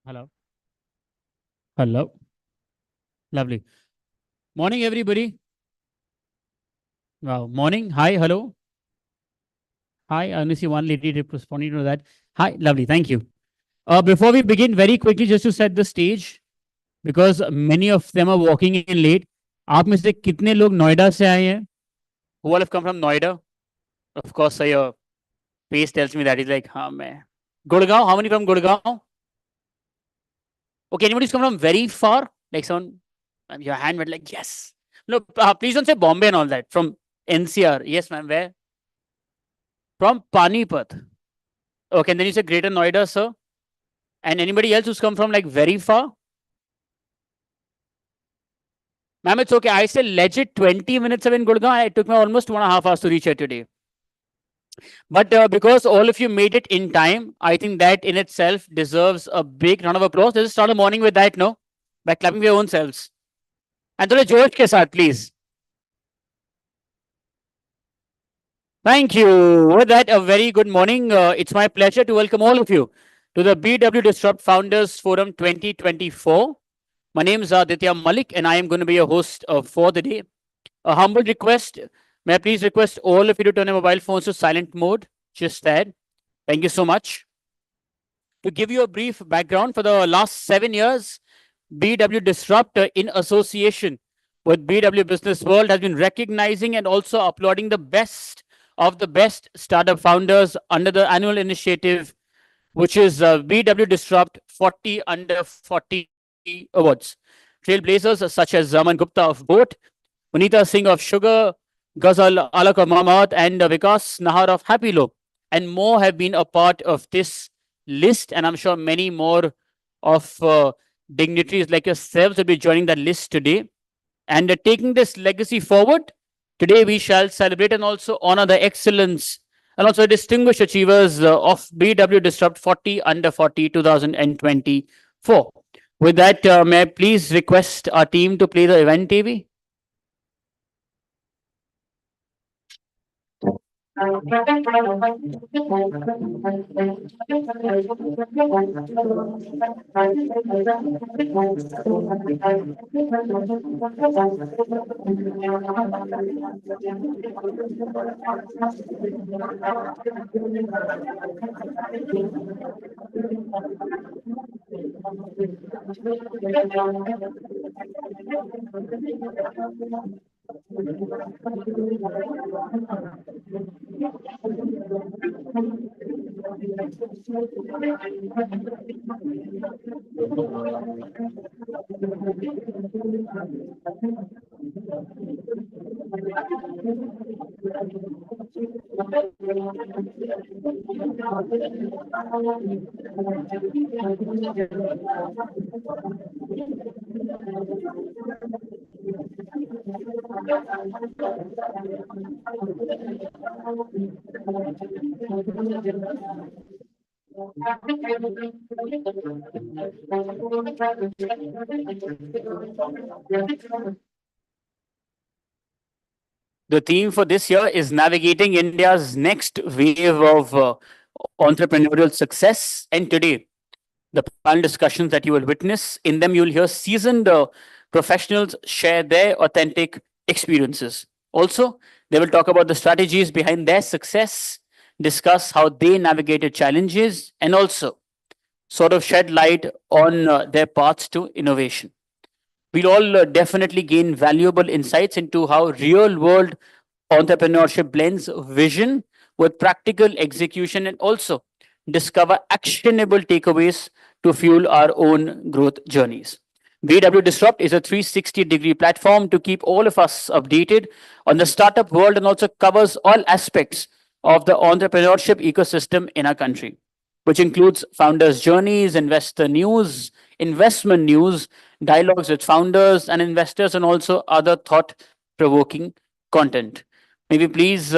Hello. Hello. Lovely. Morning, everybody. Wow. Morning. Hi. Hello. Hi. I only see one lady responding to that. Hi. Lovely. Thank you. Before we begin, very quickly, just to set the stage, because many of them are walking in late. आप में से कितने लोग नोएडा से आए हैं? Who all have come from Noida? Of course, sir, your face tells me that. He's like, हाँ मैं. Gurgaon. How many from Gurgaon? Okay, anybody's come from very far? Like someone, your hand went like, yes. No, please don't say Bombay and all that. From NCR. Yes, ma'am. Where? From Panipat. Okay, and then you say Greater Noida, sir. And anybody else who's come from like very far? Ma'am, it's okay. I said legit 20 minutes away in Gurgaon. It took me almost 1.5 hours to reach here today. But because all of you made it in time, I think that in itself deserves a big round of applause. Let's start the morning with that, no? By clapping your own selves. And थोड़े जोश के साथ, please. Thank you. With that, a very good morning. It's my pleasure to welcome all of you to the BW Disrupt Founders Forum 2024. My name is Aditya Malik, and I am going to be your host for the day. A humble request. May I please request all of you to turn your mobile phones to silent mode? Just that. Thank you so much. To give you a brief background, for the last 7 years, BW Disrupt, in association with BW Business World, has been recognizing and also applauding the best of the best startup founders under the annual initiative, which is BW Disrupt 40 Under 40 Awards. Trailblazers such as Zaman Gupta of Boat, Punita Singh of Sugar, Ghazal Alak of Mamad, and Vikas Nahar of Happy Low, and more have been a part of this list. And I'm sure many more of dignitaries like yourselves will be joining the list today. And taking this legacy forward, today we shall celebrate and also honor the excellence and also distinguished achievers of BW Disrupt 40 Under 40 2024. With that, may I please request our team to play the event TV? The theme for this year is navigating India's next wave of entrepreneurial success. And today, the panel discussions that you will witness, in them, you will hear seasoned professionals share their authentic experiences. Also, they will talk about the strategies behind their success, discuss how they navigated challenges, and also sort of shed light on their paths to innovation. We'll all definitely gain valuable insights into how real world entrepreneurship blends vision with practical execution and also discover actionable takeaways to fuel our own growth journeys. BW Disrupt is a 360-degree platform to keep all of us updated on the startup world and also covers all aspects of the entrepreneurship ecosystem in our country, which includes founders' journeys, investor news, investment news, dialogues with founders and investors, and also other thought provoking content. Maybe please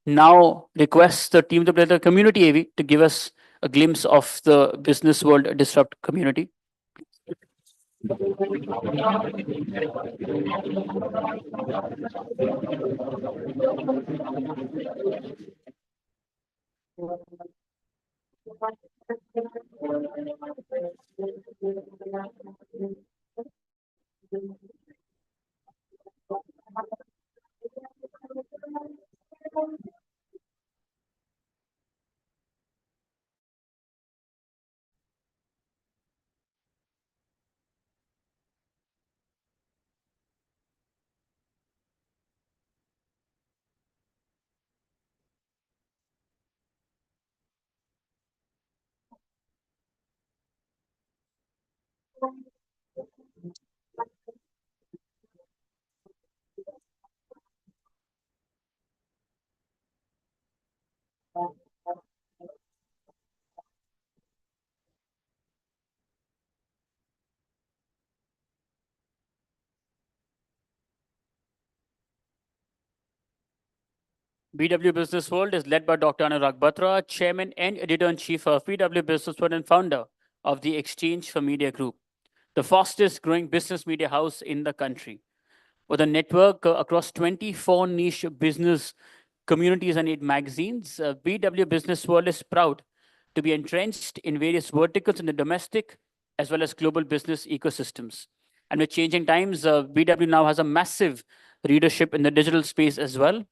now request the team to play the community AV to give us a glimpse of the business world disrupt community. BW Business World is led by Dr. Anurag Batra, Chairman and Editor-in-Chief of BW Business World and founder of the Exchange for Media Group, the fastest growing business media house in the country. With a network across 24 niche business communities and 8 magazines, BW Business World is proud to be entrenched in various verticals in the domestic as well as global business ecosystems. And with changing times, BW now has a massive readership in the digital space as well.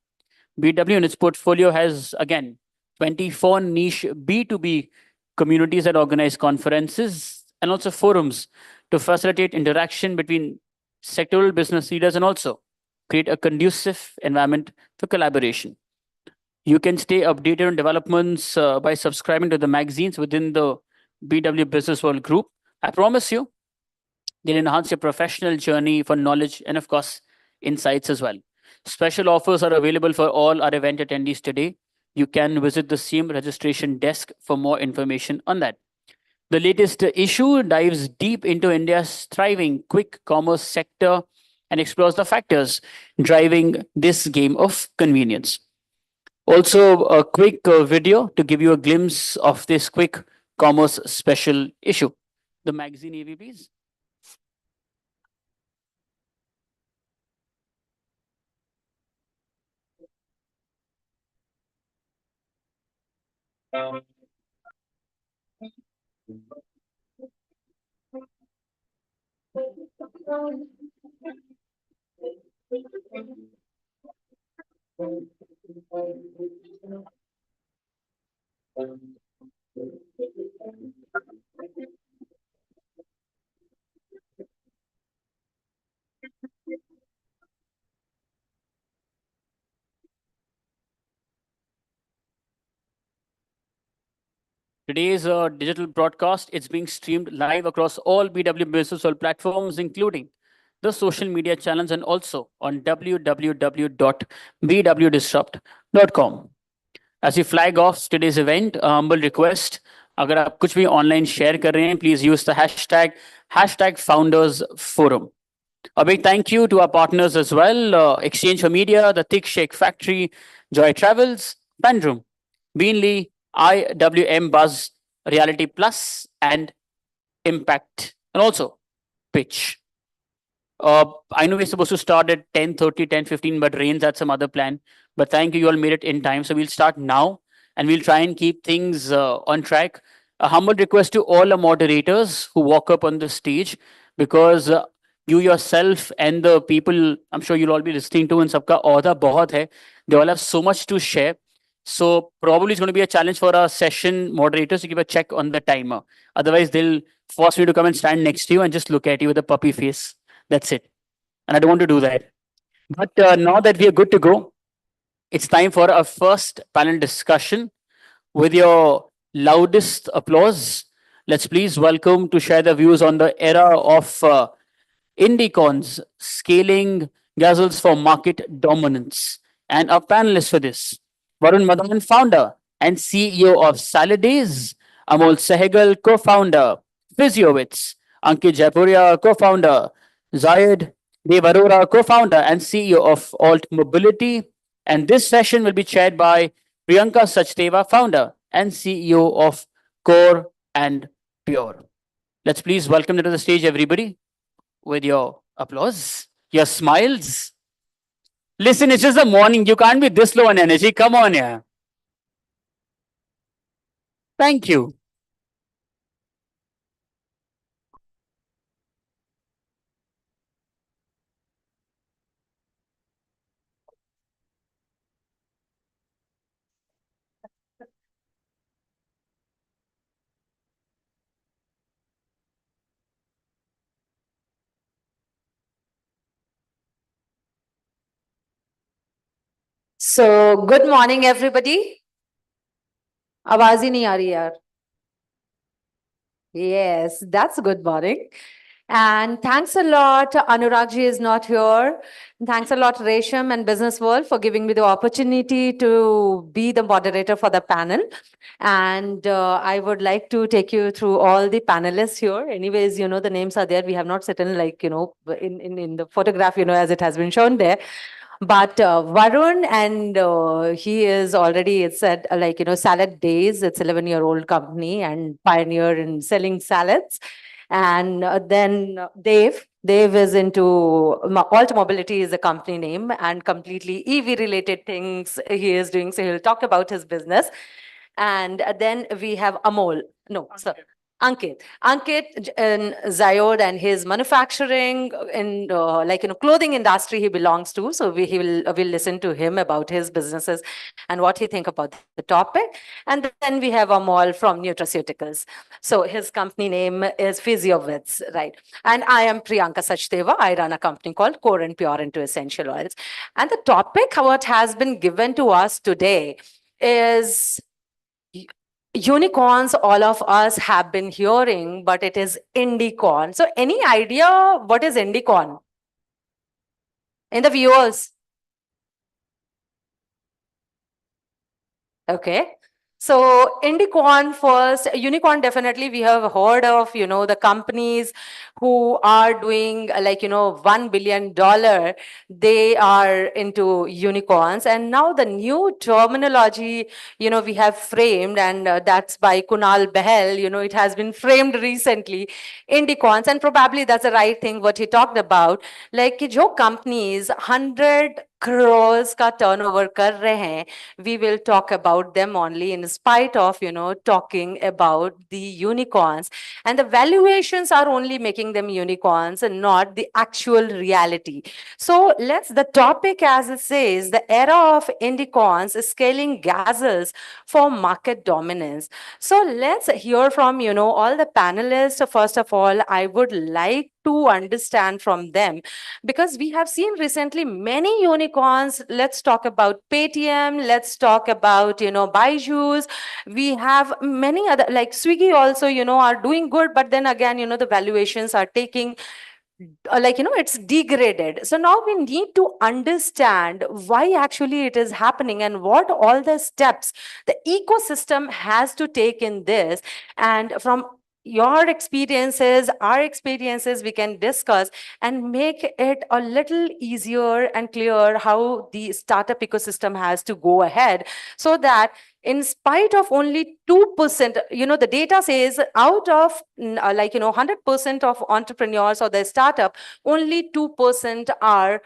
BW in its portfolio has, again, 24 niche B2B communities that organize conferences and also forums to facilitate interaction between sectoral business leaders and also create a conducive environment for collaboration. You can stay updated on developments by subscribing to the magazines within the BW Business World group. I promise you, they'll enhance your professional journey for knowledge and, of course, insights as well. Special offers are available for all our event attendees today. You can visit the same registration desk for more information on that. The latest issue dives deep into India's thriving quick commerce sector and explores the factors driving this game of convenience. Also, a quick video to give you a glimpse of this quick commerce special issue. The magazine AVPs. Today's digital broadcast is being streamed live across all BW Business World platforms, including the social media channels and also on www.bwdisrupt.com. As we flag off today's event, a humble request, अगर आप कुछ भी online share कर रहे हैं, please use the hashtag Founders Forum. A big thank you to our partners as well, Exchange for Media, the Thick Shake Factory, Joy Travels, Pandrum, Beanly, IWM Buzz, Reality Plus, and Impact, and also Pitch. I know we're supposed to start at 10:30, 10:15, but rains had some other plan. But thank you, you all made it in time. So we'll start now and we'll try and keep things on track. A humble request to all the moderators who walk up on the stage because you yourself and the people I'm sure you'll all be listening to, and sabka aura bahut hai. They all have so much to share. So probably it's going to be a challenge for our session moderators to give a check on the timer. Otherwise, they'll force me to come and stand next to you and just look at you with a puppy face. That's it. And I don't want to do that. But now that we are good to go, it's time for our first panel discussion. With your loudest applause, let's please welcome to share their views on the era of Indicons, scaling gazelles for market dominance. And our panelists for this, Varun Madan, founder and CEO of Saladays, Amol Sehgal, co-founder, Physiowits, Ankit Jaipuria, co-founder, Zayed Dev Arora, co-founder and CEO of Alt Mobility. And this session will be chaired by Priyanka Sachdeva, founder and CEO of Core and Pure. Let's please welcome them to the stage, everybody, with your applause, your smiles. Listen, it's just the morning. You can't be this low on energy. Come on, yeah. Thank you. So, good morning, everybody. आवाज ही नहीं आ रही यार. Yes, that's good morning. And thanks a lot, Anuragji is not here. Thanks a lot, Resham and Business World, for giving me the opportunity to be the moderator for the panel. And I would like to take you through all the panelists here. Anyways, the names are there. We have not sitting like, in the photograph, as it has been shown there. But Varun, and he is already, it said, like, Salad Days. It's 11-year-old company and pioneer in selling salads. And then Dave is into Alt Mobility is a company name and completely EV related things he is doing. So he'll talk about his business. And then we have Amol. No, sir. Ankit in Zyod and his manufacturing in clothing industry he belongs to. So he will listen to him about his businesses and what he think about the topic. And then we have Amol from nutraceuticals. So his company name is Physiovits, right? And I am Priyanka Sachdeva. I run a company called Core and Pure into Essential Oils. And the topic what has been given to us today is unicorns. All of us have been hearing, but it is indicorn. So any idea what is indicorn in the viewers? Okay. So indicorn first, unicorn definitely we have heard of, the companies who are doing $1 billion, they are into unicorns. And now the new terminology, we have framed, and that's by Kunal Behel, it has been framed recently, indicorns, and probably that's the right thing what he talked about. Like कि जो companies 100 crores का turnover कर रहे हैं, we will talk about them only in spite of, talking about the unicorns. And the valuations are only making them unicorns and not the actual reality. So the topic as it says, the era of indicorns is scaling gases for market dominance. So let's hear from, all the panelists. First of all, I would like to understand from them, because we have seen recently many unicorns. Let's talk about Paytm, let's talk about Byju's. We have many other, like Swiggy also, are doing good, but then again, the valuations are taking it's degraded. So now we need to understand why actually it is happening and what all the steps the ecosystem has to take in this. And from your experiences, our experiences, we can discuss and make it a little easier and clear how the startup ecosystem has to go ahead, so that in spite of only 2%, the data says out of 100% of entrepreneurs or their startup, only 2% are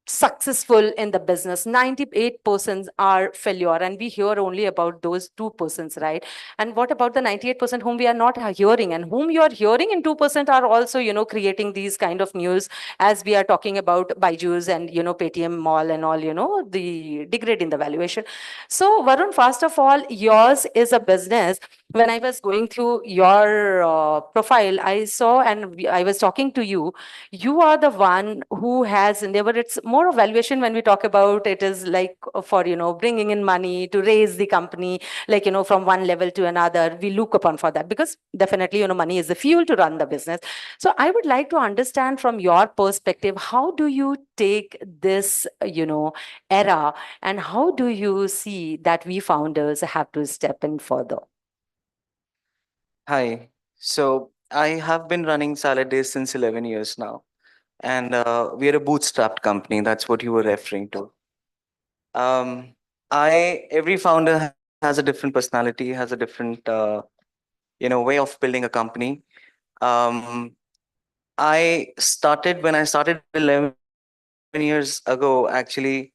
successful in the business. 98% are failure, and we hear only about those 2%, right? And what about the 98% whom we are not hearing, and whom you are hearing in 2% are also creating these kind of news, as we are talking about Byju's and Paytm Mall and all, the degrade in the valuation. So Varun, first of all, yours is a business. When I was going through your profile, I saw, and I was talking to you, you are the one who has never, it's more of valuation. When we talk about it is like for bringing in money to raise the company, like from one level to another, we look upon for that, because definitely money is the fuel to run the business. So I would like to understand from your perspective, how do you take this era, and how do you see that we founders have to step in further? Hi. So I have been running Salad Days since 11 years now. And we are a bootstrapped company. That's what you were referring to. Every founder has a different personality, has a different, way of building a company. Um, when I started 11 years ago, actually,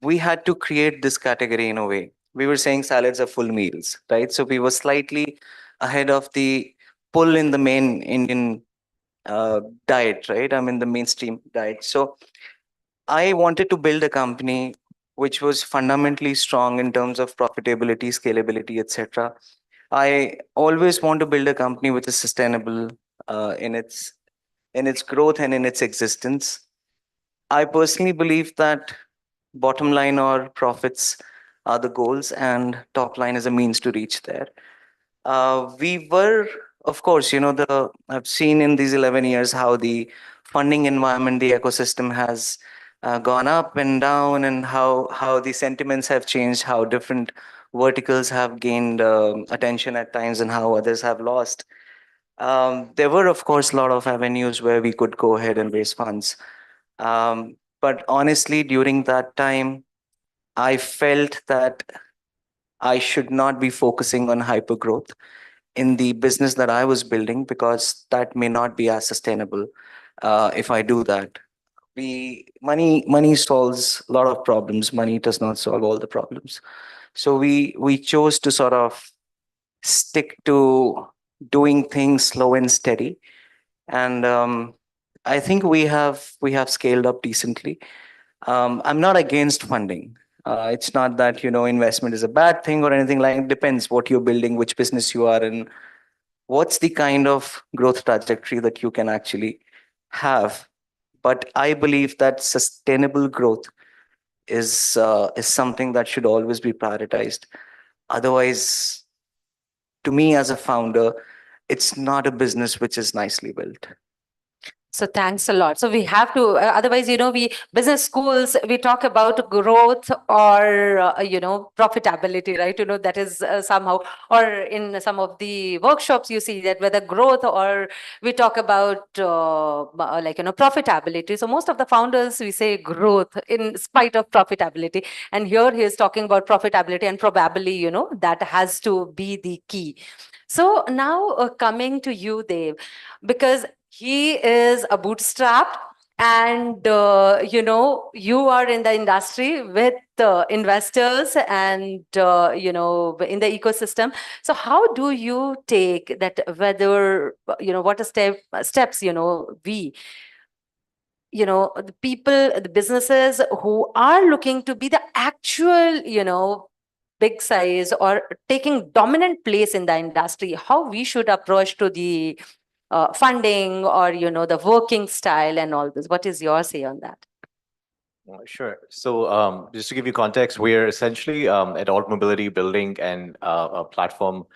we had to create this category in a way. We were saying salads are full meals, right? So we were slightly ahead of the pull in the main Indian diet, right? I mean, the mainstream diet. So I wanted to build a company which was fundamentally strong in terms of profitability, scalability, etc. I always want to build a company which is sustainable in its growth and in its existence. I personally believe that bottom line or profits are the goals, and top line is a means to reach there. We were Of course, I've seen in these 11 years how the funding environment, the ecosystem has gone up and down, and how the sentiments have changed, how different verticals have gained attention at times, and how others have lost. There were, of course, a lot of avenues where we could go ahead and raise funds. But honestly, during that time, I felt that I should not be focusing on hyper growth in the business that I was building, because that may not be as sustainable if I do that. Money solves a lot of problems. Money does not solve all the problems. So we chose to sort of stick to doing things slow and steady, and I think we have scaled up decently. I'm not against funding. It's not that investment is a bad thing or anything like. It depends what you're building, which business you are in, what's the kind of growth trajectory that you can actually have. But I believe that sustainable growth is something that should always be prioritized. Otherwise, to me as a founder, it's not a business which is nicely built. So thanks a lot. So we have to, otherwise, we business schools, we talk about growth or, profitability, right? That is somehow, or in some of the workshops, you see that whether growth or we talk about profitability. So most of the founders, we say growth in spite of profitability. And here he is talking about profitability, and probably, that has to be the key. So now coming to you, Dev, because he is a bootstrap, and you are in the industry with investors and in the ecosystem. So how do you take that, whether what steps we the people, the businesses who are looking to be the actual big size or taking dominant place in the industry, how we should approach to the funding or the working style and all this? What is your say on that? Sure. So just to give you context, we're essentially at Alt Mobility building a platform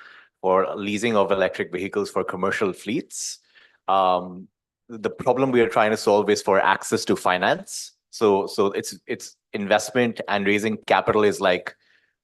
for leasing of electric vehicles for commercial fleets. The problem we are trying to solve is for access to finance. So it's investment, and raising capital is like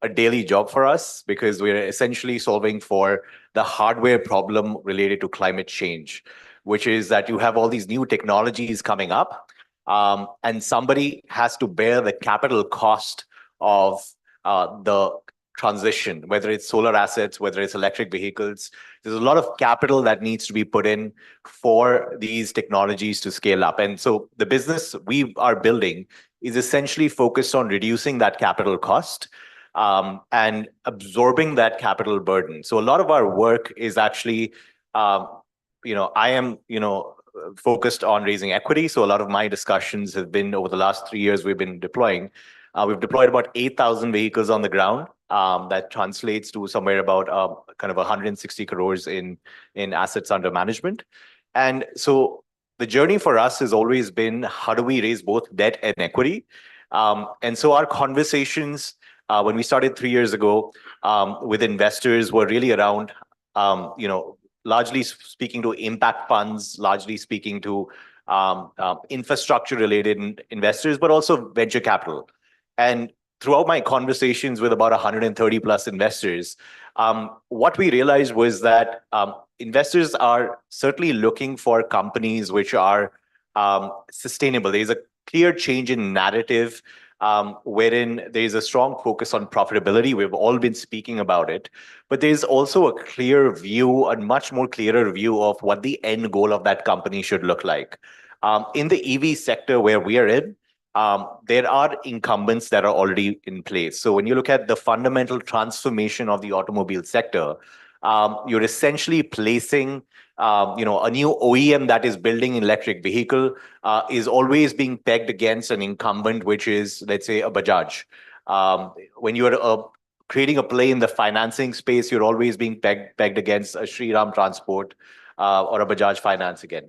a daily job for us, because we're essentially solving for the hardware problem related to climate change, which is that you have all these new technologies coming up. And somebody has to bear the capital cost of the transition, whether it's solar assets, whether it's electric vehicles. There's a lot of capital that needs to be put in for these technologies to scale up. And so the business we are building is essentially focused on reducing that capital cost and absorbing that capital burden. So a lot of our work is actually, I am, focused on raising equity. So a lot of my discussions have been over the last 3 years we've been deploying. We've deployed about 8,000 vehicles on the ground. That translates to somewhere about kind of 160 crores in assets under management. And so the journey for us has always been, how do we raise both debt and equity? And so our conversations when we started 3 years ago with investors were really around, largely speaking to impact funds, largely speaking to infrastructure-related investors, but also venture capital. And throughout my conversations with about 130 plus investors, what we realized was that investors are certainly looking for companies which are sustainable. There's a clear change in narrative wherein there's a strong focus on profitability. We've all been speaking about it, but there's also a clear view, a much more clearer view of what the end goal of that company should look like. In the EV sector where we are in, there are incumbents that are already in place. So when you look at the fundamental transformation of the automobile sector, you're essentially placing a new OEM that is building an electric vehicle is always being pegged against an incumbent, which is, let's say, a Bajaj. When you're creating a play in the financing space, you're always being pegged against a Shriram Transport or a Bajaj Finance again.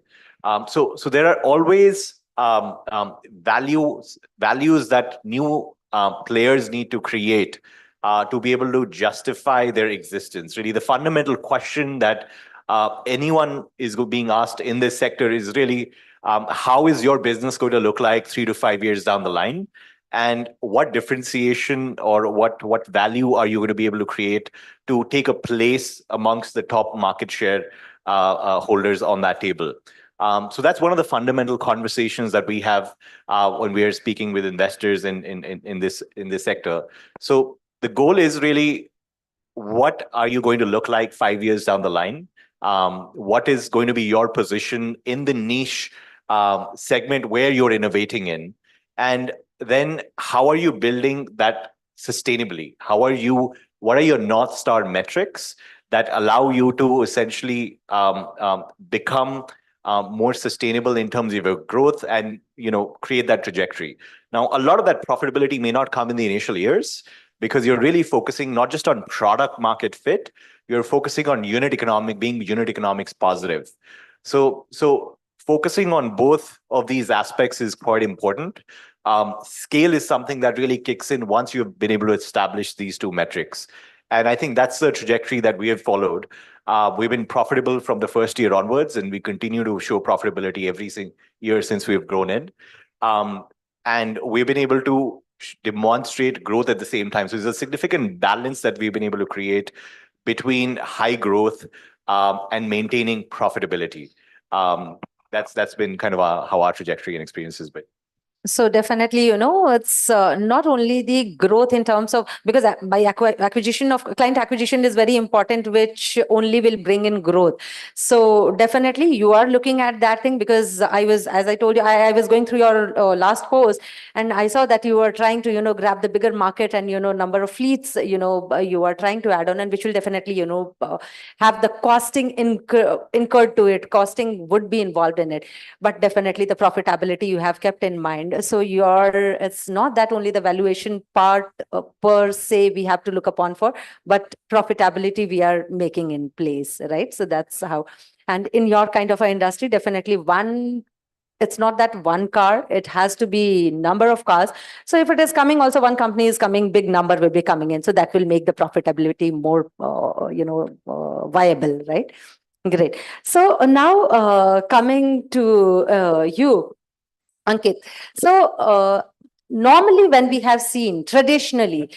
So there are always values that new players need to create to be able to justify their existence. Really, the fundamental question that anyone is being asked in this sector is really how is your business going to look like 3 to 5 years down the line? And what differentiation or what value are you going to be able to create to take a place amongst the top market share holders on that table? So that's one of the fundamental conversations that we have when we are speaking with investors in this sector. So the goal is really, what are you going to look like 5 years down the line? What is going to be your position in the niche segment where you're innovating in? And then how are you building that sustainably? What are your North Star metrics that allow you to essentially become more sustainable in terms of your growth and create that trajectory? Now, a lot of that profitability may not come in the initial years, because you're really focusing not just on product market fit, you're focusing on being unit economics positive. So focusing on both of these aspects is quite important. Scale is something that really kicks in once you've been able to establish these two metrics. And I think that's the trajectory that we have followed. We've been profitable from the first year onwards, and we continue to show profitability every year since we've grown in. And we've been able to demonstrate growth at the same time. So there's a significant balance that we've been able to create between high growth and maintaining profitability. That's been kind of how our trajectory and experience has been. So definitely, it's not only the growth in terms of, because by acquisition of client acquisition is very important, which only will bring in growth. So definitely you are looking at that thing, because as I told you, I was going through your last post, and I saw that you were trying to, grab the bigger market, and, number of fleets, you are trying to add on, and which will definitely, have the costing incurred to it. Costing would be involved in it, but definitely the profitability you have kept in mind. So it's not that only the valuation part per se we have to look upon for, but profitability we are making in place, right? So that's how. And in your kind of an industry, definitely it's not that one car, it has to be number of cars. So if it is coming, also one company is coming, big number will be coming in. So that will make the profitability more, viable, right? Great. So now coming to you, Ankit. So normally when we have seen traditionally,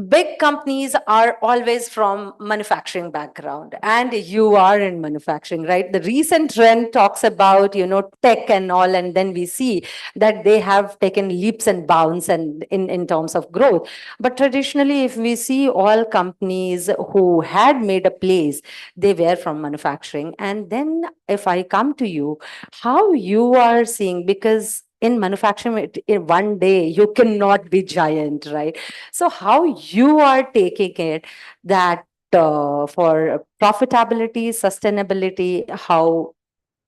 big companies are always from manufacturing background, and you are in manufacturing, right? The recent trend talks about, tech and all, and then we see that they have taken leaps and bounds and in terms of growth. But traditionally, if we see all companies who had made a place, they were from manufacturing. And then if I come to you, how you are seeing, because in manufacturing, in one day you cannot be giant, right? So how you are taking it, that for profitability, sustainability,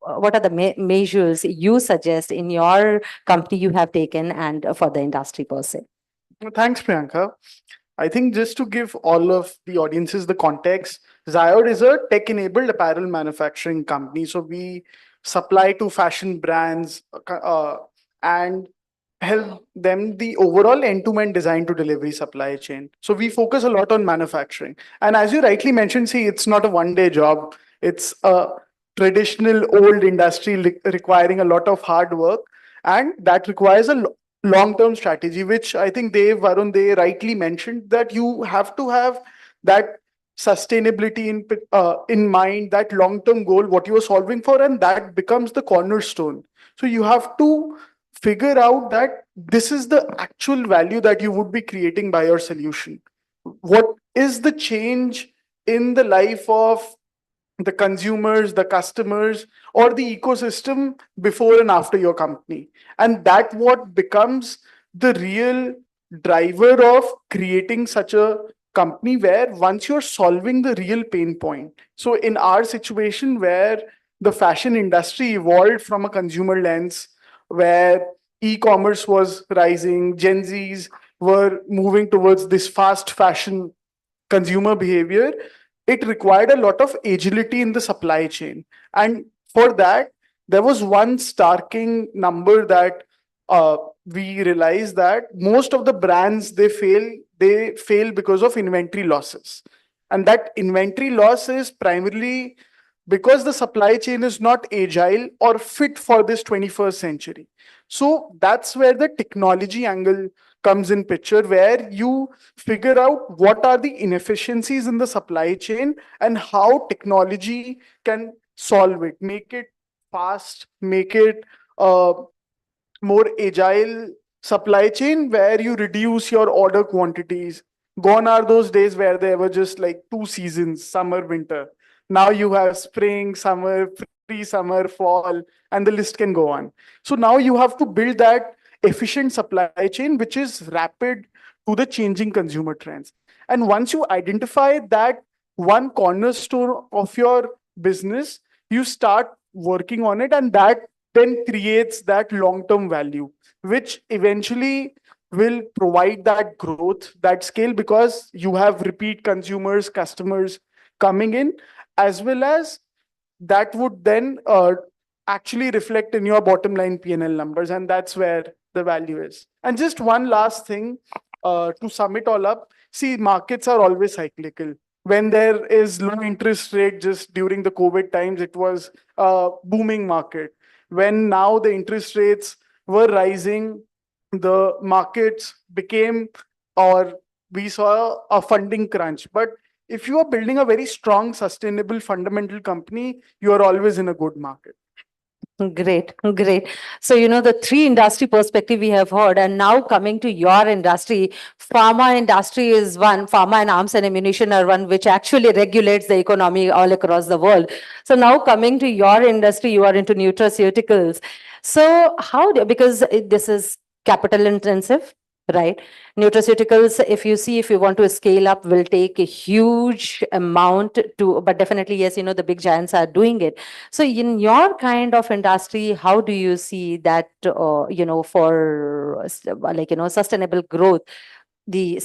what are the measures you suggest in your company you have taken, and for the industry per se? Thanks, Priyanka. I think just to give all of the audiences the context, Zyod is a tech-enabled apparel manufacturing company. So we supply to fashion brands and help them the overall end-to-end design to delivery supply chain. So we focus a lot on manufacturing. And as you rightly mentioned, see, it's not a one-day job. It's a traditional old industry requiring a lot of hard work, and that requires a long-term strategy, which I think Varun, they rightly mentioned, that you have to have that sustainability in mind, that long-term goal, what you are solving for, and that becomes the cornerstone. So you have to figure out that this is the actual value that you would be creating by your solution. What is the change in the life of the consumers, the customers, or the ecosystem before and after your company? And that what becomes the real driver of creating such a company, where once you're solving the real pain point. So in our situation, where the fashion industry evolved from a consumer lens, where e-commerce was rising, Gen Zs were moving towards this fast fashion consumer behavior, it required a lot of agility in the supply chain. And for that, there was one starking number that we realized, that most of the brands, they fail because of inventory losses. And that inventory loss is primarily because the supply chain is not agile or fit for this 21st century. So that's where the technology angle comes in picture, where you figure out what are the inefficiencies in the supply chain and how technology can solve it, make it fast, make it uh, more agile supply chain where you reduce your order quantities. Gone are those days where there were just like two seasons, summer, winter. Now you have spring, summer, pre-summer, fall, and the list can go on. So now you have to build that efficient supply chain, which is rapid to the changing consumer trends. And once you identify that one cornerstone of your business, you start working on it, and that then creates that long-term value, which eventually will provide that growth, that scale, because you have repeat consumers, customers coming in, as well as that would then actually reflect in your bottom line P&L numbers, and that's where the value is. And just one last thing to sum it all up, see, markets are always cyclical. When there is low interest rate, just during the COVID times, it was a booming market. When now the interest rates were rising, the markets became, or we saw a funding crunch. But if you are building a very strong, sustainable, fundamental company, you are always in a good market. Great, great. So, the three industry perspective we have heard, and now coming to your industry, pharma industry is one, pharma and arms and ammunition are one, which actually regulates the economy all across the world. So now coming to your industry, you are into nutraceuticals. So because this is capital intensive, right? Nutraceuticals, if you want to scale up, will take a huge amount to, but definitely, yes, the big giants are doing it. So in your kind of industry, how do you see that, for sustainable growth, the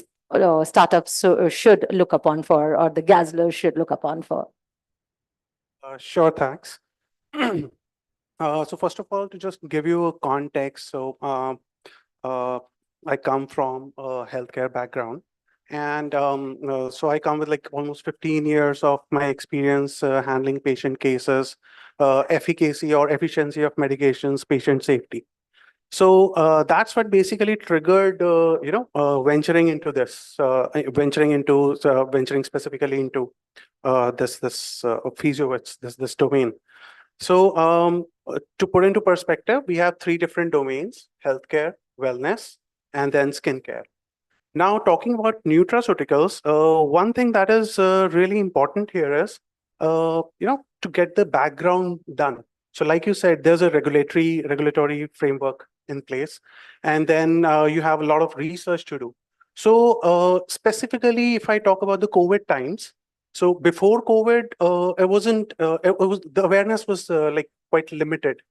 startups should look upon for, or the Gazzlers should look upon for? Sure, thanks. So first of all, to just give you a context, uh, I come from a healthcare background, and so I come with like almost 15 years of my experience handling patient cases, efficacy or efficiency of medications, patient safety. So that's what basically triggered, venturing into this, venturing specifically into this Physiowits, this domain. So to put into perspective, we have three different domains: healthcare, wellness, and then skincare. Now, talking about nutraceuticals, one thing that is really important here is, to get the background done. So like you said, there's a regulatory framework in place, and then you have a lot of research to do. So specifically, if I talk about the COVID times, so before COVID, the awareness was like quite limited.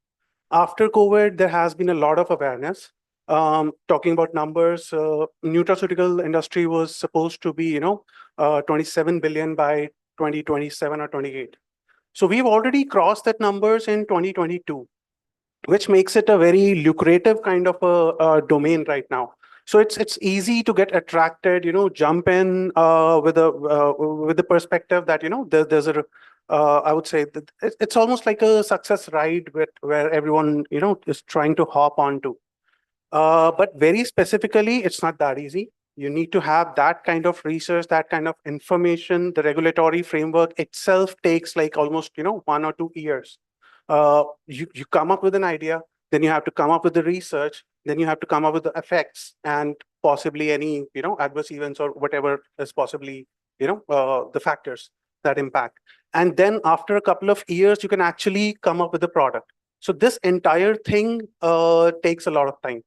After COVID, there has been a lot of awareness. Talking about numbers, nutraceutical industry was supposed to be, 27 billion by 2027 or 28. So we've already crossed that numbers in 2022, which makes it a very lucrative kind of a domain right now. So it's easy to get attracted, jump in with the perspective that there's a I would say that it's almost like a success ride where everyone is trying to hop onto. But very specifically, it's not that easy. You need to have that kind of research, that kind of information. The regulatory framework itself takes like almost 1 or 2 years. You come up with an idea, then you have to come up with the research, then you have to come up with the effects and possibly any adverse events or whatever is possibly the factors that impact. And then after a couple of years, you can actually come up with a product. So this entire thing takes a lot of time.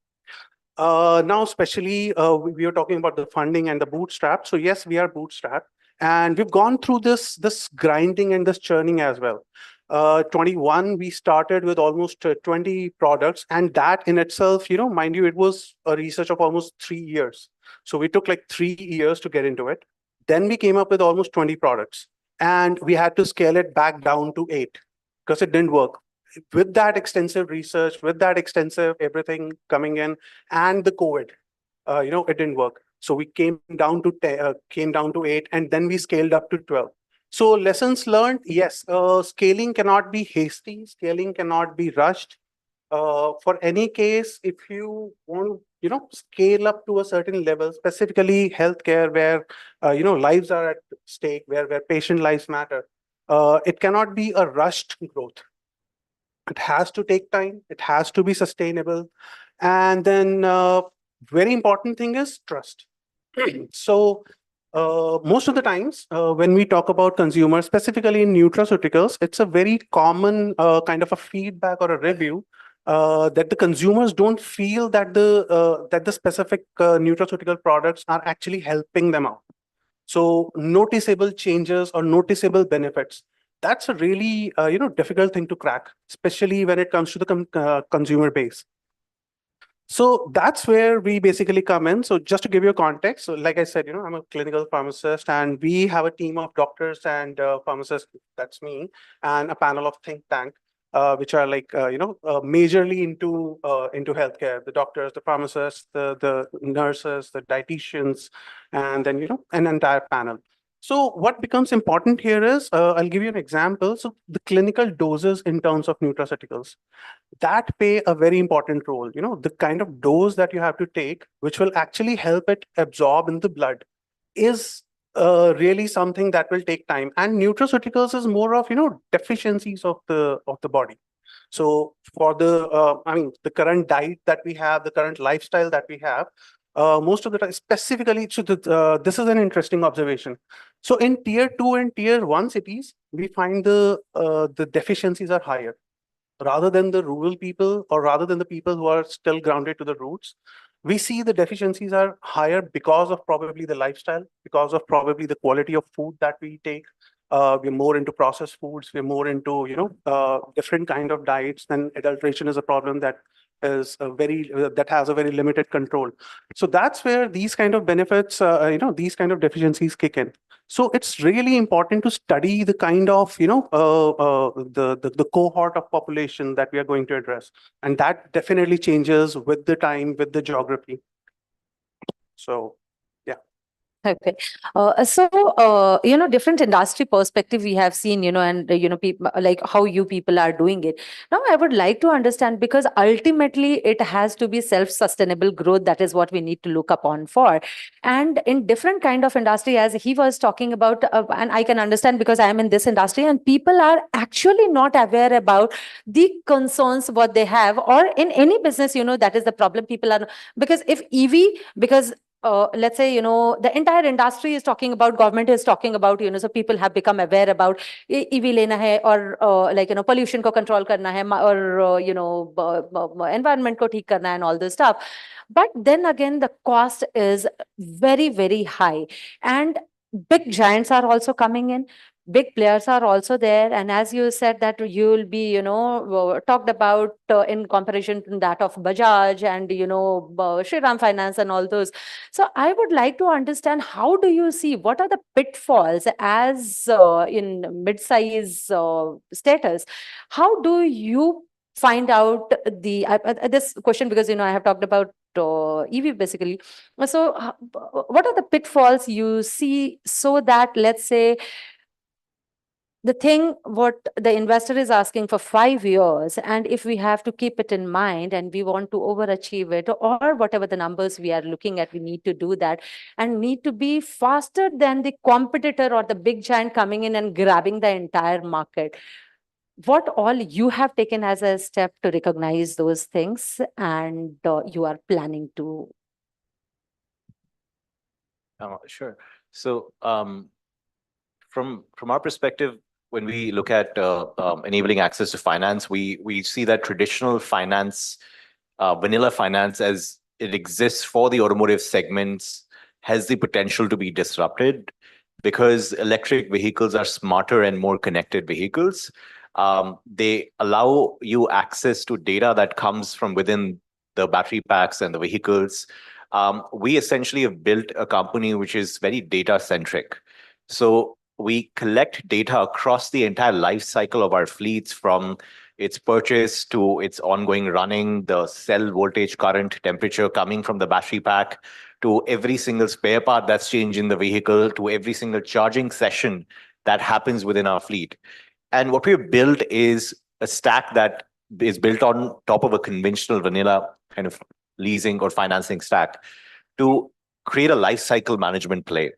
Now, especially, we are talking about the funding and the bootstrap. So yes, we are bootstrapped, and we've gone through this grinding and this churning as well. 21, we started with almost 20 products, and that in itself, mind you, it was a research of almost 3 years. So we took like 3 years to get into it. Then we came up with almost 20 products, and we had to scale it back down to 8 because it didn't work. With that extensive research, with that extensive everything coming in, and the COVID, it didn't work. So we came down to 8, and then we scaled up to 12. So lessons learned, yes, scaling cannot be hasty, scaling cannot be rushed. For any case, if you want to, scale up to a certain level, specifically healthcare, where lives are at stake, where patient lives matter, it cannot be a rushed growth. It has to take time. It has to be sustainable, and then very important thing is trust. So most of the times when we talk about consumers, specifically in nutraceuticals, it's a very common kind of a feedback or a review that the consumers don't feel that the specific nutraceutical products are actually helping them out. So noticeable changes or noticeable benefits. That's a really difficult thing to crack, especially when it comes to the consumer base. So that's where we basically come in. So just to give you a context, so like I said, I'm a clinical pharmacist, and we have a team of doctors and pharmacists. That's me, and a panel of think tank, which are like majorly into healthcare. The doctors, the pharmacists, the nurses, the dietitians, and then an entire panel. So what becomes important here is, I'll give you an example. So the clinical doses in terms of nutraceuticals, that play a very important role. The kind of dose that you have to take, which will actually help it absorb in the blood, is really something that will take time. And nutraceuticals is more of deficiencies of the body. So for the current diet that we have, the current lifestyle that we have, most of the time, specifically, this is an interesting observation. So in tier 2 and tier 1 cities, we find the deficiencies are higher rather than the rural people, or rather than the people who are still grounded to the roots. We see the deficiencies are higher because of probably the lifestyle, because of probably the quality of food that we take. We're more into processed foods. We're more into different kind of diets. Then adulteration is a problem that is that has a very limited control. So that's where these kind of benefits, these kind of deficiencies kick in. So it's really important to study the kind of the cohort of population that we are going to address, and that definitely changes with the time, with the geography. So Okay. Different industry perspective we have seen, and, people like how you people are doing it. Now, I would like to understand, because ultimately it has to be self-sustainable growth. That is what we need to look upon for. And in different kind of industry, as he was talking about, and I can understand because I am in this industry, and people are actually not aware about the concerns what they have, or in any business, that is the problem. People are, because if EV, because let's say, the entire industry is talking about, government is talking about, so people have become aware about EV lena hai, or pollution ko control karna hai, or environment ko theek karna hai, and all this stuff. But then again, the cost is very, very high, and big giants are also coming in. Big players are also there, and as you said that you will be talked about in comparison to that of Bajaj and Shriram Finance and all those. So I would like to understand, how do you see, what are the pitfalls as in mid-size status? How do you find out this question, because I have talked about EV basically. So what are the pitfalls you see, so that, let's say, the thing what the investor is asking for 5 years, and if we have to keep it in mind and we want to overachieve it, or whatever the numbers we are looking at, we need to do that and need to be faster than the competitor or the big giant coming in and grabbing the entire market. What all you have taken as a step to recognize those things, and you are planning to? Sure. So from our perspective, when we look at enabling access to finance, we see that traditional finance, vanilla finance as it exists for the automotive segments, has the potential to be disrupted, because electric vehicles are smarter and more connected vehicles. They allow you access to data that comes from within the battery packs and the vehicles. We essentially have built a company which is very data centric. So we collect data across the entire life cycle of our fleets, from its purchase to its ongoing running, the cell voltage, current, temperature coming from the battery pack, to every single spare part that's changed in the vehicle, to every single charging session that happens within our fleet. And what we've built is a stack that is built on top of a conventional vanilla kind of leasing or financing stack to create a life cycle management play,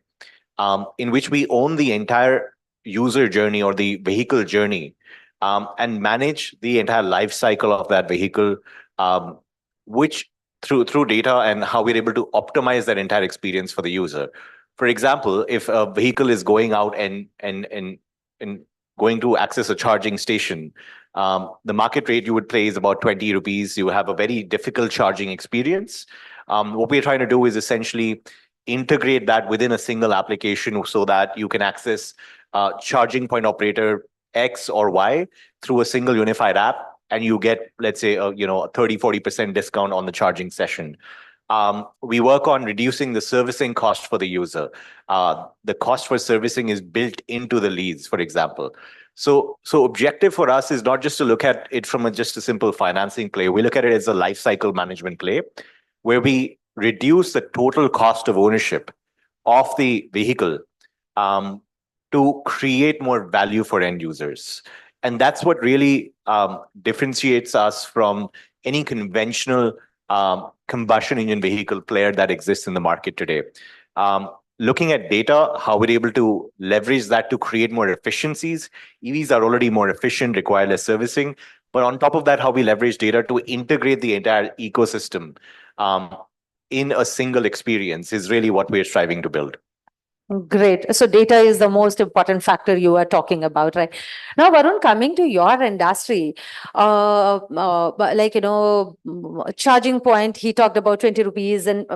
in which we own the entire user journey or the vehicle journey, and manage the entire life cycle of that vehicle, which through data and how we're able to optimize that entire experience for the user. For example, if a vehicle is going out and going to access a charging station, the market rate you would pay is about 20 rupees. You have a very difficult charging experience. What we're trying to do is essentially integrate that within a single application so that you can access charging point operator X or Y through a single unified app, and you get, let's say, a 30-40% discount on the charging session. We work on reducing the servicing cost for the user. The cost for servicing is built into the leads, for example. So objective for us is not just to look at it from just a simple financing play. We look at it as a life cycle management play, where we reduce the total cost of ownership of the vehicle, to create more value for end users. And that's what really differentiates us from any conventional combustion engine vehicle player that exists in the market today. Looking at data, how we're able to leverage that to create more efficiencies. EVs are already more efficient, require less servicing. But on top of that, how we leverage data to integrate the entire ecosystem in a single experience is really what we're striving to build. Great. So data is the most important factor you are talking about, right? Now, Varun, coming to your industry, charging point, he talked about 20 rupees and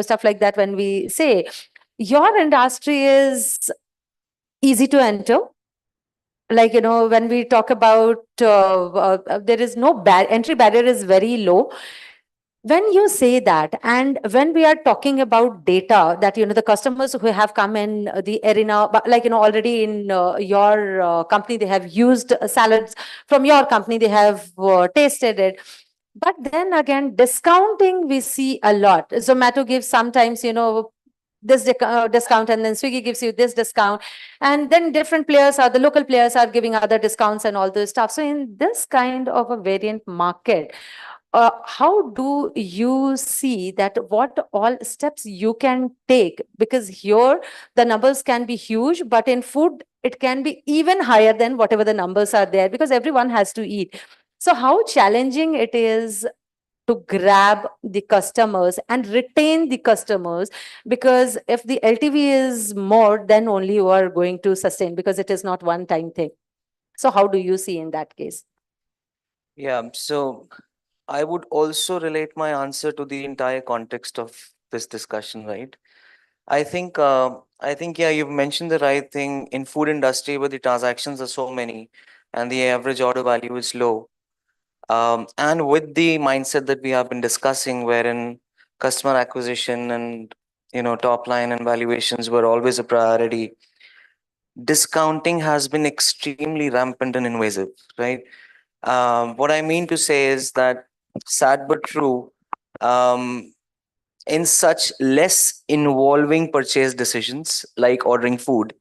stuff like that. When we say your industry is easy to enter, when we talk about there is no entry barrier is very low. When you say that, and when we are talking about data, that the customers who have come in the arena, but already in your company, they have used salads from your company, they have tasted it. But then again, discounting we see a lot. Zomato gives sometimes this discount, and then Swiggy gives you this discount, and then different players the local players are giving other discounts and all this stuff. So in this kind of a variant market, how do you see that, what all steps you can take? Because here the numbers can be huge, but in food it can be even higher than whatever the numbers are there, because everyone has to eat. So how challenging it is to grab the customers and retain the customers, because if the LTV is more, then only you are going to sustain, because it is not one time thing. So how do you see in that case? Yeah, so I would also relate my answer to the entire context of this discussion, right? Yeah, you've mentioned the right thing. In food industry, where the transactions are so many and the average order value is low, and with the mindset that we have been discussing, wherein customer acquisition and top line and valuations were always a priority, discounting has been extremely rampant and invasive, right? What I mean to say is that, sad but true, in such less involving purchase decisions like ordering food,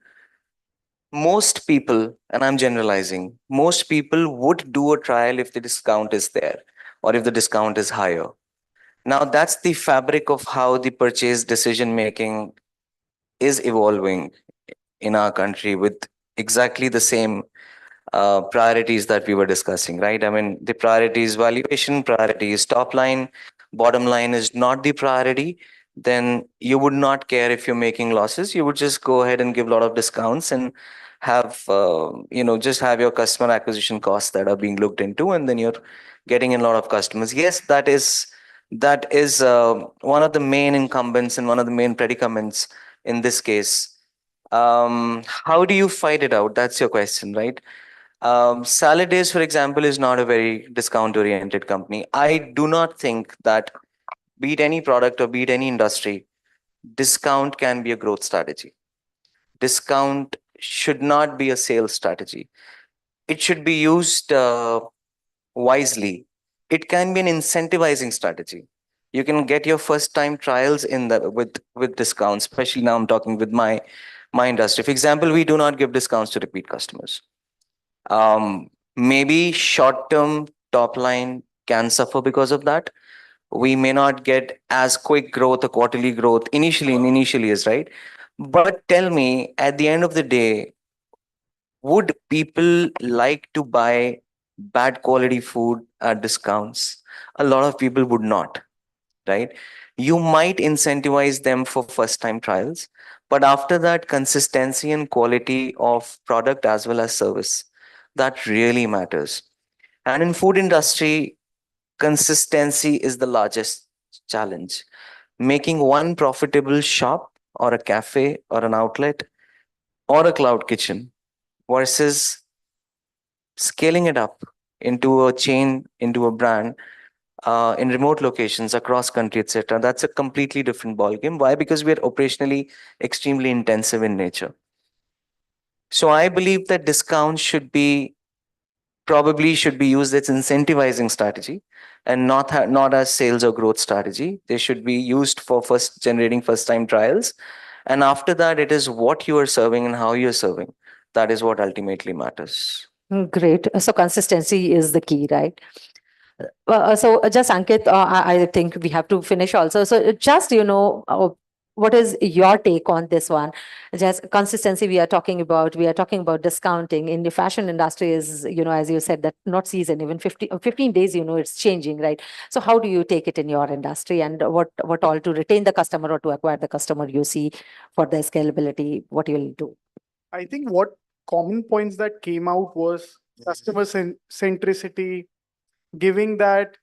most people, and I'm generalizing, most people would do a trial if the discount is there or if the discount is higher. Now, that's the fabric of how the purchase decision making is evolving in our country, with exactly the same priorities that we were discussing, right? I mean, the priority is valuation, priority is top line, bottom line is not the priority. Then you would not care if you're making losses. You would just go ahead and give a lot of discounts and have, just have your customer acquisition costs that are being looked into, and then you're getting in a lot of customers. Yes, that is one of the main incumbents and one of the main predicaments in this case. How do you fight it out? That's your question, right? Salad Days, for example, is not a very discount-oriented company. I do not think that, be it any product or be it any industry, discount can be a growth strategy. Discount should not be a sales strategy. It should be used wisely. It can be an incentivizing strategy. You can get your first time trials in the with discounts, especially now I'm talking with my industry. For example, we do not give discounts to repeat customers. Maybe short term top line can suffer because of that. We may not get as quick growth or quarterly growth initially in initial years, right? But tell me, at the end of the day, would people like to buy bad quality food at discounts? A lot of people would not, right? You might incentivize them for first time trials, but after that, consistency and quality of product as well as service, that really matters. And in food industry, consistency is the largest challenge. Making one profitable shop or a cafe or an outlet or a cloud kitchen versus scaling it up into a chain, into a brand, in remote locations across country, etc. That's a completely different ballgame. Why? Because we are operationally extremely intensive in nature. So I believe that discounts should be used as incentivizing strategy and not as sales or growth strategy. They should be used for first generating first time trials, and after that, it is what you are serving and how you are serving. That is what ultimately matters. Great. So consistency is the key, right? Just Ankit, I think we have to finish also. So just, what is your take on this one? Just consistency we are talking about discounting in the fashion industry is, as you said, that not season, even 15 days, it's changing, right? So how do you take it in your industry, and what all to retain the customer or to acquire the customer you see for the scalability, what you'll do? I think what common points that came out was customer centricity, giving that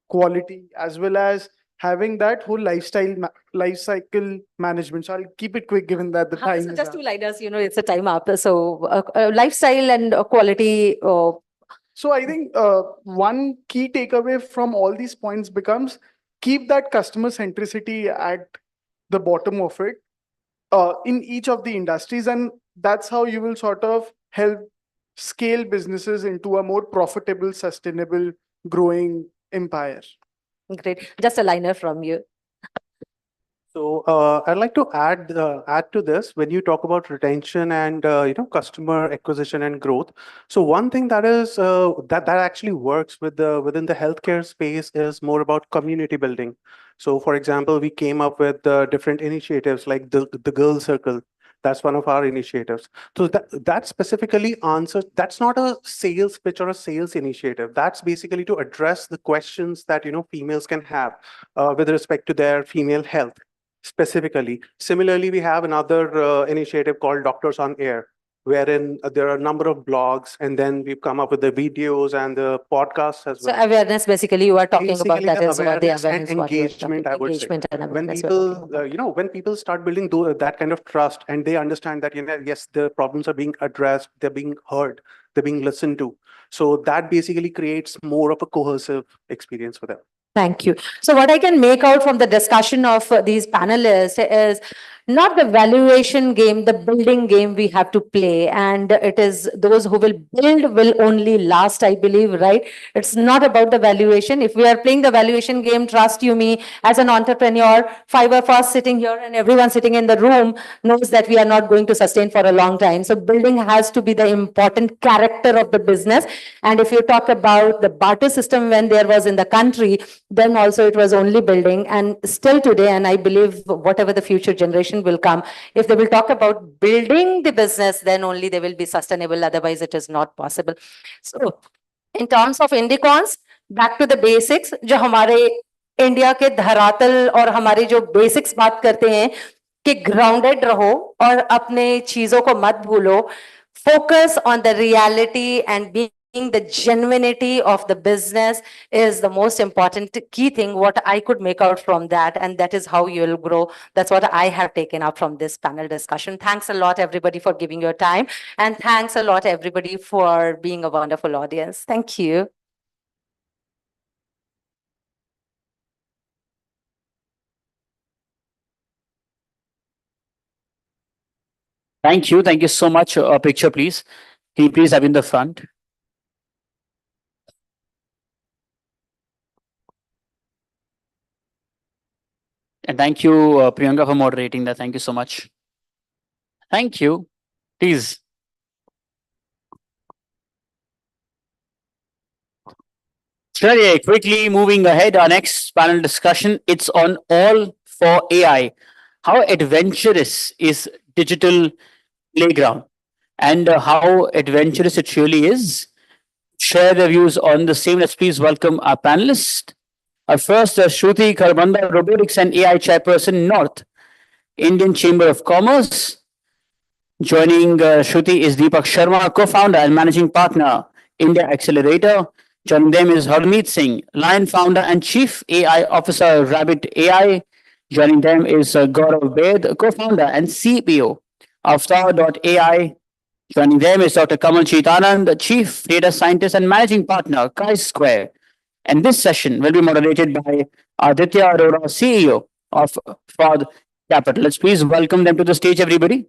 quality, as well as having that whole life cycle management. So I'll keep it quick given that the time So is just up. two liners, it's a time up. So lifestyle and quality. So I think one key takeaway from all these points becomes keep that customer centricity at the bottom of it in each of the industries, and that's how you will sort of help scale businesses into a more profitable, sustainable, growing empire. Great. Just a liner from you. So I'd like to add to this when you talk about retention and customer acquisition and growth. So one thing that is that actually works within the healthcare space is more about community building. So for example, we came up with different initiatives like the Girl Circle. That's one of our initiatives. So that specifically answers. That's not a sales pitch or a sales initiative. That's basically to address the questions that females can have with respect to their female health specifically. Similarly, we have another initiative called Doctors on Air, wherein there are a number of blogs, and then we've come up with the videos and the podcasts as So well. awareness, basically, you are talking about Basically, that the is what the awareness and awareness, what you are talking, engagement, I would say. engagement and When awareness you're talking people, about. when people start building that kind of trust, and they understand that yes, the problems are being addressed, they're being heard, they're being listened to. So that basically creates more of a cohesive experience for them. Thank you. So what I can make out from the discussion of these panelists is not the valuation game, the building game we have to play. And it is those who will build will only last, I believe, right? It's not about the valuation. If we are playing the valuation game, trust you me, as an entrepreneur, five of us sitting here and everyone sitting in the room knows that we are not going to sustain for a long time. So building has to be the important character of the business. And if you talk about the barter system when there was in the country, then also it was only building, and still today, and I believe whatever the future generation will come, if they will talk about building the business, then only they will be sustainable, otherwise it is not possible. So in terms of Indicons, back to the basics, जो हमारे India के धरातल और हमारी जो basics बात करते हैं कि ग्राउंडेड रहो और अपने चीजों को मत भूलो, focus on the reality and being the genuinity of the business is the most important key thing, what I could make out from that, and that is how you'll grow. That's what I have taken up from this panel discussion. Thanks a lot, everybody, for giving your time, and thanks a lot, everybody, for being a wonderful audience. Thank you. Thank you. Thank you so much. Picture, please. Can you please have in the front? Thank you, Priyanka, for moderating that. Thank you so much. Thank you. Please. Sure, yeah, quickly moving ahead, our next panel discussion, it's on all for AI. How adventurous is digital playground and how adventurous it really is. Share their views on the same. Let's please welcome our panelists. Our first, Shruti Kharbanda, Robotics and AI Chairperson, North, Indian Chamber of Commerce. Joining Shruti is Deepak Sharma, co-founder and managing partner, India Accelerator. Joining them is Harmeet Singh, Lion founder and chief AI officer, Rabbit AI. Joining them is Gaurav Bed, co-founder and CPO of Star.ai. Joining them is Dr. Kamal Chitanand, chief data scientist and managing partner, Chi-Square. And this session will be moderated by Aditya Arora, CEO of Ford Capital. Let's please welcome them to the stage, everybody.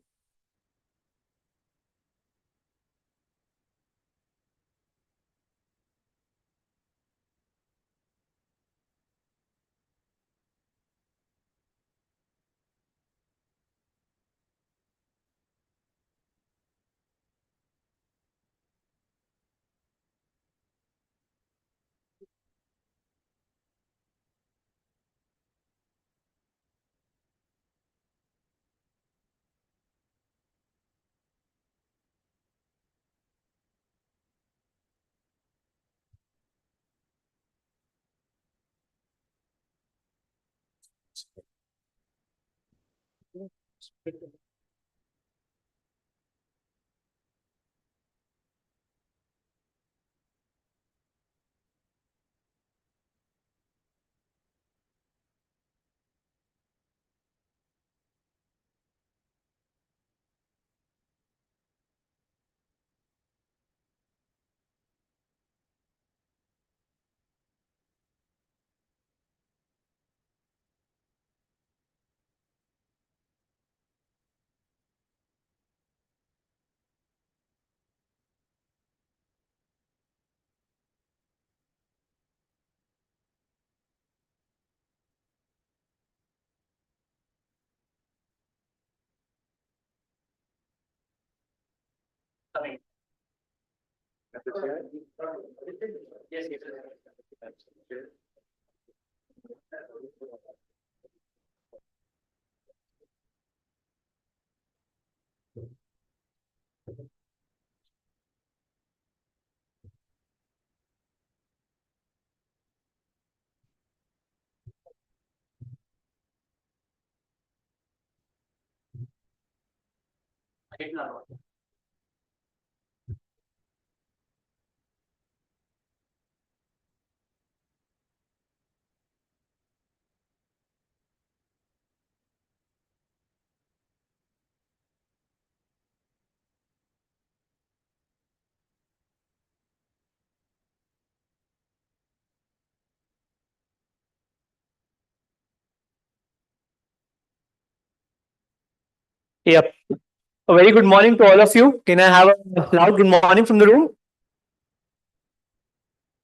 Yep. A very good morning to all of you. Can I have a loud good morning from the room?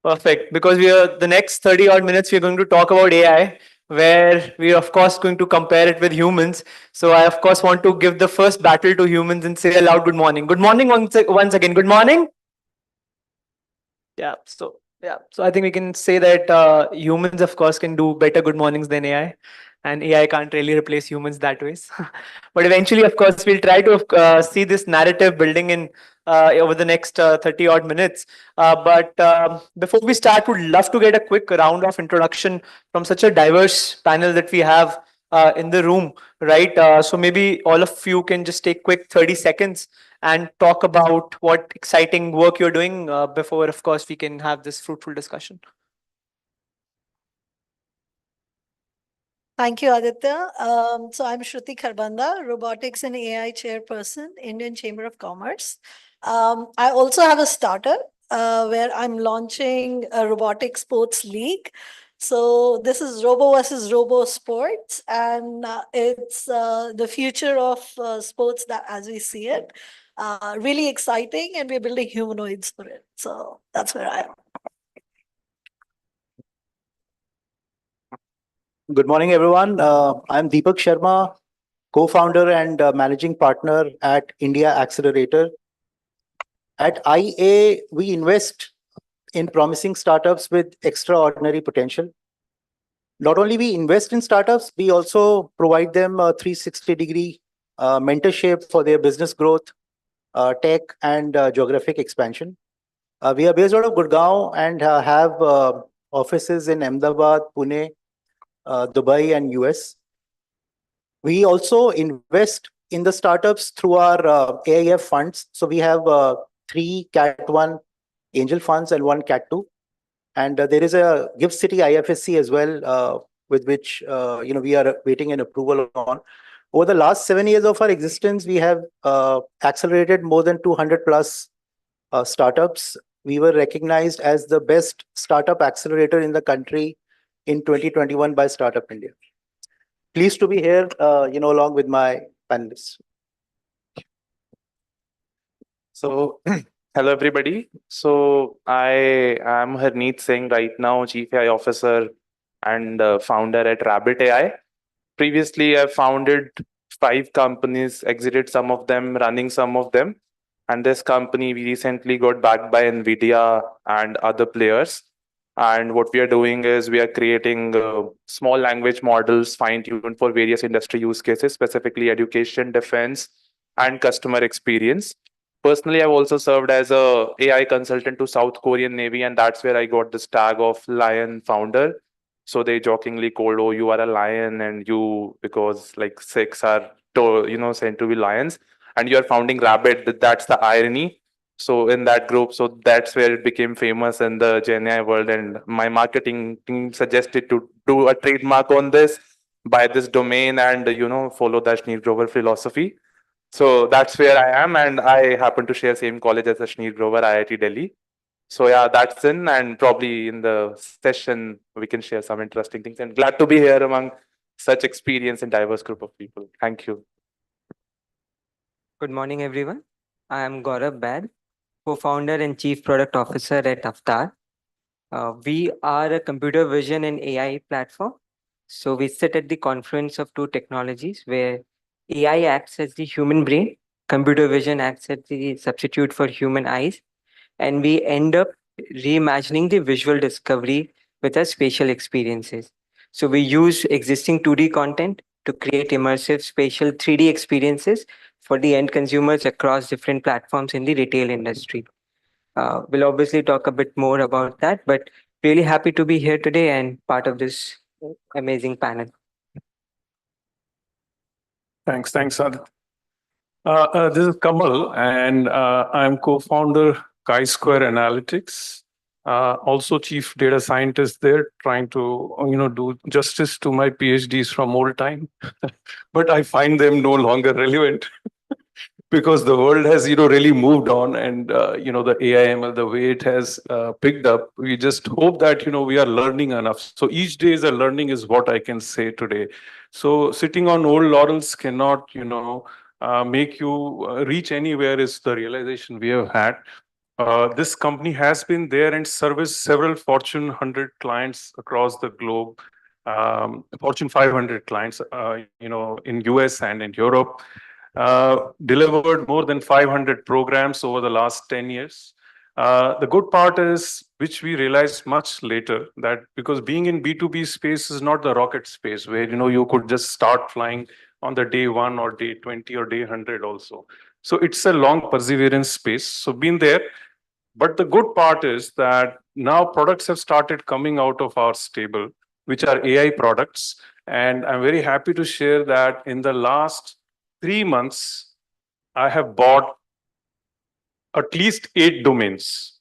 Perfect. Because we are the next 30 odd minutes, we're going to talk about AI, where we're of course going to compare it with humans. So I of course want to give the first battle to humans and say a loud good morning. Good morning once again. Good morning. So I think we can say that humans of course can do better good mornings than AI. And AI can't really replace humans that ways. But eventually, of course, we'll try to see this narrative building in over the next 30 odd minutes. But before we start, would love to get a quick round of introduction from such a diverse panel that we have in the room, right? So maybe all of you can just take quick 30 seconds and talk about what exciting work you're doing before, of course, we can have this fruitful discussion. Thank you, Aditya. So I'm Shruti Kharbanda, Robotics and AI Chairperson, Indian Chamber of Commerce. I also have a startup where I'm launching a robotic sports league. So this is Robo versus Robo Sports, and it's the future of sports that as we see it. Really exciting, and we're building humanoids for it. So that's where I am. Good morning, everyone. I'm Deepak Sharma, co-founder and managing partner at India Accelerator. At IA, we invest in promising startups with extraordinary potential. Not only we invest in startups, we also provide them a 360-degree mentorship for their business growth, tech, and geographic expansion. We are based out of Gurgaon and have offices in Ahmedabad, Pune, Dubai, and US. We also invest in the startups through our AIF funds. So we have three Cat 1 angel funds and one Cat 2. And there is a Gift City IFSC as well, with which we are waiting an approval on. Over the last 7 years of our existence, we have accelerated more than 200 plus startups. We were recognized as the best startup accelerator in the country in 2021 by Startup India. Pleased to be here, along with my panelists. So, hello everybody. So, I am Harneet Singh, right now Chief AI Officer and founder at Rabbit AI. Previously, I founded 5 companies, exited some of them, running some of them. And this company, we recently got backed by NVIDIA and other players. And what we are doing is we are creating small language models fine-tuned for various industry use cases, specifically education, defense, and customer experience. Personally, I've also served as a AI consultant to South Korean Navy, and that's where I got this tag of Lion Founder. So they jokingly called, "Oh, you are a lion, and you because like 6 are said to be lions, and you are founding Rabbit." That's the irony. So in that group, so that's where it became famous in the Gen AI world, and my marketing team suggested to do a trademark on this, buy this domain, and follow that Ashneer Grover philosophy. So that's where I am, and I happen to share same college as Ashneer Grover, IIT Delhi. So yeah, that's in, and probably in the session we can share some interesting things. And glad to be here among such experienced and diverse group of people. Thank you. Good morning, everyone. I am Gaurav Baid, co-founder and chief product officer at Avatar. We are a computer vision and AI platform. So we sit at the confluence of two technologies where AI acts as the human brain, computer vision acts as the substitute for human eyes, and we end up reimagining the visual discovery with our spatial experiences. So we use existing 2D content to create immersive spatial 3D experiences for the end consumers across different platforms in the retail industry. We'll obviously talk a bit more about that, but really happy to be here today and part of this amazing panel. Thanks, Adit. This is Kamal, and I'm co-founder Chi-Square Analytics. Also chief data scientist there, trying to do justice to my PhDs from old time, but I find them no longer relevant because the world has really moved on, and the AI/ML, the way it has picked up. We just hope that we are learning enough. So each day is a learning, is what I can say today. So sitting on old laurels cannot make you reach anywhere, is the realization we have had. This company has been there and serviced several Fortune 100 clients across the globe, Fortune 500 clients, in US and in Europe. Delivered more than 500 programs over the last 10 years. The good part is, which we realized much later, that because being in B2B space is not the rocket space where you could just start flying on the day 1 or day 20 or day 100 also. So it's a long perseverance space. So been there. But the good part is that now products have started coming out of our stable, which are AI products. And I'm very happy to share that in the last 3 months, I have bought at least 8 domains.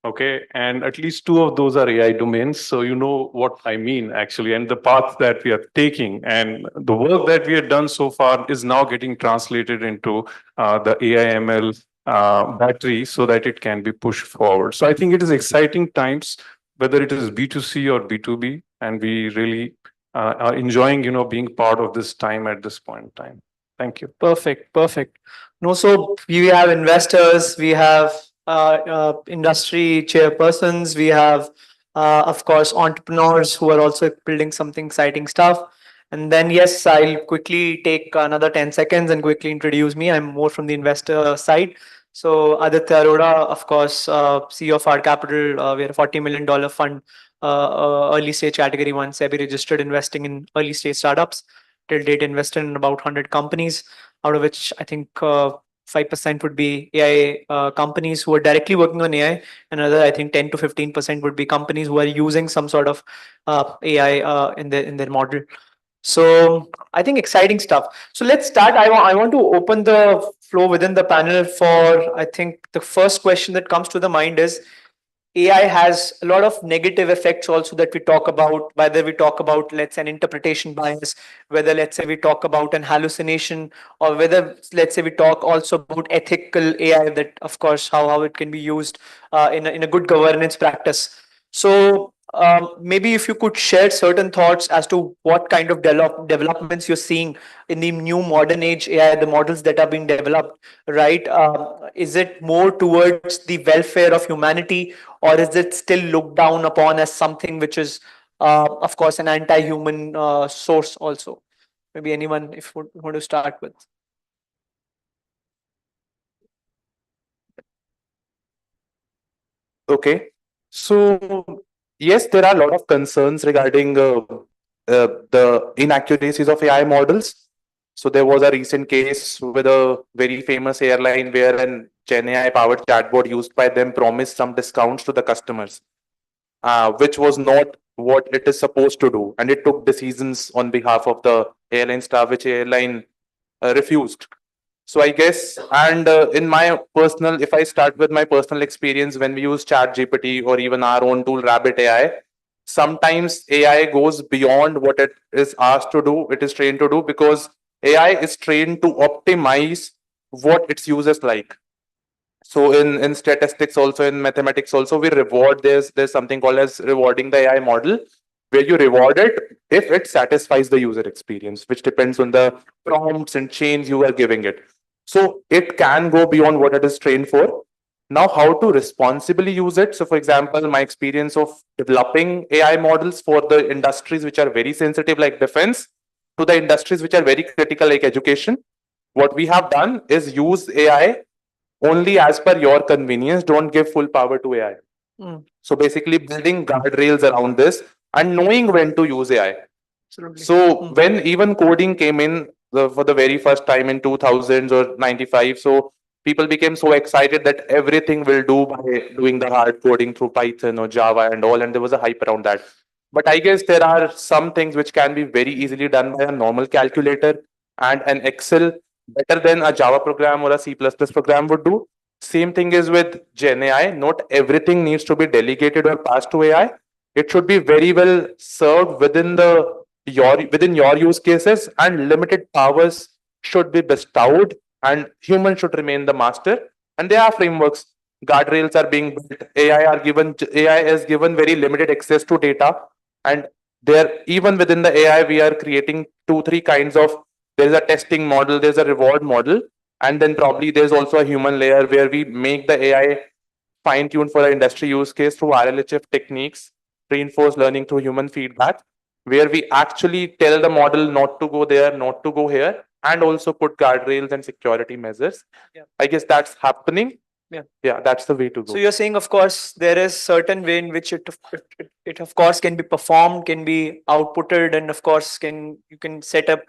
Okay, and at least 2 of those are AI domains. So you know what I mean, actually, and the path that we are taking. And the work that we have done so far is now getting translated into the AI/ML battery so that it can be pushed forward. So I think it is exciting times, whether it is B2C or B2B, and we really are enjoying, being part of this time at this point in time. Thank you. Perfect, perfect. No, so we have investors, we have industry chairpersons, we have of course, entrepreneurs who are also building something exciting stuff. And then, yes, I'll quickly take another 10 seconds and quickly introduce me. I'm more from the investor side. So Aditya Arora, of course, CEO of our capital. We're a $40 million fund, early stage category one, SEBI registered, investing in early stage startups. Till date, invested in about 100 companies, out of which I think 5% would be AI companies who are directly working on AI. Another, I think 10 to 15% would be companies who are using some sort of AI in their model. So I think exciting stuff. So let's start. I want to open the floor within the panel for, I think the first question that comes to the mind is, AI has a lot of negative effects also that we talk about, whether we talk about, let's say, an interpretation bias, whether, let's say, we talk about an hallucination, or whether, let's say, we talk also about ethical AI, that, of course, how it can be used in a good governance practice. So maybe if you could share certain thoughts as to what kind of developments you're seeing in the new modern age AI, the models that are being developed, right? Is it more towards the welfare of humanity, or is it still looked down upon as something which is, of course, an anti-human source also? Maybe anyone, if you want to start with. Okay. So, yes, there are a lot of concerns regarding the inaccuracies of AI models. So, there was a recent case with a very famous airline where an Gen AI powered chatbot used by them promised some discounts to the customers, which was not what it is supposed to do. And it took decisions on behalf of the airline staff, which airline refused. So I guess, and in my personal, if I start with my personal experience, when we use Chat GPT or even our own tool Rabbit AI, sometimes AI goes beyond what it is asked to do, it is trained to do, because AI is trained to optimize what its users like. So in statistics also, in mathematics also, we reward, there's something called as rewarding the AI model, where you reward it if it satisfies the user experience, which depends on the prompts and chains you are giving it. So it can go beyond what it is trained for. Now, how to responsibly use it? So, for example, my experience of developing AI models for the industries which are very sensitive, like defense, to the industries which are very critical, like education. What we have done is use AI only as per your convenience. Don't give full power to AI. So basically building guardrails around this and knowing when to use AI. Absolutely. So when even coding came in for the very first time in 2000s or 95, so people became so excited that everything will do by doing the hard coding through Python or Java and all, and there was a hype around that. But I guess there are some things which can be very easily done by a normal calculator, and an Excel better than a Java program or a C++ program would do. Same thing is with Gen AI. Not everything needs to be delegated or passed to AI. It should be very well served within your use cases, and limited powers should be bestowed, and human should remain the master. And there are frameworks, guardrails are being built. AI is given very limited access to data, and there, even within the AI, we are creating 2 3 kinds of, there is a testing model, there's a reward model, and then probably there's also a human layer where we make the AI fine tuned for an industry use case through RLHF techniques, reinforced learning through human feedback, where we actually tell the model not to go there, not to go here, and also put guardrails and security measures. Yeah. I guess that's happening. Yeah. Yeah, that's the way to go. So you're saying, of course, there is certain way in which it of course can be performed, can be outputted, and of course you can set up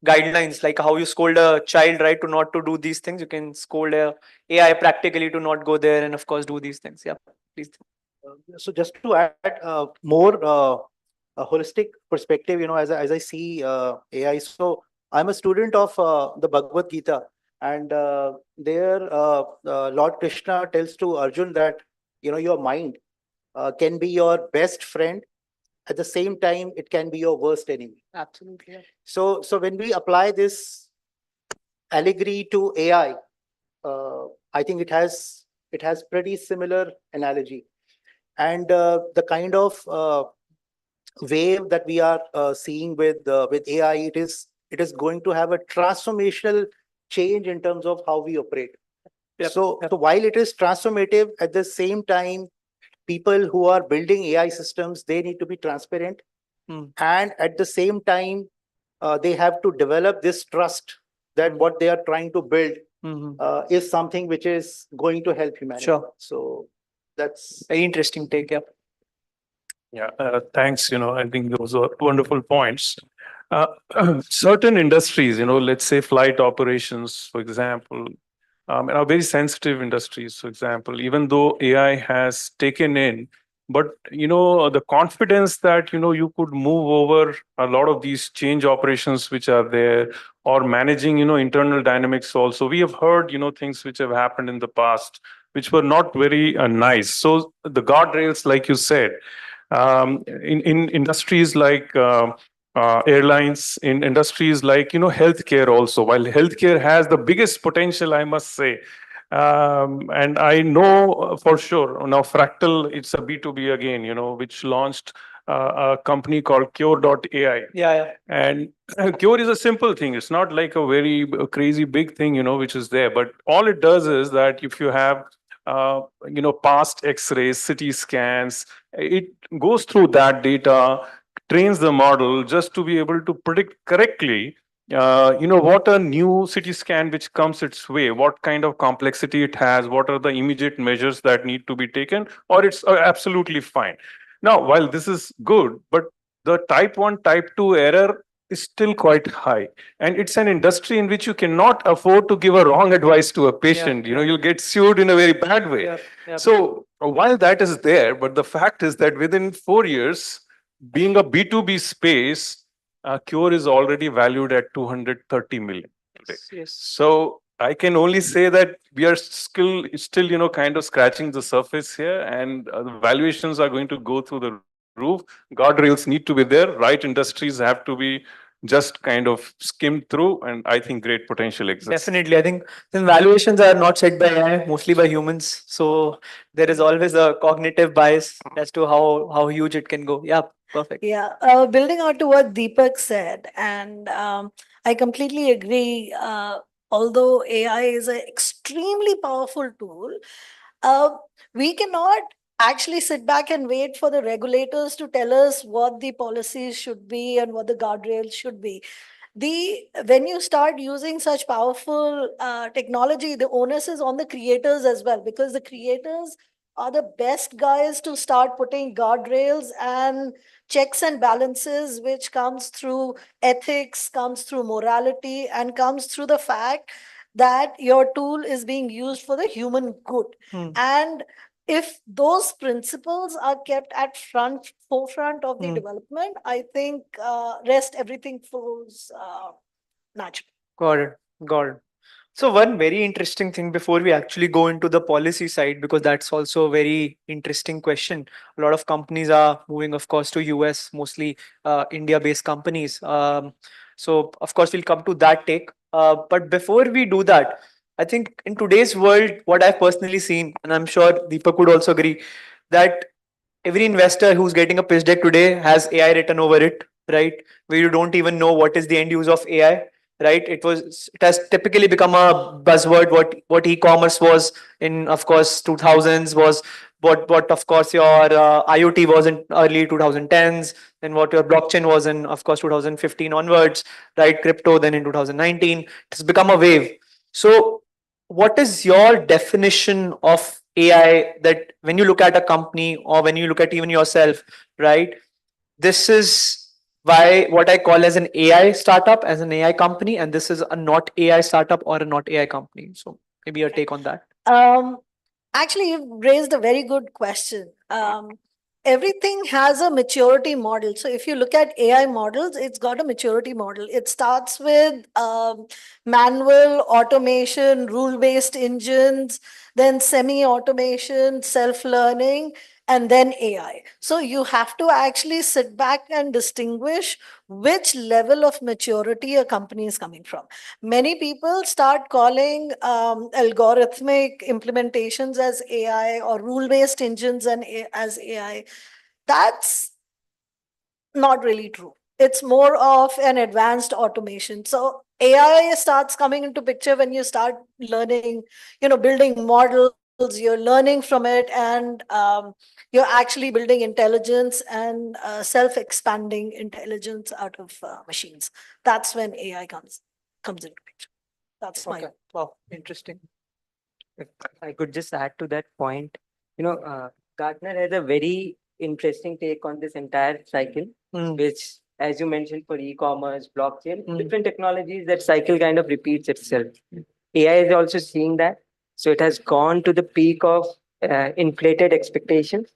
guidelines like how you scold a child, right, to not to do these things. You can scold a AI practically to not go there, and of course do these things. Yeah, please. So just to add more a holistic perspective, as I see AI. So I'm a student of the Bhagavad Gita, and there Lord Krishna tells to Arjun that your mind can be your best friend. At the same time, it can be your worst enemy. Absolutely. Yeah. So when we apply this allegory to AI, I think it has pretty similar analogy, and the kind of wave that we are seeing with AI, it is going to have a transformational change in terms of how we operate. Yep. So while it is transformative, at the same time, people who are building AI systems, they need to be transparent. And at the same time, they have to develop this trust that what they are trying to build is something which is going to help humanity. Sure. So that's Very interesting take. Yeah. Yeah, thanks. I think those are wonderful points. Uh, certain industries, let's say flight operations, for example, and are very sensitive industries, for example, even though AI has taken in, but the confidence that you could move over a lot of these change operations which are there, or managing internal dynamics also. We have heard things which have happened in the past which were not very nice. So the guardrails, like you said, in industries like airlines, in industries like healthcare also. While healthcare has the biggest potential, I must say, and I know for sure now Fractal, it's a B2B again, which launched a company called Cure.ai. Yeah. And Cure is a simple thing. It's not like a very crazy big thing, which is there. But all it does is that if you have past X-rays, CT scans, it goes through that data, trains the model just to be able to predict correctly, what a new CT scan which comes its way, what kind of complexity it has, what are the immediate measures that need to be taken, or it's absolutely fine. Now, while this is good, but the type 1, type 2 error is still quite high. And it's an industry in which you cannot afford to give a wrong advice to a patient. You'll get sued in a very bad way. So while that is there, but the fact is that within 4 years, being a B2B space, Cure is already valued at 230 million today. Yes. So I can only say that we are still, kind of scratching the surface here, and the valuations are going to go through the roof. Guardrails need to be there. Right industries have to be just kind of skimmed through, and I think great potential exists. Definitely. I think then valuations are not set by AI, mostly by humans. So there is always a cognitive bias as to how huge it can go. Yeah, perfect. Yeah, building on to what Deepak said, and I completely agree. Although AI is an extremely powerful tool, we cannot actually sit back and wait for the regulators to tell us what the policies should be and what the guardrails should be. When you start using such powerful technology, the onus is on the creators as well, because the creators are the best guys to start putting guardrails and checks and balances, which comes through ethics, comes through morality, and comes through the fact that your tool is being used for the human good. And if those principles are kept at forefront of the development, I think rest everything flows naturally. Got it. So one very interesting thing before we actually go into the policy side, because that's also a very interesting question. A lot of companies are moving, of course, to US, mostly India-based companies. So of course we'll come to that take. But before we do that, I think in today's world, what I've personally seen, and I'm sure Deepak would also agree, that every investor who's getting a pitch deck today has AI written over it, right? Where you don't even know what is the end use of AI, right? It has typically become a buzzword. What e-commerce was in, of course, 2000s was what of course your IoT was in early 2010s, then what your blockchain was in, of course, 2015 onwards, right? Crypto then in 2019. It's become a wave. So what is your definition of AI, that when you look at a company or when you look at even yourself, right? This is why what I call as an AI startup, as an AI company, and this is a not AI startup or a not AI company. So maybe your take on that. Actually, you've raised a very good question. Everything has a maturity model. So if you look at AI models, it's got a maturity model. It starts with manual automation, rule-based engines, then semi-automation, self-learning, and then AI. So you have to actually sit back and distinguish which level of maturity a company is coming from. Many people start calling algorithmic implementations as AI or rule-based engines as AI. That's not really true. It's more of an advanced automation. So AI starts coming into picture when you start learning, building models, you're learning from it, and you're actually building intelligence and self-expanding intelligence out of machines. That's when AI comes into picture. That's my Wow, interesting. If I could just add to that point, Gartner has a very interesting take on this entire cycle, which, as you mentioned, for e-commerce, blockchain, different technologies, that cycle kind of repeats itself. AI is also seeing that. So it has gone to the peak of inflated expectations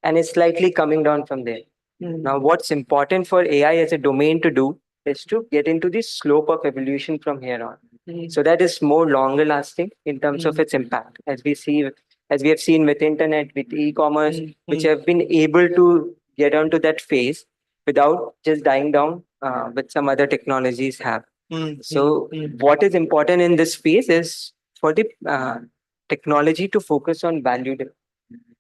and is slightly coming down from there. Now, what's important for AI as a domain to do is to get into the slope of evolution from here on. So that is more longer lasting in terms of its impact, as we have seen with internet, with e-commerce, which have been able to get onto that phase without just dying down, with some other technologies have. So what is important in this phase is for the technology to focus on value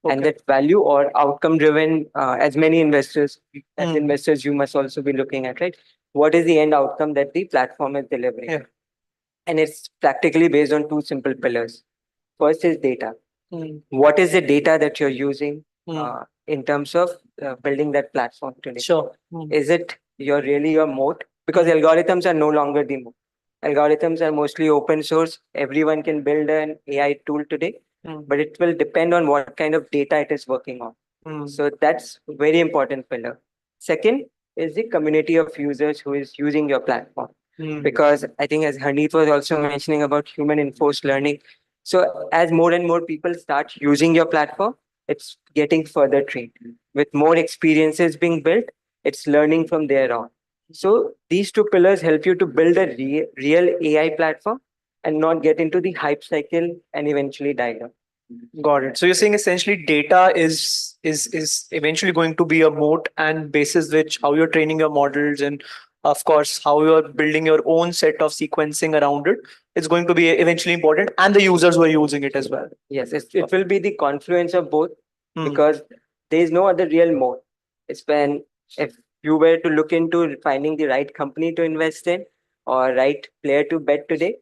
and that value or outcome driven, as many investors, as investors, you must also be looking at, right? What is the end outcome that the platform is delivering? Yeah. And it's practically based on two simple pillars. First is data. What is the data that you're using in terms of building that platform today? Sure. Is it your moat? Because algorithms are no longer the moat. Algorithms are mostly open source. Everyone can build an AI tool today, but it will depend on what kind of data it is working on. So that's a very important pillar. Second is the community of users who is using your platform. Because I think, as Harneet was also mentioning about human enforced learning, so as more and more people start using your platform, it's getting further trained. With more experiences being built, it's learning from there on. So these two pillars help you to build a real AI platform and not get into the hype cycle and eventually die down. Got it. So you're saying essentially data is eventually going to be a moat, and basis which how you're training your models, and of course how you're building your own set of sequencing around it, is going to be eventually important, and the users who are using it as well. Yes, it will be the confluence of both, because there is no other real moat. It's when, if you were to look into finding the right company to invest in or right player to bet today,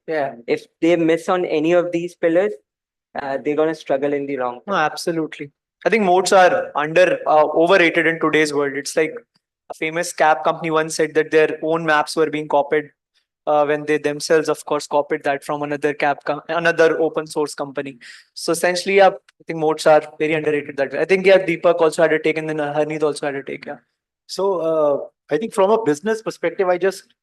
if they miss on any of these pillars, they're going to struggle in the long No, term. absolutely. I think moats are overrated in today's world. It's like a famous cab company once said that their own maps were being copied when they themselves, of course, copied that from another open source company. So essentially, I think moats are very underrated that way. I think Deepak also had a take, and then Harneet also had a take. Yeah. So I think from a business perspective, I just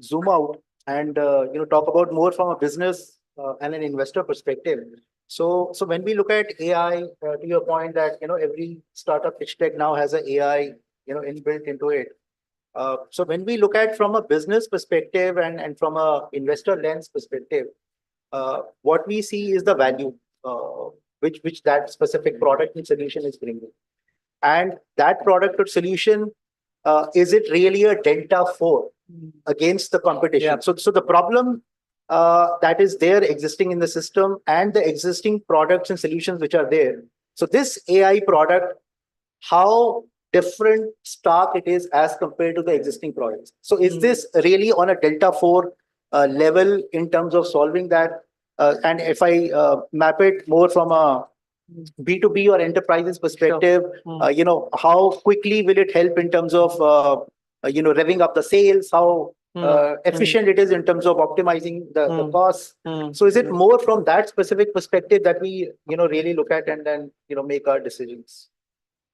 zoom out and talk about more from a business and an investor perspective. So when we look at AI, to your point that every startup pitch deck now has an AI inbuilt into it. So when we look at from a business perspective and from a investor lens perspective, what we see is the value which that specific product and solution is bringing, and that product or solution, is it really a delta 4 against the competition? So the problem that is there existing in the system and the existing products and solutions which are there. So this AI product, how different stark it is as compared to the existing products. So is this really on a delta 4 level in terms of solving that? And if I map it more from a B2B or enterprises perspective, how quickly will it help in terms of revving up the sales, how efficient it is in terms of optimizing the costs. So is it more from that specific perspective that we really look at and then make our decisions?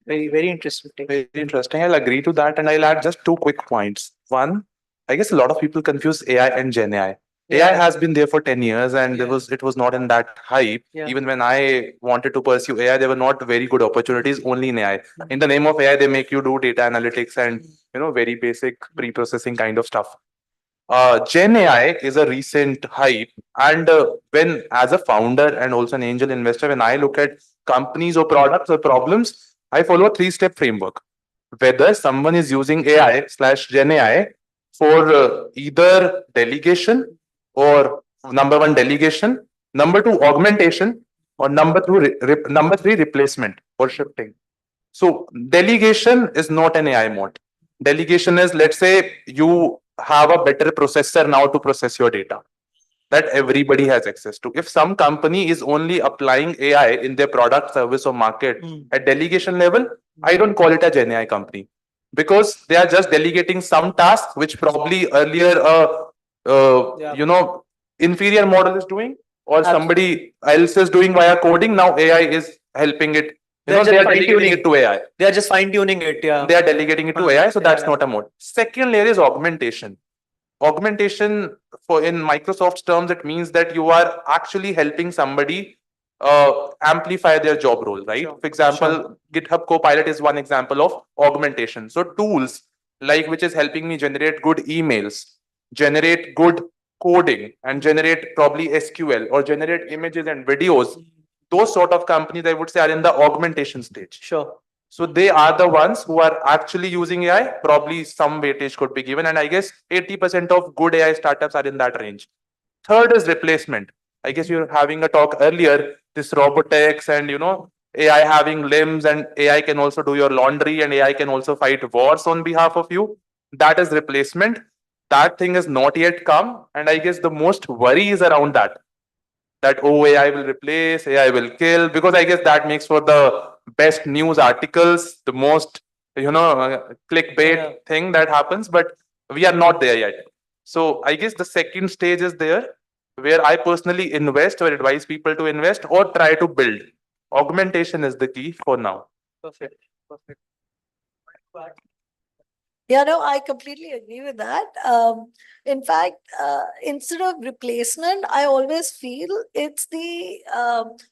Very, very interesting. Very interesting. I'll agree to that, and I'll add just two quick points. One, I guess a lot of people confuse AI and Gen AI. AI has been there for 10 years, and it was not in that hype. Even when I wanted to pursue AI, there were not very good opportunities only in AI. In the name of AI, they make you do data analytics and very basic pre-processing kind of stuff. Gen AI is a recent hype, and when, as a founder and also an angel investor, when I look at companies or products or problems, I follow a three-step framework. Whether someone is using AI/Gen AI for either delegation, or number one, delegation, number two, augmentation, or number three, replacement or shifting. So delegation is not an AI mode. Delegation is, let's say you have a better processor now to process your data. that everybody has access to. If some company is only applying AI in their product, service, or market at delegation level, I don't call it a Gen AI company, because they are just delegating some tasks which probably earlier inferior model is doing, or somebody else is doing via coding. Now AI is helping it. They are delegating it to AI. They are just fine tuning it. Yeah. They are delegating it to AI, so that's not a mode. Second layer is augmentation. Augmentation, for in Microsoft's terms, it means that you are actually helping somebody amplify their job role, right? For example, GitHub Copilot is one example of augmentation. So tools like which is helping me generate good emails, generate good coding, and generate probably SQL, or generate images and videos. Those sort of companies, I would say, are in the augmentation stage. Sure. So they are the ones who are actually using AI. Probably some weightage could be given. And I guess 80% of good AI startups are in that range. Third is replacement. I guess you're having a talk earlier, this robotics and, AI having limbs, and AI can also do your laundry, and AI can also fight wars on behalf of you. That is replacement. That thing has not yet come. And I guess the most worry is around that oh, AI will replace, AI will kill, because I guess that makes for the best news articles, the most clickbait thing that happens, but we are not there yet. So I guess the second stage is there, where I personally invest or advise people to invest or try to build. Augmentation is the key for now. Perfect. Perfect. Yeah, no, I completely agree with that. In fact, instead of replacement, I always feel it's the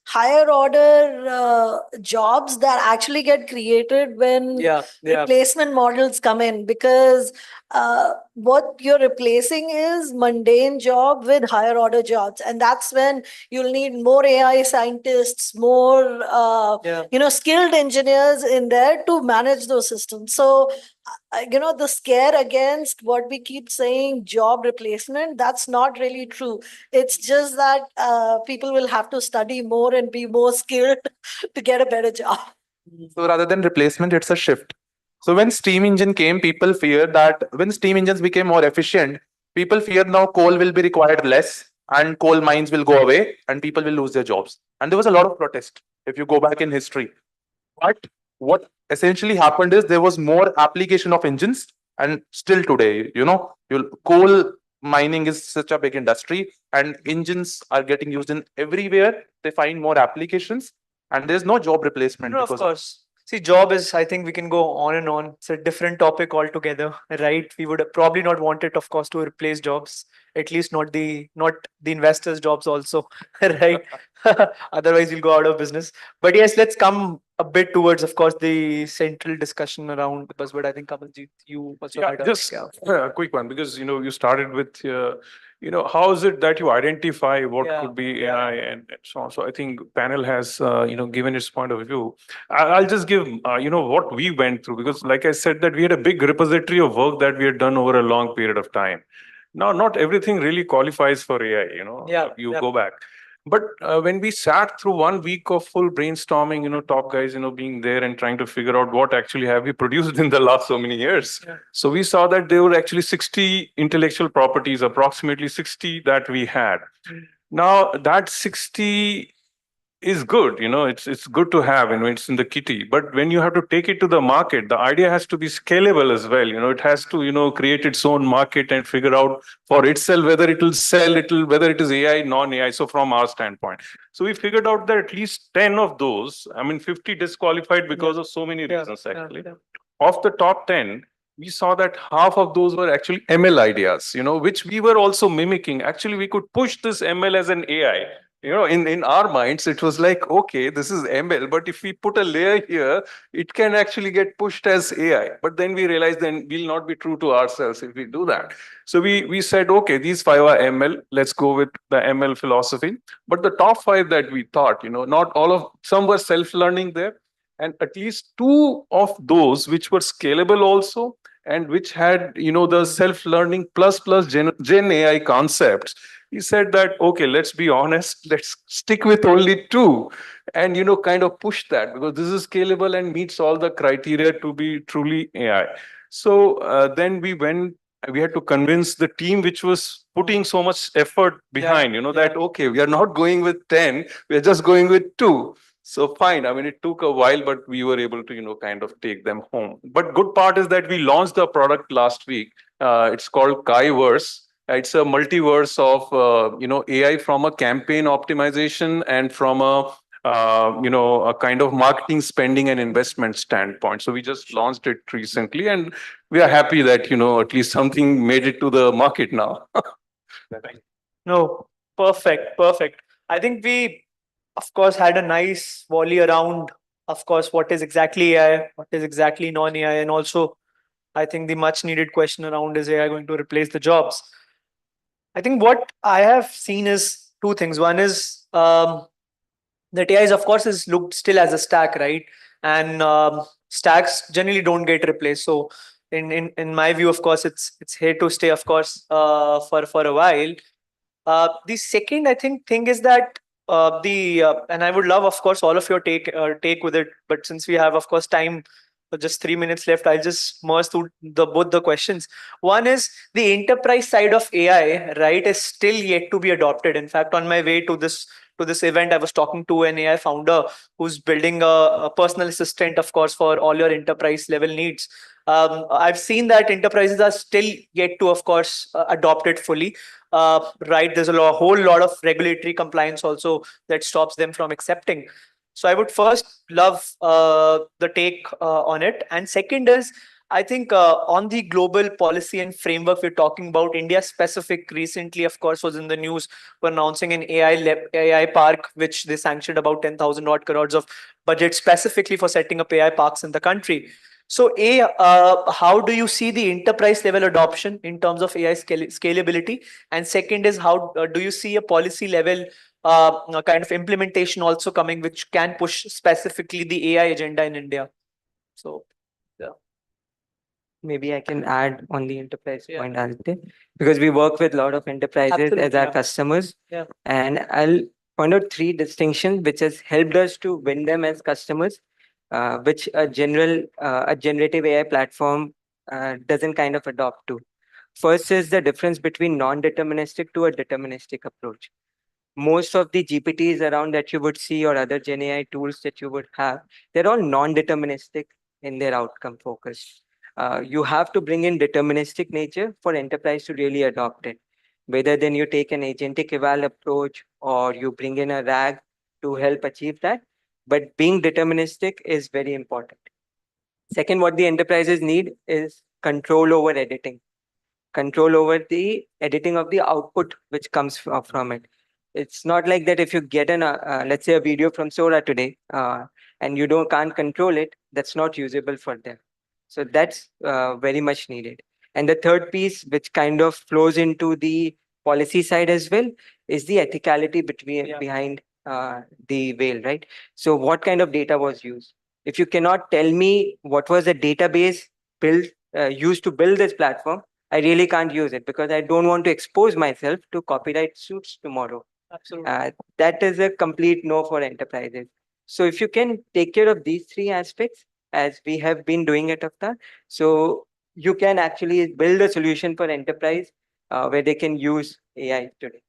higher order jobs that actually get created when replacement models come in, because what you're replacing is mundane job with higher order jobs, and that's when you'll need more AI scientists, more skilled engineers in there to manage those systems. So the scare against what we keep saying, job replacement, that's not really true. It's just that people will have to study more and be more skilled to get a better job. So rather than replacement, it's a shift. So when steam engine came, people feared that when steam engines became more efficient, people feared now coal will be required less and coal mines will go away and people will lose their jobs. And there was a lot of protest if you go back in history. But what essentially happened is there was more application of engines, and still today, coal mining is such a big industry and engines are getting used in everywhere. They find more applications and there's no job replacement. No, of course. See, job is, I think we can go on and on. It's a different topic altogether, right? We would have probably not wanted, of course, to replace jobs, at least not the investors' jobs also, right? Otherwise, we'll go out of business. But yes, let's come a bit towards, of course, the central discussion around the buzzword. I think Kamaljeet, you also had a quick one, because you started with how is it that you identify what could be AI and so on. So I think panel has given its point of view. I'll just give what we went through, because like I said, that we had a big repository of work that we had done over a long period of time. Now, not everything really qualifies for AI. You go back. But when we sat through 1 week of full brainstorming, top guys, being there and trying to figure out what actually have we produced in the last so many years. So we saw that there were actually 60 intellectual properties, approximately 60 that we had. Now that 60 is good, it's good to have, it's in the kitty. But when you have to take it to the market, the idea has to be scalable as well. It has to, create its own market and figure out for itself whether it will sell, whether it is AI, non-AI. So from our standpoint, so we figured out that at least 10 of those, 50 disqualified because of so many reasons actually. Of the top 10, we saw that half of those were actually ML ideas, which we were also mimicking. Actually, we could push this ML as an AI. In our minds, it was like, okay, this is ML, but if we put a layer here, it can actually get pushed as AI. But then we realized then we'll not be true to ourselves if we do that. So we said, okay, these 5 are ML. Let's go with the ML philosophy. But the top 5 that we thought, not all of, some were self-learning there. And at least 2 of those which were scalable also, and which had, the self-learning plus Gen AI concepts. He said that, okay, let's be honest, let's stick with only 2 and, kind of push that, because this is scalable and meets all the criteria to be truly AI. So then we went we had to convince the team which was putting so much effort behind, that, okay, we are not going with 10, we are just going with 2. So fine. I mean, it took a while, but we were able to, kind of take them home. But good part is that we launched the product last week. It's called Kaiverse. It's a multiverse of, AI from a campaign optimization and from a kind of marketing spending and investment standpoint. So we just launched it recently, and we are happy that, at least something made it to the market now. No, perfect. I think we, of course, had a nice volley around, of course, what is exactly AI, what is exactly non-AI, and also I think the much needed question around, is AI going to replace the jobs? I think what I have seen is two things. One is that AI is, of course, is looked still as a stack, right? And stacks generally don't get replaced. So in my view, of course, it's here to stay, of course, for a while. The second, I think, thing is that and I would love, of course, all of your take with it. But since we have, of course, time for just 3 minutes left, I'll just merge through both the questions. One is the enterprise side of AI, right, is still yet to be adopted. In fact, on my way to this event, I was talking to an AI founder who's building a personal assistant, of course, for all your enterprise level needs. I've seen that enterprises are still yet to, of course, adopt it fully. Right, there's a whole lot of regulatory compliance also that stops them from accepting. So I would first love the take on it. And second is, I think on the global policy and framework we're talking about, India specific recently, of course, was in the news for announcing an AI park, which they sanctioned about 10,000 odd crores of budget specifically for setting up AI parks in the country. So, how do you see the enterprise level adoption in terms of AI scalability? And second is, how do you see a policy level kind of implementation also coming, which can push specifically the AI agenda in India? So, yeah. Maybe I can add on the enterprise point, Aditya, because we work with a lot of enterprises as our customers. Yeah. And I'll point out three distinctions which has helped us to win them as customers, which a generative AI platform doesn't kind of adopt to. First is the difference between non-deterministic to a deterministic approach. Most of the GPTs around that you would see or other Gen AI tools that you would have, they're all non-deterministic in their outcome focus. You have to bring in deterministic nature for enterprise to really adopt it. Whether then you take an agentic eval approach or you bring in a RAG to help achieve that. But being deterministic is very important. Second, what the enterprises need is control over editing, control over the editing of the output which comes from it. It's not like that if you get let's say a video from Sora today and you can't control it, that's not usable for them. So that's very much needed. And the third piece, which kind of flows into the policy side as well, is the ethicality behind the whale, right? So what kind of data was used? If you cannot tell me what was the database used to build this platform, I really can't use it because I don't want to expose myself to copyright suits tomorrow. Absolutely. That is a complete no for enterprises. So if you can take care of these three aspects, as we have been doing at Avtar, so you can actually build a solution for enterprise where they can use AI today.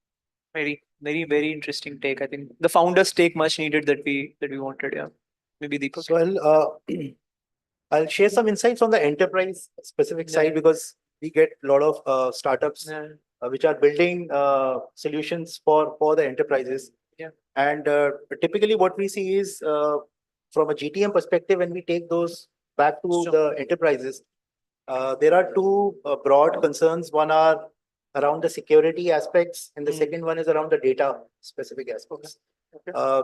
Very interesting take. I think the founders take much needed that we wanted. Yeah, maybe Deepak. So I'll share some insights on the enterprise specific side because we get a lot of startups which are building solutions for the enterprises. Yeah. And typically what we see is from a GTM perspective, when we take those back to the enterprises, there are two broad concerns. One are around the security aspects, and the second one is around the data specific aspects.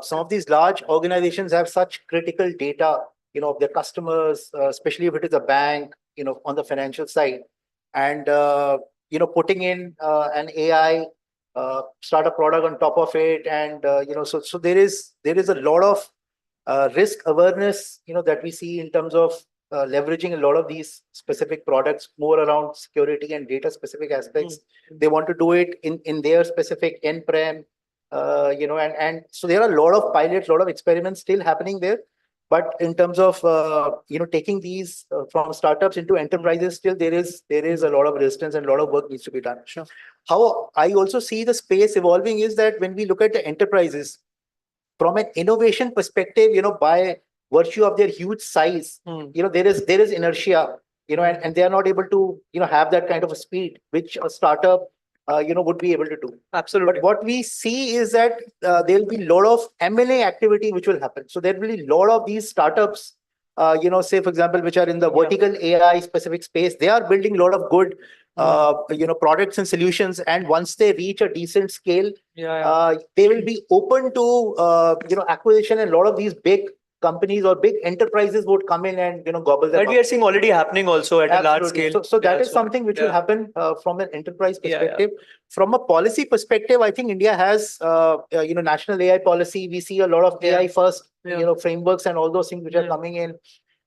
Some of these large organizations have such critical data, of their customers, especially if it is a bank, on the financial side, and putting in an AI startup product on top of it, and so there is a lot of risk awareness, that we see in terms of leveraging a lot of these specific products more around security and data specific aspects. They want to do it in their specific on-prem, and so there are a lot of pilots, a lot of experiments still happening there. But in terms of taking these from startups into enterprises, still there is a lot of resistance and a lot of work needs to be done. Sure. How I also see the space evolving is that when we look at the enterprises from an innovation perspective, by virtue of their huge size, there is inertia, and they are not able to have that kind of a speed which a startup would be able to do. Absolutely. But what we see is that there will be a lot of M&A activity which will happen. So there will be a lot of these startups, say for example, which are in the vertical AI specific space. They are building a lot of good, products and solutions. And once they reach a decent scale, they will be open to acquisition, and a lot of these big companies or big enterprises would come in and gobble them That up. we are seeing already happening also at a large Absolutely. scale. So that is something which will happen from an enterprise perspective. From a policy perspective, I think India has national AI policy. We see a lot of AI first frameworks and all those things which are coming in.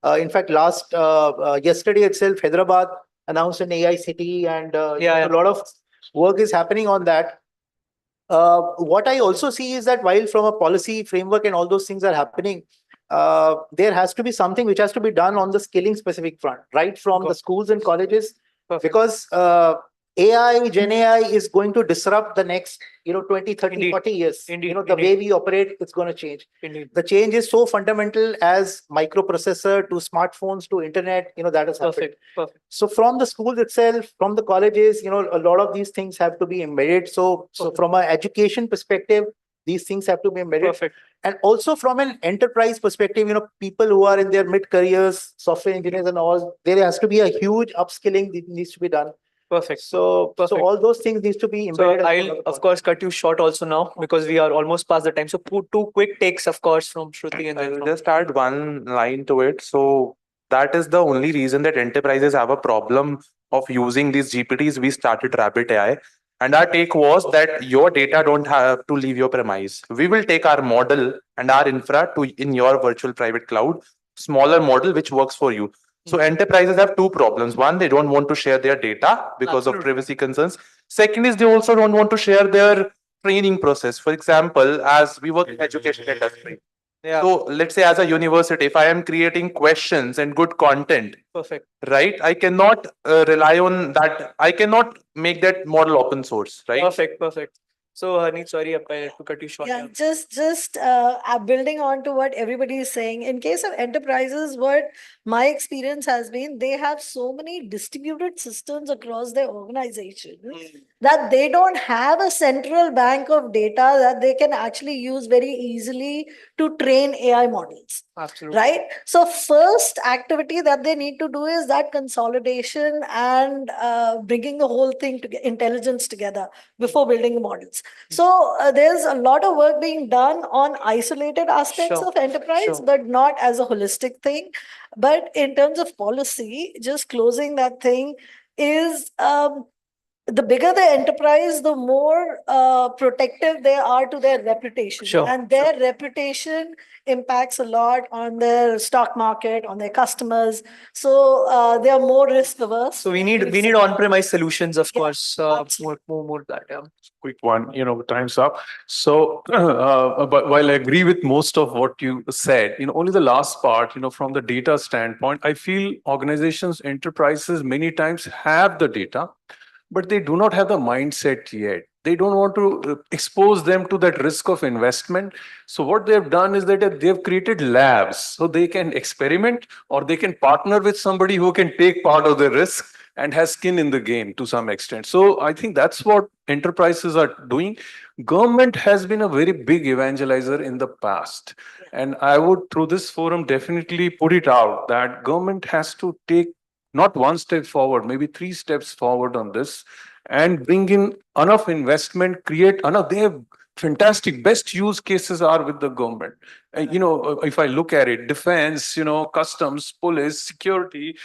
In fact, yesterday itself, Hyderabad announced an AI city, and a lot of work is happening on that. What I also see is that while from a policy framework and all those things are happening, there has to be something which has to be done on the skilling specific front, right from the schools and colleges, because Gen AI is going to disrupt the next 20, 30, 40 years. The way we operate, it's going to change. The change is so fundamental as microprocessor to smartphones to internet, that has happened. Perfect. So from the schools itself, from the colleges, a lot of these things have to be embedded. So from an education perspective, these things have to be embedded. Perfect. And also from an enterprise perspective, people who are in their mid careers, software engineers and all, there has to be a huge upskilling that needs to be done. Perfect. So all those things needs to be So embedded. I'll of course cut you short also now because we are almost past the time. So put two quick takes, of course, from Shruti and then I'll from just add one line to it. So that is the only reason that enterprises have a problem of using these GPTs. We started Rabbit AI, and our take was that your data don't have to leave your premise. We will take our model and our infra to in your virtual private cloud, smaller model which works for you. So enterprises have two problems. One, they don't want to share their data because of privacy concerns. Second is they also don't want to share their training process. For example, as we work in education industry. So let's say as a university, if I am creating questions and good content, right? I cannot rely on that. I cannot make that model open source, right? Perfect. So Harneet, sorry to cut you short. Yeah, just building on to what everybody is saying. In case of enterprises, what my experience has been, they have so many distributed systems across their organization that they don't have a central bank of data that they can actually use very easily to train AI models. Absolutely. Right? So first activity that they need to do is that consolidation and bringing the whole thing to intelligence together before building the models. So there's a lot of work being done on isolated aspects of enterprise, but not as a holistic thing. But in terms of policy, just closing that thing is the bigger the enterprise, the more protective they are to their reputation. And their reputation impacts a lot on their stock market, on their customers. So they are more risk averse. So we need on-premise solutions, of course. More that. Quick one, time's up. So, but while I agree with most of what you said, only the last part, from the data standpoint, I feel organizations, enterprises many times have the data, but they do not have the mindset yet. They don't want to expose them to that risk of investment. So what they've done is that they've created labs so they can experiment or they can partner with somebody who can take part of the risk and has skin in the game to some extent. So I think that's what enterprises are doing. Government has been a very big evangelizer in the past. And I would, through this forum, definitely put it out that government has to take not one step forward, maybe 3 steps forward on this and bring in enough investment, create enough. They have fantastic, best use cases are with the government. If I look at it, defense, customs, police, security,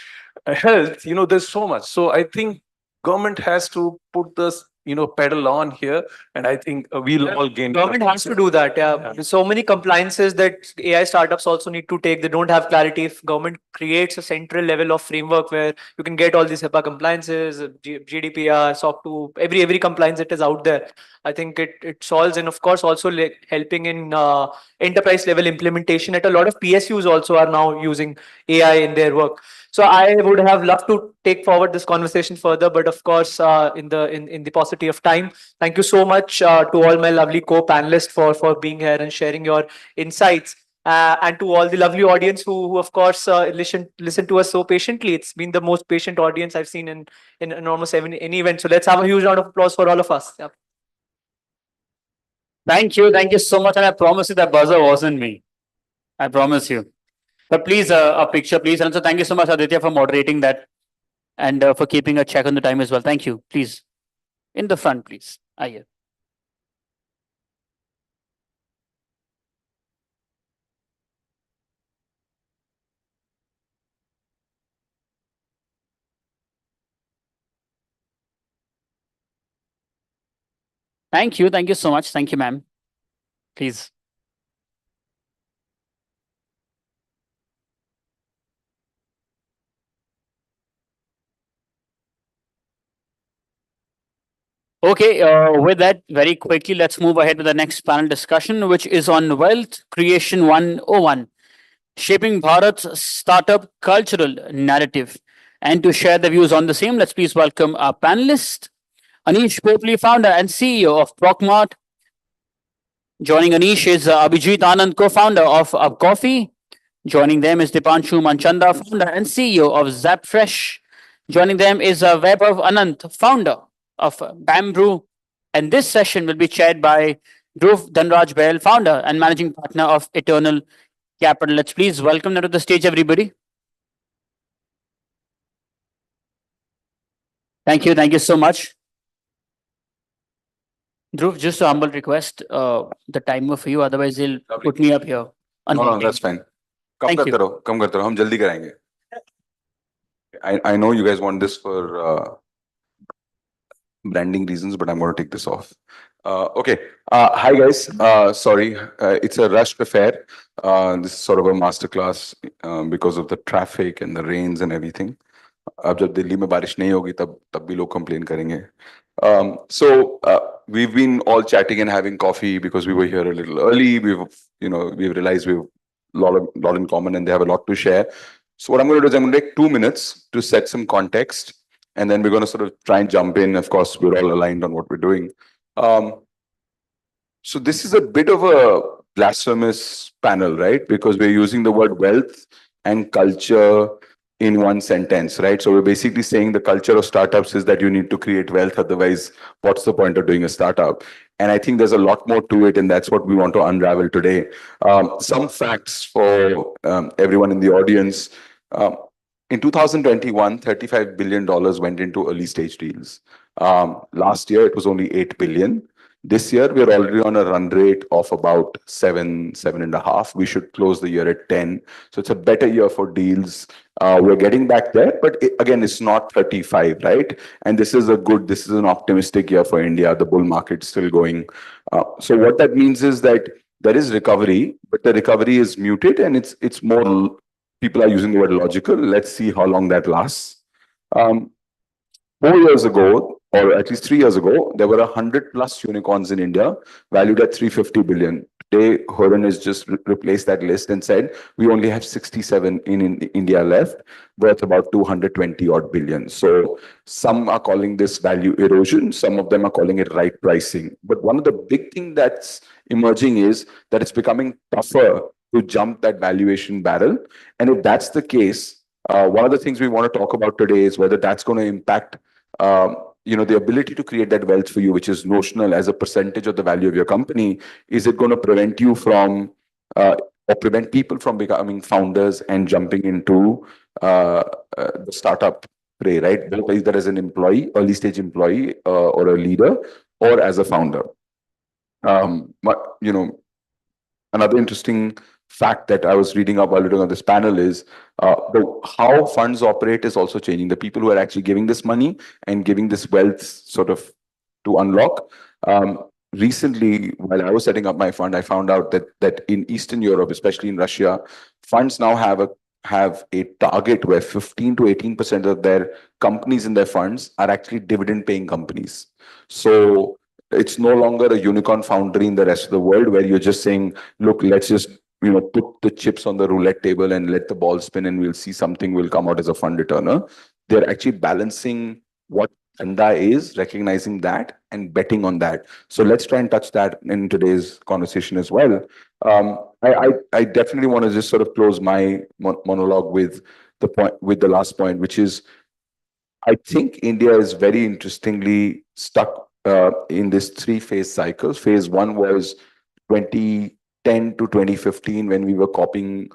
health, there's so much. So I think government has to put this pedal on here, and I think we'll all gain. Government has to do that. Yeah. There's so many compliances that AI startups also need to take. They don't have clarity. If government creates a central level of framework where you can get all these HIPAA compliances, GDPR, SOC 2, every compliance that is out there, I think it solves. And of course, also helping in enterprise level implementation. At a lot of PSUs also are now using AI in their work. So I would have loved to take forward this conversation further, but of course, in the paucity of time, thank you so much to all my lovely co-panelists for being here and sharing your insights. And to all the lovely audience who of course, listen to us so patiently. It's been the most patient audience I've seen in almost any event. So let's have a huge round of applause for all of us. Yeah. Thank you so much. And I promise you that buzzer wasn't me. I promise you. But please, a picture, please. And so thank you so much, Aditya, for moderating that and for keeping a check on the time as well. Thank you. Please, in the front, please. Aye. Thank you so much. Thank you, ma'am. Please. Okay, with that, very quickly, let's move ahead with the next panel discussion, which is on Wealth Creation 101, shaping Bharat's startup cultural narrative. And to share the views on the same, let's please welcome our panelist, Anish Popli, founder and CEO of Procmart. Joining Anish is Abhijit Anand, co-founder of Up Coffee. Joining them is Dipanshu Manchanda, founder and CEO of Zapfresh. Joining them is Vaibhav Anant, founder of Bamboo. And this session will be chaired by Dhruv Dhanraj Bail, founder and managing partner of Eternal Capital. Let's please welcome them to the stage, everybody. Thank you so much. Dhruv, just a humble request, the timer for you, otherwise they'll put me up here. No, that's fine. Come karo, hum jaldi karenge. I know you guys want this for branding reasons, but I'm going to take this off. Okay. Hi guys. Sorry, it's a rushed affair. This is sort of a masterclass because of the traffic and the rains and everything. अब जब दिल्ली में बारिश नहीं होगी तब भी लोग complain करेंगे. So we've been all chatting and having coffee because we were here a little early. We've realized we've lot in common and they have a lot to share. So what I'm going to do is I'm going to take 2 minutes to set some context, and then we're going to sort of try and jump in. Of course, we're all aligned on what we're doing. So this is a bit of a blasphemous panel, right? Because we're using the word wealth and culture in one sentence, right? So we're basically saying the culture of startups is that you need to create wealth. Otherwise, what's the point of doing a startup? And I think there's a lot more to it, and that's what we want to unravel today. Some facts for everyone in the audience. In 2021, $35 billion went into early stage deals. Last year, it was only $8 billion. This year, we're already on a run rate of about 7.5. We should close the year at 10. So it's a better year for deals. We're getting back there, but again, it's not 35, right? And this is an optimistic year for India. The bull market's still going. So what that means is that there is recovery, but the recovery is muted, and it's more, people are using the word logical. Let's see how long that lasts. 4 years ago, or at least 3 years ago, there were 100+ unicorns in India, valued at 350 billion. Today, Horan has just replaced that list and said, we only have 67 in India left, worth about 220 odd billion. So some are calling this value erosion. Some of them are calling it right pricing. But one of the big things that's emerging is that it's becoming tougher to jump that valuation barrel. And if that's the case, one of the things we want to talk about today is whether that's going to impact the ability to create that wealth for you, which is notional as a percentage of the value of your company. Is it going to prevent you from or prevent people from becoming founders and jumping into the startup prey, right? Both either as an employee, early stage employee, or a leader, or as a founder. Another interesting fact that I was reading up while doing on this panel is how funds operate is also changing. The people who are actually giving this money and giving this wealth sort of to unlock. Recently, while I was setting up my fund, I found out that in Eastern Europe, especially in Russia, funds now have a target where 15 to 18% of their companies in their funds are actually dividend paying companies. So it's no longer a unicorn foundry in the rest of the world where you're just saying, look, let's just put the chips on the roulette table and let the ball spin and we'll see something will come out as a fund returner. They're actually balancing what Chanda is, recognizing that and betting on that. So let's try and touch that in today's conversation as well. I definitely want to just sort of close my monologue with the last point, which is I think India is very interestingly stuck in this three-phase cycle. Phase one was 2010 to 2015 when we were copying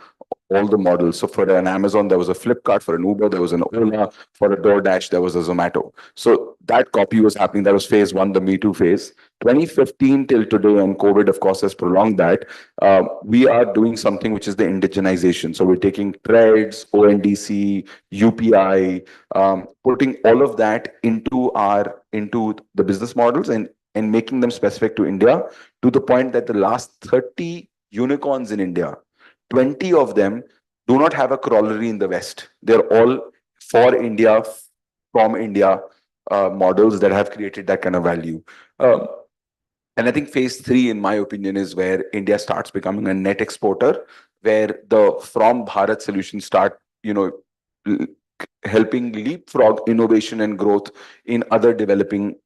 all the models. So for an Amazon, there was a Flipkart. For an Uber, there was an Ola. For a DoorDash, there was a Zomato. So that copy was happening. That was phase one, the Me Too phase. 2015 till today, and COVID, of course, has prolonged that. We are doing something which is the indigenization. So we're taking threads, ONDC, UPI, putting all of that into the business models and making them specific to India, to the point that the last 30 unicorns in India, 20 of them do not have a corollary in the West. They're all for India, from India models that have created that kind of value. And I think phase three, in my opinion, is where India starts becoming a net exporter, where the from Bharat solutions start, helping leapfrog innovation and growth in other developing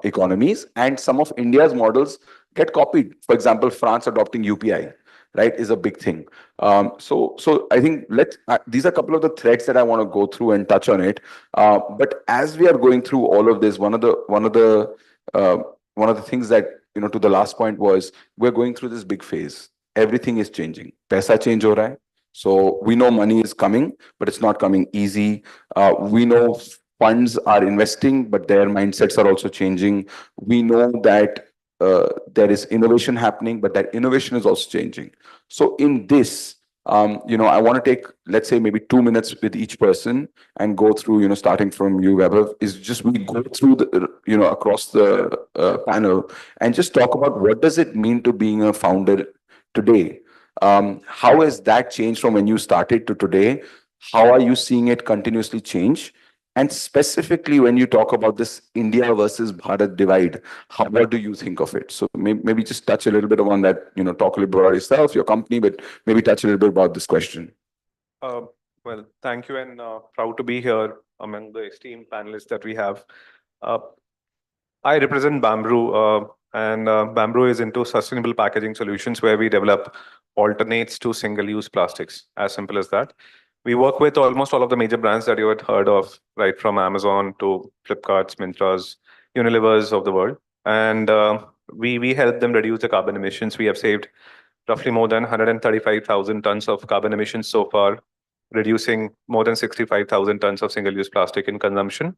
economies. And some of India's models get copied. For example, France adopting UPI, right, is a big thing. So I think these are a couple of the threads that I want to go through and touch on it. But as we are going through all of this, one of the things that, to the last point, was we're going through this big phase. Everything is changing. Paisa change ho raha hai. So we know money is coming, but it's not coming easy. We know funds are investing, but their mindsets are also changing. We know that there is innovation happening, but that innovation is also changing. So in this, I want to take, let's say, maybe 2 minutes with each person and go through, starting from you, Weber, is just we go through the, across the panel and just talk about what does it mean to being a founder today. How has that changed from when you started to today? How are you seeing it continuously change? And specifically, when you talk about this India versus Bharat divide, what do you think of it? So maybe just touch a little bit on that, talk a little bit about yourself, your company, but maybe touch a little bit about this question. Well, thank you, and proud to be here among the esteemed panelists that we have. I represent Bamboo, and Bamboo is into sustainable packaging solutions where we develop alternates to single-use plastics, as simple as that. We work with almost all of the major brands that you had heard of, right from Amazon to Flipkarts, Mintras, Unilevers of the world. And we help them reduce the carbon emissions. We have saved roughly more than 135,000 tons of carbon emissions so far, reducing more than 65,000 tons of single-use plastic in consumption.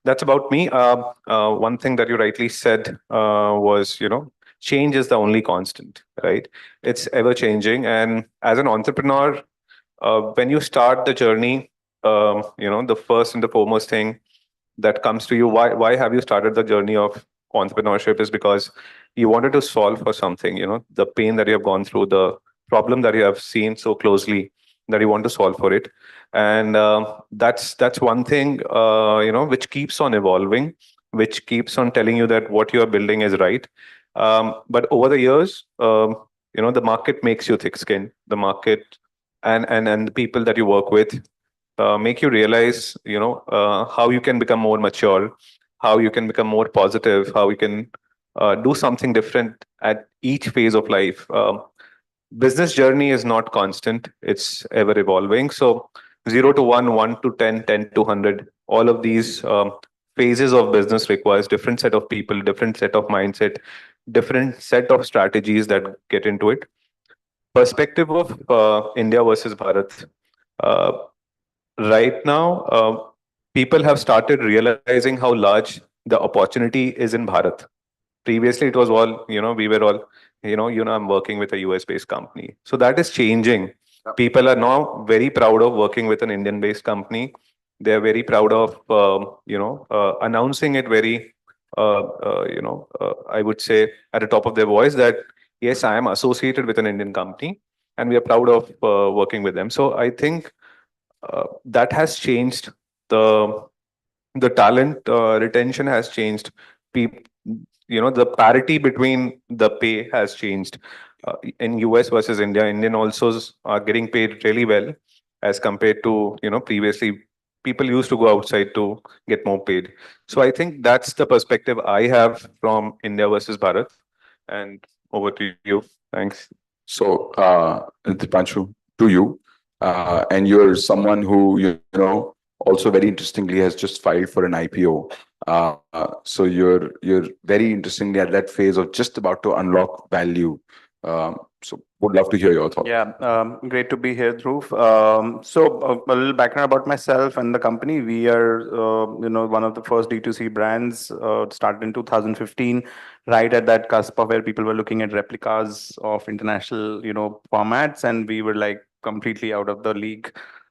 That's about me. One thing that you rightly said was, change is the only constant, right? It's ever changing. And as an entrepreneur, when you start the journey, the first and the foremost thing that comes to you, why have you started the journey of entrepreneurship, is because you wanted to solve for something, the pain that you have gone through, the problem that you have seen so closely, that you want to solve for it. And that's one thing, which keeps on evolving, which keeps on telling you that what you are building is right. But over the years, the market makes you thick-skinned. The market and the people that you work with make you realize, how you can become more mature, how you can become more positive, how you can do something different at each phase of life. Business journey is not constant, it's ever evolving. So 0 to 1, 1 to 10, 10 to 100, all of these phases of business requires different set of people, different set of mindset, different set of strategies that get into it. Perspective of India versus Bharat. Right now, people have started realizing how large the opportunity is in Bharat. Previously, it was all, we were all, I'm working with a US-based company. So that is changing. People are now very proud of working with an Indian-based company. They're very proud of, announcing it very I would say at the top of their voice that yes, I am associated with an Indian company, and we are proud of working with them. So I think that has changed. The talent retention has changed. Peop, the parity between the pay has changed. In US versus India, Indian also are getting paid really well as compared to previously people used to go outside to get more paid. So I think that's the perspective I have from India versus Bharat. And over to you. Thanks. So, Dipanshu, to you, and you're someone who, also very interestingly has just filed for an IPO. So you're very interestingly at that phase of just about to unlock value. So would love to hear your thoughts. Yeah, great to be here, Dhruv. A little background about myself and the company. We are, one of the first D2C brands, started in 2015, right at that cusp of where people were looking at replicas of international, formats, and we were like completely out of the league,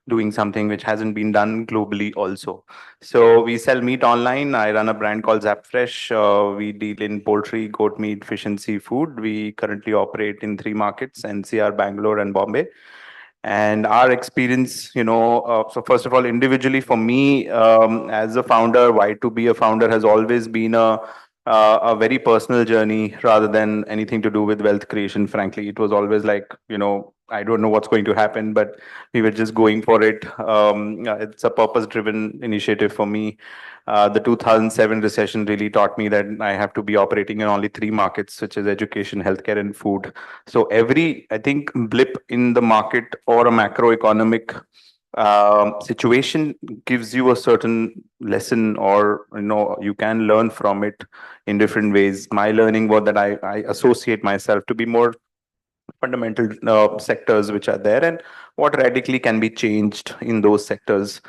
doing something which hasn't been done globally also. So we sell meat online. I run a brand called Zapfresh. We deal in poultry, goat meat, fish and seafood. We currently operate in 3 markets, NCR, Bangalore and Bombay. And our experience, so first of all, individually for me, as a founder, why to be a founder has always been a very personal journey rather than anything to do with wealth creation. Frankly, it was always like, I don't know what's going to happen, but we were just going for it. It's a purpose-driven initiative for me. The 2007 recession really taught me that I have to be operating in only 3 markets, which is education, healthcare, and food. So every, I think, blip in the market or a macroeconomic situation gives you a certain lesson, or you can learn from it in different ways. My learning was that I associate myself to be more fundamental sectors which are there, and what radically can be changed in those sectors.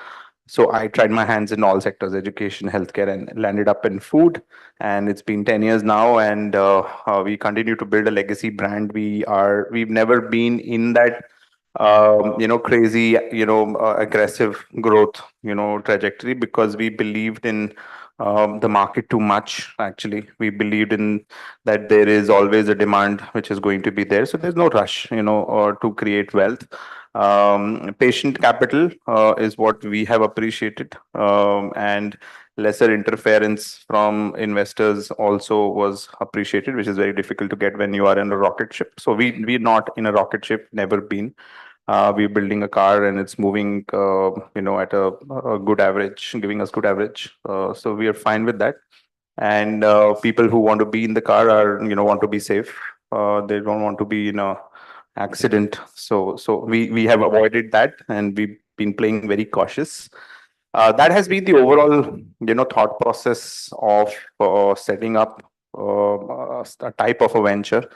So I tried my hands in all sectors, education, healthcare, and landed up in food. And it's been 10 years now, and we continue to build a legacy brand. We've never been in that crazy, aggressive growth, trajectory, because we believed in the market too much. Actually, we believed in that there is always a demand which is going to be there. So there's no rush, or to create wealth. Patient capital is what we have appreciated, and lesser interference from investors also was appreciated, which is very difficult to get when you are in a rocket ship. So we're not in a rocket ship, never been. We're building a car and it's moving, at a good average, giving us good average. So we are fine with that. And people who want to be in the car are, want to be safe. They don't want to be in a accident. So we have avoided that, and we've been playing very cautious. That has been the overall, thought process of setting up a type of a venture.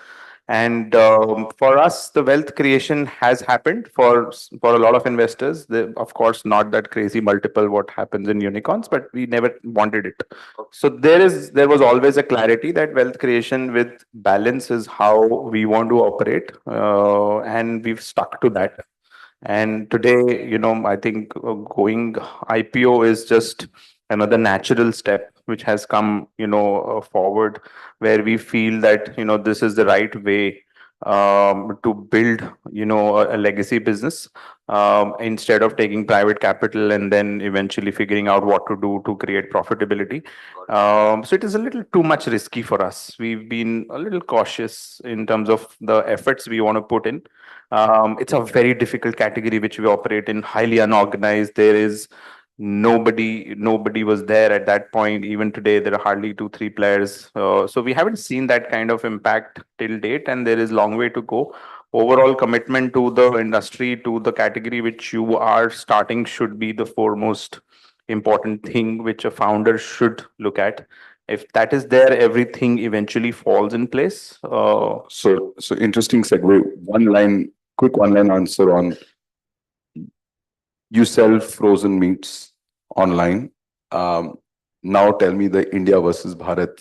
And for us, the wealth creation has happened for a lot of investors. Of course, not that crazy multiple what happens in unicorns, but we never wanted it. So there was always a clarity that wealth creation with balance is how we want to operate, and we've stuck to that. And today, I think going IPO is just another natural step which has come, forward, where we feel that, this is the right way to build, a legacy business, instead of taking private capital and then eventually figuring out what to do to create profitability. So it is a little too much risky for us. We've been a little cautious in terms of the efforts we want to put in. It's a very difficult category which we operate in, highly unorganized. There is nobody was there at that point. Even today, there are hardly 2-3 players. So we haven't seen that kind of impact till date, and there is long way to go. Overall commitment to the industry, to the category which you are starting, should be the foremost important thing which a founder should look at. If that is there, everything eventually falls in place. So interesting segue. Quick one line answer on, you sell frozen meats online. Now tell me the India versus Bharat.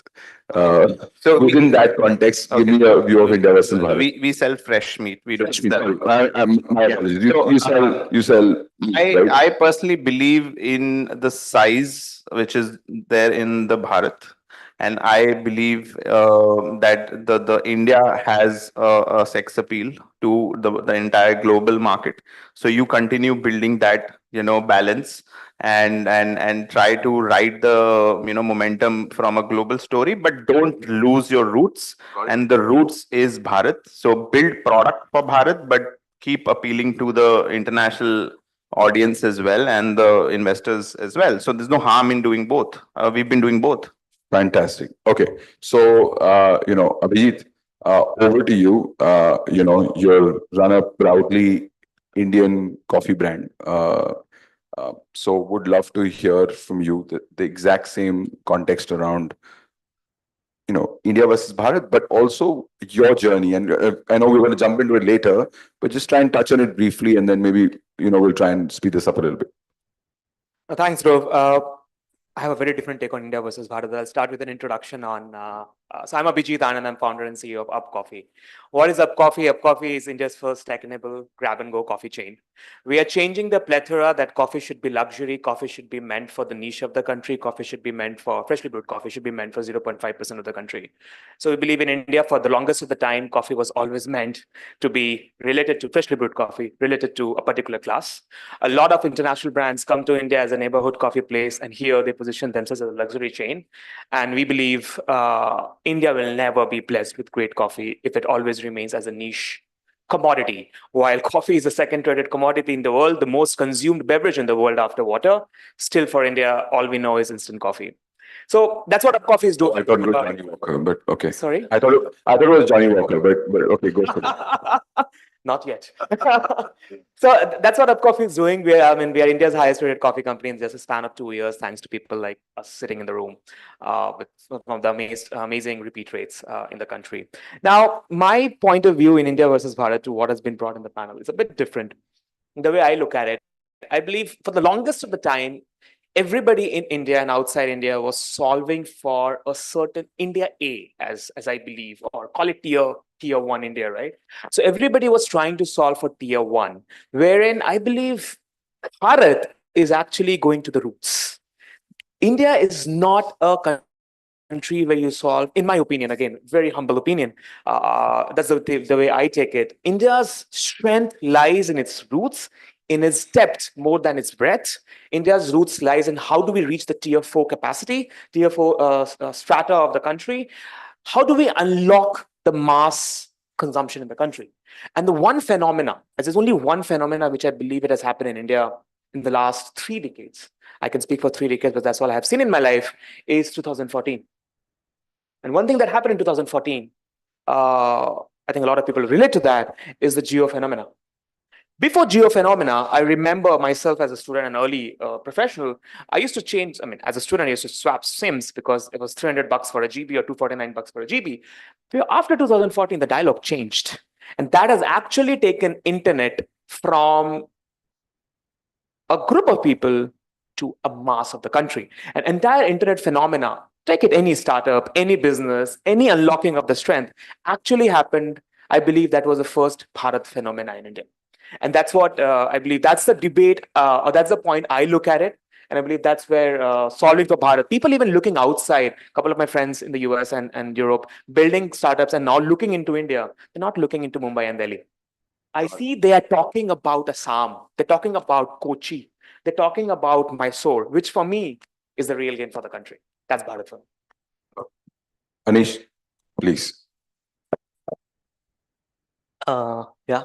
So within that context, give me a view of India versus Bharat. We sell fresh meat. We don't Fresh meat. sell. My apologies. You sell meat, right? I personally believe in the size which is there in the Bharat. And I believe that the India has a sex appeal to the entire global market. So you continue building that, balance, and try to ride the, momentum from a global story, but don't lose your roots. And the roots is Bharat. So build product for Bharat, but keep appealing to the international audience as well and the investors as well. So there's no harm in doing both. We've been doing both. Fantastic. Okay. So, Abhijit, over to you. You're run a proudly Indian coffee brand. So would love to hear from you the exact same context around, India versus Bharat, but also your journey. And I know we're going to jump into it later, but just try and touch on it briefly, and then maybe, we'll try and speed this up a little bit. Thanks, Dhruv. I have a very different take on India versus Bharat. I'll start with an introduction on. So I'm Abhijit Anand. I'm founder and CEO of Up Coffee. What is Up Coffee? Up Coffee is India's first tech-enabled grab-and-go coffee chain. We are changing the plethora that coffee should be luxury. Coffee should be meant for the niche of the country. Coffee should be meant for freshly brewed coffee should be meant for 0.5% of the country. So we believe in India for the longest of the time, coffee was always meant to be related to freshly brewed coffee, related to a particular class. A lot of international brands come to India as a neighborhood coffee place, and here they position themselves as a luxury chain. And we believe India will never be blessed with great coffee if it always remains as a niche commodity. While coffee is the second traded commodity in the world, the most consumed beverage in the world after water, still for India, all we know is instant coffee. So that's what Up Coffee is doing. I thought it was Johnny Walker, but okay. Sorry? I thought it was Johnny Walker, but okay, go for it. Not yet. So that's what Up Coffee is doing. We are India's highest rated coffee company in just a span of 2 years, thanks to people like us sitting in the room with some of the amazing repeat rates in the country. Now, my point of view in India versus Bharat to what has been brought in the panel is a bit different. The way I look at it, I believe for the longest of the time, everybody in India and outside India was solving for a certain India A, as I believe, or call it tier one India, right? So everybody was trying to solve for tier one, wherein I believe Bharat is actually going to the roots. India is not a country where you solve, in my opinion, again, very humble opinion, that's the way I take it. India's strength lies in its roots, in its depth more than its breadth. India's roots lies in how do we reach the tier 4 capacity, tier 4 strata of the country. How do we unlock the mass consumption in the country? And the one phenomena, as there's only one phenomena which I believe it has happened in India in the last 3 decades. I can speak for 3 decades, but that's all I have seen in my life, is 2014. And one thing that happened in 2014, I think a lot of people relate to that, is the geo phenomena. Before geo phenomena, I remember myself as a student and early professional, I used to change, as a student, I used to swap SIMs because it was $300 for a GB or $249 for a GB. After 2014, the dialogue changed. And that has actually taken internet from a group of people to a mass of the country. An entire internet phenomena, take it any startup, any business, any unlocking of the strength, actually happened. I believe that was the first Bharat phenomena in India. And that's what I believe, that's the debate, or that's the point I look at it. And I believe that's where solving for Bharat, people even looking outside, a couple of my friends in the US and Europe, building startups and now looking into India, they're not looking into Mumbai and Delhi. I see they are talking about Assam, they're talking about Kochi, they're talking about Mysore, which for me is the real gain for the country. That's Bharat for me. Anish, please. Yeah.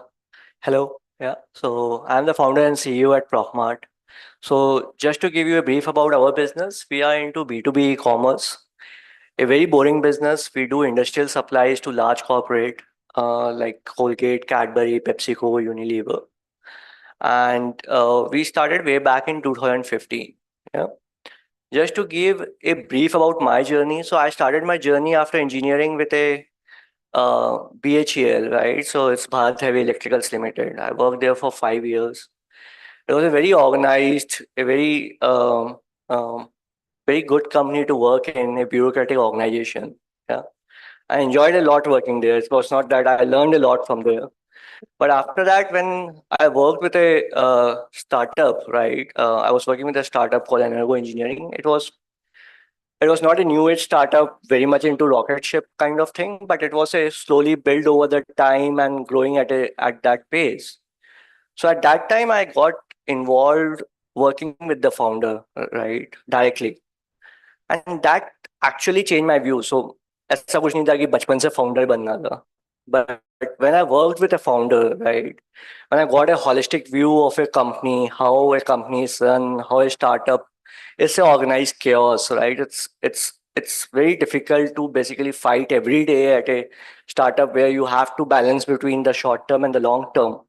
Hello. Yeah. So I'm the founder and CEO at Prochmart. So just to give you a brief about our business, we are into B2B e-commerce, a very boring business. We do industrial supplies to large corporate like Colgate, Cadbury, PepsiCo, Unilever. And we started way back in 2015. Yeah. Just to give a brief about my journey. So I started my journey after engineering with a BHEL, right? So it's Bharat Heavy Electricals Limited. I worked there for 5 years. It was a very organized, a very very good company to work in, a bureaucratic organization. Yeah, I enjoyed a lot working there. It was not that I learned a lot from there. But after that, when I worked with a startup, right? I was working with a startup called Energo Engineering. It was it was not a new age startup very much into rocket ship kind of thing, but it was a slowly build over the time and growing at that pace. So at that time, I got involved working with the founder, right, directly, and that actually changed my view. So ऐसा कुछ नहीं था कि बचपन से founder बनना था, but when I worked with a founder, right, when I got a holistic view of a company, how a company is run, how a startup is a organized chaos, right? It's very difficult to basically fight every day at a startup where you have to balance between the short term and the long term.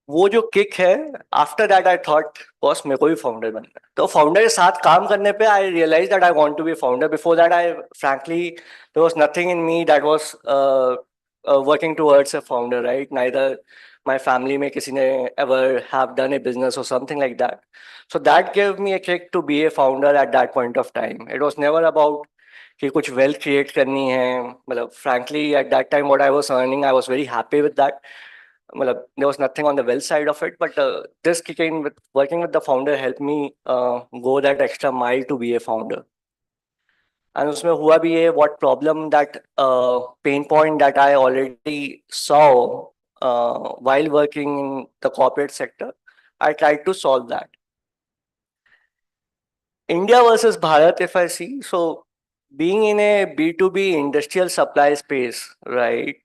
वो जो kick है, after that I thought boss मेरे को भी founder बनना है. तो founder के साथ काम करने पे I realize that I want to be founder. Before that I frankly there was nothing in me that was working towards a founder, right? Neither my family में किसी ने ever have done a business or something like that. So that gave me a kick to be a founder at that point of time. It was never about कि कुछ wealth create करनी है. मतलब frankly at that time what I was earning, I was very happy with that. There was nothing on the wealth side of it, but this kicking with working with the founder helped me go that extra mile to be a founder. And उसमें हुआ भी है, what problem that pain point that I already saw while working in the corporate sector, I tried to solve that. India versus Bharat, if I see, so being in a B2B industrial supply space, right?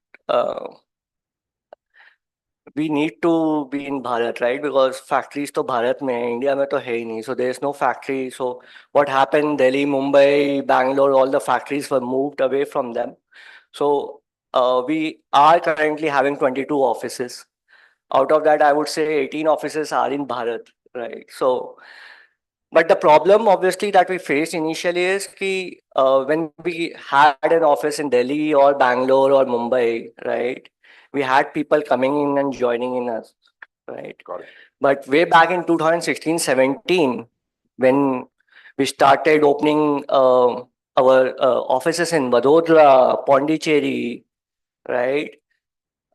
We need to be in Bharat, right? Because factories to Bharat mein, India mein to hai nahi. So there is no factory. So what happened? Delhi, Mumbai, Bangalore, all the factories were moved away from them. So we are currently having 22 offices. Out of that, I would say 18 offices are in Bharat, right? So, but the problem obviously that we faced initially is ki, when we had an office in Delhi or Bangalore or Mumbai, right? We had people coming in and joining in us, right? Got it. But way back in 2016-17, when we started opening our offices in Vadodara, Pondicherry, right?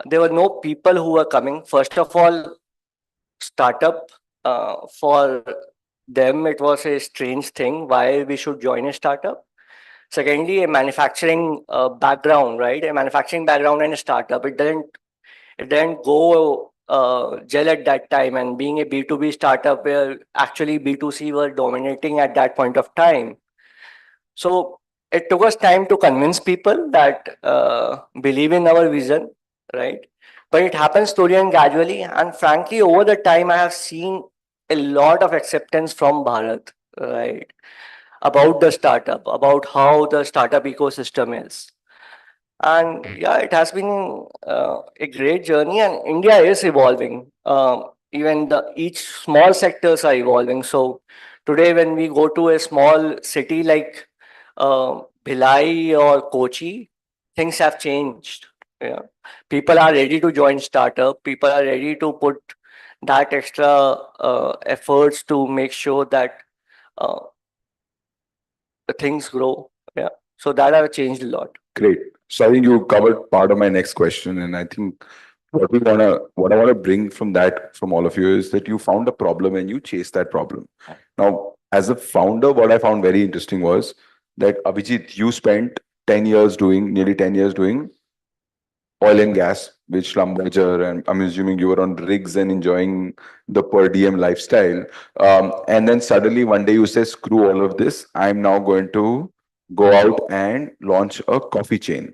There were no people who were coming. First of all, startup, for them, it was a strange thing why we should join a startup. Secondly, a manufacturing background, right? A manufacturing background and a startup, it didn't go gel at that time. And being a B2B startup where actually B2C were dominating at that point of time. So it took us time to convince people that believe in our vision, right? But it happens slowly and gradually. And frankly, over the time, I have seen a lot of acceptance from Bharat, right? About the startup, about how the startup ecosystem is. And yeah, it has been a great journey, and India is evolving. Even each small sectors are evolving. So today, when we go to a small city like Bhilai or Kochi, things have changed. Yeah. People are ready to join startup. People are ready to put that extra efforts to make sure that uh, the things grow. Yeah. So that have changed a lot. Great. So I think you covered part of my next question, and I think what I wanna bring from that from all of you is that you found a problem and you chased that problem. Now, as a founder, what I found very interesting was that Abhijit, you spent 10 years nearly 10 years doing oil and gas, which Schlumberger, and I'm assuming you were on rigs and enjoying the per diem lifestyle. And then suddenly one day you say, screw all of this. I'm now going to go out and launch a coffee chain.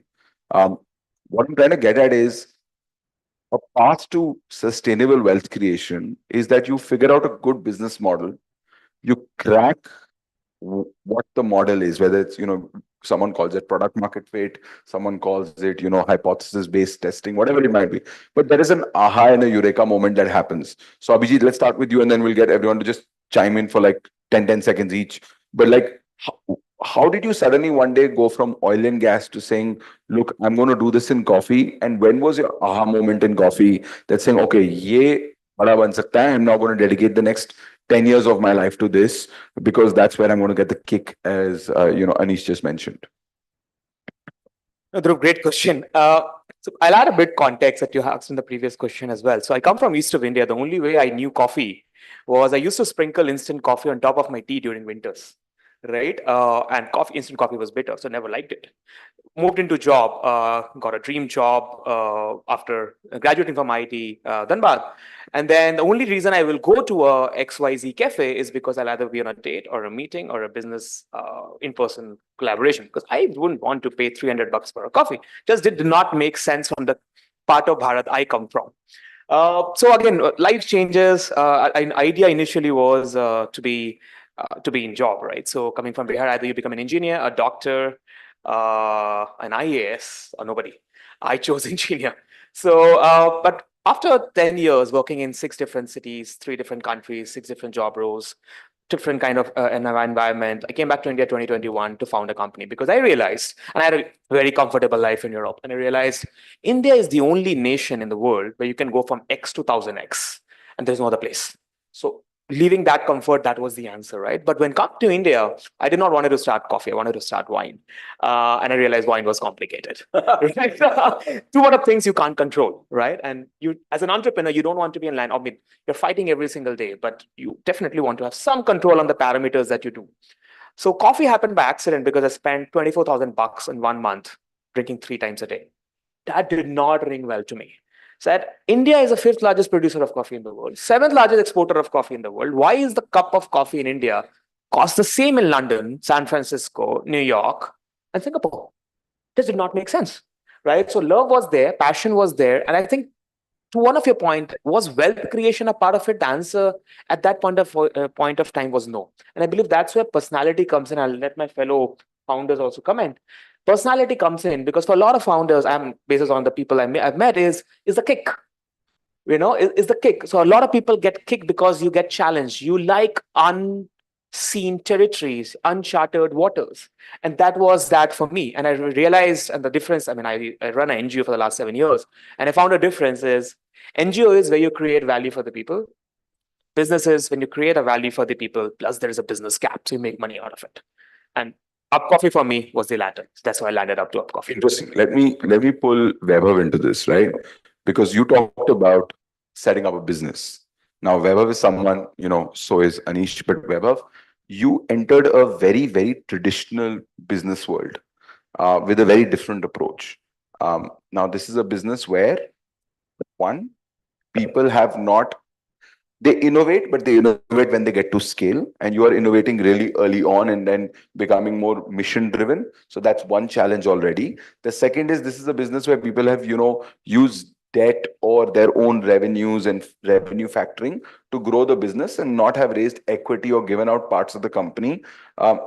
What I'm trying to get at is a path to sustainable wealth creation is that you figure out a good business model, you crack what the model is, whether it's, someone calls it product market fit, someone calls it, hypothesis based testing, whatever it might be. But there is an aha and a eureka moment that happens. So Abhijit, let's start with you, and then we'll get everyone to just chime in for like 10 seconds each. But like, how did you suddenly one day go from oil and gas to saying, look, I'm going to do this in coffee? And when was your aha moment in coffee that's saying, okay, ye bada ban sakta hai, I'm now going to dedicate the next 10 years of my life to this, because that's where I'm going to get the kick, as Anish just mentioned. Dhruv, great question. So I'll add a bit context that you asked in the previous question as well. So I come from east of India. The only way I knew coffee was I used to sprinkle instant coffee on top of my tea during winters. right? And coffee, instant coffee was bitter, so never liked it. Moved into job, got a dream job after graduating from IIT Dhanbad. And then the only reason I will go to a XYZ cafe is because I'll either be on a date or a meeting or a business in-person collaboration, because I wouldn't want to pay $300 for a coffee. Just did not make sense from the part of Bharat I come from. So again, life changes. An idea initially was to be in job, right? So coming from Bihar, either you become an engineer, a doctor, an IAS, or nobody. I chose engineer. So, but after 10 years working in 6 different cities, 3 different countries, 6 different job roles, different kind of an environment, I came back to India 2021 to found a company because I realized, and I had a very comfortable life in Europe, and I realized India is the only nation in the world where you can go from X to 1000X, and there's no other place. So leaving that comfort, that was the answer, right? But when come to India, I did not want to start coffee. I wanted to start wine. And I realized wine was complicated. Right? Too much of things you can't control, right? And you, as an entrepreneur, you don't want to be in line. I mean, you're fighting every single day, but you definitely want to have some control on the parameters that you do. So coffee happened by accident because I spent $24,000 in 1 month drinking 3 times a day. That did not ring well to me. Said India is the 5th largest producer of coffee in the world, 7th largest exporter of coffee in the world. Why is the cup of coffee in India cost the same in London, San Francisco, New York, and Singapore? This did not make sense, right? So love was there, passion was there, and I think to one of your point, was wealth creation a part of it? The answer at that point of time was no, and I believe that's where personality comes in. I'll let my fellow founders also comment. Personality comes in because for a lot of founders, I'm based on the people I've met, is the kick. Is the kick. So a lot of people get kicked because you get challenged. You like unseen territories, uncharted waters. And that was that for me. And I realized, and the difference, I mean, I run an NGO for the last 7 years, and I found a difference is NGO is where you create value for the people. Business is when you create a value for the people, plus there is a business gap, so you make money out of it. And Up Coffee for me was the latter. That's why I landed up to Up Coffee. Interesting. Let me pull Vaibhav into this, right? Because you talked about setting up a business. Now, Vaibhav is someone, so is Anish, but Vaibhav, you entered a very, very traditional business world with a very different approach. Now, this is a business where, one, people have not, they innovate, but they innovate when they get to scale, and you are innovating really early on and then becoming more mission driven. So that's one challenge already. The second is, this is a business where people have used debt or their own revenues and revenue factoring to grow the business and not have raised equity or given out parts of the company.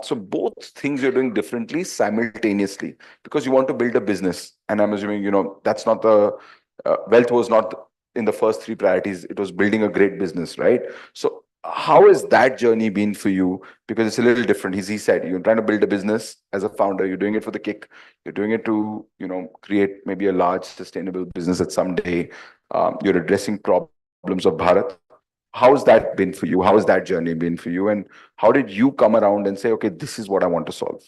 So both things you're doing differently simultaneously because you want to build a business, and I'm assuming that's not the wealth was not in the first 3 priorities. It was building a great business, right? So how has that journey been for you? Because it's a little different. As he said, you're trying to build a business as a founder. You're doing it for the kick. You're doing it to, create maybe a large sustainable business at some day. You're addressing problems of Bharat. How's that been for you? How has that journey been for you? And how did you come around and say, okay, this is what I want to solve?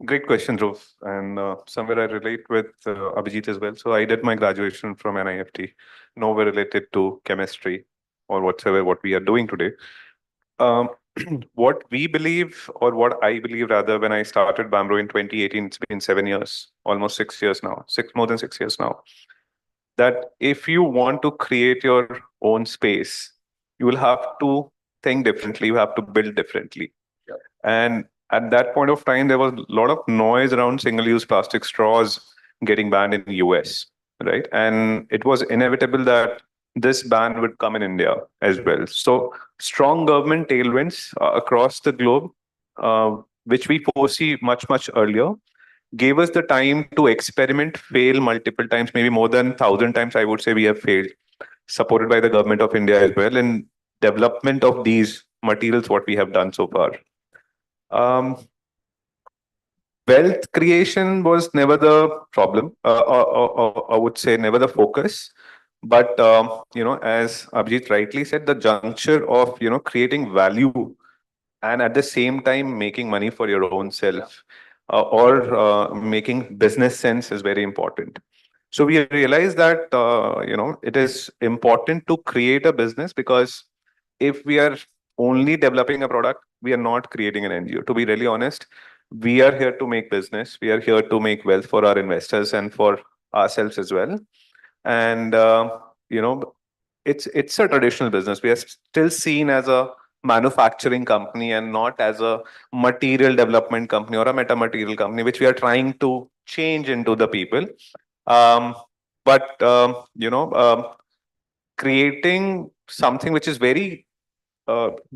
Great question, Dhruv. And somewhere I relate with Abhijit as well. So I did my graduation from NIFT, nowhere related to chemistry or whatsoever what we are doing today. What we believe, or what I believe rather, when I started Bambro in 2018, it's been 7 years, almost 6 years now, more than 6 years now, that if you want to create your own space, you will have to think differently, you have to build differently. Yeah. And at that point of time, there was a lot of noise around single-use plastic straws getting banned in the US, right? And it was inevitable that this ban would come in India as well. So strong government tailwinds across the globe, which we foresee much, much earlier, gave us the time to experiment, fail multiple times, maybe more than 1,000 times, I would say we have failed, supported by the government of India as well, in development of these materials, what we have done so far. Wealth creation was never the problem, or I would say never the focus. But as Abhijit rightly said, the juncture of creating value and at the same time making money for your own self, or making business sense is very important. So we realized that it is important to create a business, because if we are only developing a product, We are not creating an NGO. To be really honest, we are here to make business. We are here to make wealth for our investors and for ourselves as well. And you know, it's a traditional business. We are still seen as a manufacturing company and not as a material development company or a meta material company, which we are trying to change into the people. Um, but creating something which is very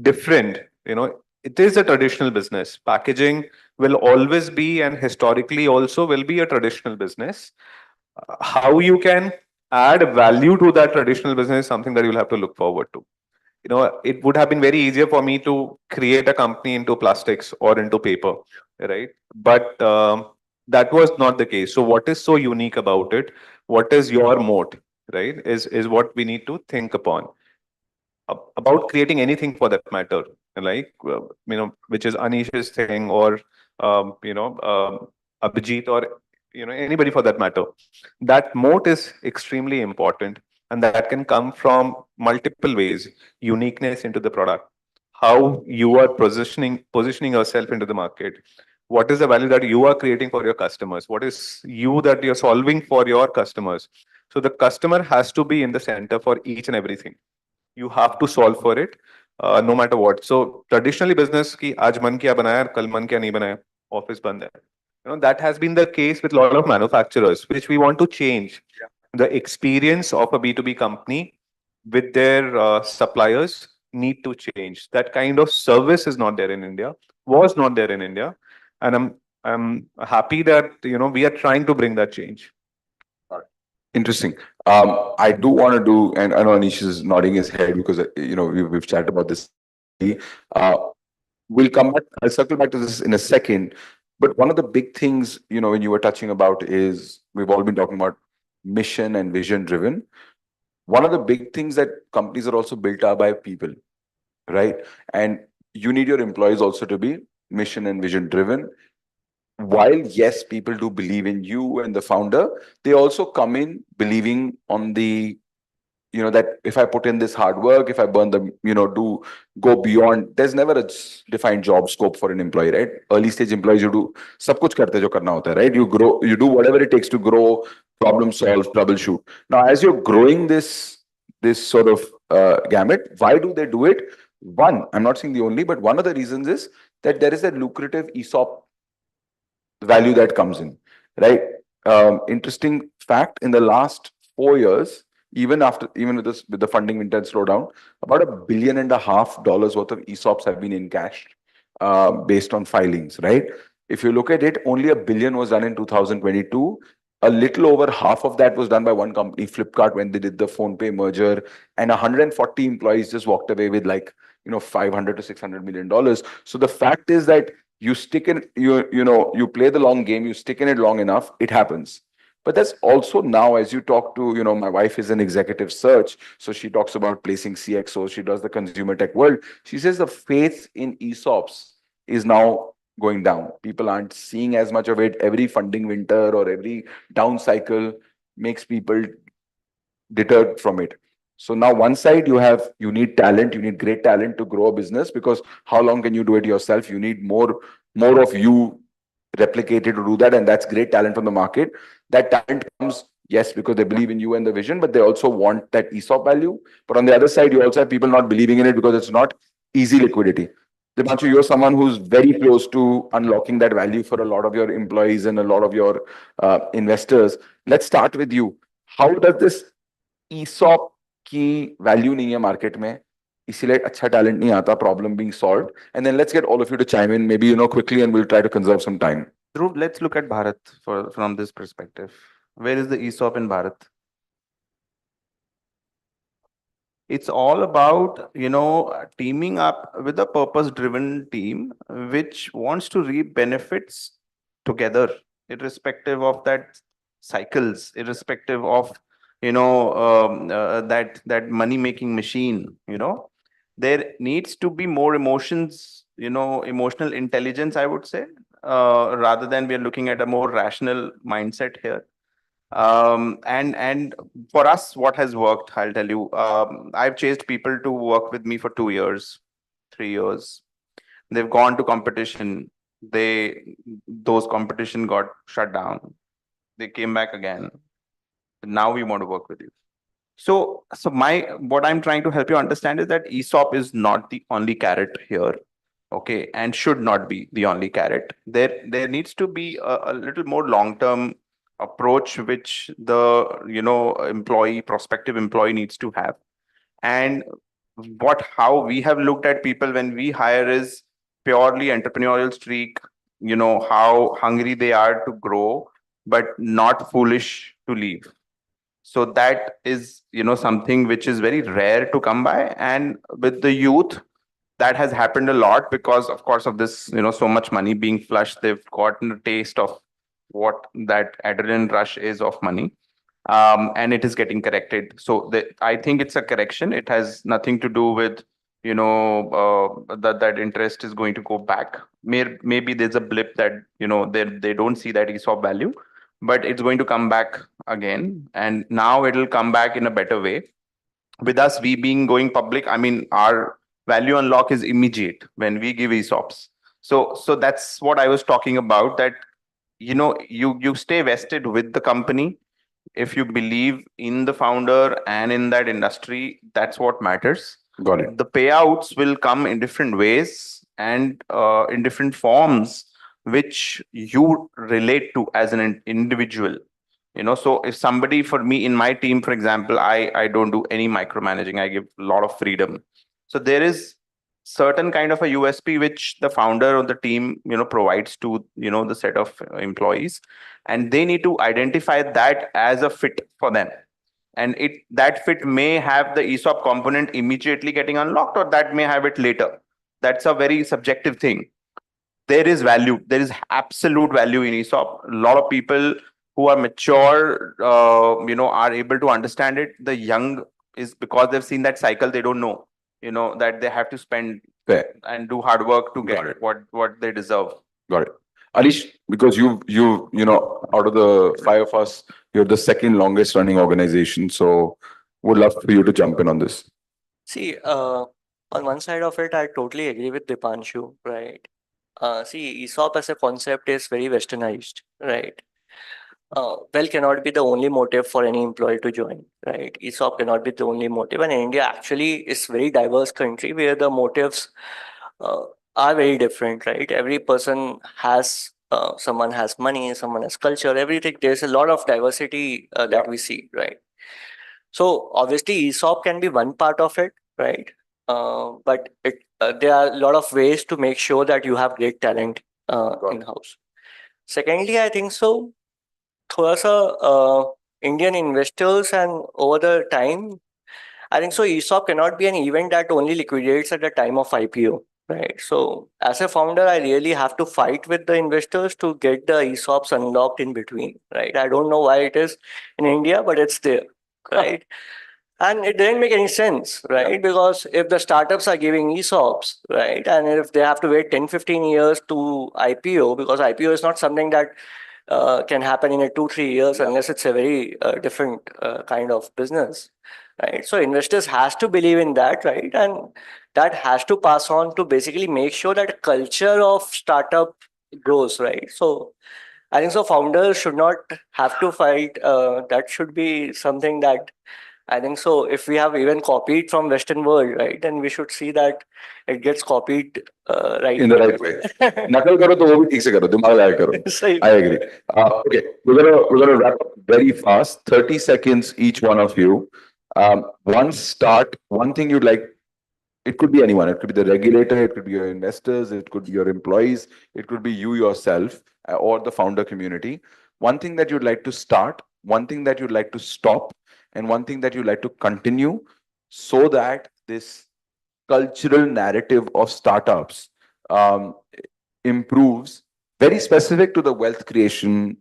different, it is a traditional business. Packaging will always be, and historically also will be, a traditional business. How you can add value to that traditional business is something that you'll have to look forward to. It would have been very easier for me to create a company into plastics or into paper, right? But that was not the case. So what is so unique about it? What is your moat, right? Is what we need to think upon. About creating anything for that matter, like which is Anish's thing, or Abhijit, or anybody for that matter. That moat is extremely important, and that can come from multiple ways. Uniqueness into the product, how you are positioning yourself into the market. What is the value that you are creating for your customers? What is you that you're solving for your customers? So the customer has to be in the center for each and everything. You have to solve for it, no matter what. So traditionally business ki aaj man kya banaya, kal man kya nahi banaya, office band hai. That has been the case with a lot of manufacturers, which we want to change. The experience of a B2B company with their suppliers need to change. That kind of service is not there in India, was not there in India, and I'm happy that we are trying to bring that change. Interesting. I do want to do, and I know Anish is nodding his head because we've chatted about this. Uh, we'll come back. I'll circle back to this in a second. But one of the big things, when you were touching about is we've all been talking about mission and vision driven. One of the big things that companies are also built up by people, right? And you need your employees also to be mission and vision driven. While yes, people do believe in you and the founder, they also come in believing on the that if I put in this hard work, if I burn the do go beyond, there's never a defined job scope for an employee, right? Early stage employees, you do sab kuch karte jo karna hota hai, right? You grow, you do whatever it takes to grow, problem solve, troubleshoot. Now as you're growing this sort of gamut, why do they do it? One, I'm not saying the only, but one of the reasons is that there is a lucrative ESOP value that comes in, right? Interesting fact, in the last 4 years, even with the funding winter slowdown, about $1.5 billion worth of ESOPs have been encashed based on filings, right? If you look at it, only $1 billion was done in 2022. A little over half of that was done by one company, Flipkart, when they did the PhonePe merger, and 140 employees just walked away with 500 to $600 million. So the fact is that you stick in, you play the long game, you stick in it long enough, it happens. But that's also now, as you talk to, my wife is in executive search, so she talks about placing CXOs, she does the consumer tech world. She says the faith in ESOPs is now going down. People aren't seeing as much of it. Every funding winter or every down cycle makes people deterred from it. So now one side you need talent, you need great talent to grow a business, because how long can you do it yourself? You need more of you replicated to do that, and that's great talent from the market. That talent comes, yes, because they believe in you and the vision, but they also want that ESOP value. But on the other side, you also have people not believing in it because it's not easy liquidity. Dipanshu, you're someone who's very close to unlocking that value for a lot of your employees and a lot of your investors. Let's start with you. How does this ESOP की value नहीं है market में, इसीलिए अच्छा talent नहीं आता, problem being solved? And then let's get all of you to chime in, maybe quickly, and we'll try to conserve some time. Dhruv, let's look at Bharat from this perspective. Where is the ESOP in Bharat? It's all about, teaming up with a purpose-driven team which wants to reap benefits together, irrespective of that cycles, irrespective of, that money-making machine. There needs to be more emotions, emotional intelligence, I would say, rather than we are looking at a more rational mindset here. And for us, what has worked, I'll tell you, I've chased people to work with me for 2 years, 3 years. They've gone to competition. Those competition got shut down. They came back again. Now we want to work with you. So what I'm trying to help you understand is that ESOP is not the only carrot here, okay, and should not be the only carrot. There needs to be a little more long-term approach which the prospective employee needs to have. And how we have looked at people when we hire is purely entrepreneurial streak, how hungry they are to grow, but not foolish to leave. So that is something which is very rare to come by. And with the youth, that has happened a lot because of course of this so much money being flushed. They've gotten a taste of what that adrenaline rush is of money, and it is getting corrected. So I think it's a correction. It has nothing to do with that interest is going to go back. Maybe there's a blip that they don't see that ESOP value, but it's going to come back again, and now it'll come back in a better way. With us, we being going public, I mean, our value unlock is immediate when we give ESOPs. So that's what I was talking about, that you stay vested with the company. If you believe in the founder and in that industry, that's what matters. Got it. The payouts will come in different ways and in different forms which you relate to as an individual. So if somebody, for me in my team, for example, I don't do any micromanaging. I give a lot of freedom. So there is certain kind of a USP which the founder of the team provides to the set of employees, and they need to identify that as a fit for them. And that fit may have the ESOP component immediately getting unlocked, or that may have it later. That's a very subjective thing. There is value. There is absolute value in ESOP. A lot of people who are mature, are able to understand it. The young is because they've seen that cycle. They don't know, that they have to spend and do hard work to get what they deserve. Got it. Alish, because out of the five of us, you're the second longest running organization. So would love for you to jump in on this. See, on one side of it, I totally agree with Dipanshu, right? See, ESOP as a concept is very westernized, right? Wealth cannot be the only motive for any employee to join, right? ESOP cannot be the only motive. And India actually is very diverse country where the motives are very different, right? Every person has, someone has money, someone has culture, everything. There's a lot of diversity that we see, right? So obviously ESOP can be one part of it, right? But there are a lot of ways to make sure that you have great talent in-house. Secondly, I think so, थोड़ा सा Indian investors and over the time, I think so ESOP cannot be an event that only liquidates at the time of IPO, right? So as a founder, I really have to fight with the investors to get the ESOPs unlocked in between, right? I don't know why it is in India, but it's there, right? And it didn't make any sense, right? Because if the startups are giving ESOPs, right, and if they have to wait 10, 15 years to IPO, because IPO is not something that can happen in a 2-3 years unless it's a very different kind of business, right? So investors has to believe in that, right? And that has to pass on to basically make sure that culture of startup grows, right? So I think so founders should not have to fight. That should be something that I think so. If we have even copied from Western world, right, then we should see that it gets copied right in the right way. Nakal karo to wo bhi theek se karo, dimag lagaya karo. I agree. Okay, we're gonna wrap up very fast. 30 seconds each one of you. One thing you'd like. It could be anyone. It could be the regulator. It could be your investors. It could be your employees. It could be you yourself or the founder community. One thing that you'd like to start. One thing that you'd like to stop. And one thing that you'd like to continue so that this cultural narrative of startups improves, very specific to the wealth creation,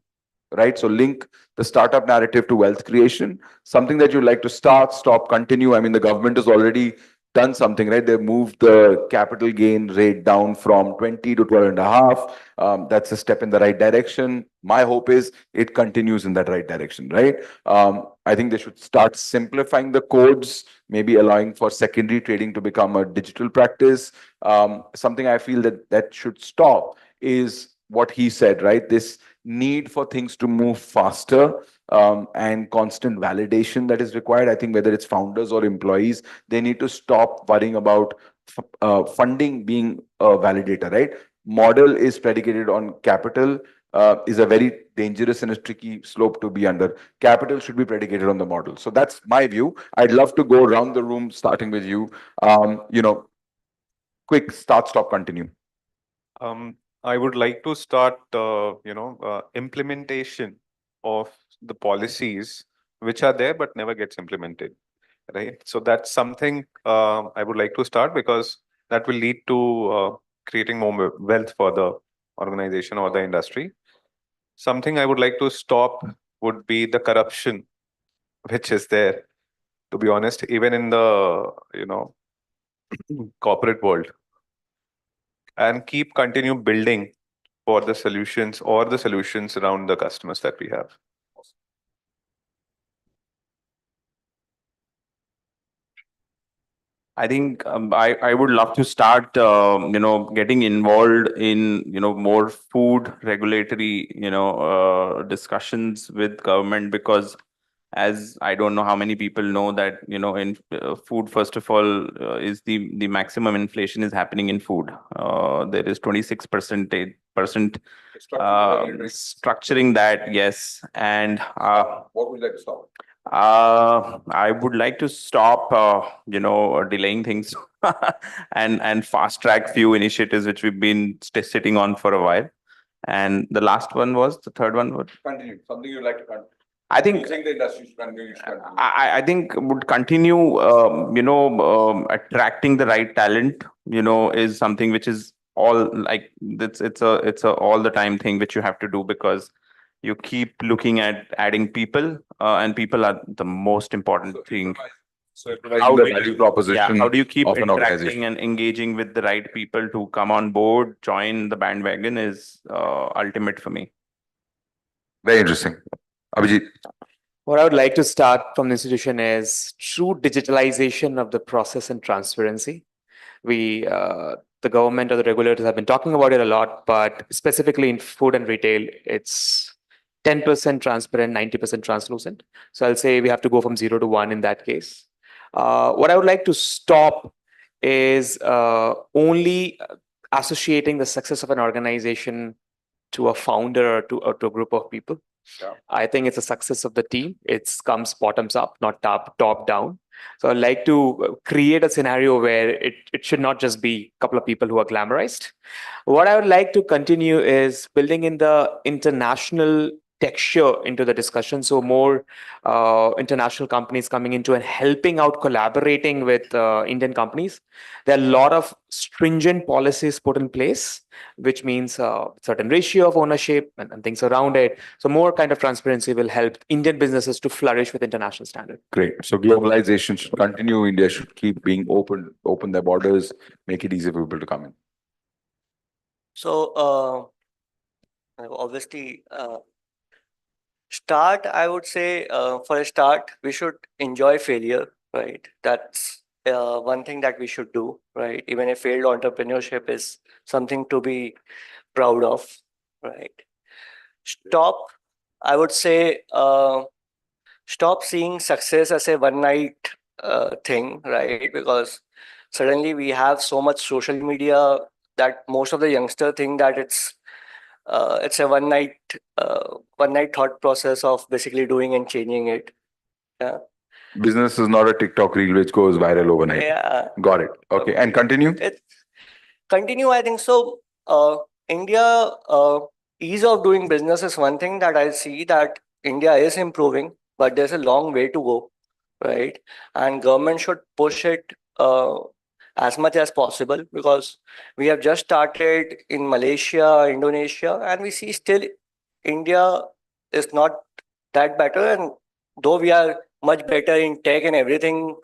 right? So link the startup narrative to wealth creation, something that you'd like to start, stop, continue. I mean, the government has already done something, right? They've moved the capital gain rate down from 20 to 12.5. That's a step in the right direction. My hope is it continues in that right direction, right? I think they should start simplifying the codes, maybe allowing for secondary trading to become a digital practice. Something I feel that should stop is what he said, right? This need for things to move faster, and constant validation that is required. I think whether it's founders or employees, they need to stop worrying about funding being a validator, right? Model is predicated on capital, is a very dangerous and a tricky slope to be under. Capital should be predicated on the model. So that's my view. I'd love to go around the room, starting with you. Quick start, stop, continue. I would like to start, implementation of the policies which are there but never gets implemented, right? So that's something I would like to start, because that will lead to creating more wealth for the organization or the industry. Something I would like to stop would be the corruption which is there, to be honest, even in the, corporate world, and keep continue building for the solutions or the solutions around the customers that we have. I think I would love to start, getting involved in, more food regulatory, discussions with government, because as I don't know how many people know that, in food, first of all, is the maximum inflation is happening in food. There is 26% structuring that, yes. And what would you like to stop? I would like to stop, delaying things and fast track few initiatives which we've been sitting on for a while. And the third one was Continue. Something you'd like to continue. I think Using the industry should continue. I think would continue, attracting the right talent, is something which is all like it's a all the time thing which you have to do, because you keep looking at adding people, and people are the most important thing. So how the value proposition How do you keep of an attracting organization and engaging with the right people to come on board, join the bandwagon is ultimate for me. Very interesting. Abhijit. What I would like to start from the institution is true digitalization of the process and transparency. The government or the regulators have been talking about it a lot, but specifically in food and retail, it's 10% transparent, 90% translucent. So I'll say we have to go from 0 to 1 in that case. What I would like to stop is only associating the success of an organization to a founder or to a group of people. Yeah. I think it's a success of the team. It comes bottoms up, not top down. So I'd like to create a scenario where it should not just be a couple of people who are glamorized. What I would like to continue is building in the international texture into the discussion. So more international companies coming into and helping out, collaborating with Indian companies. There are a lot of stringent policies put in place, which means certain ratio of ownership and things around it. So more kind of transparency will help Indian businesses to flourish with international standard. Great. So globalization should continue. India should keep being open their borders, make it easy for people to come in. So obviously, I would say, for a start, we should enjoy failure, right? That's one thing that we should do, right? Even a failed entrepreneurship is something to be proud of, right? I would say, stop seeing success as a one night thing, right? Because suddenly we have so much social media that most of the youngster think that it's a one night thought process of basically doing and changing it. Yeah. Business is not a TikTok reel which goes viral overnight. Yeah. Got it. Okay. And continue? I think so. India, ease of doing business is one thing that I see that India is improving, but there's a long way to go, right? And government should push it as much as possible, because we have just started in Malaysia, Indonesia, and we see still India is not that better. And though we are much better in tech and everything,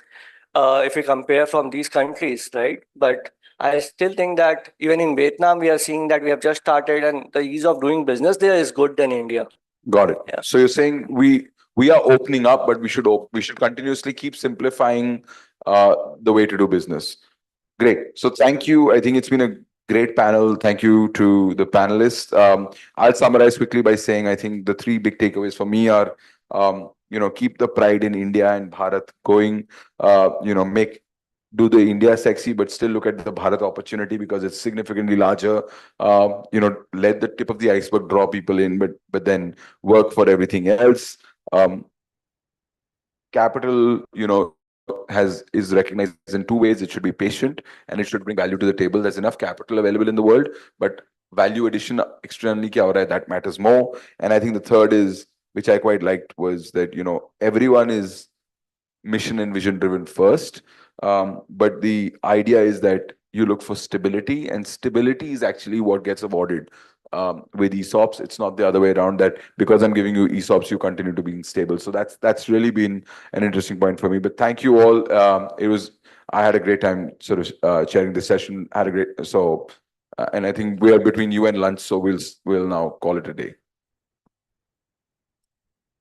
if we compare from these countries, right? But I still think that even in Vietnam, we are seeing that we have just started and the ease of doing business there is good than India. Got it. Yeah. So you're saying we we are opening up, but we should continuously keep simplifying the way to do business. Great. So thank you. I think it's been a great panel. Thank you to the panelists. I'll summarize quickly by saying I think the three big takeaways for me are, keep the pride in India and Bharat going. Do the India sexy, but still look at the Bharat opportunity because it's significantly larger. Let the tip of the iceberg draw people in, but then work for everything else. Capital, is recognized in two ways. It should be patient and it should bring value to the table. There's enough capital available in the world, but value addition externally kya ho raha hai, that matters more. And I think the third is, which I quite liked, was that everyone is mission and vision driven first. But the idea is that you look for stability, and stability is actually what gets awarded. With ESOPs, it's not the other way around, that because I'm giving you ESOPs, you continue to be stable. So that's really been an interesting point for me. But thank you all. I had a great time sort of chairing this session. And I think we are between you and lunch, so we'll now call it a day.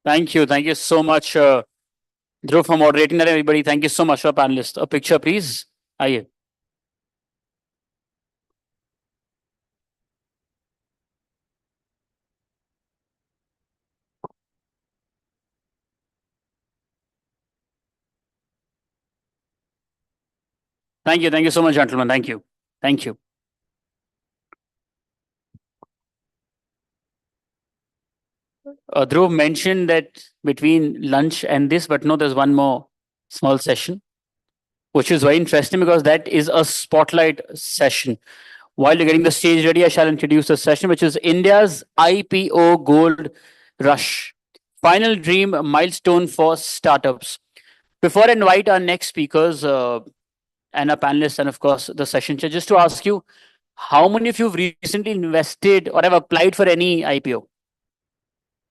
Thank you so much, Dhruv, for moderating that. Everybody, thank you so much for panelists. A picture, please. Aye. Thank you so much, gentlemen. Thank you. Dhruv mentioned that between lunch and this, but no, there's one more small session, which is very interesting because that is a spotlight session. While you're getting the stage ready, I shall introduce the session, which is India's IPO Gold Rush, Final Dream Milestone for Startups. Before I invite our next speakers and our panelists, and of course the session chair, just to ask you, how many of you have recently invested or have applied for any IPO?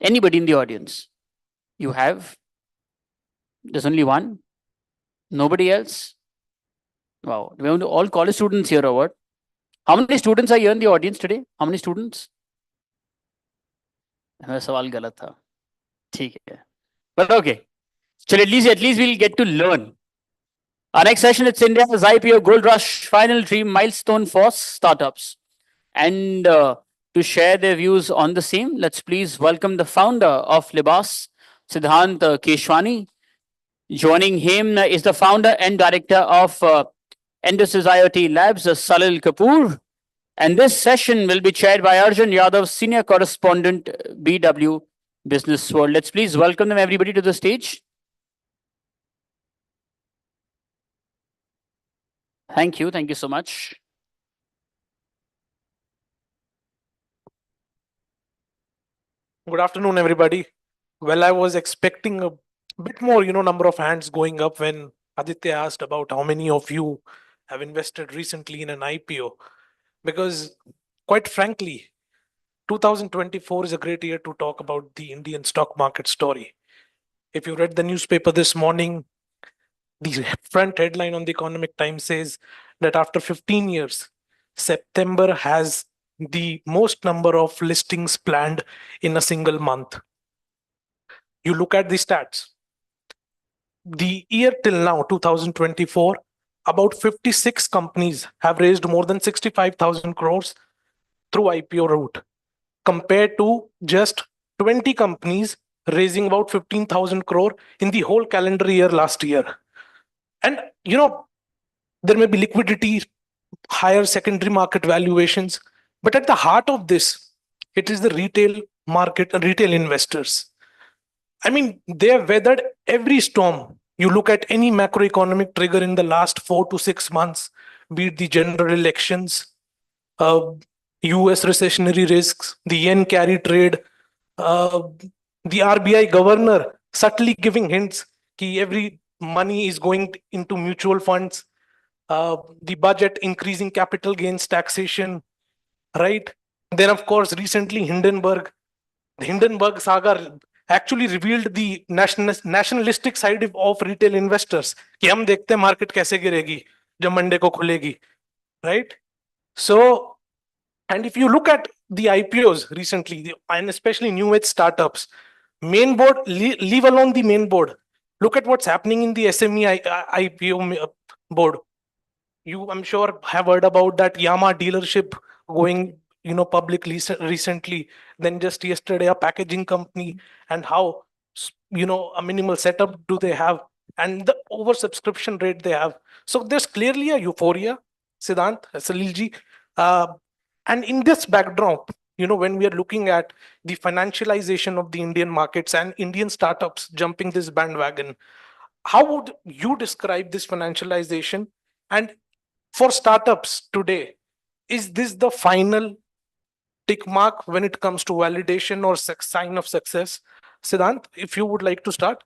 Anybody in the audience? You have? There's only one? Nobody else? Wow. We have all college students here or what? How many students are here in the audience today? How many students? मेरा सवाल गलत था. ठीक है. But okay. So at least we'll get to learn. Our next session, it's India's IPO Gold Rush, Final Dream Milestone for Startups. And to share their views on the same, let's please welcome the founder of Libas, Siddhant Keshwani. Joining him is the founder and director of Endosys IoT Labs, Salil Kapoor. And this session will be chaired by Arjun Yadav, senior correspondent, BW Business World. Let's please welcome them, everybody, to the stage. Thank you so much. Good afternoon, everybody. Well, I was expecting a bit more, number of hands going up when Aditya asked about how many of you have invested recently in an IPO. Because quite frankly, 2024 is a great year to talk about the Indian stock market story. If you read the newspaper this morning, the front headline on the Economic Times says that after 15 years, September has the most number of listings planned in a single month. You look at the stats. The year till now, 2024, about 56 companies have raised more than 65,000 crores through IPO route, compared to just 20 companies raising about 15,000 crore in the whole calendar year last year. And, there may be liquidity, higher secondary market valuations, but at the heart of this, it is the retail market and retail investors. I mean, they have weathered every storm. You look at any macroeconomic trigger in the last 4 to 6 months, be it the general elections, US recessionary risks, the yen carry trade, the RBI governor subtly giving hints that every money is going into mutual funds, the budget increasing capital gains taxation, right? Then, of course, recently the Hindenburg saga actually revealed the nationalistic side of retail investors. कि हम देखते हैं market कैसे गिरेगी जब Monday को खुलेगी, right? So, and if you look at the IPOs recently, and especially new age startups, Main board, leave alone the main board. Look at what's happening in the SME IPO board. You, I'm sure, have heard about that Yama dealership going, public recently. Then just yesterday, a packaging company, and how, a minimal setup do they have, and the oversubscription rate they have. So there's clearly a euphoria, Siddhant, Salilji. Uh, and in this backdrop, when we are looking at the financialization of the Indian markets and Indian startups jumping this bandwagon, how would you describe this financialization? And for startups today, is this the final tick mark when it comes to validation or sign of success? Siddhant, if you would like to start.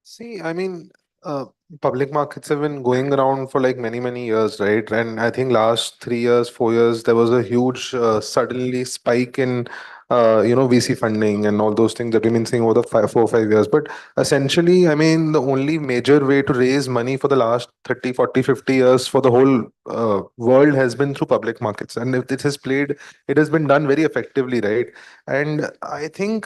See, I mean, uh, public markets have been going around for like many, many years, right? And I think last 3 years, 4 years, there was a huge suddenly spike in, VC funding and all those things that we've been seeing over the 4 or 5 years. But essentially, I mean, the only major way to raise money for the last 30, 40, 50 years for the whole world has been through public markets. And it has been done very effectively, right? And I think,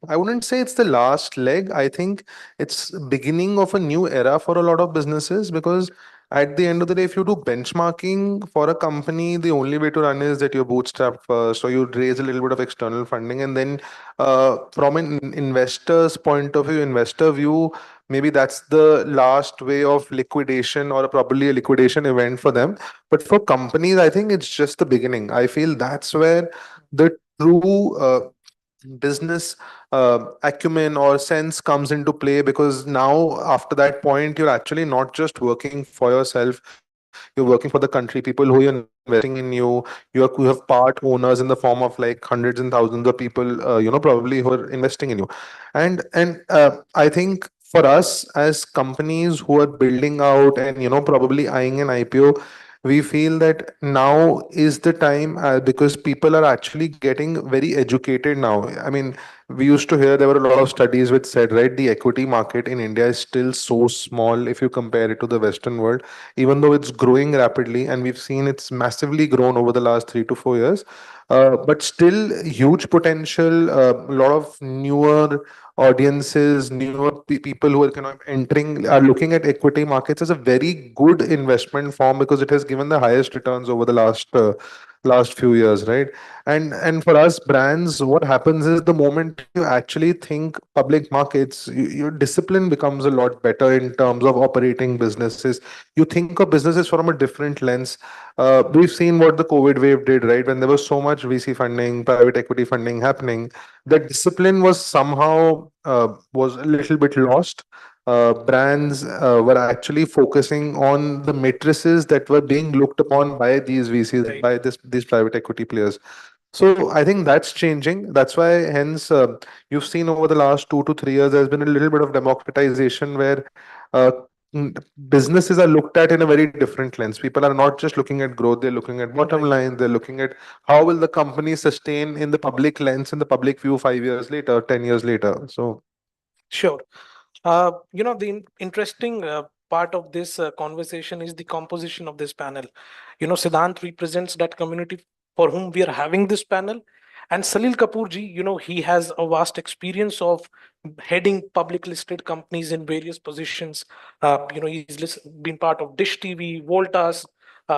I wouldn't say it's the last leg. I think it's beginning of a new era for a lot of businesses, because at the end of the day, if you do benchmarking for a company, the only way to run is that you're bootstrapped first, or you raise a little bit of external funding, and then from an investor's point of view, investor view, maybe that's the last way of liquidation, or probably a liquidation event for them. But for companies, I think it's just the beginning. I feel that's where the true business acumen or sense comes into play, because now after that point, you're actually not just working for yourself, you're working for the country. People who are investing in you have part owners in the form of like hundreds and thousands of people, probably who are investing in you. And I think for us as companies who are building out and probably eyeing an IPO, we feel that now is the time, because people are actually getting very educated now. I mean, we used to hear there were a lot of studies which said, right, the equity market in India is still so small if you compare it to the Western world, even though it's growing rapidly, and we've seen it's massively grown over the last 3 to 4 years. But still huge potential, a lot of newer audiences, newer people who are kind of entering, are looking at equity markets as a very good investment form, because it has given the highest returns over the last few years, right? And for us brands, what happens is, the moment you actually think public markets, your discipline becomes a lot better in terms of operating businesses. You think of businesses from a different lens. We've seen what the COVID wave did, right? When there was so much VC funding, private equity funding happening, the discipline was somehow was a little bit lost. Brands were actually focusing on the matrices that were being looked upon by these VCs, by these private equity players. So I think that's changing. That's why, hence, you've seen over the last 2 to 3 years, there's been a little bit of democratization where uh, businesses are looked at in a very different lens. People are not just looking at growth; they're looking at bottom line. They're looking at how will the company sustain in the public lens, in the public view, 5 years later, 10 years later. So. Sure. The interesting part of this conversation is the composition of this panel. Siddhant represents that community for whom we are having this panel. And Salil Kapoor ji, he has a vast experience of heading public listed companies in various positions. He's been part of Dish TV, Voltas,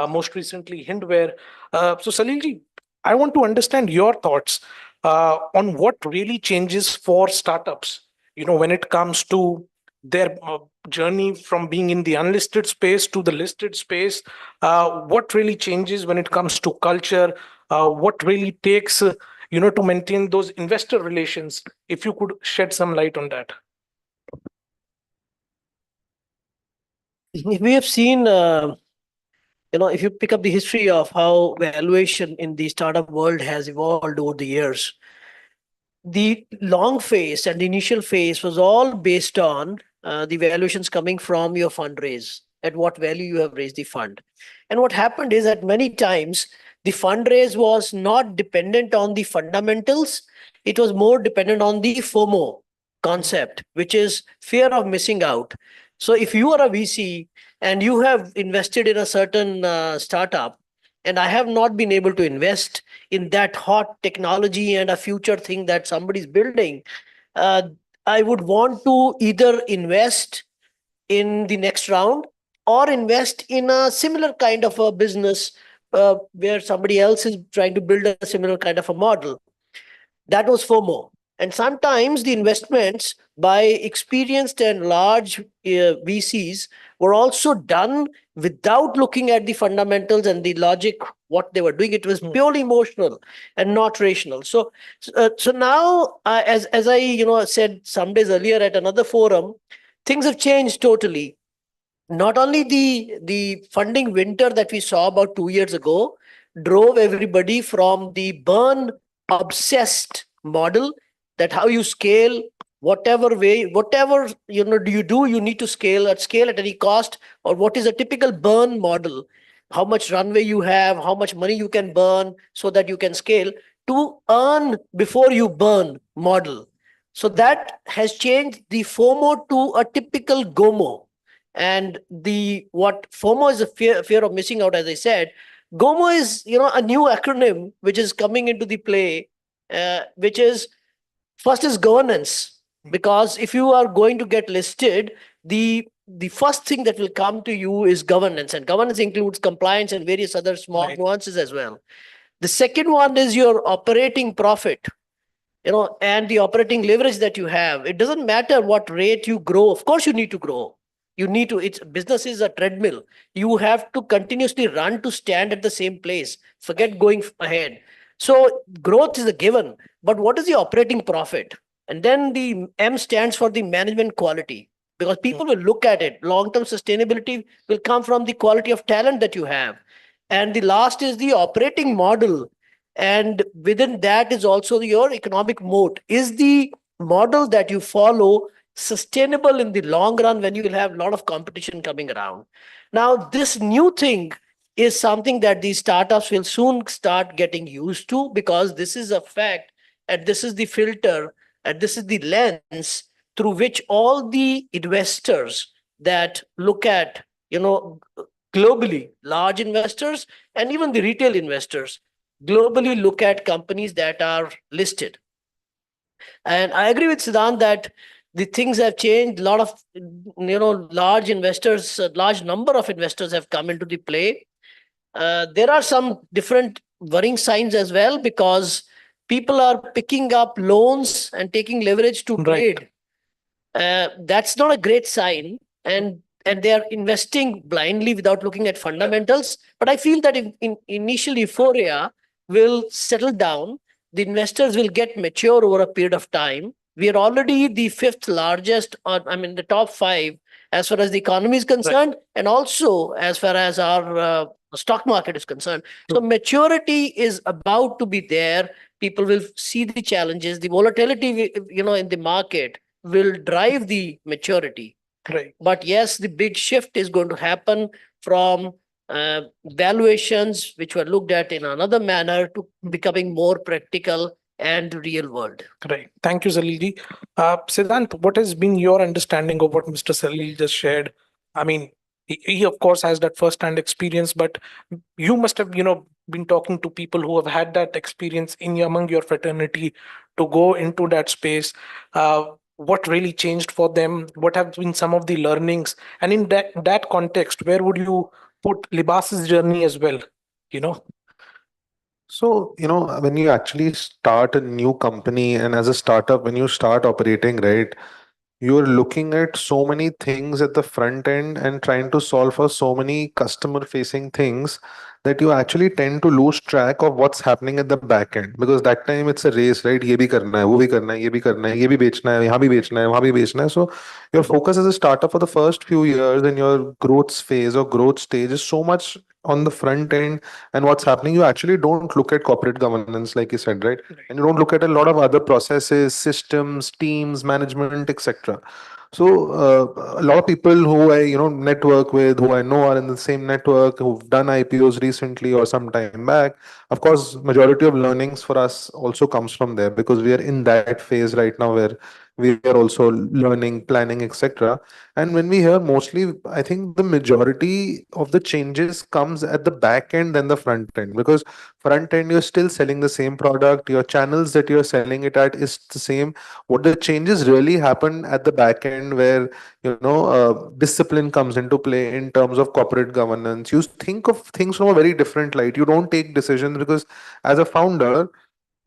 most recently Hindware. So Salil ji, I want to understand your thoughts on what really changes for startups, when it comes to their journey from being in the unlisted space to the listed space. What really changes when it comes to culture? What really takes, to maintain those investor relations? If you could shed some light on that. We have seen, if you pick up the history of how valuation in the startup world has evolved over the years, the long phase and the initial phase was all based on the valuations coming from your fundraise, at what value you have raised the fund. And what happened is that many times the fundraise was not dependent on the fundamentals, it was more dependent on the FOMO concept, which is fear of missing out. So if you are a VC and you have invested in a certain startup, and I have not been able to invest in that hot technology and a future thing that somebody's building, uh, I would want to either invest in the next round or invest in a similar kind of a business where somebody else is trying to build a similar kind of a model. That was FOMO. And sometimes the investments by experienced and large VCs were also done without looking at the fundamentals and the logic, what they were doing. It was purely emotional and not rational. So now, as I said some days earlier at another forum, things have changed totally. Not only the funding winter that we saw about 2 years ago drove everybody from the burn obsessed model, that how you scale whatever way, whatever do you do, you need to scale at any cost, or what is a typical burn model, how much runway you have, how much money you can burn so that you can scale, to earn before you burn model. So that has changed the FOMO to a typical GOMO. And the what FOMO is a fear of missing out, as I said. GOMO is a new acronym which is coming into the play, which is first is governance, because if you are going to get listed, the first thing that will come to you is governance, and governance includes compliance and various other small nuances as well. The second one is your operating profit, and the operating leverage that you have. It doesn't matter what rate you grow. Of course, you need to grow. You need to, it's business is a treadmill. You have to continuously run to stand at the same place. Forget going ahead. So growth is a given, but what is the operating profit? And then the M stands for the management quality, because people will look at it. Long-term sustainability will come from the quality of talent that you have. And the last is the operating model, and within that is also your economic moat. Is the model that you follow sustainable in the long run when you will have a lot of competition coming around? Now, this new thing is something that these startups will soon start getting used to, because this is a fact, and this is the filter, and this is the lens through which all the investors that look at, globally, large investors and even the retail investors globally look at companies that are listed. And I agree with Siddhant that the things have changed. A lot of large investors, a large number of investors have come into the play. There are some different worrying signs as well, because people are picking up loans and taking leverage to trade. That's not a great sign, and they are investing blindly without looking at fundamentals. But I feel that in initial euphoria will settle down. The investors will get mature over a period of time. We are already the fifth largest, or I mean, the top five as far as the economy is concerned, and also as far as our stock market is concerned. So maturity is about to be there. People will see the challenges, the volatility, in the market will drive the maturity. Right. But yes, the big shift is going to happen from valuations, which were looked at in another manner, to becoming more practical and real world. Right. Thank you, Salilji. Siddhant, what has been your understanding of what Mr. Salil just shared? I mean, he of course has that first-hand experience, but you must have, been talking to people who have had that experience among your fraternity to go into that space. What really changed for them? What have been some of the learnings? And in that context, where would you put Libas's journey as well? So, when you actually start a new company and as a startup, when you start operating, right, you're looking at so many things at the front end and trying to solve for so many customer facing things that you actually tend to lose track of what's happening at the back end, because that time it's a race, right? ये भी करना है, वो भी करना है, ये भी करना है, ये भी बेचना है, यहाँ भी बेचना है, वहाँ भी बेचना है. So your focus as a startup for the first few years in your growth phase or growth stage is so much on the front end and what's happening. You actually don't look at corporate governance, like you said, right? And you don't look at a lot of other processes, systems, teams, management, etc. So a lot of people who I network with, who I know are in the same network, who've done IPOs recently or some time back. Of course, majority of learnings for us also comes from there, because we are in that phase right now where We are also learning, planning, etc. And when we hear mostly, I think the majority of the changes comes at the back end than the front end, because front end you're still selling the same product, your channels that you're selling it at is the same. What the changes really happen at the back end, where discipline comes into play in terms of corporate governance. You think of things from a very different light. You don't take decisions because as a founder,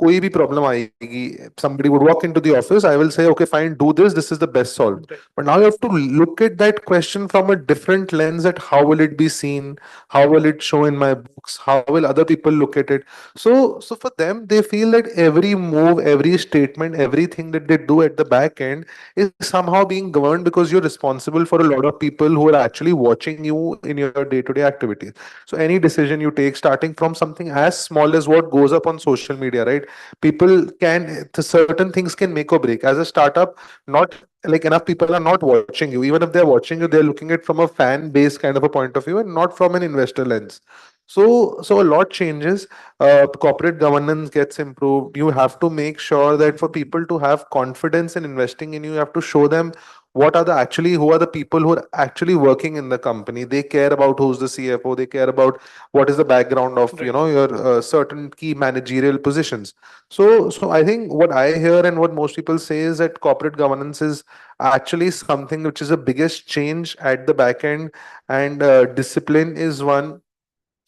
कोई भी problem आएगी, somebody would walk into the office, I will say, okay, fine, do this, this is the best solve. But now you have to look at that question from a different lens, at how will it be seen, how will it show in my books, how will other people look at it. So for them, they feel that every move, every statement, everything that they do at the back end is somehow being governed, because you're responsible for a lot of people who are actually watching you in your day-to-day activities. So any decision you take, starting from something as small as what goes up on social media, right? People can, certain things can make or break. As a startup, not like enough people are not watching you. Even if they're watching you, they're looking at from a fan base kind of a point of view and not from an investor lens. So a lot changes. Corporate governance gets improved. You have to make sure that for people to have confidence in investing in you, you have to show them what are the actually, who are the people who are actually working in the company. They care about who's the CFO. They care about what is the background of your certain key managerial positions. So I think what I hear and what most people say is that corporate governance is actually something which is the biggest change at the back end, and discipline is one,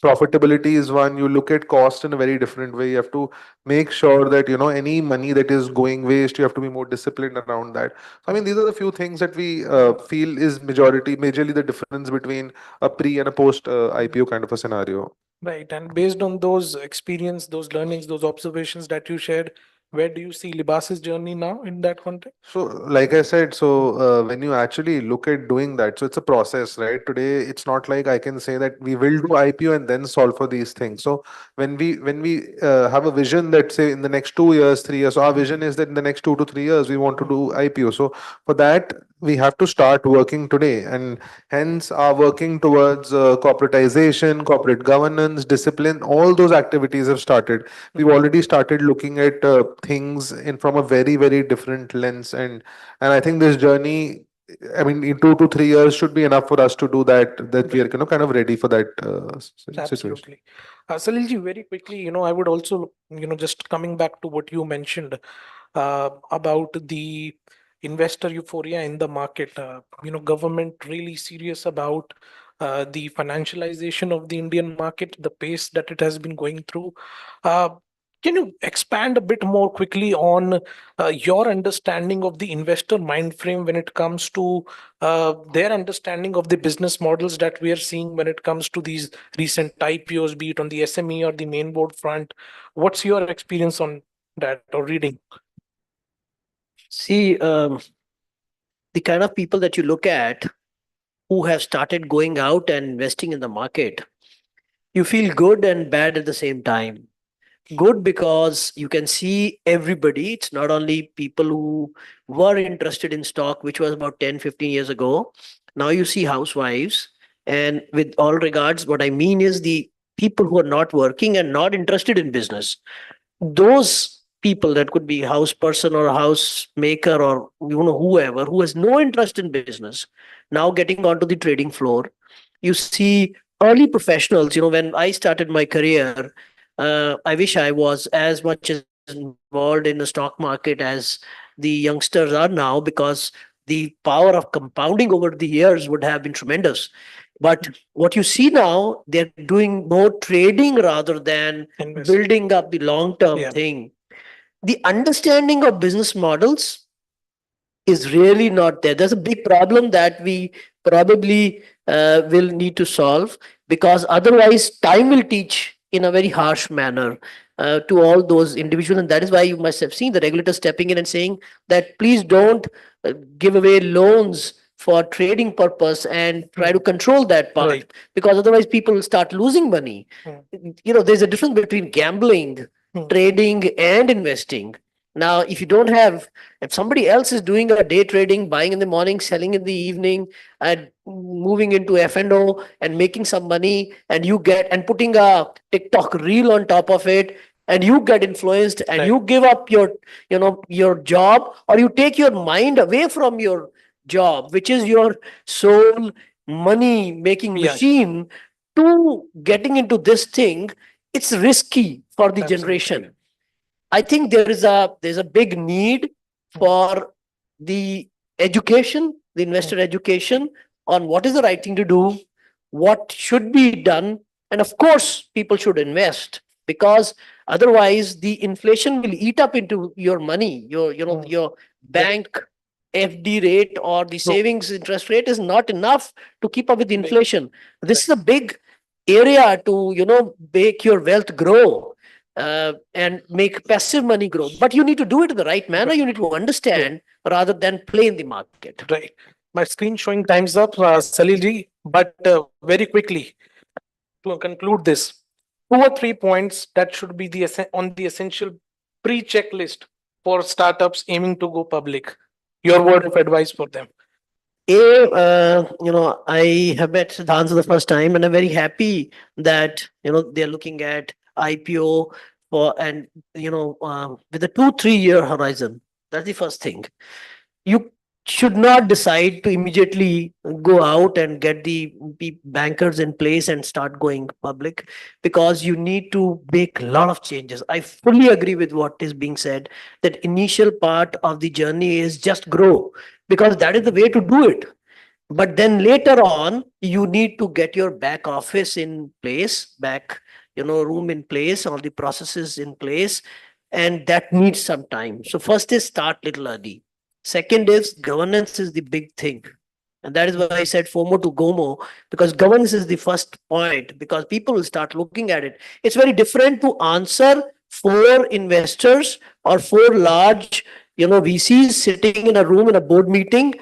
profitability is one. You look at cost in a very different way. You have to make sure that any money that is going waste, you have to be more disciplined around that. So I mean, these are the few things that we feel is majorly the difference between a pre and a post IPO kind of a scenario. Right. And based on those experience, those learnings, those observations that you shared, where do you see Libas's journey now in that context? So, like I said, when you actually look at doing that, so it's a process, right? Today, it's not like I can say that we will do IPO and then solve for these things. So, when we have a vision that say in the next 2 years, 3 years, so our vision is that in the next 2 to 3 years we want to do IPO. So, for that we have to start working today, and hence are working towards corporatization, corporate governance, discipline. All those activities have started. We've already started looking at things in from a very, very different lens, and I think this journey, I mean, in 2 to 3 years should be enough for us to do that. That we are kind of ready for that situation. Absolutely. Salilji, very quickly, I would also, just coming back to what you mentioned about the investor euphoria in the market, government really serious about the financialization of the Indian market, the pace that it has been going through. Uh, can you expand a bit more quickly on your understanding of the investor mind frame when it comes to their understanding of the business models that we are seeing when it comes to these recent IPOs, be it on the SME or the main board front? What's your experience on that or reading? See, the kind of people that you look at who have started going out and investing in the market, you feel good and bad at the same time. Good because you can see everybody. It's not only people who were interested in stock, which was about 10, 15 years ago. Now you see housewives. And with all regards, what I mean is the people who are not working and not interested in business. Those people, that could be house person or house maker or whoever who has no interest in business, now getting onto the trading floor. You see early professionals. When I started my career, I wish I was as much as involved in the stock market as the youngsters are now, because the power of compounding over the years would have been tremendous. But what you see now, they're doing more trading rather than building up the long term thing. The understanding of business models is really not there. There's a big problem that we probably will need to solve, because otherwise time will teach in a very harsh manner to all those individuals. And that is why you must have seen the regulator stepping in and saying that please don't give away loans for trading purpose and try to control that part. Right. Because otherwise people will start losing money. There's a difference between gambling, trading and investing. Now, if somebody else is doing a day trading, buying in the morning, selling in the evening, and moving into F&O and making some money, and you get and putting a TikTok reel on top of it, and you get influenced and you give up your, your job, or you take your mind away from your job, which is your sole money making machine, to getting into this thing, it's risky for the generation. I think there's a big need for the education, the investor education, on what is the right thing to do, what should be done, and of course, people should invest, because otherwise the inflation will eat up into your money, your bank FD rate or the savings interest rate is not enough to keep up with inflation. This is a big area to make your wealth grow, and make passive money grow. But you need to do it in the right manner. You need to understand rather than play in the market. Right. My screen showing time's up, Salilji, but very quickly to conclude this, 2 or 3 points that should be on the essential pre-checklist for startups aiming to go public. Your word of advice for them. I have met Siddhant for the first time, and I'm very happy that they're looking at IPO and with a 2-3 year horizon. That's the first thing. You should not decide to immediately go out and get the bankers in place and start going public, because you need to make a lot of changes. I fully agree with what is being said, that initial part of the journey is just grow, because that is the way to do it. But then later on, you need to get your back office in place, room in place, all the processes in place, and that needs some time. So first is start little early. Second is governance is the big thing. And that is why I said FOMO to GOMO, because governance is the first point, because people will start looking at it. It's very different to answer 4 investors or 4 large, VCs sitting in a room in a board meeting,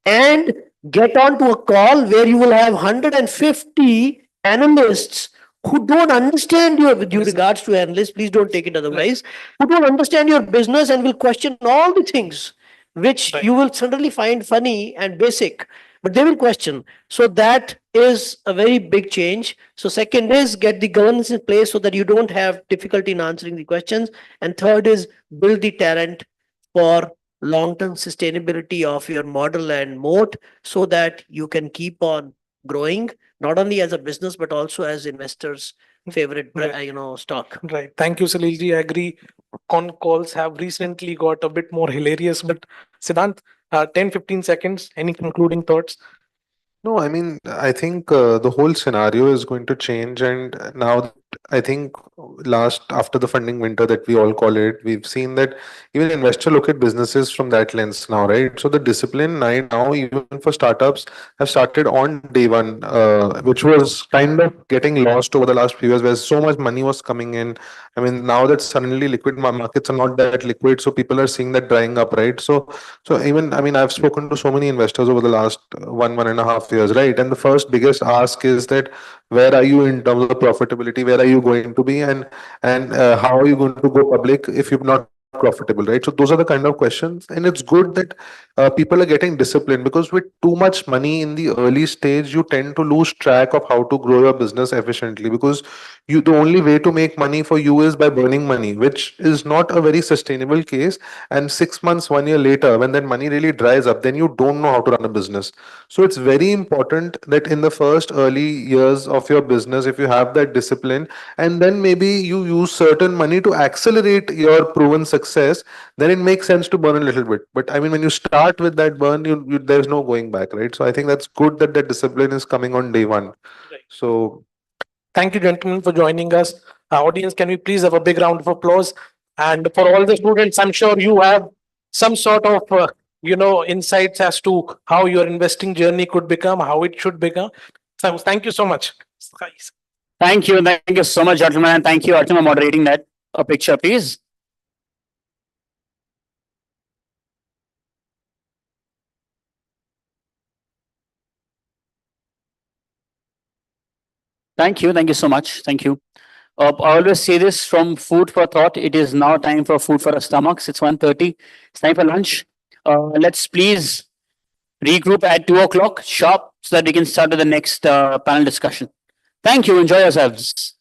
and get onto a call where you will have 150 analysts who don't understand with due regards to analysts, please don't take it otherwise, who don't understand your business and will question all the things which you will suddenly find funny and basic, but they will question. So that is a very big change. So second is get the governance in place so that you don't have difficulty in answering the questions. And third is build the talent for long-term sustainability of your model and moat, so that you can keep on growing, not only as a business, but also as investors' favorite, stock. Right. Thank you, Salilji. I agree. Con calls have recently got a bit more hilarious, but Siddhant, 10-15 seconds. Any concluding thoughts? No, I mean, I think the whole scenario is going to change. And now, I think after the funding winter that we all call it, we've seen that even investors look at businesses from that lens now, right? So the discipline now, even for startups, have started on day one, which was kind of getting lost over the last few years, where so much money was coming in. I mean, now that suddenly liquid markets are not that liquid, so people are seeing that drying up, right? So even, I mean, I've spoken to so many investors over the last 1.5 years, right? And the first biggest ask is that where are you in terms of profitability? Where are you going to be? And how are you going to go public if you're not profitable, right? So those are the kind of questions. And it's good that people are getting disciplined, because with too much money in the early stage, you tend to lose track of how to grow your business efficiently, because the only way to make money for you is by burning money, which is not a very sustainable case. And 6 months, 1 year later, when that money really dries up, then you don't know how to run a business. So it's very important that in the first early years of your business, if you have that discipline, and then maybe you use certain money to accelerate your proven success, then it makes sense to burn a little bit. But I mean, when you start with that burn, there's no going back, right? So I think that's good that that discipline is coming on day one. So thank you, gentlemen, for joining us. Our audience, can we please have a big round of applause? And for all the students, I'm sure you have some sort of insights as to how your investing journey could become, how it should become. So thank you so much. Thank you. Thank you so much, gentlemen. And thank you, Archana, moderating that picture, please. Thank you. Thank you so much. Thank you. I always say this, from food for thought. It is now time for food for our stomachs. It's 1:30. It's time for lunch. Let's please regroup at 2 o'clock sharp, so that we can start with the next panel discussion. Thank you. Enjoy yourselves.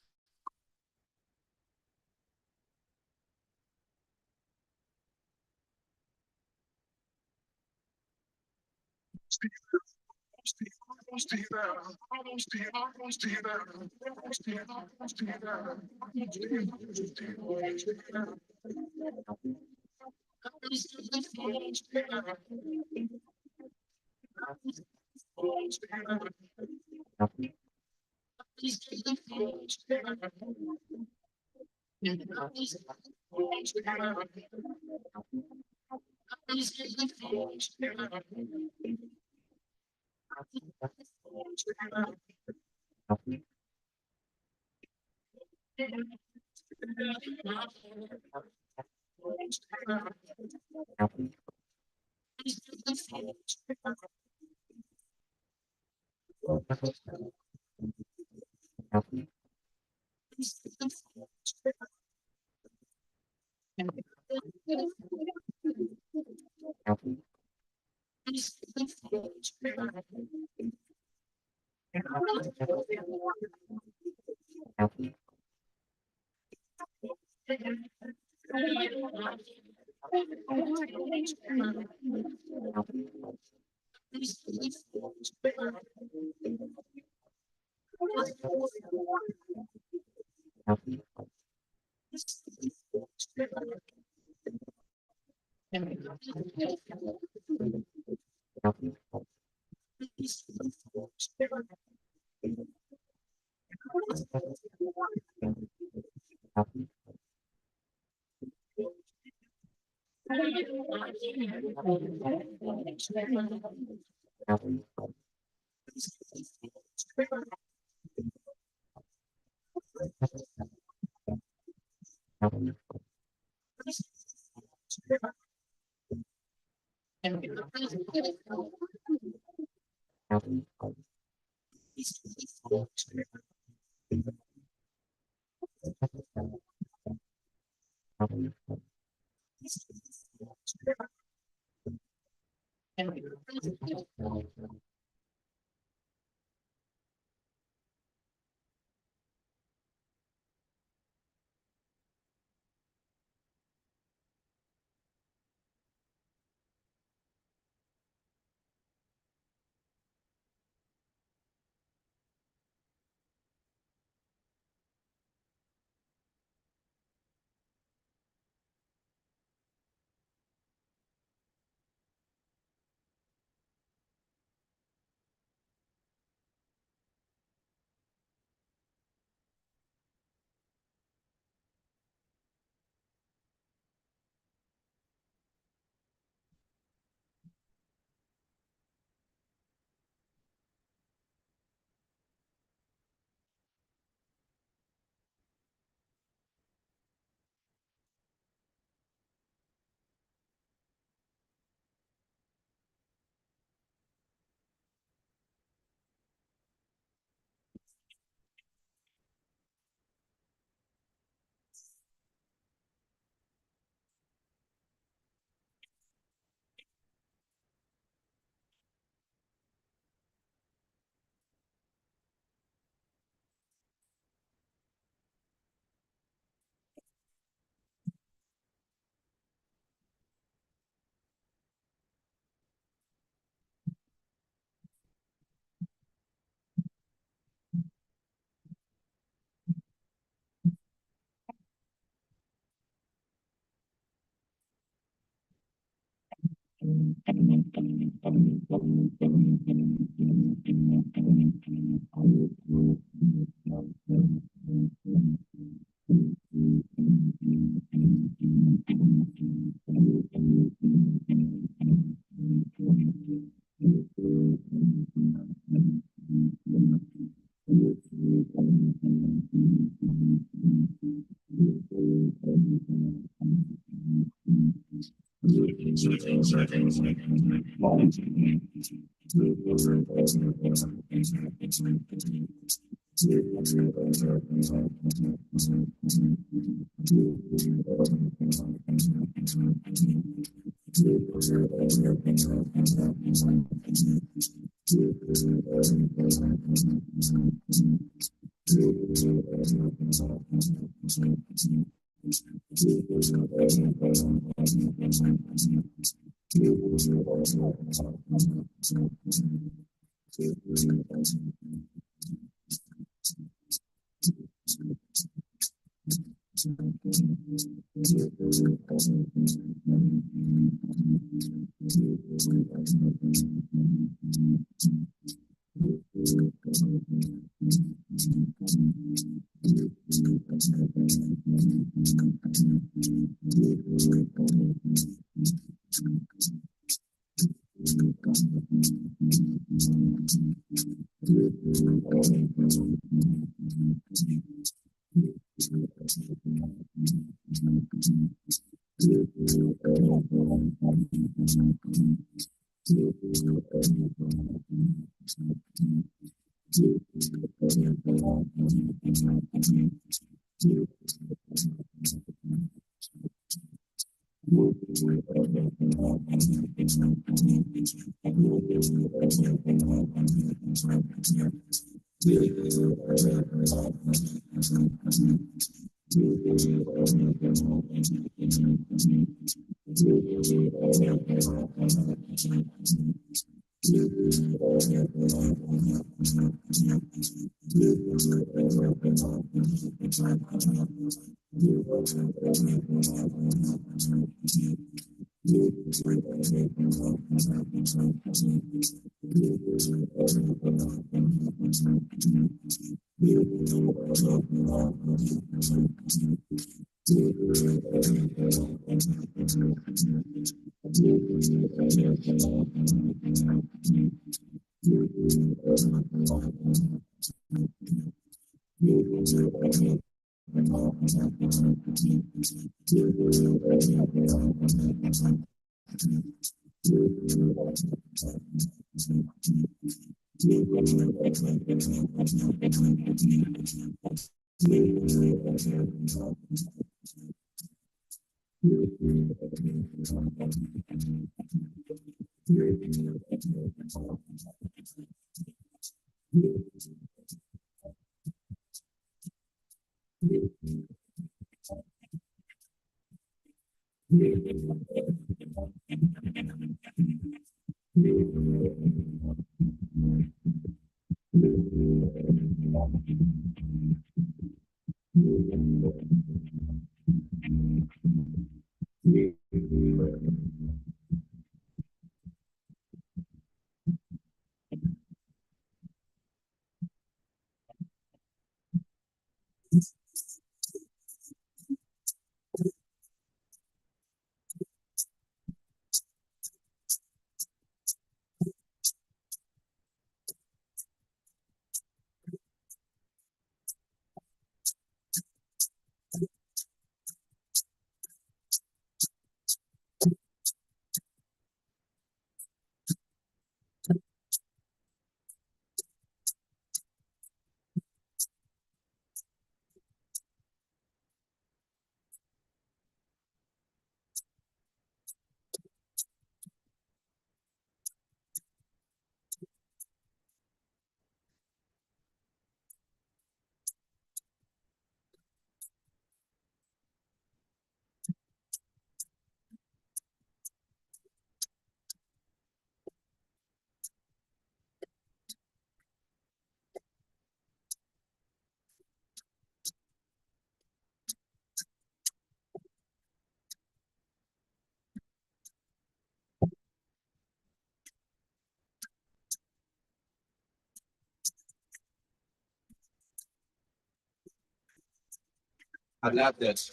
I love this.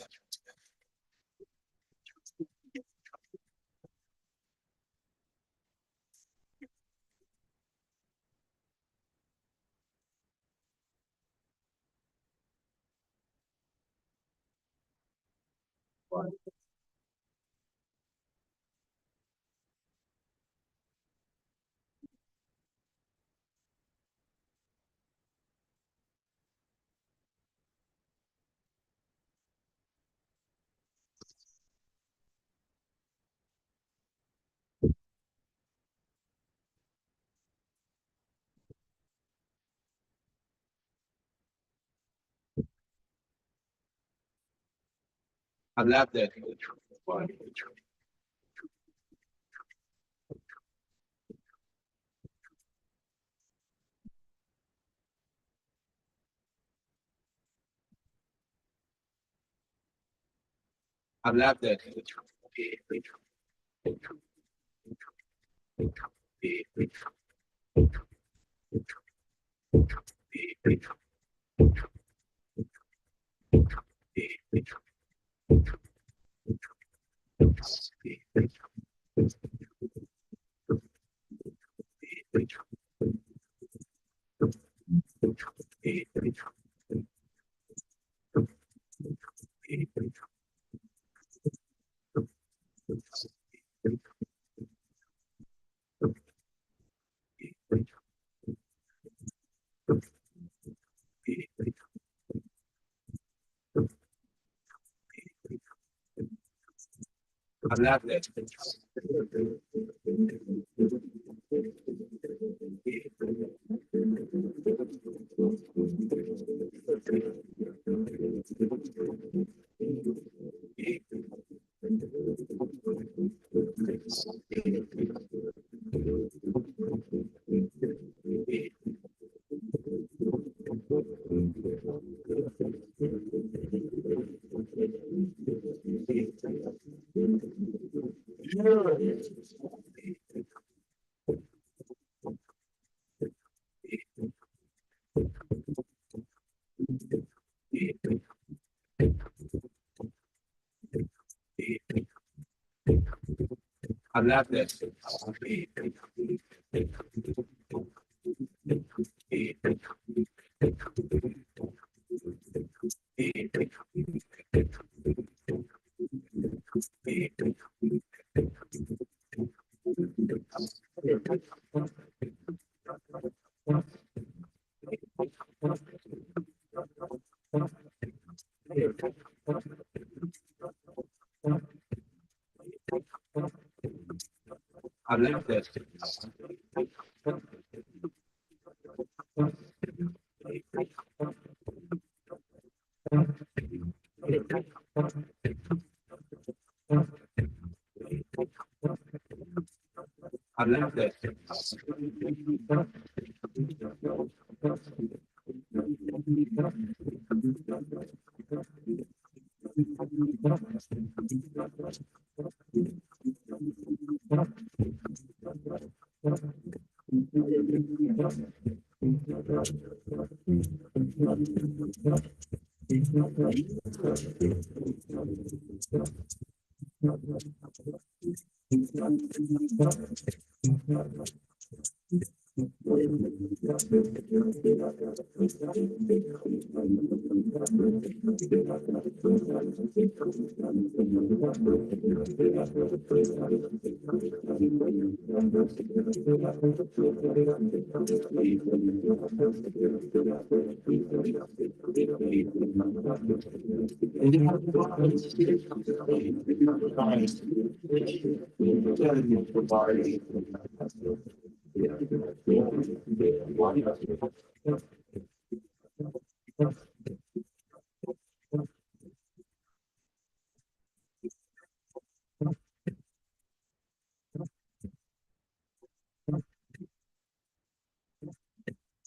I love that. I love that. I love that. I love that. I love that. I love that.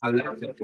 I love that.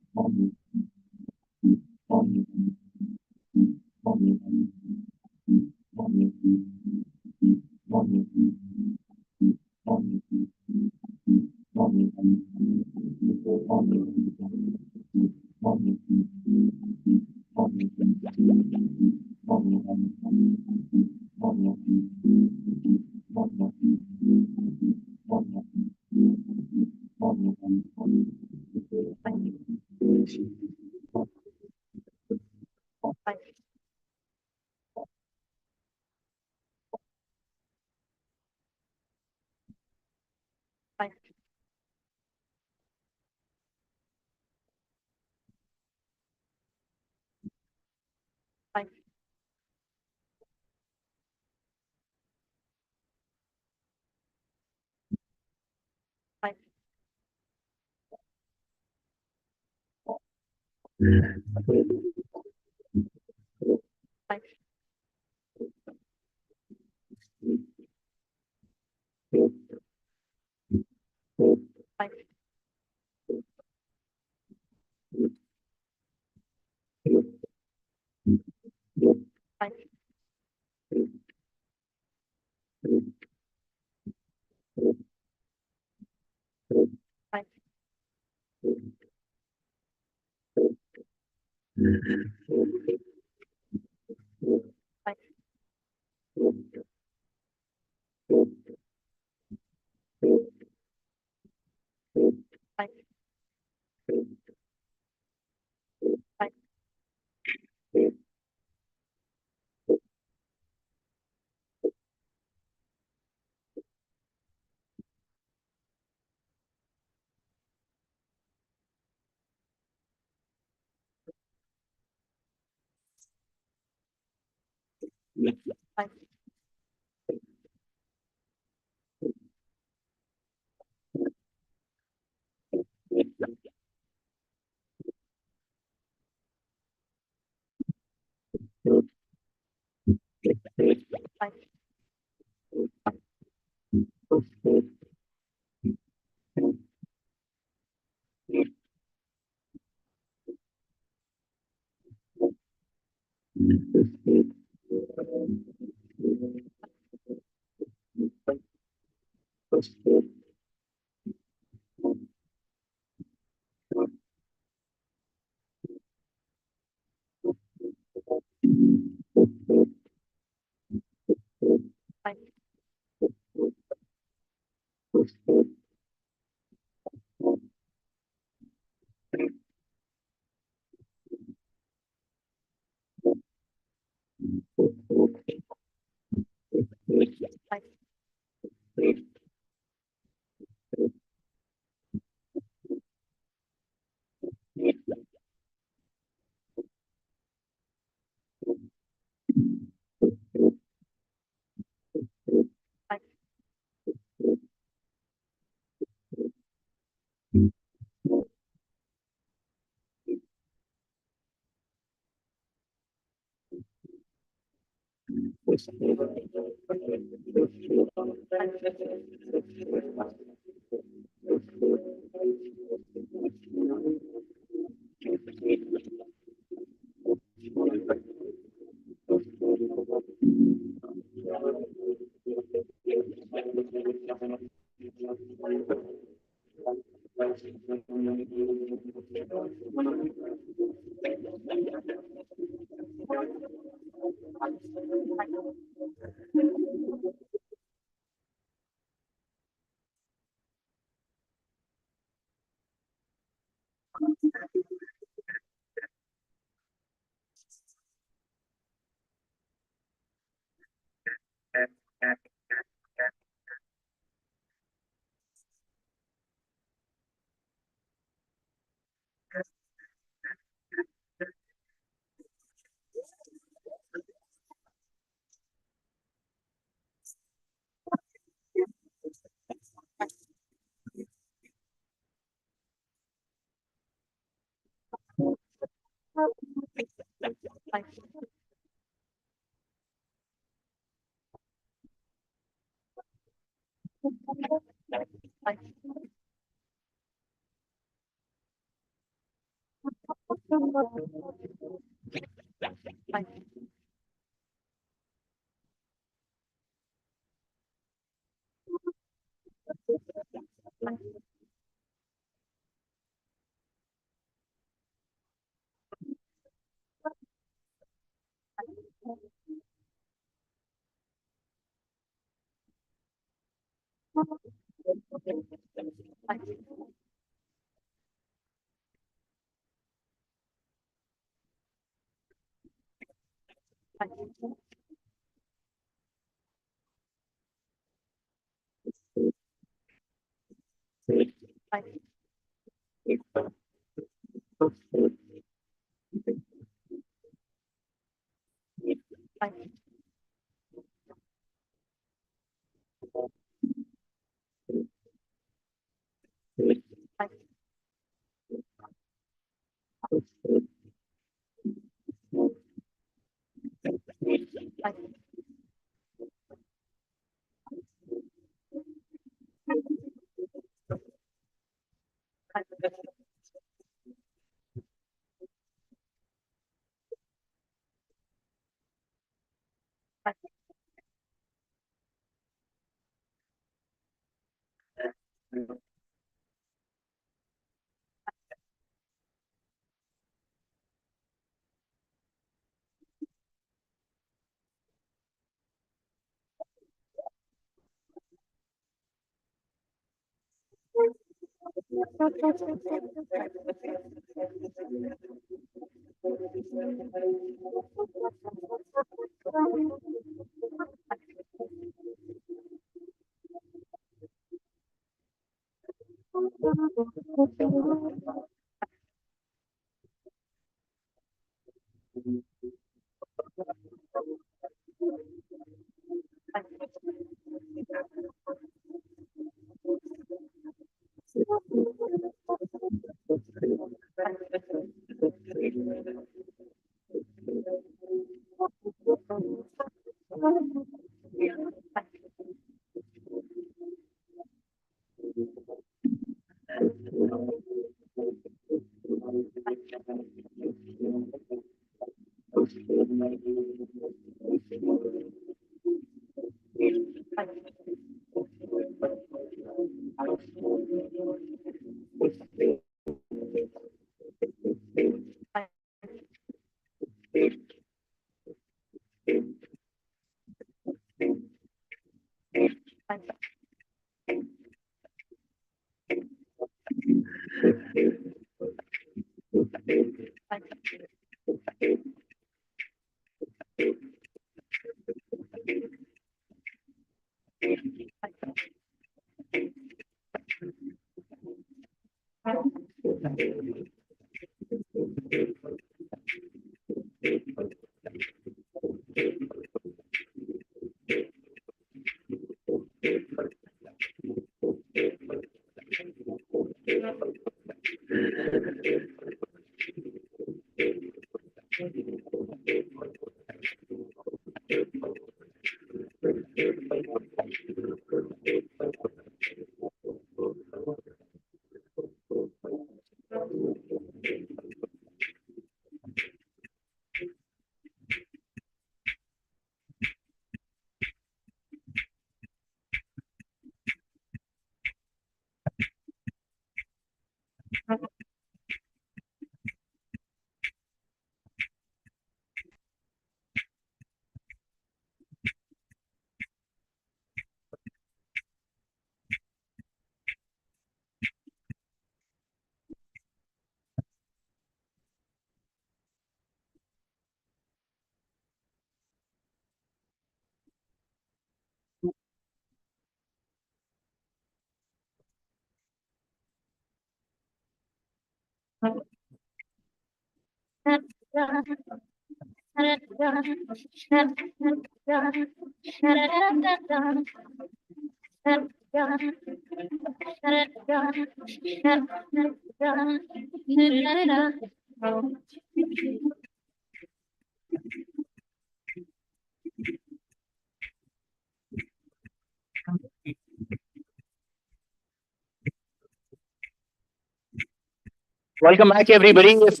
Welcome back, everybody. If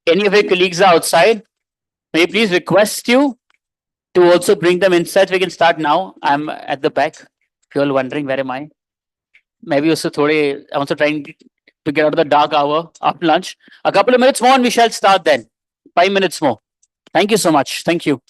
any of your colleagues are outside, may I please request you to also bring them inside. We can start now. I'm at the back. If you're all wondering, where am I? Maybe also I'm also trying to get out of the dark hour after lunch. A couple of minutes more and we shall start then. 5 minutes more. Thank you so much. Thank you.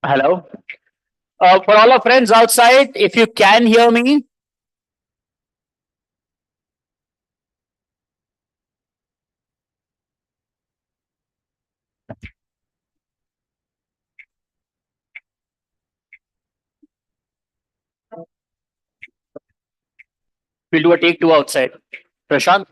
Hello. For all our friends outside, if you can hear me, we'll do a take two outside. Prashant.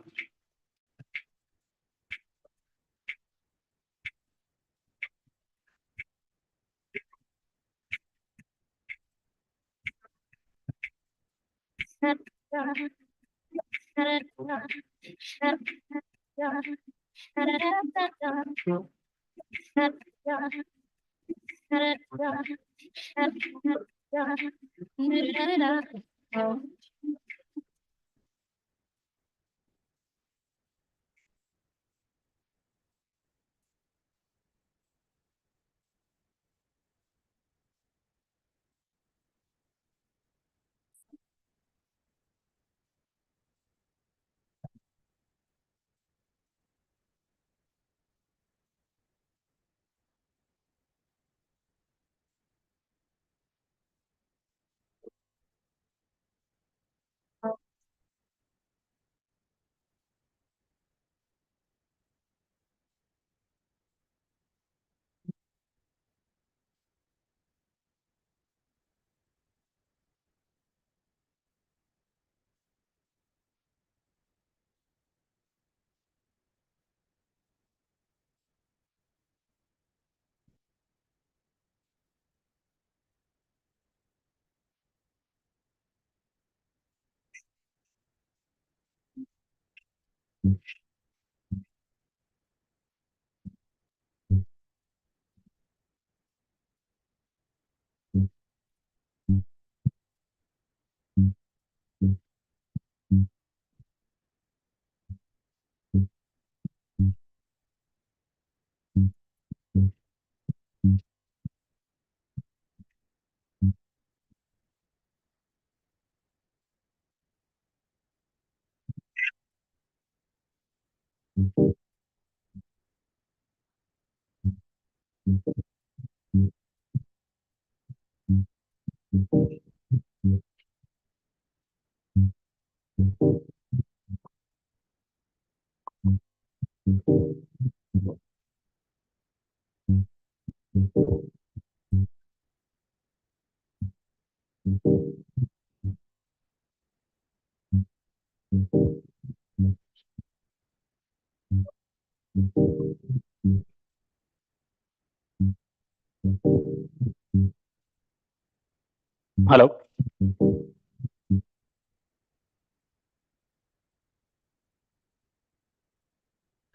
Hello.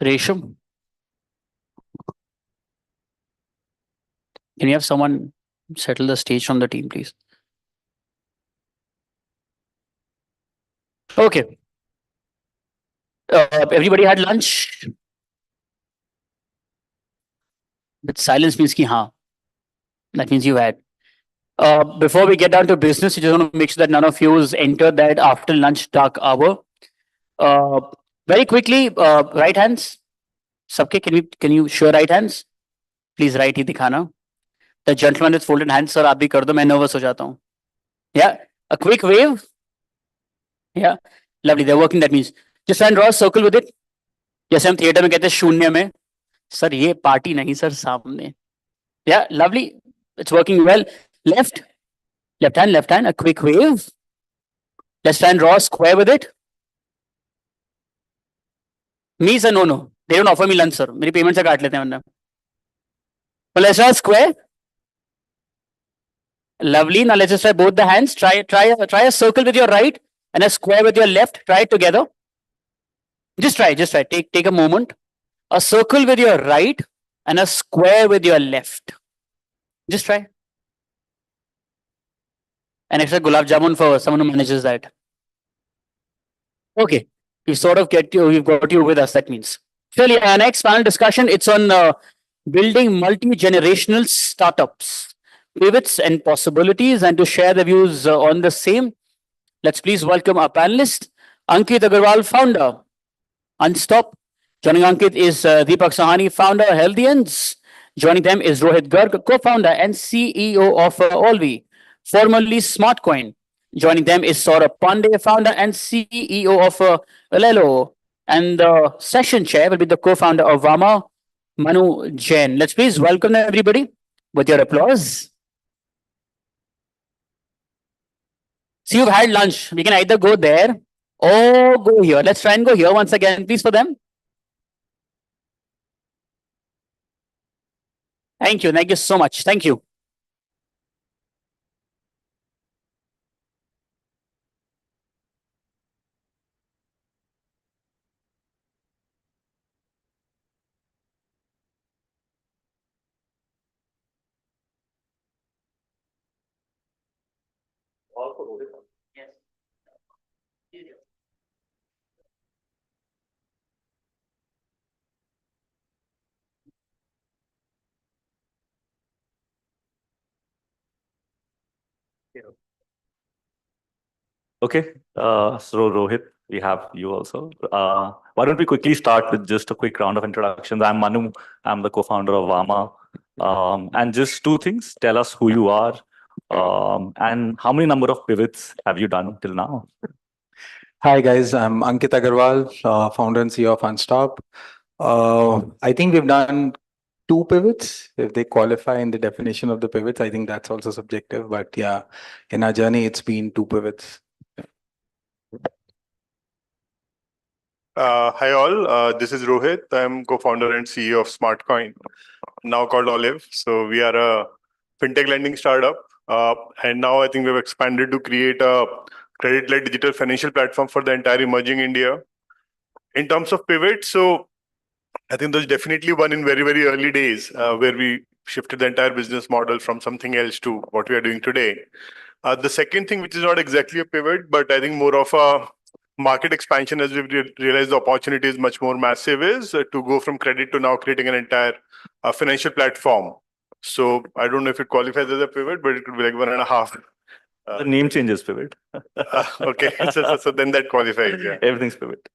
Resham, can you have someone settle the stage from the team, please? Okay. Everybody had lunch? But silence means ki haan. That means you had. Before we get down to business, you just want to make sure that none of you has entered that after lunch dark hour. Uh, Very quickly, right hands. Sabke, can you show right hands? Please right ही दिखाना. The gentleman with folded hands, sir, आप भी कर दो. मैं nervous हो जाता हूँ. Yeah, a quick wave. Yeah, lovely. They're working. That means just try and draw a circle with it. जैसे हम थिएटर में कहते हैं शून्य में. सर ये पार्टी नहीं सर सामने. Yeah, lovely. It's working well. Left, left hand. A quick wave. Let's try and draw a square with it. Me sir, no. They don't offer me lunch, sir. मेरी payment से काट लेते हैं वरना. But let's draw a square. Lovely. Now let's just try both the hands. Try a circle with your right and a square with your left. Try it together. Just try. Take a moment. A circle with your right and a square with your left. Just try. An extra gulab jamun for someone who manages that. Okay. We've got you with us, that means. Surely, our next panel discussion, it's on building multi-generational startups, pivots and possibilities. And to share the views on the same, let's please welcome our panelist, Ankit Agarwal, founder, Unstop. Joining Ankit is Deepak Sahani, founder, Healthians. Joining them is Rohit Garg, co-founder and CEO of Olvi, formerly Smartcoin. Joining them is Saurabh Pandey, founder and CEO of Alelo. And the session chair will be the co-founder of Vama, Manu Jain. Let's please welcome everybody with your applause. So you've had lunch. We can either go there or go here. Let's try and go here once again, please, for them. Thank you. Thank you so much. Thank you. Okay, so Rohit, we have you also. Why don't we quickly start with just a quick round of introductions? I'm Manu, I'm the co-founder of Vama. And just two things, tell us who you are, and how many number of pivots have you done till now? Hi guys, I'm Ankit Agarwal, founder and CEO of Unstop. I think we've done two pivots. If they qualify in the definition of the pivots, I think that's also subjective. But yeah, in our journey, it's been two pivots. Hi all, this is Rohit. I'm co-founder and CEO of SmartCoin, now called Olive. So we are a fintech lending startup, and now I think we've expanded to create a credit-led digital financial platform for the entire emerging India. In terms of pivot, so I think there's definitely one in very, very early days where we shifted the entire business model from something else to what we are doing today. The second thing, which is not exactly a pivot, but I think more of a market expansion as we've realized the opportunity is much more massive, is to go from credit to now creating an entire financial platform. So I don't know if it qualifies as a pivot, but it could be like 1.5. The name changes pivot. Okay, so then that qualifies. Yeah. Everything's pivot.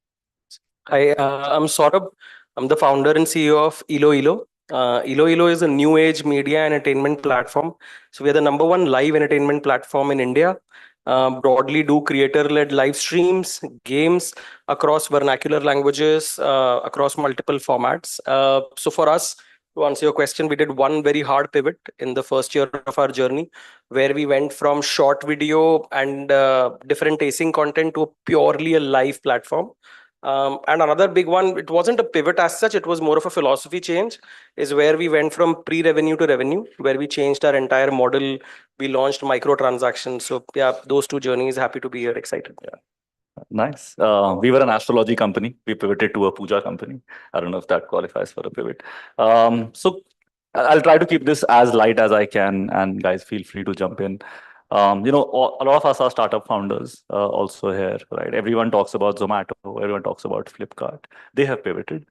Hi, I'm Saurabh. I'm the founder and CEO of Elo Elo. Elo Elo is a new age media and entertainment platform. So we are the #1 live entertainment platform in India. Broadly do creator-led live streams, games across vernacular languages, across multiple formats. So for us, to answer your question, we did one very hard pivot in the first year of our journey, where we went from short video and different tasting content to purely a live platform. And another big one, it wasn't a pivot as such, it was more of a philosophy change, is where we went from pre-revenue to revenue, where we changed our entire model. We launched microtransactions. So yeah, those two journeys, happy to be here, excited. Yeah. Nice. We were an astrology company. We pivoted to a puja company. I don't know if that qualifies for a pivot. So I'll try to keep this as light as I can, and guys, feel free to jump in. A lot of us are startup founders also here, right? Everyone talks about Zomato, everyone talks about Flipkart. They have pivoted,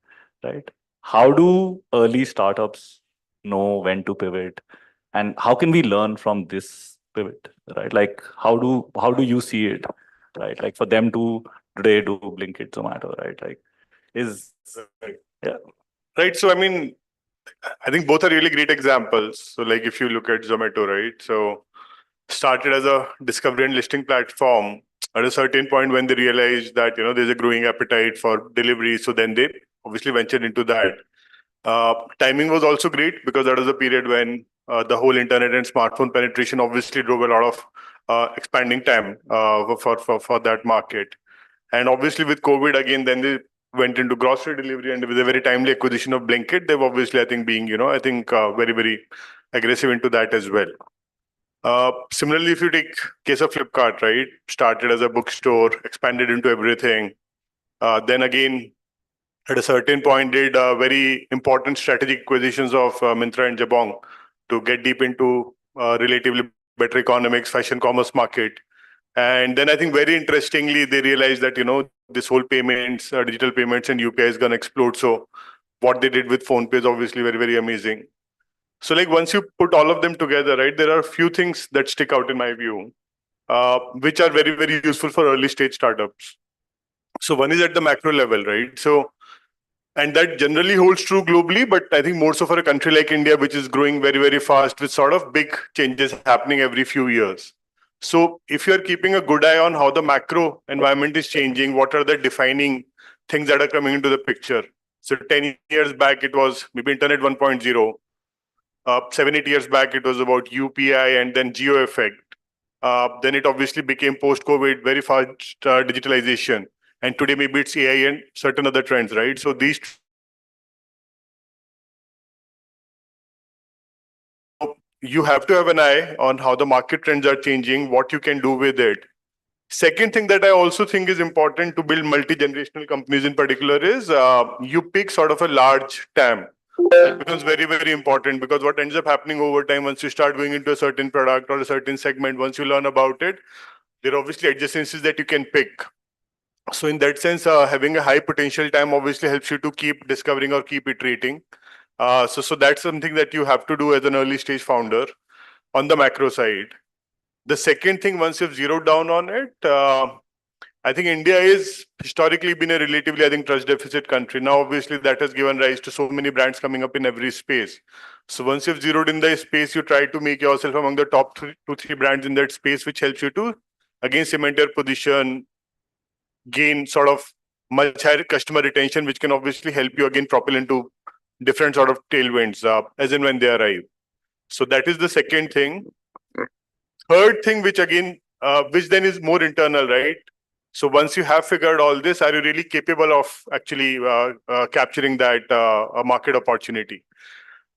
right? How do early startups know when to pivot, and how can we learn from this pivot, right? Like, how do you see it, right? Like for them to today do Blinkit, Zomato, right? Like, yeah. Right. So I mean, I think both are really great examples. So like if you look at Zomato, right? So started as a discovery and listing platform. At a certain point when they realized that there's a growing appetite for delivery, so then they obviously ventured into that. Timing was also great because that was a period when the whole internet and smartphone penetration obviously drove a lot of expanding time for that market. And obviously with COVID again, then they went into grocery delivery, and with a very timely acquisition of Blinkit, they've obviously, I think, being very, very aggressive into that as well. Similarly, if you take case of Flipkart, right, started as a bookstore, expanded into everything. Then again, at a certain point, did very important strategic acquisitions of Myntra and Jabong to get deep into relatively better economics, fashion commerce market. And then I think very interestingly, they realized that, this whole payments, digital payments and UPI is going to explode. So what they did with PhonePe is obviously very, very amazing. So like once you put all of them together, right, there are a few things that stick out in my view, which are very, very useful for early stage startups. So one is at the macro level, right? So, and that generally holds true globally, but I think more so for a country like India, which is growing very, very fast with sort of big changes happening every few years. So if you're keeping a good eye on how the macro environment is changing, what are the defining things that are coming into the picture? So 10 years back, it was maybe Internet 1.0. 7-8 years back, it was about UPI and then geo effect. Then it obviously became post-COVID, very fast digitalization. And today maybe it's AI and certain other trends, right? So these you have to have an eye on how the market trends are changing, what you can do with it. Second thing that I also think is important to build multi-generational companies in particular is you pick sort of a large TAM. It becomes very, very important because what ends up happening over time, once you start going into a certain product or a certain segment, once you learn about it, there are obviously adjacencies that you can pick. So in that sense, having a high potential TAM obviously helps you to keep discovering or keep iterating. So that's something that you have to do as an early stage founder on the macro side. The second thing, once you've zeroed down on it, I think India is historically been a relatively, I think, trust deficit country. Now, obviously, that has given rise to so many brands coming up in every space. So once you've zeroed in the space, you try to make yourself among the top 2-3 brands in that space, which helps you to, again, cement your position, gain sort of much higher customer retention, which can obviously help you again propel into different sort of tailwinds as and when they arrive. So that is the second thing. Third thing, which again, which then is more internal, right? So once you have figured all this, are you really capable of actually capturing that market opportunity?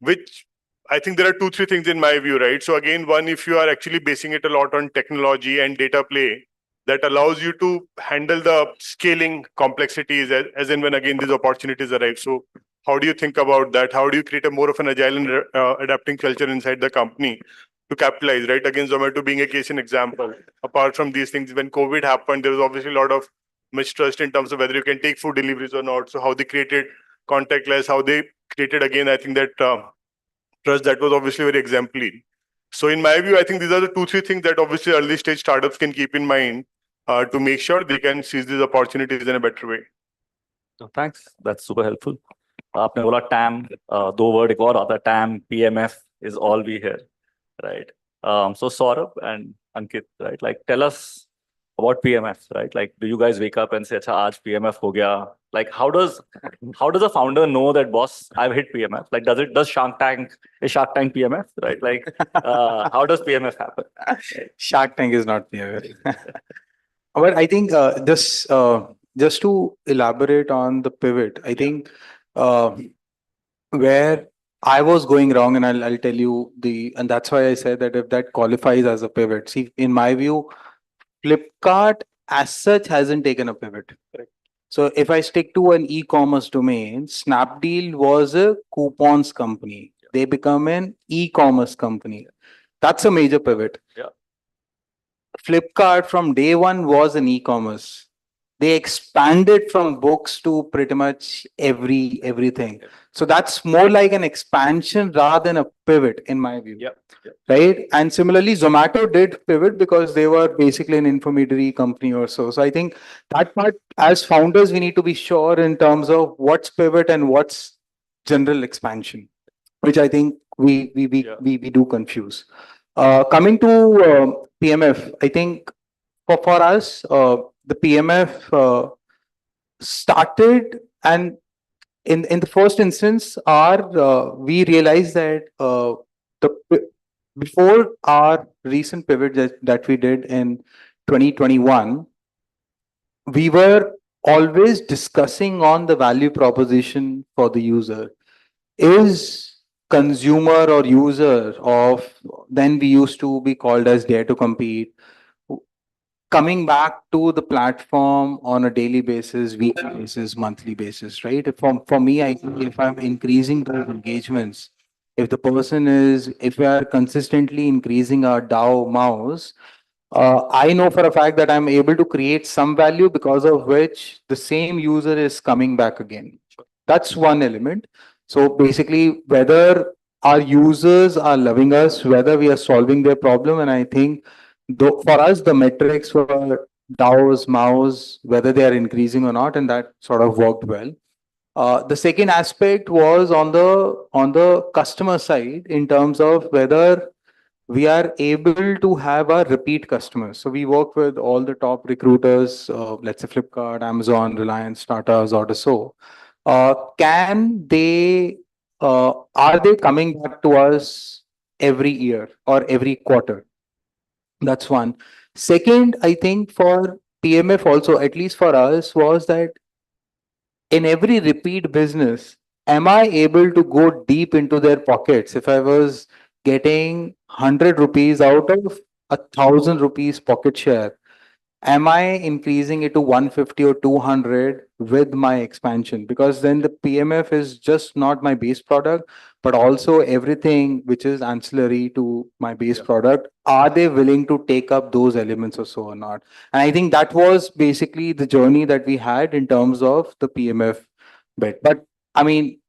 Which I think there are 2-3 things in my view, right? So again, one, if you are actually basing it a lot on technology and data play, that allows you to handle the scaling complexities as and when again these opportunities arrive. So how do you think about that? How do you create a more of an agile and adapting culture inside the company to capitalize, right? Again, Zomato being a case in example. Apart from these things, when COVID happened, there was obviously a lot of mistrust in terms of whether you can take food deliveries or not. So how they created contactless, how they created, again, I think that trust that was obviously very exemplary. So in my view, I think these are the 2-3 things that obviously early stage startups can keep in mind to make sure they can seize these opportunities in a better way. Thanks. That's super helpful. आपने बोला TAM, दो word एक और आता TAM, PMF is all we hear, right? So Saurabh and Ankit, right? Like tell us about PMF, right? Like do you guys wake up and say, "अच्छा आज PMF हो गया"? Like how does a founder know that boss I've hit PMF? Like does Shark Tank PMF, right? Like how does PMF happen? Shark Tank is not PMF. But I think just to elaborate on the pivot, I think where I was going wrong, and I'll tell you and that's why I said that if that qualifies as a pivot. See, in my view, Flipkart as such hasn't taken a pivot. Correct. So if I stick to an e-commerce domain, Snapdeal was a coupons company. They become an e-commerce company. That's a major pivot. Yeah. Flipkart from day one was an e-commerce. They expanded from books to pretty much everything. So that's more like an expansion rather than a pivot, in my view. Yeah. Right. And similarly, Zomato did pivot because they were basically an intermediary company or so. So I think that part, as founders, we need to be sure in terms of what's pivot and what's general expansion, which I think we do confuse. Coming to PMF, I think for us, the PMF started, and in the first instance, we realized that before our recent pivot that we did in 2021, we were always discussing on the value proposition for the user. Is consumer or user of, then we used to be called as Dare to Compete, coming back to the platform on a daily basis, weekly basis, monthly basis, right? For me, I think if I'm increasing those engagements, if we are consistently increasing our DAO mouse, I know for a fact that I'm able to create some value because of which the same user is coming back again. That's one element. So basically, whether our users are loving us, whether we are solving their problem, and I think for us, the metrics were DAOs, MAUs, whether they are increasing or not, and that sort of worked well. The second aspect was on the customer side in terms of whether we are able to have our repeat customers. So we work with all the top recruiters, let's say Flipkart, Amazon, Reliance, Tata, Zomato. Are they coming back to us every year or every quarter? That's one. Second, I think for PMF also, at least for us, was that in every repeat business, am I able to go deep into their pockets? If I was getting 100 rupees out of 1,000 rupees pocket share, am I increasing it to 150 or 200 with my expansion? Because then the PMF is just not my base product, but also everything which is ancillary to my base product. Are they willing to take up those elements or so or not? And I think that was basically the journey that we had in terms of the PMF bit. But I mean,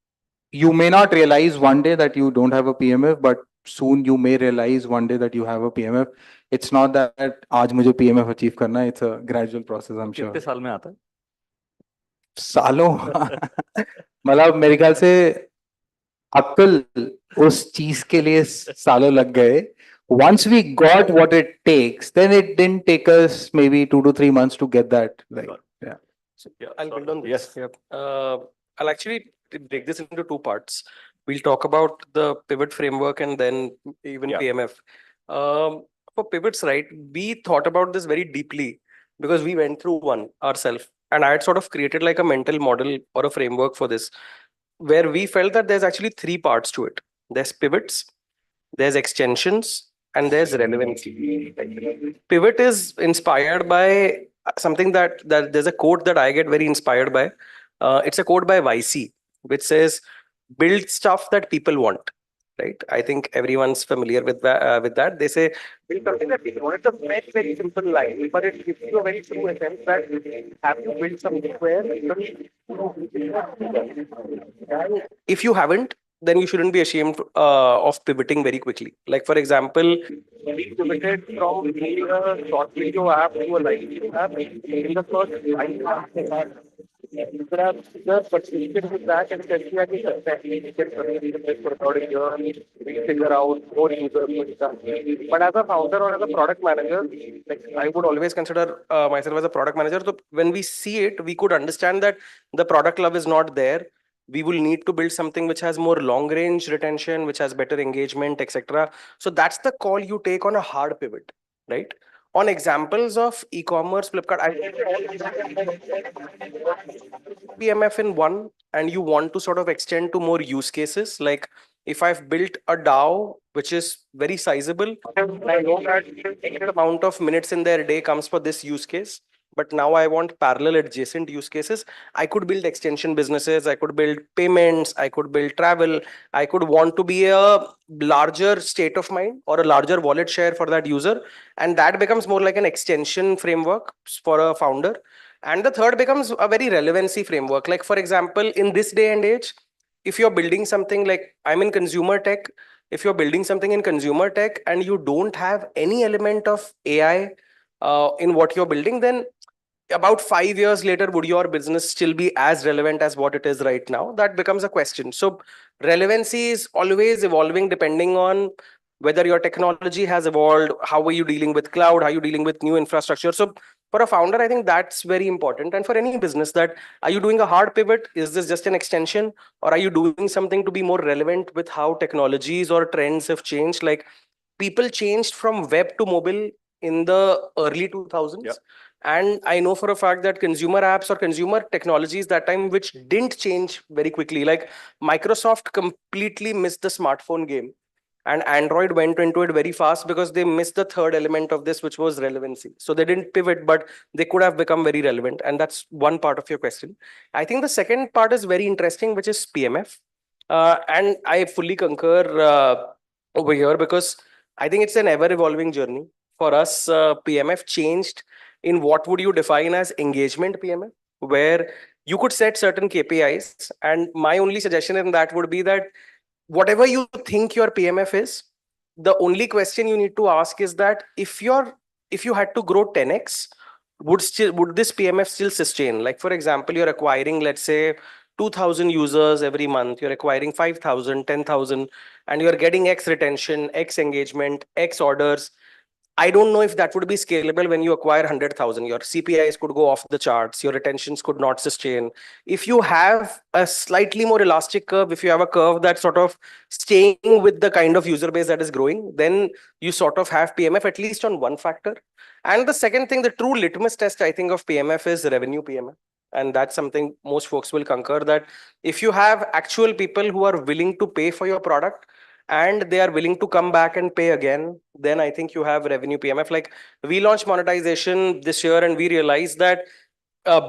you may not realize one day that you don't have a PMF, but soon you may realize one day that you have a PMF. It's not that आज मुझे PMF achieve करना है. It's a gradual process, I'm sure. कितने साल में आता है? सालों मतलब मेरे ख्याल से अक्ल उस चीज के लिए सालों लग गए. Once we got what it takes, then it didn't take us maybe 2 to 3 months to get that. Like, yeah. So, yeah, I'll build on this. Yes. I'll actually break this into two parts. We'll talk about the pivot framework and then even PMF. For pivots, right, we thought about this very deeply because we went through one ourselves. And I had sort of created like a mental model or a framework for this, where we felt that there's actually three parts to it. There's pivots, there's extensions, and there's relevancy. Pivot is inspired by something that there's a quote that I get very inspired by. It's a quote by YC, which says, build stuff that people want. Right? I think everyone's familiar with that. They say, build something that people want. It's a very, very simple line, but it gives you a very true sense that have you built something where if you haven't, then you shouldn't be ashamed of pivoting very quickly. Like, for example, we pivoted from being a short video app to a live video app. In the first 5 months, you could have just persisted with that and said, yeah, we for about a year, we figure out more users. But as a founder or as a product manager, like I would always consider myself as a product manager. So when we see it, we could understand that the product love is not there. We will need to build something which has more long range retention, which has better engagement, etc. So that's the call you take on a hard pivot, right? On examples of e-commerce, Flipkart, PMF in one, and you want to sort of extend to more use cases. Like if I've built a DAO, which is very sizable, I know that X amount of minutes in their day comes for this use case. But now I want parallel adjacent use cases. I could build extension businesses. I could build payments. I could build travel. I could want to be a larger state of mind or a larger wallet share for that user. And that becomes more like an extension framework for a founder. And the third becomes a very relevancy framework. Like, for example, in this day and age, if you're building something like I'm in consumer tech, if you're building something in consumer tech and you don't have any element of AI in what you're building, then about 5 years later, would your business still be as relevant as what it is right now? That becomes a question. So relevancy is always evolving depending on whether your technology has evolved, how are you dealing with cloud, how are you dealing with new infrastructure. So for a founder, I think that's very important. And for any business, that are you doing a hard pivot? Is this just an extension? Or are you doing something to be more relevant with how technologies or trends have changed? Like people changed from web to mobile in the early 2000s. Yeah. And I know for a fact that consumer apps or consumer technologies that time, which didn't change very quickly, like Microsoft completely missed the smartphone game. And Android went into it very fast because they missed the third element of this, which was relevancy. So they didn't pivot, but they could have become very relevant. And that's one part of your question. I think the second part is very interesting, which is PMF. And I fully concur over here because I think it's an ever evolving journey. For us, PMF changed in what would you define as engagement PMF, where you could set certain KPIs. And my only suggestion in that would be that whatever you think your PMF is, the only question you need to ask is that if you had to grow 10x, would this PMF still sustain? Like, for example, you're acquiring, let's say, 2,000 users every month, you're acquiring 5,000, 10,000, and you're getting X retention, X engagement, X orders. I don't know if that would be scalable when you acquire 100,000. Your CPIs could go off the charts. Your retentions could not sustain. If you have a slightly more elastic curve, if you have a curve that's sort of staying with the kind of user base that is growing, then you sort of have PMF at least on one factor. And the second thing, the true litmus test, I think, of PMF is revenue PMF. And that's something most folks will concur, that if you have actual people who are willing to pay for your product, and they are willing to come back and pay again, then I think you have revenue PMF. Like we launched monetization this year and we realized that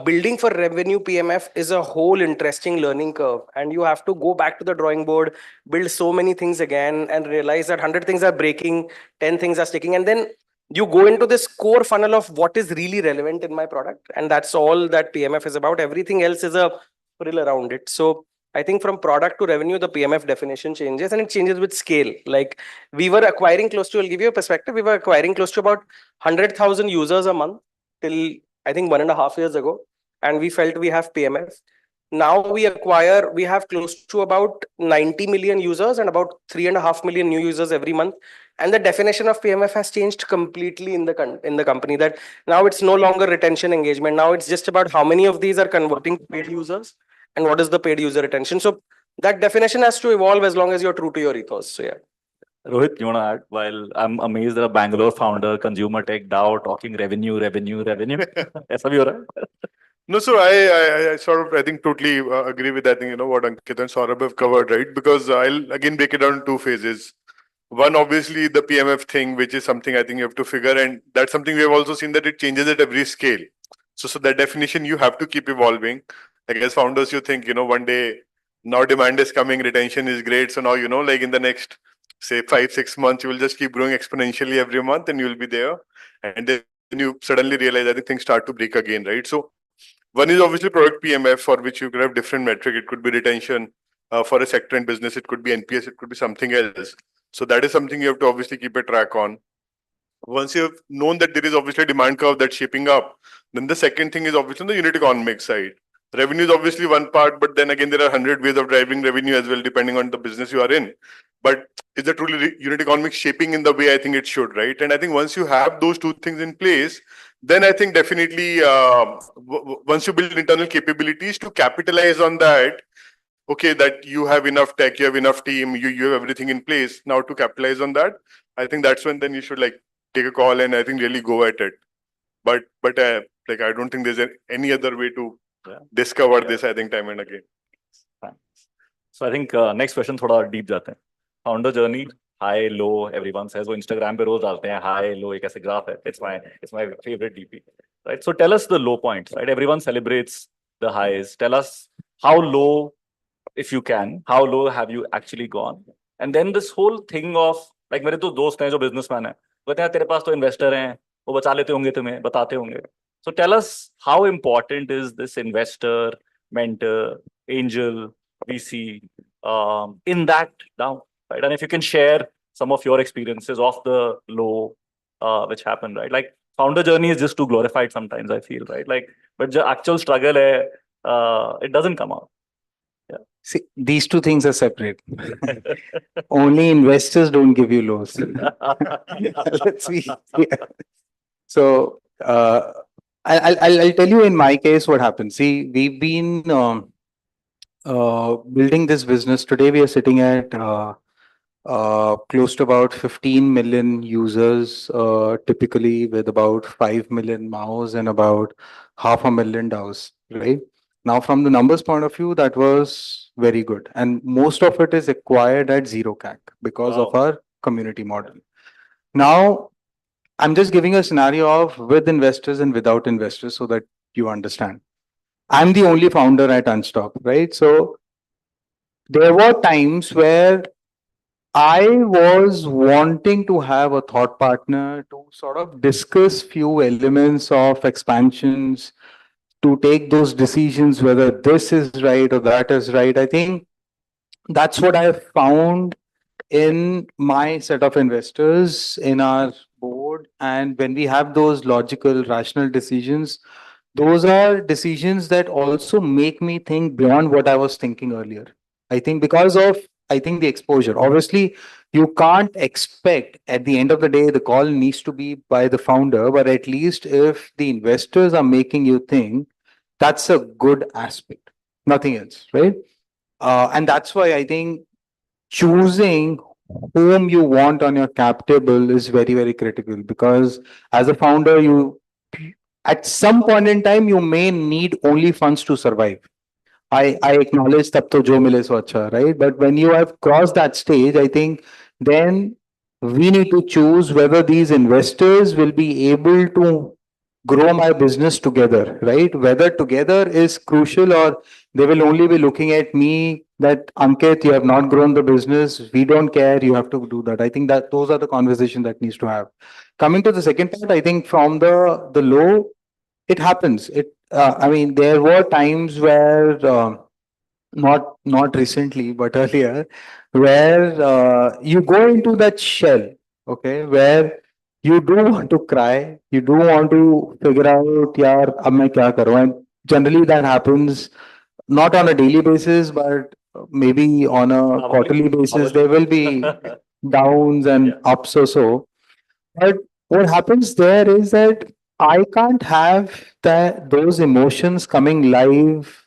building for revenue PMF is a whole interesting learning curve. And you have to go back to the drawing board, build so many things again, and realize that 100 things are breaking, 10 things are sticking. And then you go into this core funnel of what is really relevant in my product. And that's all that PMF is about. Everything else is a frill around it. So I think from product to revenue, the PMF definition changes, and it changes with scale. Like we were acquiring close to, I'll give you a perspective, we were acquiring close to about 100,000 users a month till I think 1.5 years ago, and we felt we have PMF. Now we have close to about 90 million users and about 3.5 million new users every month. And the definition of PMF has changed completely in the company, that now it's no longer retention engagement. Now it's just about how many of these are converting to paid users and what is the paid user retention. So that definition has to evolve as long as you're true to your ethos. So yeah. Rohit, you want to add? While I'm amazed that a Bangalore founder, consumer tech, DAO, talking revenue. ऐसा भी हो रहा है? No, so I sort of, I think, totally agree with that thing, what Ankit and Saurabh have covered, right? Because I'll again break it down in two phases. One, obviously, the PMF thing, which is something I think you have to figure, and that's something we have also seen that it changes at every scale. So that definition you have to keep evolving. Like as founders, you think, one day now demand is coming, retention is great. So now, like in the next, say 5-6 months, you will just keep growing exponentially every month and you will be there. And then you suddenly realize I think things start to break again, right? So one is obviously product PMF, for which you could have different metric. It could be retention for a sector and business. It could be NPS. It could be something else. So that is something you have to obviously keep a track on. Once you have known that there is obviously a demand curve that's shaping up, then the second thing is obviously on the unit economic side. Revenue is obviously one part, but then again, there are 100 ways of driving revenue as well, depending on the business you are in. But is the truly unit economics shaping in the way I think it should, right? And I think once you have those two things in place, then I think definitely once you build internal capabilities to capitalize on that, okay, that you have enough tech, you have enough team, you have everything in place now to capitalize on that. I think that's when then you should like take a call and I think really go at it. But like I don't think there's any other way to discover this. I think time and again. Thanks. So I think next question थोड़ा deep जाते हैं. Founder journey, high, low. Everyone says वो Instagram पे रोज डालते हैं high, low. एक ऐसे graph है. It's my favorite DP. Right. So tell us the low points. Right. Everyone celebrates the highs. Tell us how low, if you can, how low have you actually gone? And then this whole thing of like मेरे तो दोस्त हैं जो businessman हैं. कहते हैं तेरे पास तो investor हैं. वो बचा लेते होंगे तुम्हें, बताते होंगे. So tell us how important is this investor, mentor, angel, VC in that down, right? And if you can share some of your experiences of the low which happened, right? Like founder journey is just too glorified sometimes, I feel, right? Like, but the actual struggle it doesn't come out. Yeah. See, these two things are separate. Only investors don't give you lows. Let's be clear. So I'll tell you in my case what happened. See, we've been building this business. Today we are sitting at close to about 15 million users, typically with about 5 million MAUs and about 500,000 DAOs, right? Now, from the numbers point of view, that was very good. And most of it is acquired at zero CAC because of our community model. Now, I'm just giving a scenario of with investors and without investors so that you understand. I'm the only founder at Unstop, right? So there were times where I was wanting to have a thought partner to sort of discuss few elements of expansions, to take those decisions, whether this is right or that is right. I think that's what I have found in my set of investors, in our board. And when we have those logical, rational decisions, those are decisions that also make me think beyond what I was thinking earlier. I think because of, the exposure. Obviously, you can't expect at the end of the day, the call needs to be by the founder, but at least if the investors are making you think, that's a good aspect, nothing else, right? And that's why I think choosing whom you want on your cap table is very, very critical, because as a founder, you at some point in time, you may need only funds to survive. I acknowledge tab to jo mile so acha, right? But when you have crossed that stage, I think then we need to choose whether these investors will be able to grow my business together, right? Whether together is crucial or they will only be looking at me that Ankit, you have not grown the business. We don't care. You have to do that. I think that those are the conversations that needs to have. Coming to the second part, I think from the low, it happens. I mean, there were times where not recently, but earlier, where you go into that shell, okay, where you do want to cry, you do want to figure out, yaar, ab main kya karu? And generally that happens not on a daily basis, but maybe on a quarterly basis. There will be downs and ups or so. But what happens there is that I can't have those emotions coming live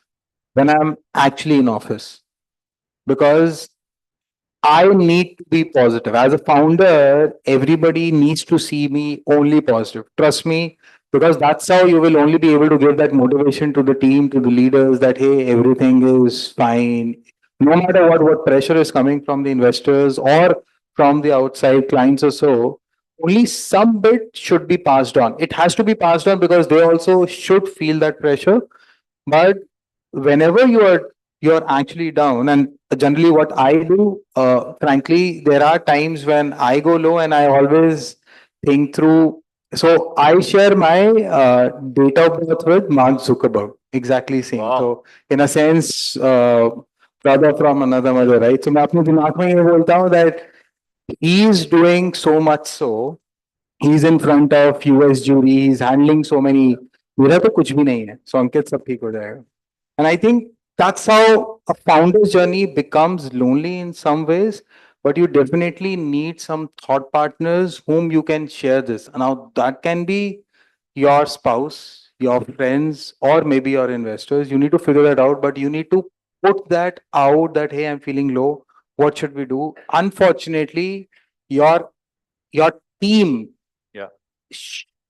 when I'm actually in office because I need to be positive. As a founder, everybody needs to see me only positive. Trust me, because that's how you will only be able to give that motivation to the team, to the leaders that, hey, everything is fine. No matter what pressure is coming from the investors or from the outside clients or so, only some bit should be passed on. It has to be passed on because they also should feel that pressure. But whenever you're actually down, and generally what I do, frankly, there are times when I go low and I always think through. So I share my date of birth with Mark Zuckerberg, exactly same. So in a sense, brother from another mother, right? So मैं अपने दिमाग में ये बोलता हूँ that he's doing so much so he's in front of US jury, he's handling so many. मेरा तो कुछ भी नहीं है, so अंकित सब ठीक हो जाएगा. And I think that's how a founder's journey becomes lonely in some ways, but you definitely need some thought partners whom you can share this. And now that can be your spouse, your friends, or maybe your investors. You need to figure that out, but you need to put that out that, hey, I'm feeling low. What should we do? Unfortunately, your team Yeah.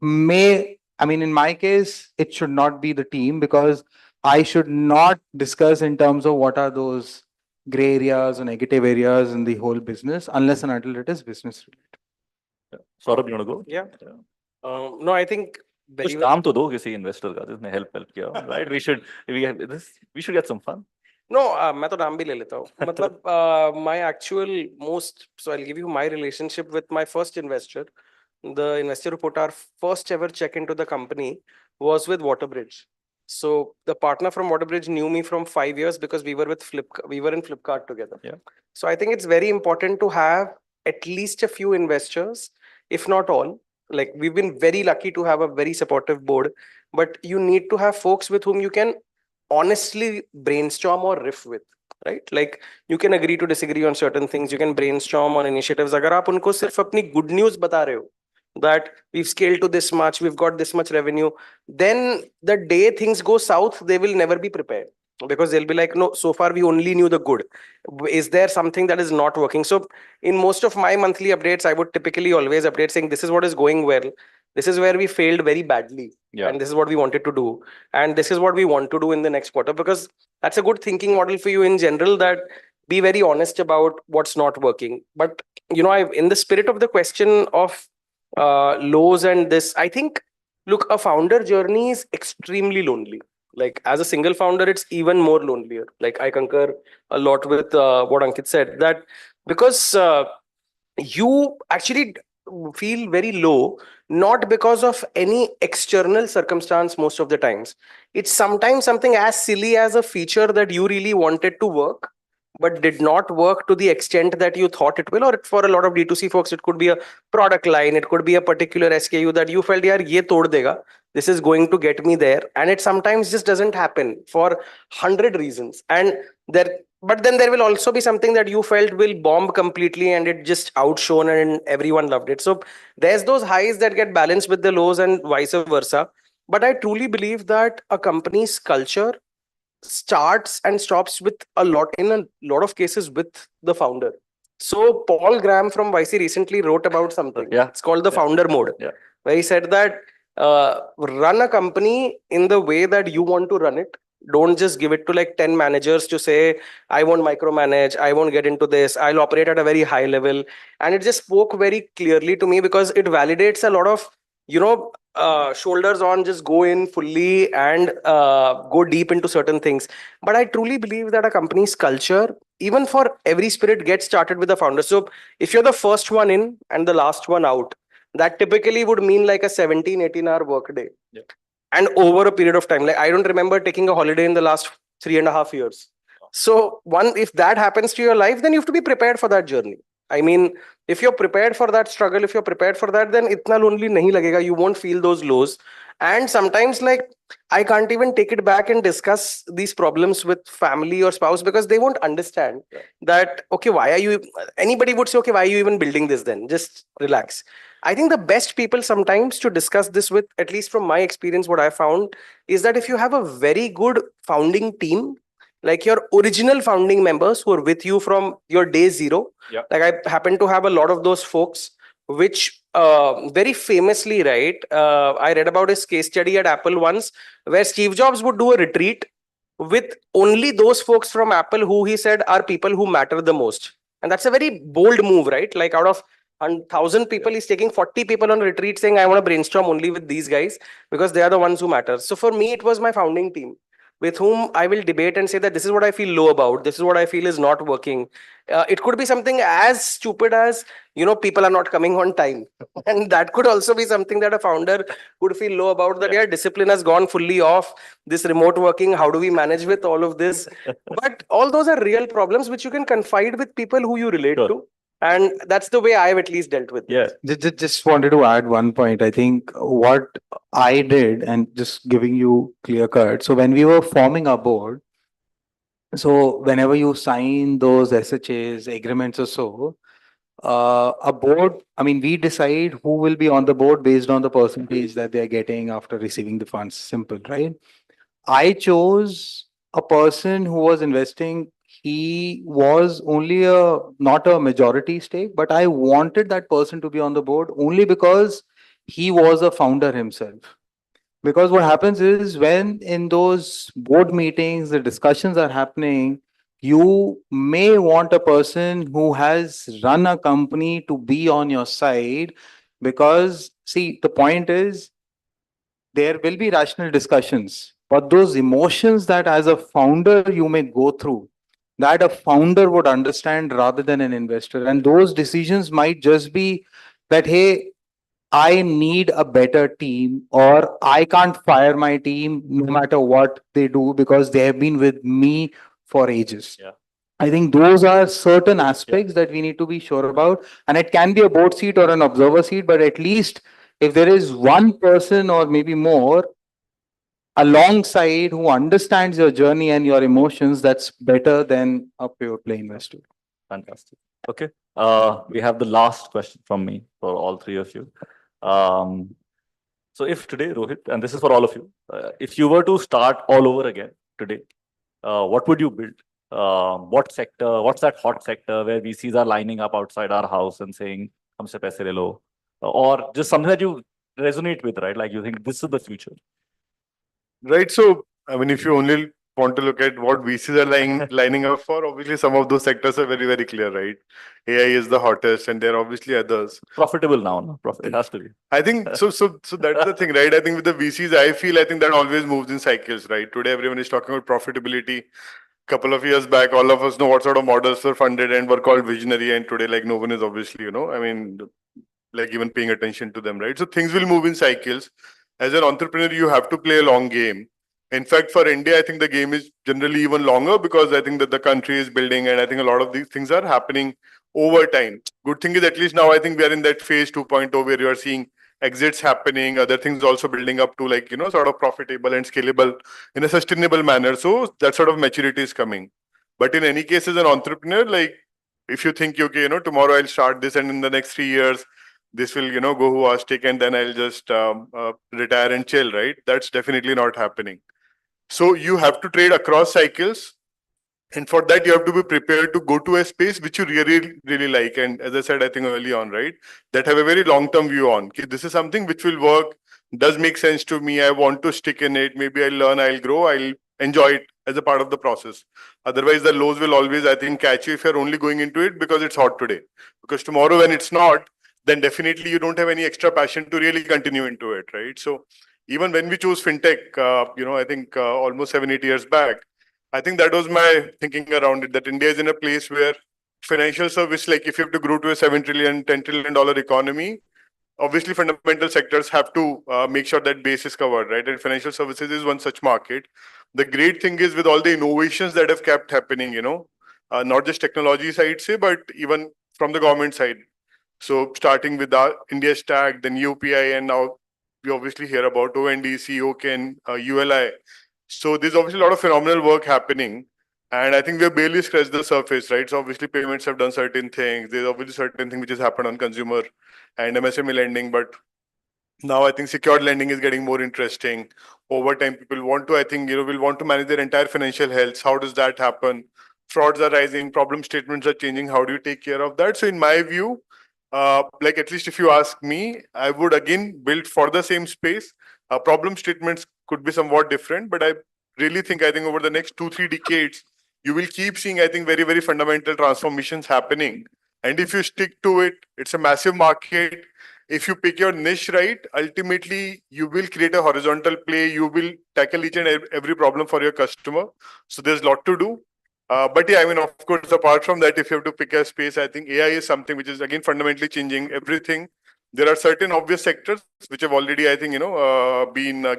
may, I mean, in my case, it should not be the team because I should not discuss in terms of what are those gray areas or negative areas in the whole business unless and until it is business related. Saurabh, you want to go? Yeah. No, I think कुछ काम तो दो किसी investor का जिसने help किया, right? We should get some fun. No, मैं तो नाम भी ले लेता हूँ. मतलब my actual most, so I'll give you my relationship with my first investor. The investor who put our first ever check into the company was with Waterbridge. So the partner from Waterbridge knew me from 5 years because we were in Flipkart together. Yeah. So I think it's very important to have at least a few investors, if not all. Like we've been very lucky to have a very supportive board, but you need to have folks with whom you can honestly brainstorm or riff with, right? Like you can agree to disagree on certain things, you can brainstorm on initiatives. अगर आप उनको सिर्फ अपनी good news बता रहे हो that we've scaled to this much, we've got this much revenue, then the day things go south, they will never be prepared because they'll be like, no, so far we only knew the good. Is there something that is not working? So in most of my monthly updates, I would typically always update saying this is what is going well, this is where we failed very badly, and this is what we wanted to do, and this is what we want to do in the next quarter, because that's a good thinking model for you in general, that be very honest about what's not working. But you know, in the spirit of the question of lows and this, I think, look, a founder journey is extremely lonely. Like as a single founder, it's even more lonelier. Like I concur a lot with what Ankit said, that because you actually feel very low, not because of any external circumstance most of the times. It's sometimes something as silly as a feature that you really wanted to work but did not work to the extent that you thought it will. Or for a lot of D2C folks, it could be a product line, it could be a particular SKU that you felt, yaar, ye tod dega, this is going to get me there. And it sometimes just doesn't happen for 100 reasons. And but then there will also be something that you felt will bomb completely and it just outshone and everyone loved it. So there's those highs that get balanced with the lows and vice versa. But I truly believe that a company's culture starts and stops with in a lot of cases with the founder. So Paul Graham from YC recently wrote about something. Yeah. It's called the founder mode, where he said that run a company in the way that you want to run it. Don't just give it to like 10 managers to say, I won't micromanage, I won't get into this, I'll operate at a very high level. And it just spoke very clearly to me because it validates a lot of, shoulders on, just go in fully and go deep into certain things. But I truly believe that a company's culture, even for every spirit, gets started with the founder. So if you're the first one in and the last one out, that typically would mean like a 17, 18-hour workday. Yeah. And over a period of time, like I don't remember taking a holiday in the last 3.5 years. So if that happens to your life, then you have to be prepared for that journey. I mean, if you're prepared for that struggle, if you're prepared for that, then itna lonely nahi lagega. You won't feel those lows. And sometimes, like, I can't even take it back and discuss these problems with family or spouse because they won't understand that, okay, why are you, anybody would say, okay, why are you even building this then? Just relax. I think the best people sometimes to discuss this with, at least from my experience, what I found is that if you have a very good founding team, like your original founding members who are with you from your day zero, like I happen to have a lot of those folks, which very famously, right? I read about his case study at Apple once, where Steve Jobs would do a retreat with only those folks from Apple who he said are people who matter the most. And that's a very bold move, right? Like out of 1,000 people, he's taking 40 people on a retreat saying, I want to brainstorm only with these guys because they are the ones who matter. So for me, it was my founding team with whom I will debate and say that this is what I feel low about. This is what I feel is not working. It could be something as stupid as, people are not coming on time. And that could also be something that a founder would feel low about, that, yeah, discipline has gone fully off. This remote working, how do we manage with all of this? But all those are real problems which you can confide with people who you relate to. And that's the way I've at least dealt with it. Yeah, just wanted to add one point. I think what I did, and just giving you clear cut. So when we were forming our board, so whenever you sign those SHAs, agreements or so, a board, I mean, we decide who will be on the board based on the percentage that they're getting after receiving the funds. Simple, right? I chose a person who was investing. He was only not a majority stake, but I wanted that person to be on the board only because he was a founder himself. Because what happens is when in those board meetings, the discussions are happening, you may want a person who has run a company to be on your side. Because, see, the point is there will be rational discussions, but those emotions that as a founder you may go through, that a founder would understand rather than an investor. And those decisions might just be that, hey, I need a better team, or I can't fire my team no matter what they do because they have been with me for ages. Yeah. I think those are certain aspects that we need to be sure about. And it can be a board seat or an observer seat, but at least if there is one person or maybe more alongside who understands your journey and your emotions, that's better than a pure play investor. Fantastic. Okay. We have the last question from me for all three of you. So if today, Rohit, and this is for all of you, if you were to start all over again today, what would you build? What sector? What's that hot sector where VCs are lining up outside our house and saying, "Humse paise le lo," or just something that you resonate with, right? Like you think this is the future. Right. So, I mean, if you only want to look at what VCs are lining up for, obviously some of those sectors are very, very clear, right? AI is the hottest, and there are obviously others. Profitable now, no? Profit, it has to be. I think so. So that's the thing, right? I think with the VCs, I think that always moves in cycles, right? Today, everyone is talking about profitability. Couple of years back, all of us know what sort of models were funded and were called visionary, and today, like, no one is obviously, I mean, like, even paying attention to them, right? So things will move in cycles. As an entrepreneur, you have to play a long game. In fact, for India, I think the game is generally even longer because I think that the country is building, and I think a lot of these things are happening over time. Good thing is, at least now, I think we are in that phase 2.0 where you are seeing exits happening, other things also building up to, like, sort of profitable and scalable in a sustainable manner. So that sort of maturity is coming. But in any case, as an entrepreneur, like, if you think, okay, tomorrow I'll start this, and in the next 3 years, this will, go holistic, and then I'll just retire and chill, right? That's definitely not happening. So you have to trade across cycles. And for that, you have to be prepared to go to a space which you really, really like. And as I said, I think early on, right, that have a very long-term view on, okay, this is something which will work, does make sense to me. I want to stick in it. Maybe I'll learn, I'll grow, I'll enjoy it as a part of the process. Otherwise, the lows will always, I think, catch you if you're only going into it because it's hot today. Because tomorrow, when it's not, then definitely you don't have any extra passion to really continue into it, right? So even when we chose fintech, I think almost 7-8 years back, I think that was my thinking around it, that India is in a place where financial service, like if you have to grow to a 7 trillion, $10 trillion economy, obviously fundamental sectors have to make sure that base is covered, right? And financial services is one such market. The great thing is with all the innovations that have kept happening, not just technology side, say, but even from the government side. So starting with our India Stack, then UPI, and now we obviously hear about ONDC, OCAN, ULI. So there's obviously a lot of phenomenal work happening. And I think we have barely scratched the surface, right? So obviously payments have done certain things. There's obviously certain thing which has happened on consumer and MSME lending, but now I think secured lending is getting more interesting. Over time, people want to, I think, will want to manage their entire financial health. How does that happen? Frauds are rising, problem statements are changing. How do you take care of that? So in my view, like at least if you ask me, I would again build for the same space. Problem statements could be somewhat different, but I really think, I think over the next 2-3 decades, you will keep seeing, I think, very, very fundamental transformations happening. And if you stick to it, it's a massive market. If you pick your niche right, ultimately you will create a horizontal play. You will tackle each and every problem for your customer. So there's a lot to do. But yeah, I mean, of course, apart from that, if you have to pick a space, I think AI is something which is again fundamentally changing everything. There are certain obvious sectors which have already, I think, been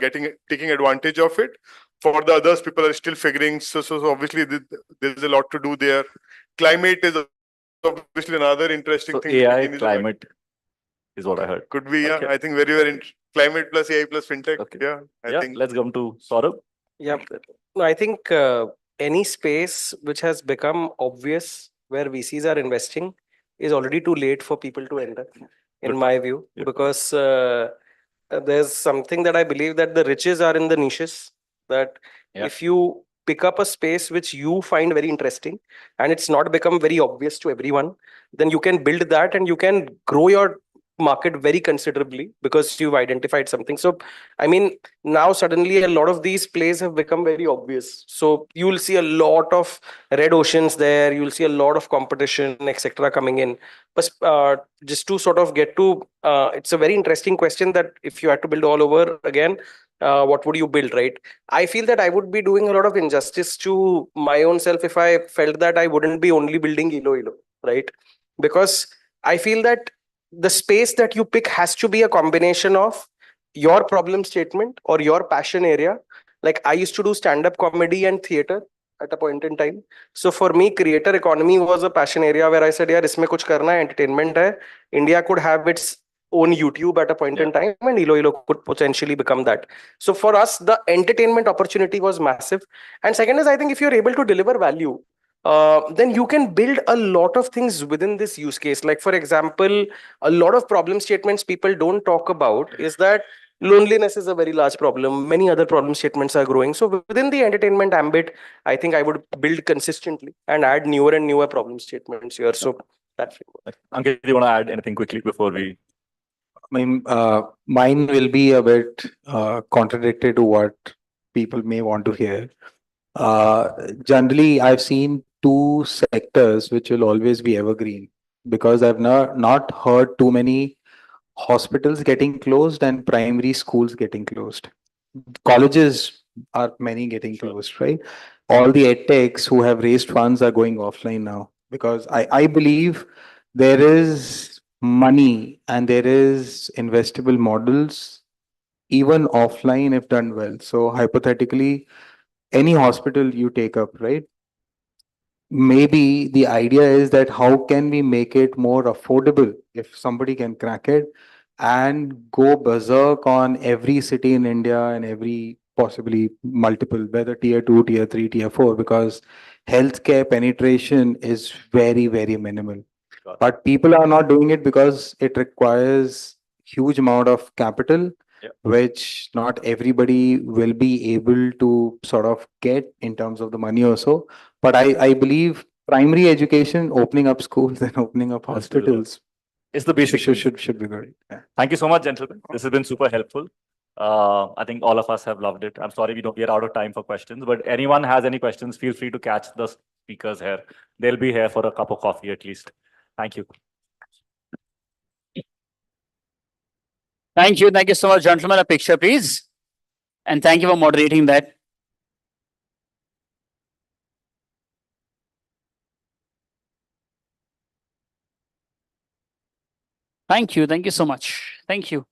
taking advantage of it. For the others, people are still figuring. So obviously, there's a lot to do there. Climate is obviously another interesting So thing. AI, climate is what I heard. Could be, yeah. Okay. I think very, very climate plus AI plus fintech. Okay. Yeah, I think. Let's come to Saurabh. Yeah, no, I think any space which has become obvious where VCs are investing is already too late for people to enter, in my view, because there's something that I believe that the riches are in the niches. That if you pick up a space which you find very interesting and it's not become very obvious to everyone, then you can build that and you can grow your market very considerably because you've identified something. So I mean, now suddenly a lot of these plays have become very obvious, so you will see a lot of red oceans there, you will see a lot of competition, etc., coming in. But just to sort of get to it's a very interesting question that if you had to build all over again, what would you build, right? I feel that I would be doing a lot of injustice to my own self if I felt that I wouldn't be only building Ilo, right? Because I feel that the space that you pick has to be a combination of your problem statement or your passion area. Like I used to do stand-up comedy and theater at a point in time. So for me, creator economy was a passion area where I said, yeah, isme kuch karna hai, entertainment hai. India could have its own YouTube at a point in time, and Ilo could potentially become that. So for us, the entertainment opportunity was massive. And second is, I think if you're able to deliver value, then you can build a lot of things within this use case. Like, for example, a lot of problem statements people don't talk about is that loneliness is a very large problem. Many other problem statements are growing. So within the entertainment ambit, I think I would build consistently and add newer and newer problem statements here. So that framework. Ankit, do you want to add anything quickly before we? I mean, mine will be a bit contradictory to what people may want to hear. Generally, I've seen two sectors which will always be evergreen because I've not heard too many hospitals getting closed and primary schools getting closed. Colleges are many getting closed, right? All the edtechs who have raised funds are going offline now because I believe there is money and there is investable models even offline if done well. So hypothetically, any hospital you take up, right? Maybe the idea is that how can we make it more affordable if somebody can crack it and go berserk on every city in India and every possibly multiple, whether tier 2, tier 3, tier 4, because healthcare penetration is very, very minimal. But people are not doing it because it requires huge amount of capital, which not everybody will be able to sort of get in terms of the money also. But I believe primary education, opening up schools and opening up hospitals It's the basic should be good. Yeah. Thank you so much, gentlemen. This has been super helpful. I think all of us have loved it. I'm sorry we are out of time for questions, but anyone has any questions, feel free to catch the speakers here. They'll be here for a cup of coffee at least. Thank you. Thank you. Thank you so much, gentlemen. A picture, please. And thank you for moderating that. Thank you. Thank you so much. Thank you.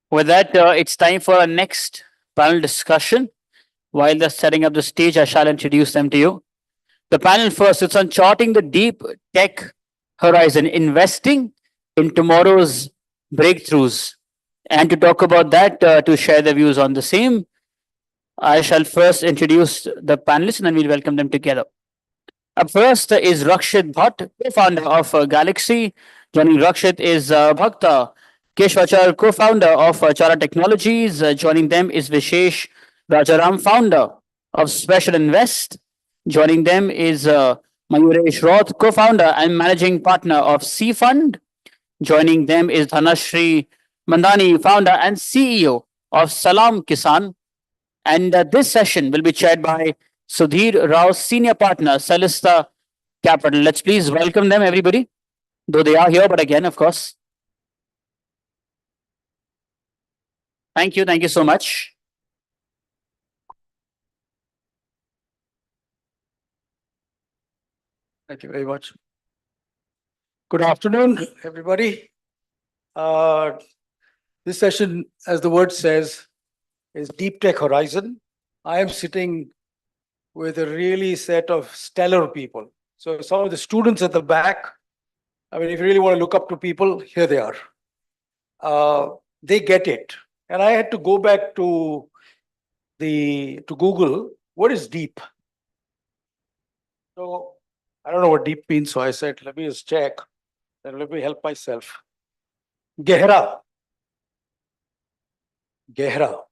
With that, it's time for our next panel discussion. While they're setting up the stage, I shall introduce them to you. The panel first, it's on charting the deep tech horizon, investing in tomorrow's breakthroughs. And to talk about that, to share their views on the same, I shall first introduce the panelists and then we'll welcome them together. Up first is Rakshit Bhatt, co-founder of Galaxy. Joining Rakshit is Bhakta Keshwachar, co-founder of Chara Technologies. Joining them is Vishesh Rajaram, founder of Special Invest. Joining them is Mayuresh Roth, co-founder and managing partner of C Fund. Joining them is Dhanashri Mandani, founder and CEO of Salam Kisan. And this session will be chaired by Sudhir Rao, senior partner, Celesta Capital. Let's please welcome them, everybody. Though they are here, but again, of course. Thank you. Thank you so much. Thank you very much. Good afternoon, everybody. This session, as the word says, is Deep Tech Horizon. I am sitting with a really set of stellar people. So some of the students at the back, I mean, if you really want to look up to people, here they are. They get it. And I had to go back to Google. What is deep? So I don't know what deep means. So I said, let me just check. Then let me help myself. Gehra. Gehra.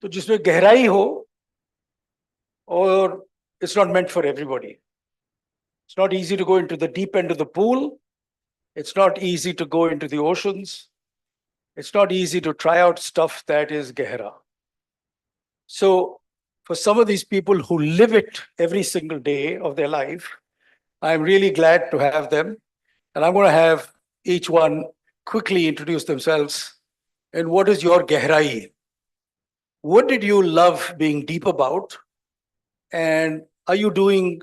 तो जिसमें गहराई हो or it's not meant for everybody. It's not easy to go into the deep end of the pool. It's not easy to go into the oceans. It's not easy to try out stuff that is gehra. So for some of these people who live it every single day of their life, I'm really glad to have them. And I'm going to have each one quickly introduce themselves. And what is your gehrai? What did you love being deep about? And are you doing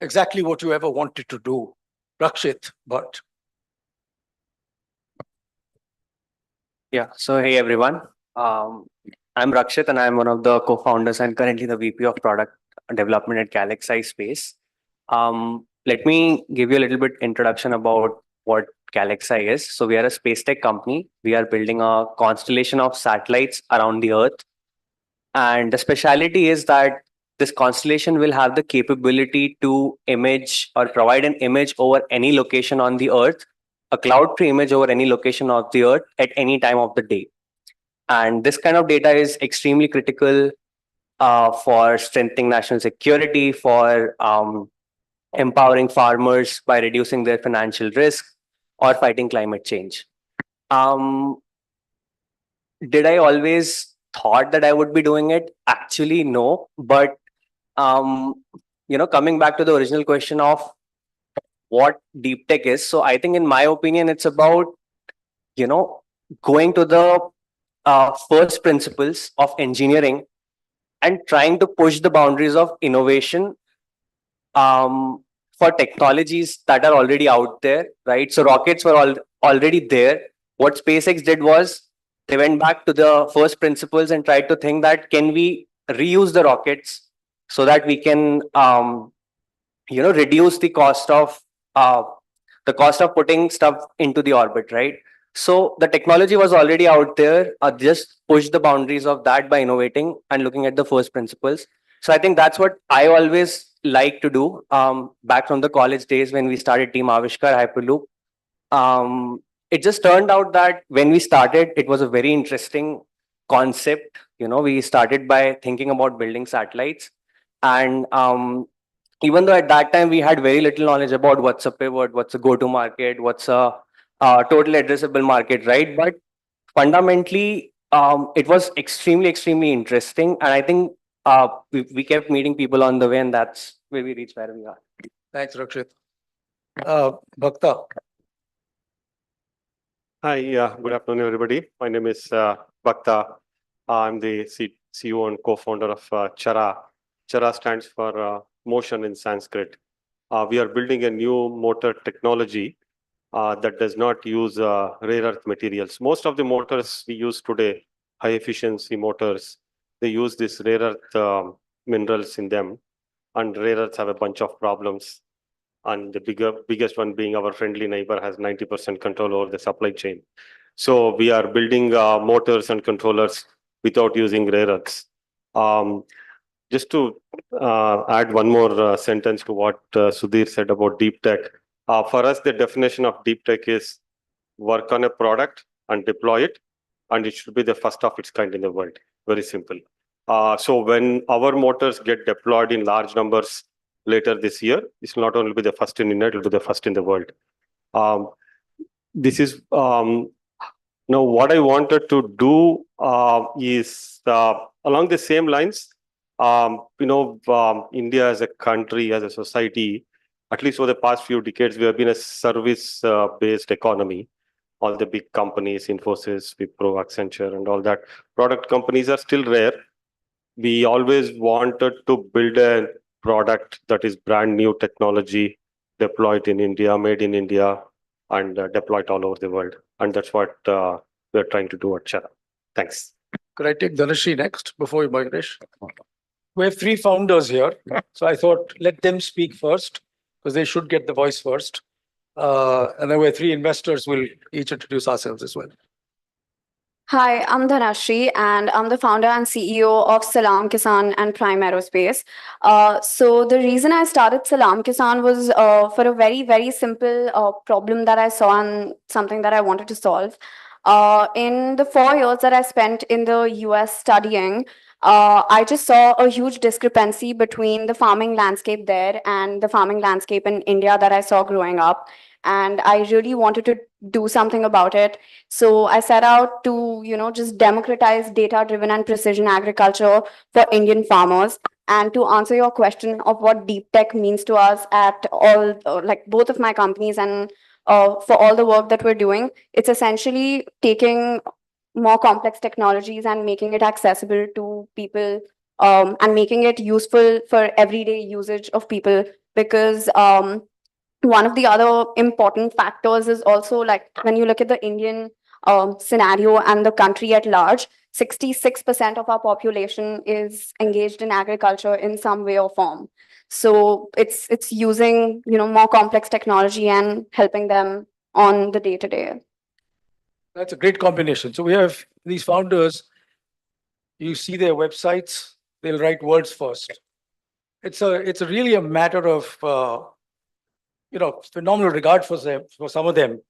exactly what you ever wanted to do? Rakshit Bhatt. Yeah, so hey everyone. I'm Rakshit and I'm one of the co-founders and currently the VP of Product Development at Galaxy Space. Let me give you a little bit introduction about what Galaxy is. So we are a space tech company. We are building a constellation of satellites around the Earth. And the speciality is that this constellation will have the capability to image or provide an image over any location on the Earth, a cloud-free image over any location of the Earth at any time of the day. And this kind of data is extremely critical for strengthening national security, for empowering farmers by reducing their financial risk, or fighting climate change. Did I always thought that I would be doing it? Actually, no. But coming back to the original question of what deep tech is, so I think in my opinion, it's about going to the first principles of engineering and trying to push the boundaries of innovation for technologies that are already out there, right? So rockets were already there. What SpaceX did was they went back to the first principles and tried to think that can we reuse the rockets so that we can reduce the cost of putting stuff into the orbit, right? So the technology was already out there. Just push the boundaries of that by innovating and looking at the first principles. So I think that's what I always like to do. Back from the college days when we started Team Avishkar Hyperloop, it just turned out that when we started, it was a very interesting concept. We started by thinking about building satellites, and even though at that time we had very little knowledge about what's a pivot, what's a go-to-market, what's a total addressable market, right? But fundamentally, it was extremely interesting, and I think we kept meeting people on the way, and that's where we reached where we are. Thanks, Rakshit. Bhakta. Hi, good afternoon, everybody. My name is Bhakta. I'm the CEO and co-founder of Chara. Chara stands for motion in Sanskrit. We are building a new motor technology that does not use rare earth materials. Most of the motors we use today, high efficiency motors, they use these rare earth minerals in them, and rare earths have a bunch of problems. And the biggest one being our friendly neighbor has 90% control over the supply chain. So we are building motors and controllers without using rare earths. Just to add one more sentence to what Sudhir said about deep tech. For us, the definition of deep tech is work on a product and deploy it, and it should be the first of its kind in the world. Very simple. So when our motors get deployed in large numbers later this year, it's not only be the first in India, it will be the first in the world. This is now what I wanted to do is along the same lines. India as a country, as a society, at least for the past few decades, we have been a service-based economy. All the big companies, Infosys, Wipro, Accenture, and all that. Product companies are still rare. We always wanted to build a product that is brand new technology, deployed in India, made in India, and deployed all over the world. And that's what we're trying to do at Chara. Thanks. Could I take Dhanashree next before you, Bangladesh? We have three founders here. So I thought let them speak first because they should get the voice first. And then we have three investors. We'll each introduce ourselves as well. Hi, I'm Dhanashree, and I'm the founder and CEO of Salam Kisan and Prime Aerospace. So the reason I started Salam Kisan was for a very simple problem that I saw and something that I wanted to solve. In the 4 years that I spent in the US studying, I just saw a huge discrepancy between the farming landscape there and the farming landscape in India that I saw growing up. And I really wanted to do something about it. So I set out to, just democratize data-driven and precision agriculture for Indian farmers. And to answer your question of what deep tech means to us at all, like both of my companies and for all the work that we're doing, it's essentially taking more complex technologies and making it accessible to people and making it useful for everyday usage of people. Because one of the other important factors is also like when you look at the Indian scenario and the country at large, 66% of our population is engaged in agriculture in some way or form. So it's using more complex technology and helping them on the day-to-day. That's a great combination. So we have these founders. You see their websites. They'll write words first. It's really a matter of phenomenal regard for some of them,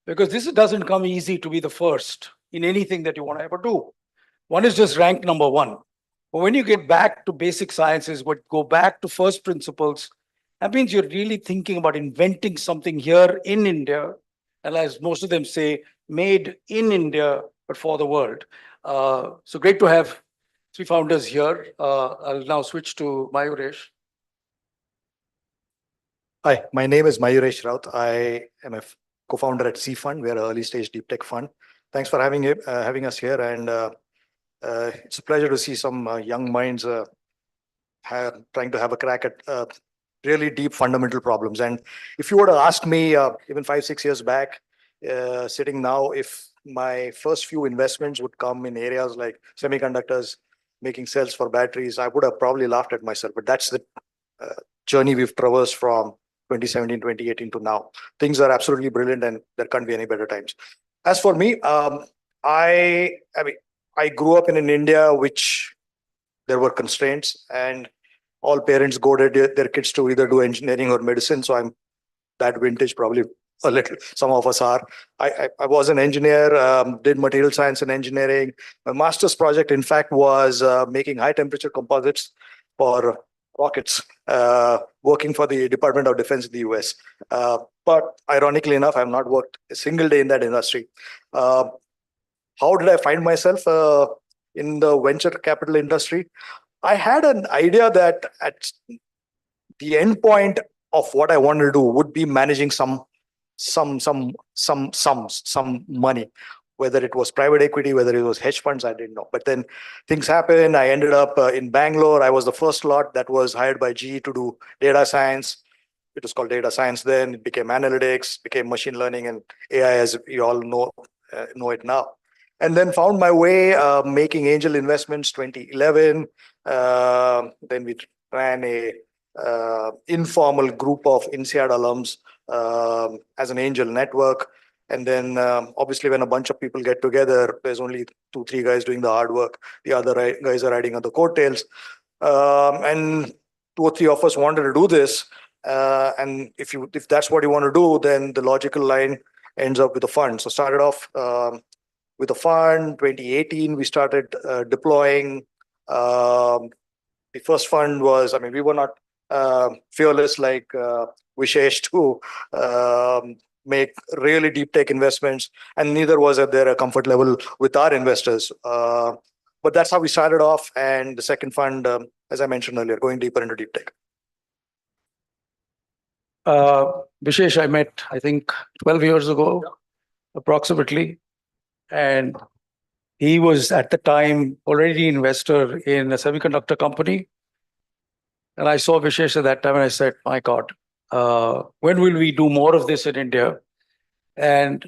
because this doesn't come easy to be the first in anything that you want to ever do. One is just rank number one. But when you get back to basic sciences, go back to first principles, that means you're really thinking about inventing something here in India, and as most of them say, made in India, but for the world. So great to have three founders here. I'll now switch to Mayuresh. Hi, my name is Mayuresh Raut. I am a co-founder at C Fund. We are an early stage deep tech fund. Thanks for having us here. And it's a pleasure to see some young minds trying to have a crack at really deep fundamental problems. And if you were to ask me even 5-6 years back, sitting now, if my first few investments would come in areas like semiconductors, making cells for batteries, I would have probably laughed at myself. But that's the journey we've traversed from 2017, 2018 to now. Things are absolutely brilliant, and there can't be any better times. As for me, I grew up in an India which there were constraints, and all parents goaded their kids to either do engineering or medicine. So I'm that vintage, probably a little. Some of us are. I was an engineer, did material science and engineering. My master's project, in fact, was making high temperature composites for rockets, working for the Department of Defense in the US. But ironically enough, I've not worked a single day in that industry. How did I find myself in the venture capital industry? I had an idea that at the end point of what I wanted to do would be managing some money, whether it was private equity, whether it was hedge funds, I didn't know. But then things happened. I ended up in Bangalore. I was the first lot that was hired by GE to do data science. It was called data science then. It became analytics, became machine learning and AI, as you all know it now. And then found my way making angel investments 2011. Then we ran a informal group of INSEAD alums as an angel network. And then obviously when a bunch of people get together, there's only 2-3 guys doing the hard work. The other guys are riding on the coattails. And 2 or 3 of us wanted to do this. And if that's what you want to do, then the logical line ends up with a fund. So started off with a fund. 2018, we started deploying. The first fund was, I mean, we were not fearless like Vishesh to make really deep tech investments, and neither was there a comfort level with our investors. But that's how we started off. And the second fund, as I mentioned earlier, going deeper into deep tech. Vishesh, I met, I think, 12 years ago, approximately. And he was at the time already an investor in a semiconductor company. And I saw Vishesh at that time and I said, my God, when will we do more of this in India? And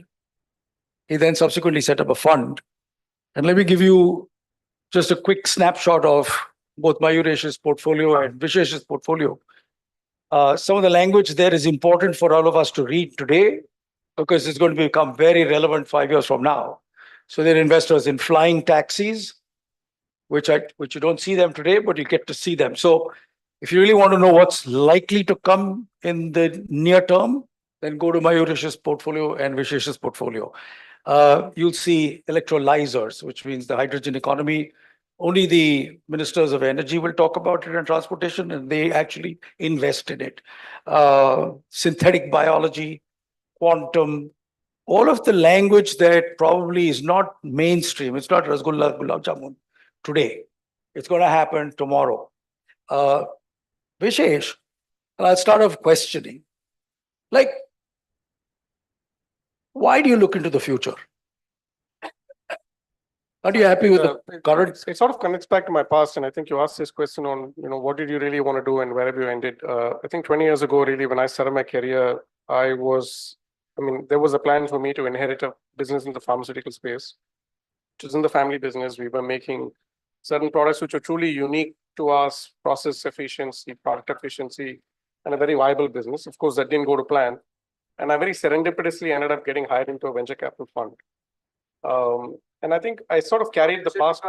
he then subsequently set up a fund. And let me give you just a quick snapshot of both Mayuresh's portfolio and Vishesh's portfolio. Some of the language there is important for all of us to read today because it's going to become very relevant 5 years from now. So they're investors in flying taxis, which you don't see them today, but you get to see them. So if you really want to know what's likely to come in the near term, then go to Mayuresh's portfolio and Vishesh's portfolio. You'll see electrolyzers, which means the hydrogen economy. Only the ministers of energy will talk about it and transportation, and they actually invest in it. Synthetic biology, quantum, all of the language that probably is not mainstream. It's not Rasgulla, Gulab Jamun today. It's going to happen tomorrow. Vishesh, and I'll start off questioning. Like, why do you look into the future? Are you happy with the current? It sort of connects back to my past, and I think you asked this question on, what did you really want to do and where have you ended? I think 20 years ago, really, when I started my career, there was a plan for me to inherit a business in the pharmaceutical space, which is in the family business. We were making certain products which are truly unique to us, process efficiency, product efficiency, and a very viable business. Of course, that didn't go to plan. And I very serendipitously ended up getting hired into a venture capital fund. And I think I sort of carried the past.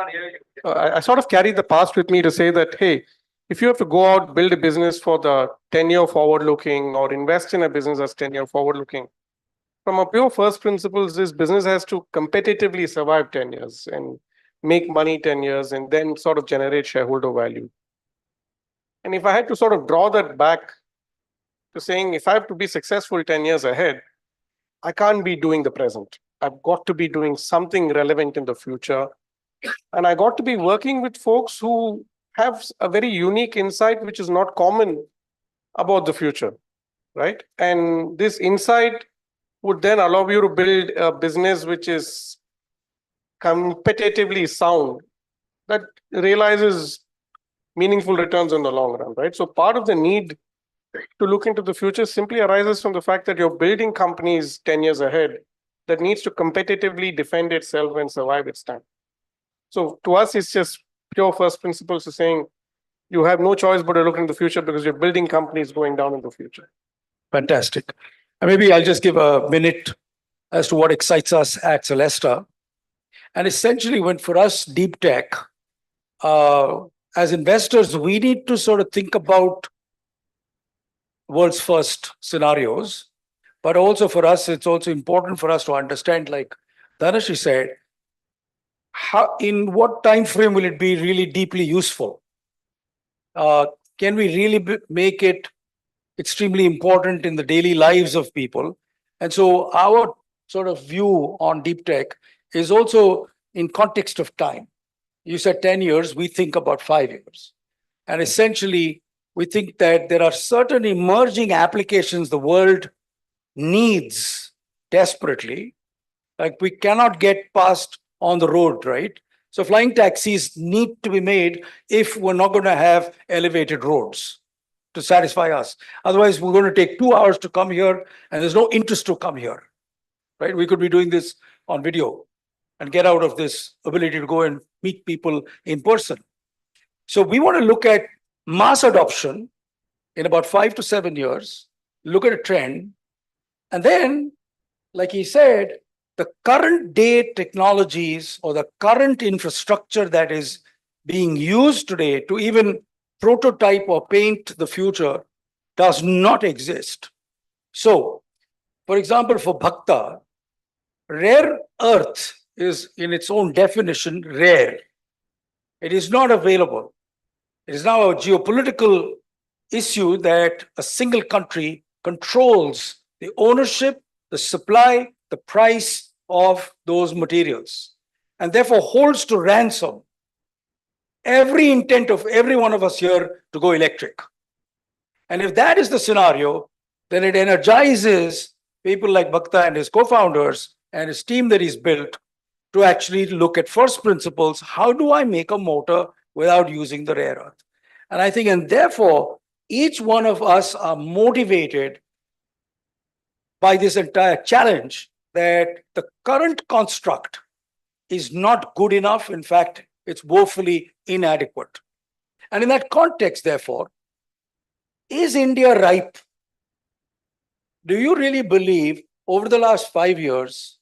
I sort of carried the past with me to say that, hey, if you have to go out, build a business for the 10-year forward-looking or invest in a business that's 10-year forward-looking, from a pure first principles, this business has to competitively survive 10 years and make money 10 years and then sort of generate shareholder value. And if I had to sort of draw that back to saying, if I have to be successful 10 years ahead, I can't be doing the present. I've got to be doing something relevant in the future. And I got to be working with folks who have a very unique insight, which is not common about the future, right? And this insight would then allow you to build a business which is competitively sound, that realizes meaningful returns in the long run, right? So part of the need to look into the future simply arises from the fact that you're building companies 10 years ahead that needs to competitively defend itself and survive its time. So to us, it's just pure first principles of saying you have no choice but to look into the future because you're building companies going down in the future. Fantastic. And maybe I'll just give a minute as to what excites us at Celesta. And essentially, when for us, deep tech, as investors, we need to sort of think about world's first scenarios. But also for us, it's also important for us to understand, like Dhanashree said, in what time frame will it be really deeply useful? can we really make it extremely important in the daily lives of people? And so our sort of view on deep tech is also in context of time. You said 10 years, we think about 5 years. And essentially, we think that there are certain emerging applications the world needs desperately. Like we cannot get past on the road, right? So flying taxis need to be made if we're not going to have elevated roads to satisfy us. Otherwise, we're going to take 2 hours to come here and there's no interest to come here, right? We could be doing this on video and get out of this ability to go and meet people in person. So we want to look at mass adoption in about 5 to 7 years, look at a trend, and then, like he said, the current day technologies or the current infrastructure that is being used today to even prototype or paint the future does not exist. So, for example, for Bhakta, rare earth is in its own definition rare. It is not available. It is now a geopolitical issue that a single country controls the ownership, the supply, the price of those materials, and therefore holds to ransom every intent of every one of us here to go electric. And if that is the scenario, then it energizes people like Bhakta and his co-founders and his team that he's built to actually look at first principles. How do I make a motor without using the rare earth? And I think, and therefore, each one of us are motivated by this entire challenge that the current construct is not good enough. In fact, it's woefully inadequate. And in that context, therefore, is India ripe? Do you really believe over the last 5 years,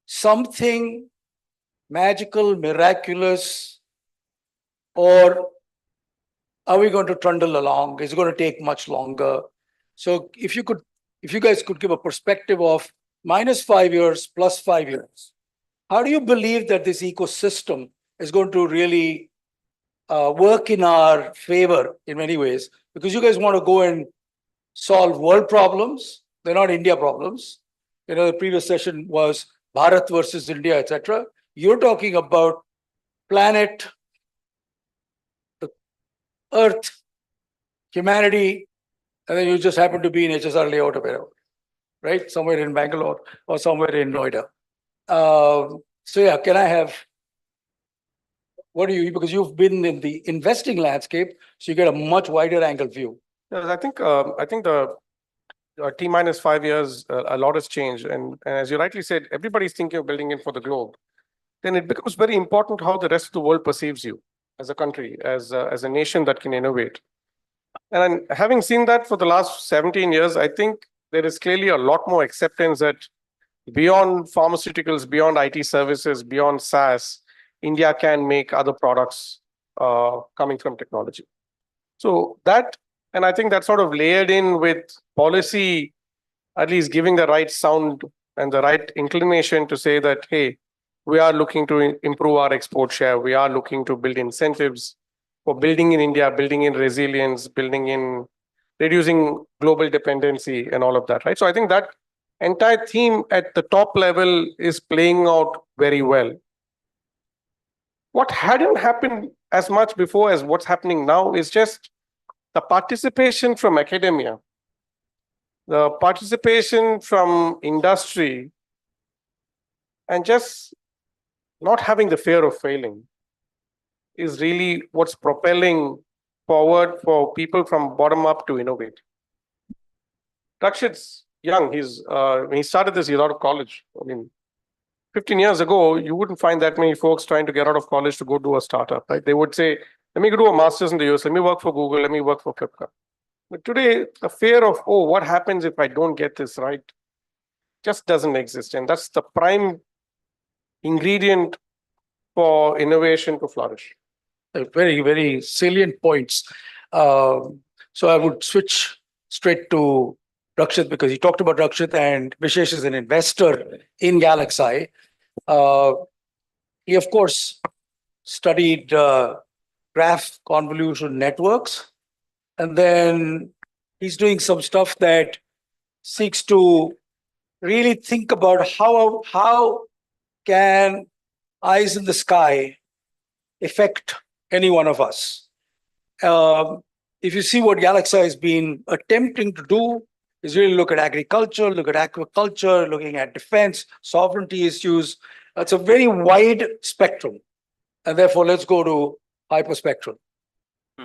something magical, miraculous, or are we going to trundle along? Is it going to take much longer? So if you guys could give a perspective of -5 years, +5 years, how do you believe that this ecosystem is going to really work in our favor in many ways? Because you guys want to go and solve world problems. They're not India problems. You know, the previous session was Bharat versus India, etc. You're talking about planet, the Earth, humanity, and then you just happen to be in HSR layout, right? Somewhere in Bangalore or somewhere in Noida. So yeah, can I have, what do you, because you've been in the investing landscape, so you get a much wider angle view. Yes, I think the T minus 5 years, a lot has changed. And as you rightly said, everybody's thinking of building it for the globe. Then it becomes very important how the rest of the world perceives you as a country, as a nation that can innovate. And having seen that for the last 17 years, I think there is clearly a lot more acceptance that beyond pharmaceuticals, beyond IT services, beyond SaaS, India can make other products coming from technology. So that, and I think that sort of layered in with policy, at least giving the right sound and the right inclination to say that, hey, we are looking to improve our export share. We are looking to build incentives for building in India, building in resilience, building in reducing global dependency and all of that, right? So I think that entire theme at the top level is playing out very well. What hadn't happened as much before as what's happening now is just the participation from academia, the participation from industry, and just not having the fear of failing is really what's propelling forward for people from bottom up to innovate. Rakshit's young. When he started this, he's out of college. I mean, 15 years ago, you wouldn't find that many folks trying to get out of college to go do a startup, right? They would say, let me go do a master's in the US, let me work for Google, let me work for Flipkart. But today, the fear of, oh, what happens if I don't get this right, just doesn't exist. And that's the prime ingredient for innovation to flourish. Very, very salient points. So I would switch straight to Rakshit, because he talked about Rakshit, and Vishesh is an investor in Galaxy. He, of course, studied graph convolution networks. And then he's doing some stuff that seeks to really think about how can eyes in the sky affect any one of us. If you see what Galaxy has been attempting to do, is really look at agriculture, look at aquaculture, looking at defense, sovereignty issues. It's a very wide spectrum. And therefore, let's go to hyperspectral.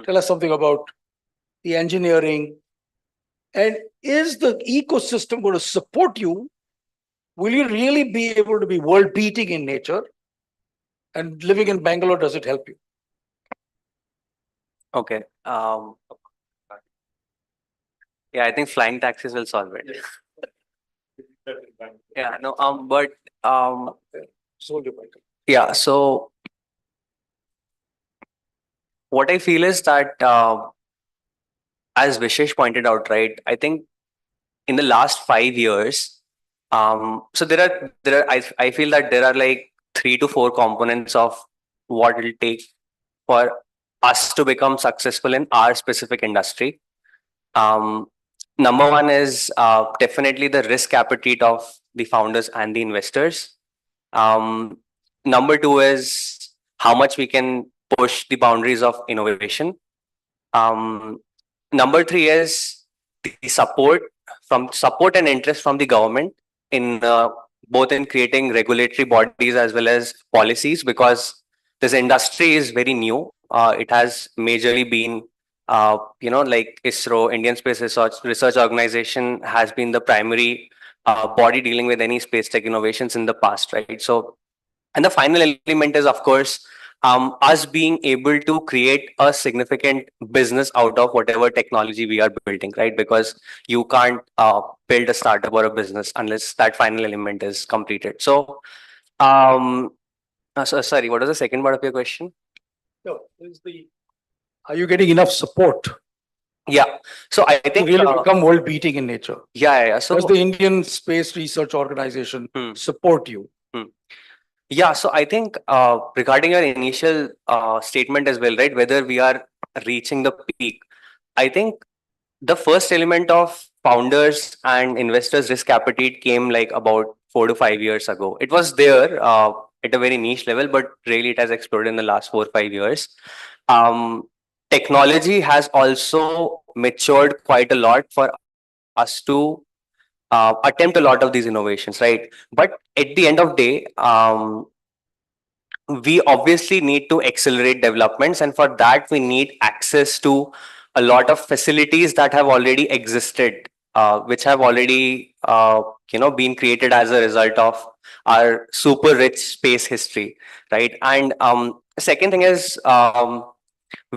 Tell us something about the engineering. And is the ecosystem going to support you? Will you really be able to be world beating in nature? And living in Bangalore, does it help you? Okay. Yeah, I think flying taxis will solve it. Yeah, no, but yeah, so what I feel is that as Vishesh pointed out, right, I think in the last 5 years, so I feel that there are like 3 to 4 components of what it'll take for us to become successful in our specific industry. Number one is definitely the risk appetite of the founders and the investors. Number two is how much we can push the boundaries of innovation. Number three is the support and interest from the government in both in creating regulatory bodies as well as policies, because this industry is very new. It has majorly been like ISRO, Indian Space Research Organization, has been the primary body dealing with any space tech innovations in the past, right? So, and the final element is, of course, us being able to create a significant business out of whatever technology we are building, right? Because you can't build a startup or a business unless that final element is completed. So, sorry, what was the second part of your question? No, are you getting enough support? Yeah. So I think to really become world beating in nature. Yeah. So does the Indian Space Research Organization support you? Yeah, so I think regarding your initial statement as well, right, whether we are reaching the peak, I think the first element of founders and investors' risk appetite came like about 4 to 5 years ago. It was there at a very niche level, but really it has exploded in the last 4 or 5 years. Technology has also matured quite a lot for us to attempt a lot of these innovations, right? But at the end of the day, we obviously need to accelerate developments, and for that we need access to a lot of facilities that have already existed, which have already been created as a result of our super rich space history, right? And second thing is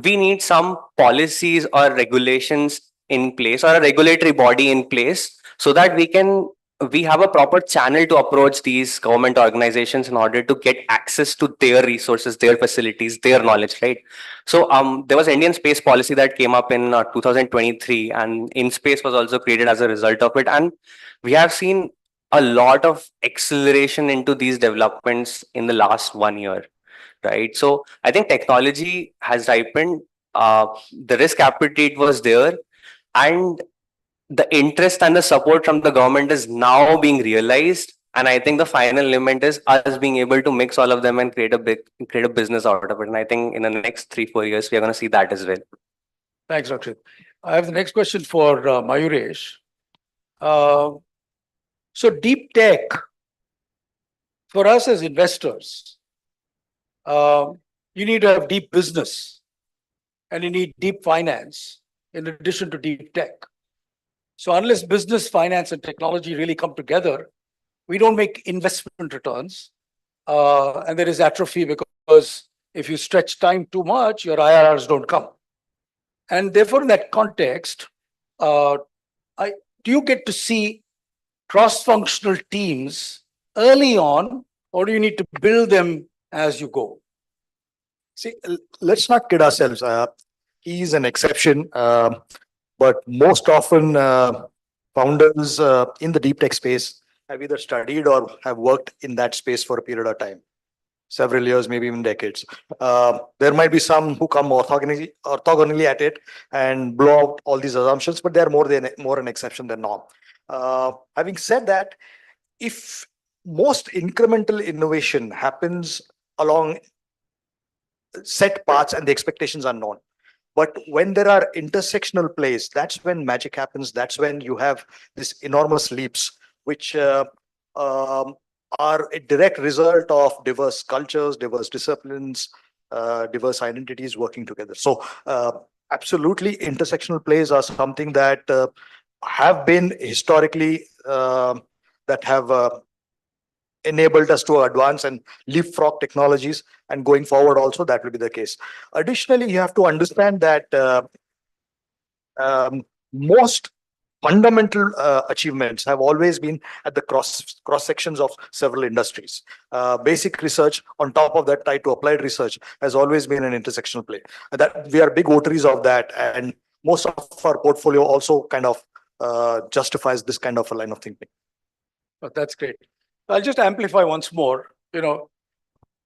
we need some policies or regulations in place, or a regulatory body in place, so that we have a proper channel to approach these government organizations in order to get access to their resources, their facilities, their knowledge, right? So there was Indian space policy that came up in 2023, and InSpace was also created as a result of it. And we have seen a lot of acceleration into these developments in the last 1 year, right? So I think technology has ripened, the risk appetite was there, and the interest and the support from the government is now being realized. And I think the final element is us being able to mix all of them and create a business out of it. And I think in the next 3 4 years we are going to see that as well. Thanks, Rakshit. I have the next question for Mayuresh. So deep tech, for us as investors, you need to have deep business and you need deep finance in addition to deep tech. So unless business, finance, and technology really come together, we don't make investment returns. And there is atrophy, because if you stretch time too much, your IRRs don't come. And therefore, in that context, do you get to see cross-functional teams early on, or do you need to build them as you go? See, let's not kid ourselves. He's an exception, but most often founders in the deep tech space have either studied or have worked in that space for a period of time. several years, maybe even decades. There might be some who come orthogonally at it and blow out all these assumptions, but they're more an exception than norm. Having said that, if most incremental innovation happens along set paths and the expectations are known, but when there are intersectional plays, that's when magic happens. That's when you have these enormous leaps, which are a direct result of diverse cultures, diverse disciplines, diverse identities working together. So absolutely, intersectional plays are something that have been historically that have enabled us to advance and leapfrog technologies, and going forward also that will be the case. Additionally, you have to understand that most fundamental achievements have always been at the cross sections of several industries. Basic research on top of that tied to applied research has always been an intersectional play. And that we are big votaries of that, and most of our portfolio also kind of justifies this kind of a line of thinking. That's great. I'll just amplify once more.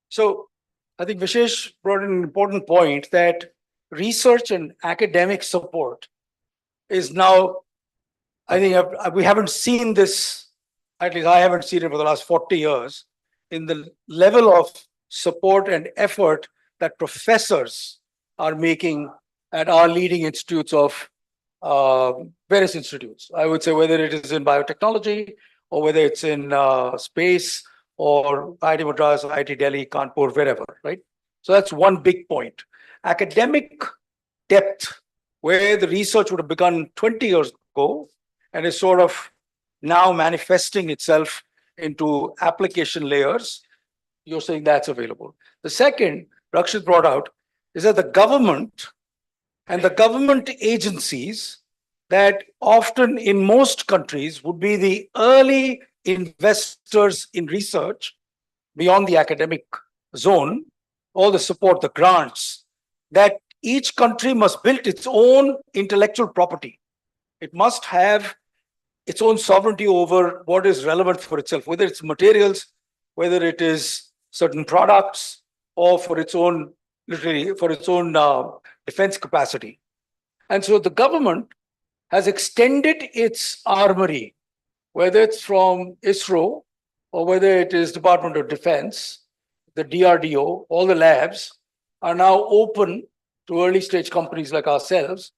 So I think Vishesh brought in an important point that research and academic support is now, I think we haven't seen this, at least I haven't seen it for the last 40 years, in the level of support and effort that professors are making at our leading institutes of various institutes. I would say whether it is in biotechnology or whether it's in space or IIT Madras, IIT Delhi, Kanpur, wherever, right? So that's one big point. Academic depth, where the research would have begun 20 years ago and is sort of now manifesting itself into application layers, you're saying that's available. The second, Rakshit brought out, is that the government and the government agencies that often in most countries would be the early investors in research beyond the academic zone, all the support, the grants, that each country must build its own intellectual property. It must have its own sovereignty over what is relevant for itself, whether it's materials, whether it is certain products, or for its own, literally, for its own defense capacity. And so the government has extended its armory, whether it's from ISRO or whether it is Department of Defense, the DRDO, all the labs are now open to early stage companies like ourselves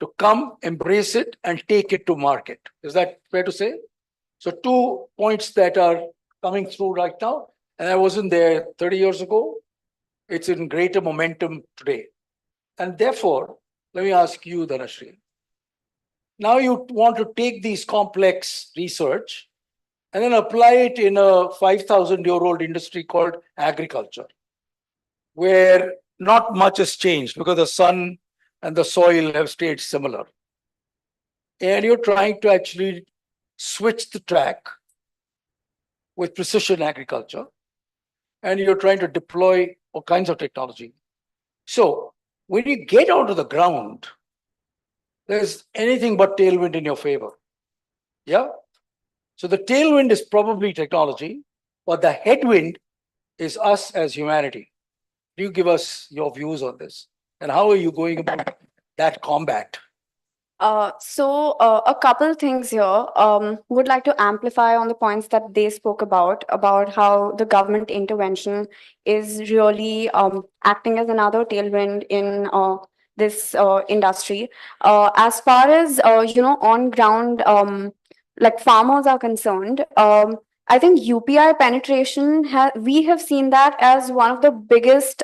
to come, embrace it, and take it to market. Is that fair to say? So 2 points that are coming through right now, and I wasn't there 30 years ago. It's in greater momentum today. And therefore, let me ask you, Dhanashree. Now you want to take these complex research and then apply it in a 5,000-year-old industry called agriculture, where not much has changed because the sun and the soil have stayed similar. And you're trying to actually switch the track with precision agriculture, and you're trying to deploy all kinds of technology. So when you get onto the ground, there's anything but tailwind in your favor. Yeah? So the tailwind is probably technology, but the headwind is us as humanity. Do you give us your views on this? And how are you going about that combat? So a couple things here. Would like to amplify on the points that they spoke about how the government intervention is really acting as another tailwind in this industry. As far as on ground, like farmers are concerned, I think UPI penetration we have seen that as one of the biggest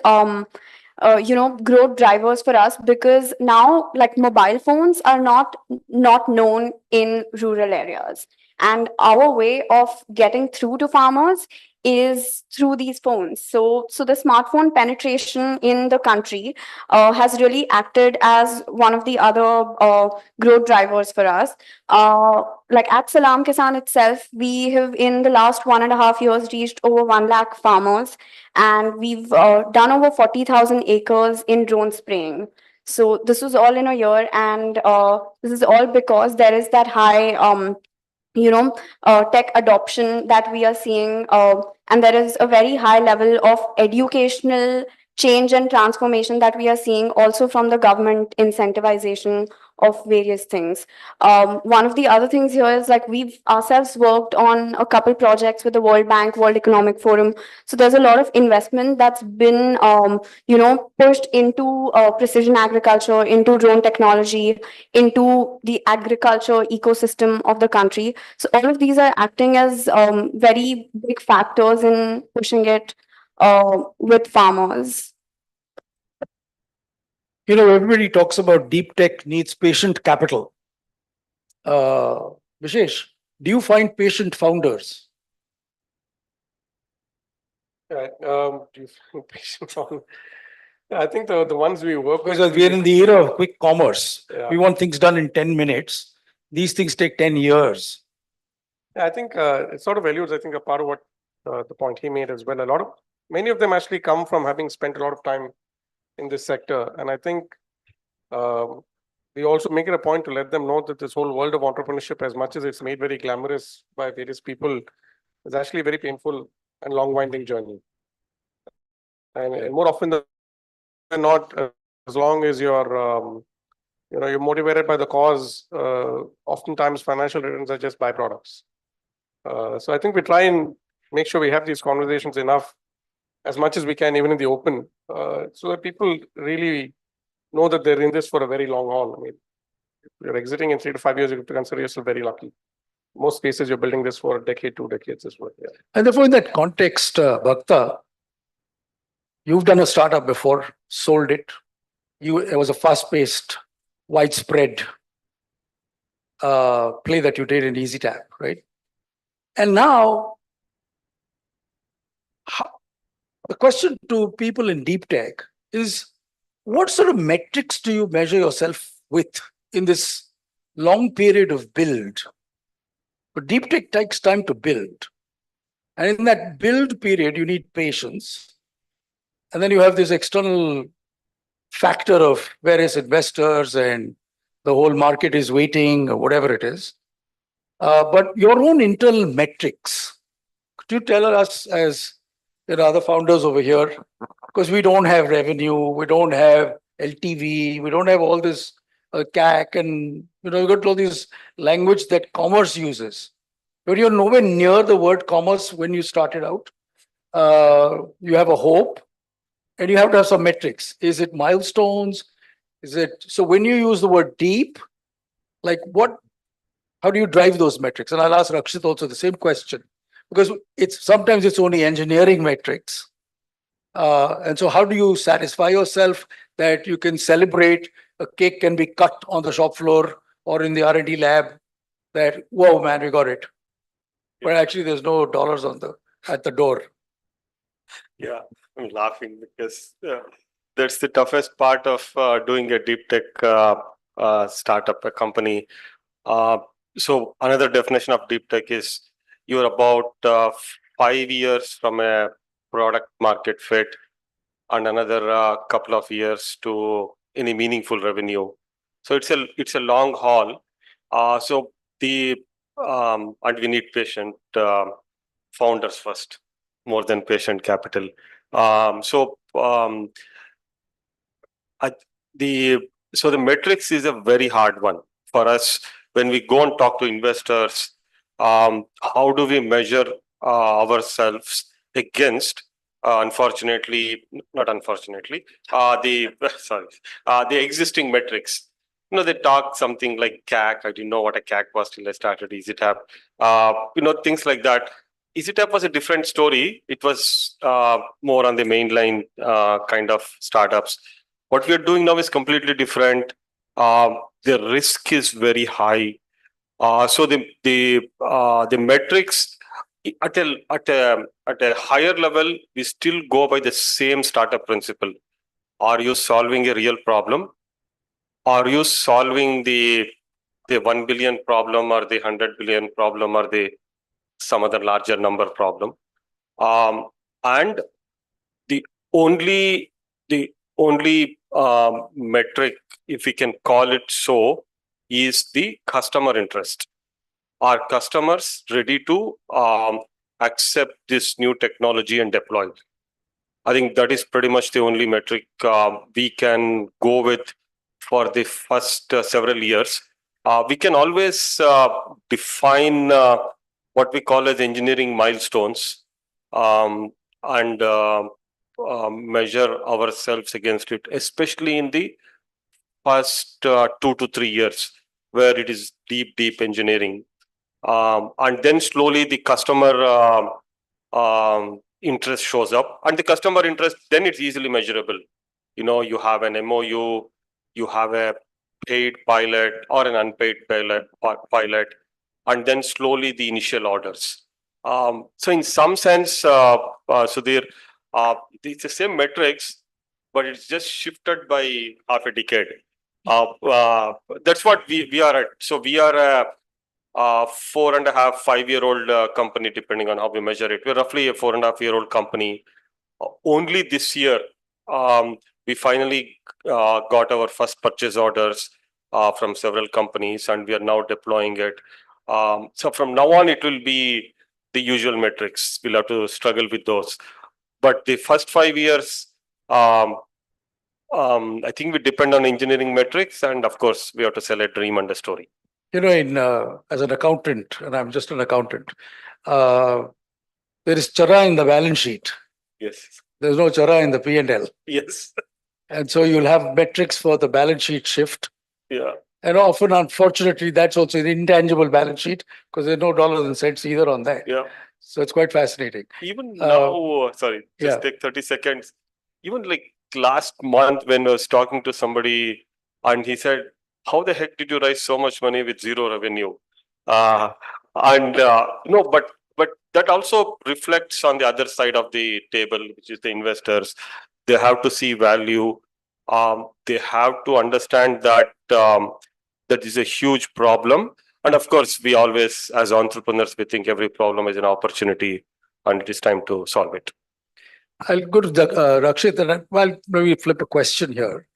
growth drivers for us, because now like mobile phones are not known in rural areas, and our way of getting through to farmers is through these phones. So the smartphone penetration in the country has really acted as one of the other growth drivers for us. Like at Salam Kisan itself, we have in the last 1.5 years reached over 1 lakh farmers, and we've done over 40,000 acres in drone spraying. So this was all in a year, and this is all because there is that high tech adoption that we are seeing And there is a very high level of educational change and transformation that we are seeing also from the government incentivization of various things. One of the other things here is like we've ourselves worked on a couple projects with the World Bank, World Economic Forum. So there's a lot of investment that's been, pushed into precision agriculture, into drone technology, into the agriculture ecosystem of the country. So all of these are acting as very big factors in pushing it with farmers. Everybody talks about deep tech needs patient capital. Vishesh, do you find patient founders? I think the ones we work with. Because we are in the era of quick commerce. Yeah. We want things done in 10 minutes. These things take 10 years. I think it sort of eludes, I think, a part of what the point he made as well. Many of them actually come from having spent a lot of time in this sector. And I think we also make it a point to let them know that this whole world of entrepreneurship, as much as it's made very glamorous by various people, is actually a very painful and long winding journey. And more often than not, as long as you're motivated by the cause, oftentimes financial returns are just byproducts. So I think we try and make sure we have these conversations enough, as much as we can, even in the open, so that people really know that they're in this for a very long haul. I mean, if you're exiting in 3 to 5 years, you have to consider yourself very lucky. Most cases, you're building this for a decade, 2 decades as well. Yeah. And therefore, in that context, Bhakta, you've done a startup before, sold it. It was a fast-paced, widespread play that you did in EasyTap, right? And now, the question to people in deep tech is, what sort of metrics do you measure yourself with in this long period of build? But deep tech takes time to build. And in that build period, you need patience. And then you have this external factor of various investors and the whole market is waiting or whatever it is. But your own internal metrics, could you tell us, as there are other founders over here, because we don't have revenue, we don't have LTV, we don't have all this CAC, and you got all this language that commerce uses. But you're nowhere near the word commerce when you started out. You have a hope, and you have to have some metrics. Is it milestones? So when you use the word deep, like how do you drive those metrics? And I'll ask Rakshit also the same question, because sometimes it's only engineering metrics. And so how do you satisfy yourself that you can celebrate a cake can be cut on the shop floor or in the R&D lab, that, whoa, man, we got it. But actually there's no dollars at the door. Yeah, I'm laughing because that's the toughest part of doing a deep tech startup, a company. So another definition of deep tech is you're about 5 years from a product market fit and another couple of years to any meaningful revenue. So it's a long haul. And we need patient founders first, more than patient capital. The metrics is a very hard one for us when we go and talk to investors. How do we measure ourselves against? The existing metrics. They talk something like CAC. I didn't know what a CAC was till I started EasyTap. Things like that. EasyTap was a different story. It was more on the mainline kind of startups. What we are doing now is completely different. The risk is very high. So the metrics at a higher level, we still go by the same startup principle. Are you solving a real problem? Are you solving the 1 billion problem or the 100 billion problem or some other larger number problem? And the only metric, if we can call it so, is the customer interest. Are customers ready to accept this new technology and deploy it. I think that is pretty much the only metric we can go with for the first several years. We can always define what we call as engineering milestones and measure ourselves against it, especially in the first 2 to 3 years, where it is deep engineering. And then slowly the customer interest shows up, and the customer interest, then it's easily measurable. You have an MOU, you have a paid pilot or an unpaid pilot, and then slowly the initial orders. So in some sense, Sudhir, it's the same metrics, but it's just shifted by half a decade. That's what we are at. So we are a 4.5, 5-year-old company, depending on how we measure it. We're roughly a 4.5-year-old company. Only this year, we finally got our first purchase orders from several companies, and we are now deploying it. So from now on, it will be the usual metrics. We'll have to struggle with those. But the first 5 years, I think we depend on engineering metrics, and of course, we have to sell a dream and a story. As an accountant, and I'm just an accountant, there is chara in the balance sheet. Yes. There's no chara in the P&L. Yes. And so you'll have metrics for the balance sheet shift. Yeah. And often, unfortunately, that's also an intangible balance sheet because there's no dollars and cents either on that. Yeah. So it's quite fascinating. Even now, just take 30 seconds. Even like last month when I was talking to somebody and he said, how the heck did you raise so much money with zero revenue? But that also reflects on the other side of the table, which is the investors. They have to see value. They have to understand that that is a huge problem. And of course, we always, as entrepreneurs, we think every problem is an opportunity and it is time to solve it. I'll go to Rakshit, and maybe flip a question here.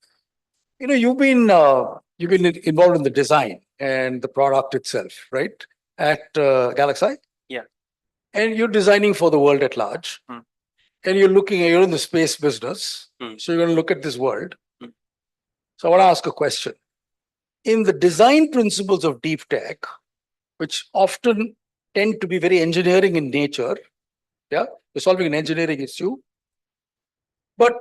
You've been involved in the design and the product itself, right? At Galaxy? Yeah. And you're designing for the world at large. And you're in the space business. So you're going to look at this world. So I want to ask a question. In the design principles of deep tech, which often tend to be very engineering in nature, yeah, you're solving an engineering issue. But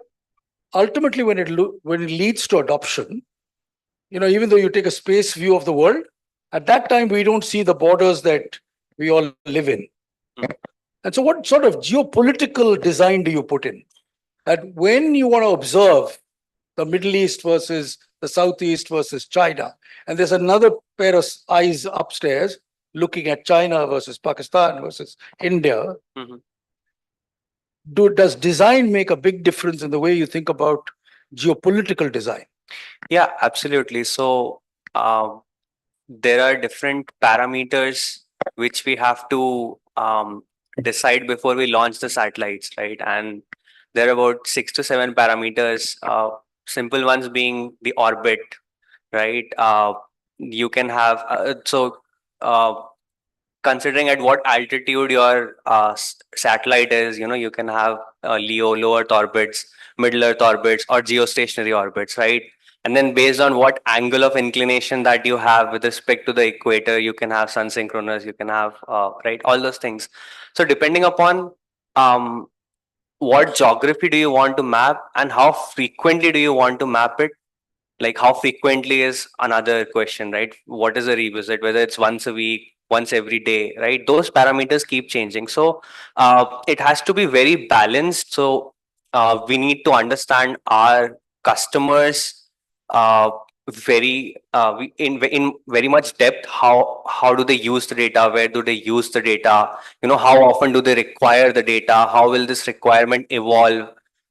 ultimately, when it leads to adoption, even though you take a space view of the world, at that time, we don't see the borders that we all live in. And so what sort of geopolitical design do you put in? That when you want to observe the Middle East versus the Southeast versus China, and there's another pair of eyes upstairs looking at China versus Pakistan versus India, does design make a big difference in the way you think about geopolitical design? Yeah, absolutely. So there are different parameters which we have to decide before we launch the satellites, right? And there are about 6 to 7 parameters, simple ones being the orbit, right? You can have, considering at what altitude your satellite is, you can have LEO, low Earth orbits, middle Earth orbits, or geostationary orbits, right? And then based on what angle of inclination that you have with respect to the equator, you can have sun synchronous, you can have, right, all those things. So depending upon what geography do you want to map and how frequently do you want to map it? Like how frequently is another question, right? What is a revisit, whether it's once a week, once every day, right? Those parameters keep changing. So it has to be very balanced. So we need to understand our customers in very much depth. How do they use the data? Where do they use the data? How often do they require the data? How will this requirement evolve?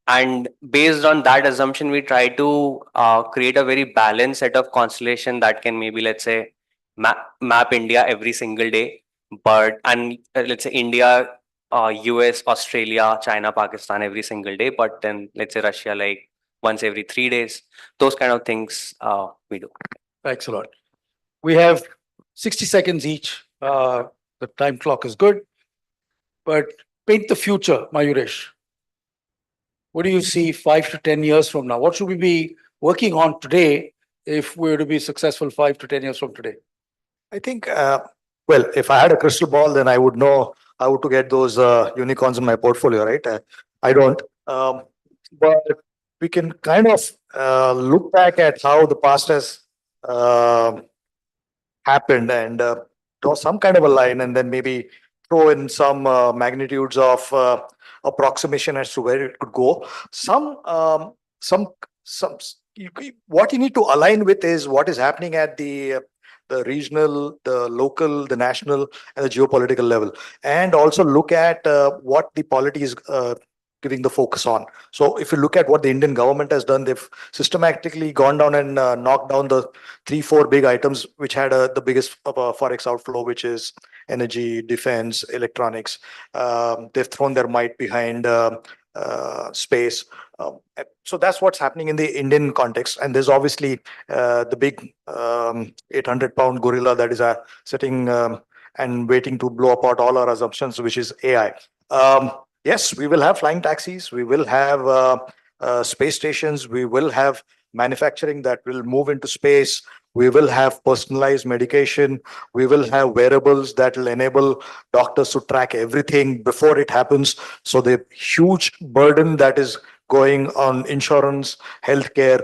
And based on that assumption, we try to create a very balanced set of constellation that can maybe, let's say, map India every single day. Let's say India, US, Australia, China, Pakistan every single day. But then let's say Russia, like once every 3 days. Those kind of things we do. Thanks a lot. We have 60 seconds each. The time clock is good. But paint the future, Mayuresh. What do you see 5 to 10 years from now? What should we be working on today if we're to be successful 5 to 10 years from today? I think, well, if I had a crystal ball, then I would know how to get those unicorns in my portfolio, right? I don't. But we can kind of look back at how the past has uh, happened and draw some kind of a line and then maybe throw in some magnitudes of approximation as to where it could go. Some what you need to align with is what is happening at the regional, the local, the national, and the geopolitical level, and also look at what the polity is giving the focus on. So if you look at what the Indian government has done, they've systematically gone down and knocked down the 3, 4 big items which had the biggest forex outflow, which is energy, defense, electronics. They've thrown their might behind space. So that's what's happening in the Indian context. And there's obviously the big 800-pound gorilla that is sitting and waiting to blow apart all our assumptions, which is AI. Yes, we will have flying taxis. We will have space stations. We will have manufacturing that will move into space. We will have personalized medication. We will have wearables that will enable doctors to track everything before it happens. So the huge burden that is going on insurance, healthcare,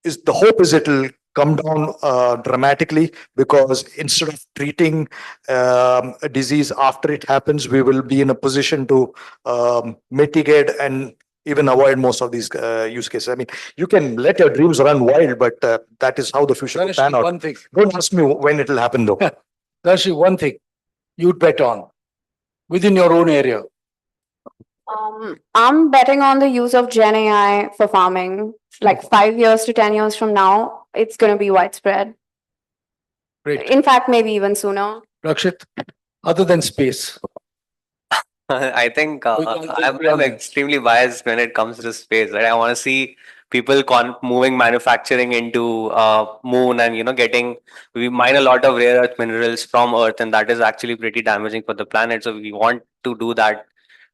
is the hope is it'll come down dramatically, because instead of treating a disease after it happens, we will be in a position to mitigate and even avoid most of these use cases. I mean, you can let your dreams run wild, but that is how the future will pan out. One thing. Don't ask me when it will happen, though. Darshi, one thing you'd bet on within your own area. I'm betting on the use of Gen AI for farming. Like 5 years to 10 years from now, it's going to be widespread. Great. In fact, maybe even sooner. Rakshit, other than space. I think I'm extremely biased when it comes to space, right? I want to see people moving manufacturing into moon, and we mine a lot of rare earth minerals from Earth, and that is actually pretty damaging for the planet. So we want to do that.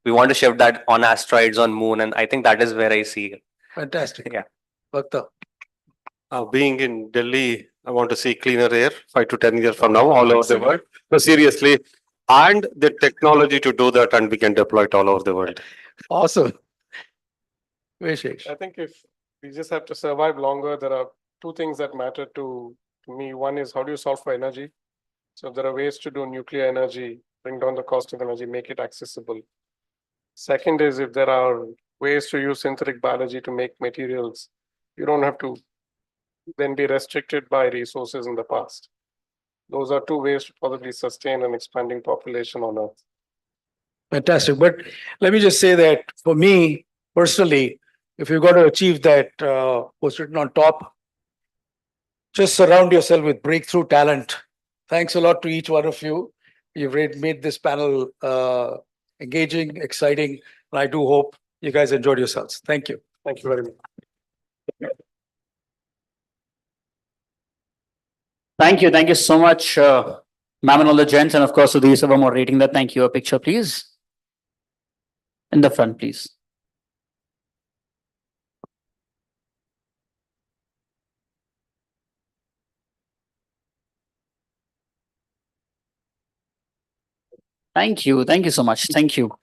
We want to shift that on asteroids, on moon, and I think that is where I see it. Fantastic. Yeah. Bhakta. Being in Delhi, I want to see cleaner air 5 to 10 years from now all over the world. No, seriously. And the technology to do that, and we can deploy it all over the world. Awesome. Vishesh. I think if we just have to survive longer, there are two things that matter to me. One is, how do you solve for energy? So there are ways to do nuclear energy, bring down the cost of energy, make it accessible. Second is, if there are ways to use synthetic biology to make materials, you don't have to then be restricted by resources in the past. Those are two ways to probably sustain an expanding population on Earth. Fantastic. But let me just say that for me personally, if you've got to achieve that, what's written on top, just surround yourself with breakthrough talent. Thanks a lot to each one of you. You've made this panel engaging, exciting, and I do hope you guys enjoyed yourselves. Thank you. Thank you very much. Thank you. Thank you so much, ma'am and all the gents. And of course, to these who are moderating that, thank you. A picture, please. In the front, please. Thank you. Thank you so much. Thank you.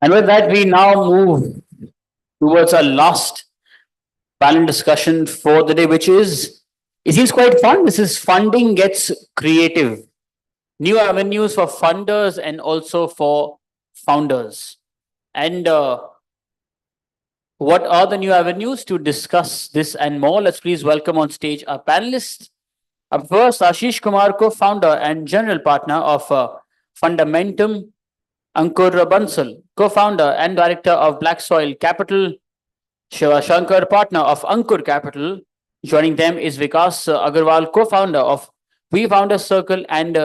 And with that, we now move towards our last panel discussion for the day, which is, it seems quite fun. This is funding gets creative. New avenues for funders and also for founders. And what are the new avenues? To discuss this and more, let's please welcome on stage our panelists. Up first, Ashish Kumar, co-founder and general partner of Fundamentum. Ankur Bansal, co-founder and director of Black Soil Capital. Shiva Shankar, partner of Ankur Capital. Joining them is Vikas Agarwal, co-founder of We Founders Circle and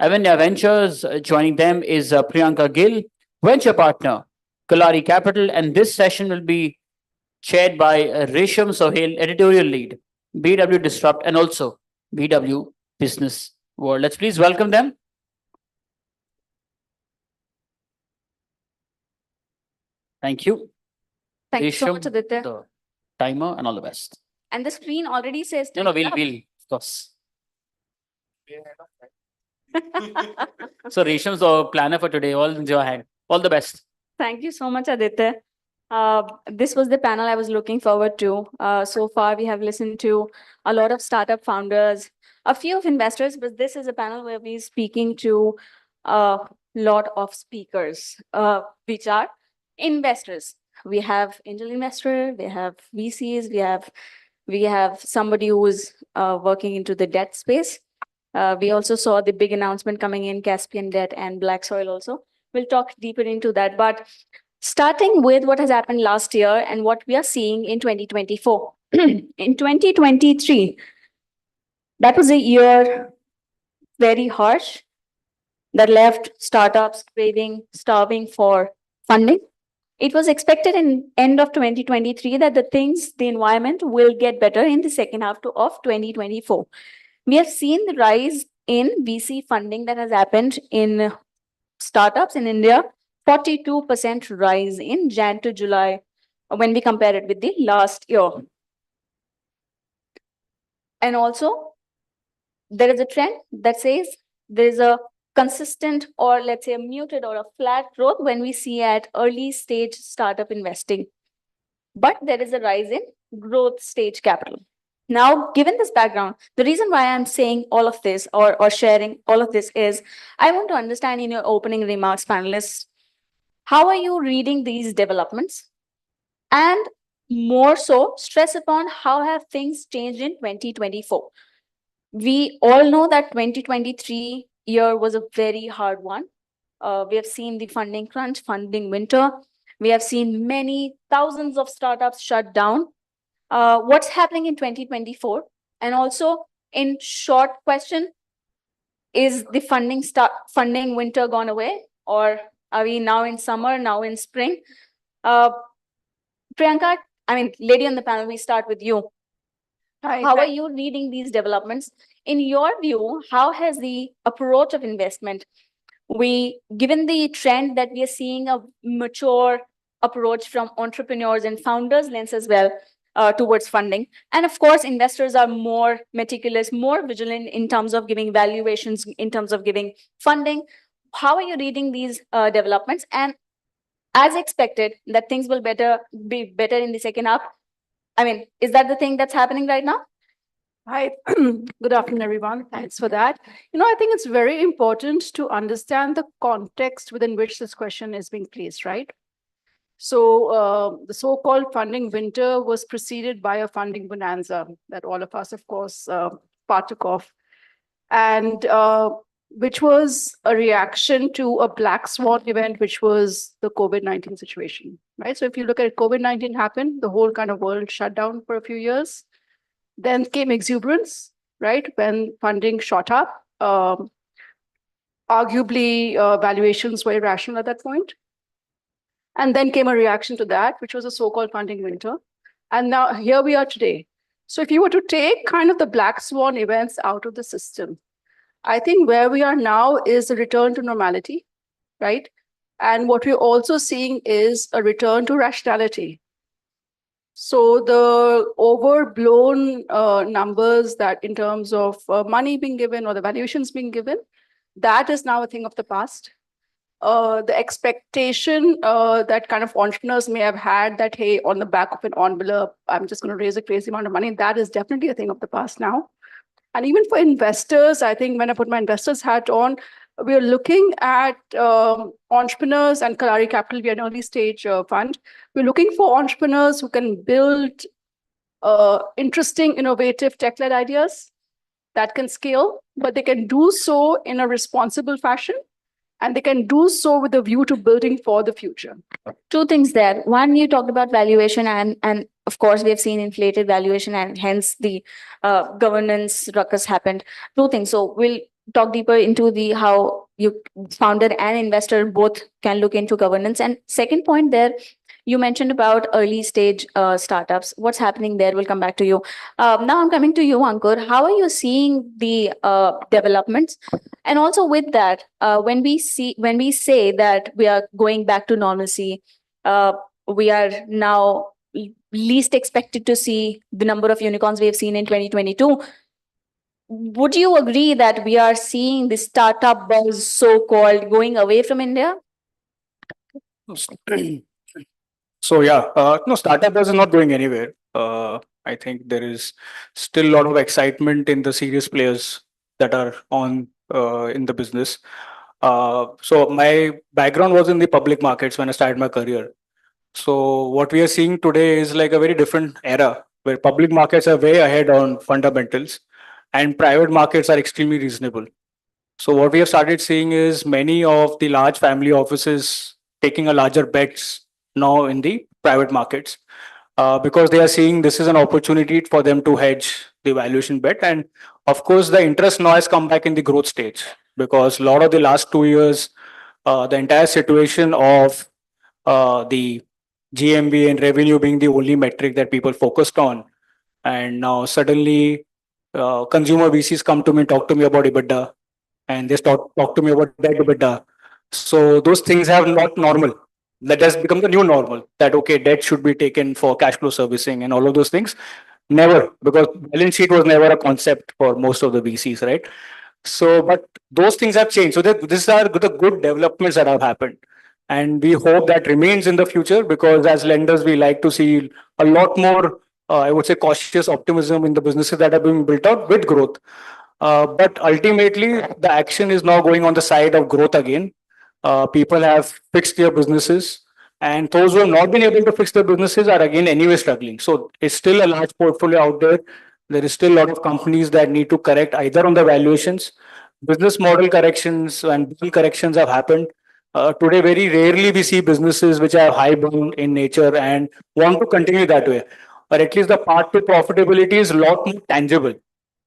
Avenya Ventures. Joining them is Priyanka Gill, venture partner, Kalari Capital. And this session will be chaired by Resham Sohail, editorial lead, BW Disrupt, and also BW Business World. Let's please welcome them. Thank you. Thank you so Resham, much, Aditya. the timer, and all the best. And the screen already says. No, time's up. we'll, of course. So Resham's the planner for today. All in your hand. All the best. Thank you so much, Aditya. This was the panel I was looking forward to. So far, we have listened to a lot of startup founders, a few of investors, but this is a panel where we're speaking to a lot of speakers, which are investors. We have angel investor, we have VCs, we have somebody who is working into the debt space. We also saw the big announcement coming in, Caspian Debt and Black Soil also. We'll talk deeper into that. But starting with what has happened last year and what we are seeing in 2024. In 2023, that was a year very harsh that left startups craving, starving for funding. It was expected in end of 2023 that the environment will get better in the second half of 2024. We have seen the rise in VC funding that has happened in startups in India, 42% rise in Jan to July when we compare it with the last year. And also, there is a trend that says there is a consistent or let's say a muted or a flat growth when we see at early stage startup investing. But there is a rise in growth stage capital. Now, given this background, the reason why I'm saying all of this or sharing all of this is I want to understand in your opening remarks, panelists, how are you reading these developments? And more so, stress upon how have things changed in 2024. We all know that 2023 year was a very hard one. We have seen the funding crunch, funding winter. We have seen many thousands of startups shut down. What's happening in 2024? And also, in short question, is the funding winter gone away, or are we now in summer, now in spring? Priyanka, I mean, lady on the panel, we start with you. Hi, how are you reading these developments? In your view, how has the approach of investment, given the trend that we are seeing a mature approach from entrepreneurs and founders lens as well towards funding. And of course, investors are more meticulous, more vigilant in terms of giving valuations, in terms of giving funding. How are you reading these developments? And as expected, that things will be better in the second half. I mean, is that the thing that's happening right now? Hi, good afternoon, everyone. Thanks for that. I think it's very important to understand the context within which this question is being placed, right? So the so-called funding winter was preceded by a funding bonanza that all of us, of course, partook of, and which was a reaction to a black swan event, which was the COVID-19 situation, right? So if you look at it, COVID-19 happened, the whole kind of world shut down for a few years. Then came exuberance, right? When funding shot up, arguably valuations were irrational at that point. And then came a reaction to that, which was a so-called funding winter. And now here we are today. So if you were to take kind of the black swan events out of the system, I think where we are now is a return to normality, right? And what we're also seeing is a return to rationality. So the overblown numbers that in terms of money being given or the valuations being given, that is now a thing of the past. The expectation that kind of entrepreneurs may have had that, hey, on the back of an envelope, I'm just going to raise a crazy amount of money, that is definitely a thing of the past now. And even for investors, I think when I put my investors hat on, we're looking at entrepreneurs and Kalari Capital, we are an early stage fund. We're looking for entrepreneurs who can build interesting, innovative tech-led ideas that can scale, but they can do so in a responsible fashion. And they can do so with a view to building for the future. Two things there. One, you talked about valuation, and of course, we have seen inflated valuation, and hence the governance ruckus happened. Two things. So we'll talk deeper into the how you founder and investor both can look into governance. And second point there, You mentioned about early stage startups. What's happening there? We'll come back to you. Now I'm coming to you, Ankur. How are you seeing the developments? And also with that, when we say that we are going back to normalcy, we are now least expected to see the number of unicorns we have seen in 2022. Would you agree that we are seeing the startup buzz, so-called, going away from India? So yeah, no, startup buzz is not going anywhere. I think there is still a lot of excitement in the serious players that are on in the business. So my background was in the public markets when I started my career. So what we are seeing today is like a very different era where public markets are way ahead on fundamentals and private markets are extremely reasonable. So what we have started seeing is many of the large family offices taking a larger bets now in the private markets because they are seeing this is an opportunity for them to hedge the valuation bet. And of course, the interest now has come back in the growth stage because a lot of the last 2 years, the entire situation of the GMV and revenue being the only metric that people focused on. And now suddenly consumer VCs come to me and talk to me about EBITDA and they talk to me about debt EBITDA. So those things have not normal. That has become the new normal. That okay, debt should be taken for cash flow servicing and all of those things. Never, because balance sheet was never a concept for most of the VCs, right? So, but those things have changed. So these are the good developments that have happened, and we hope that remains in the future because as lenders, we like to see a lot more. I would say cautious optimism in the businesses that are being built out with growth. But ultimately, the action is now going on the side of growth again. People have fixed their businesses, and those who have not been able to fix their businesses are again anyway struggling. So it's still a large portfolio out there. There is still a lot of companies that need to correct either on the valuations, business model corrections, and bill corrections have happened. Today, very rarely we see businesses which are high burn in nature and want to continue that way, or at least the path to profitability is a lot more tangible.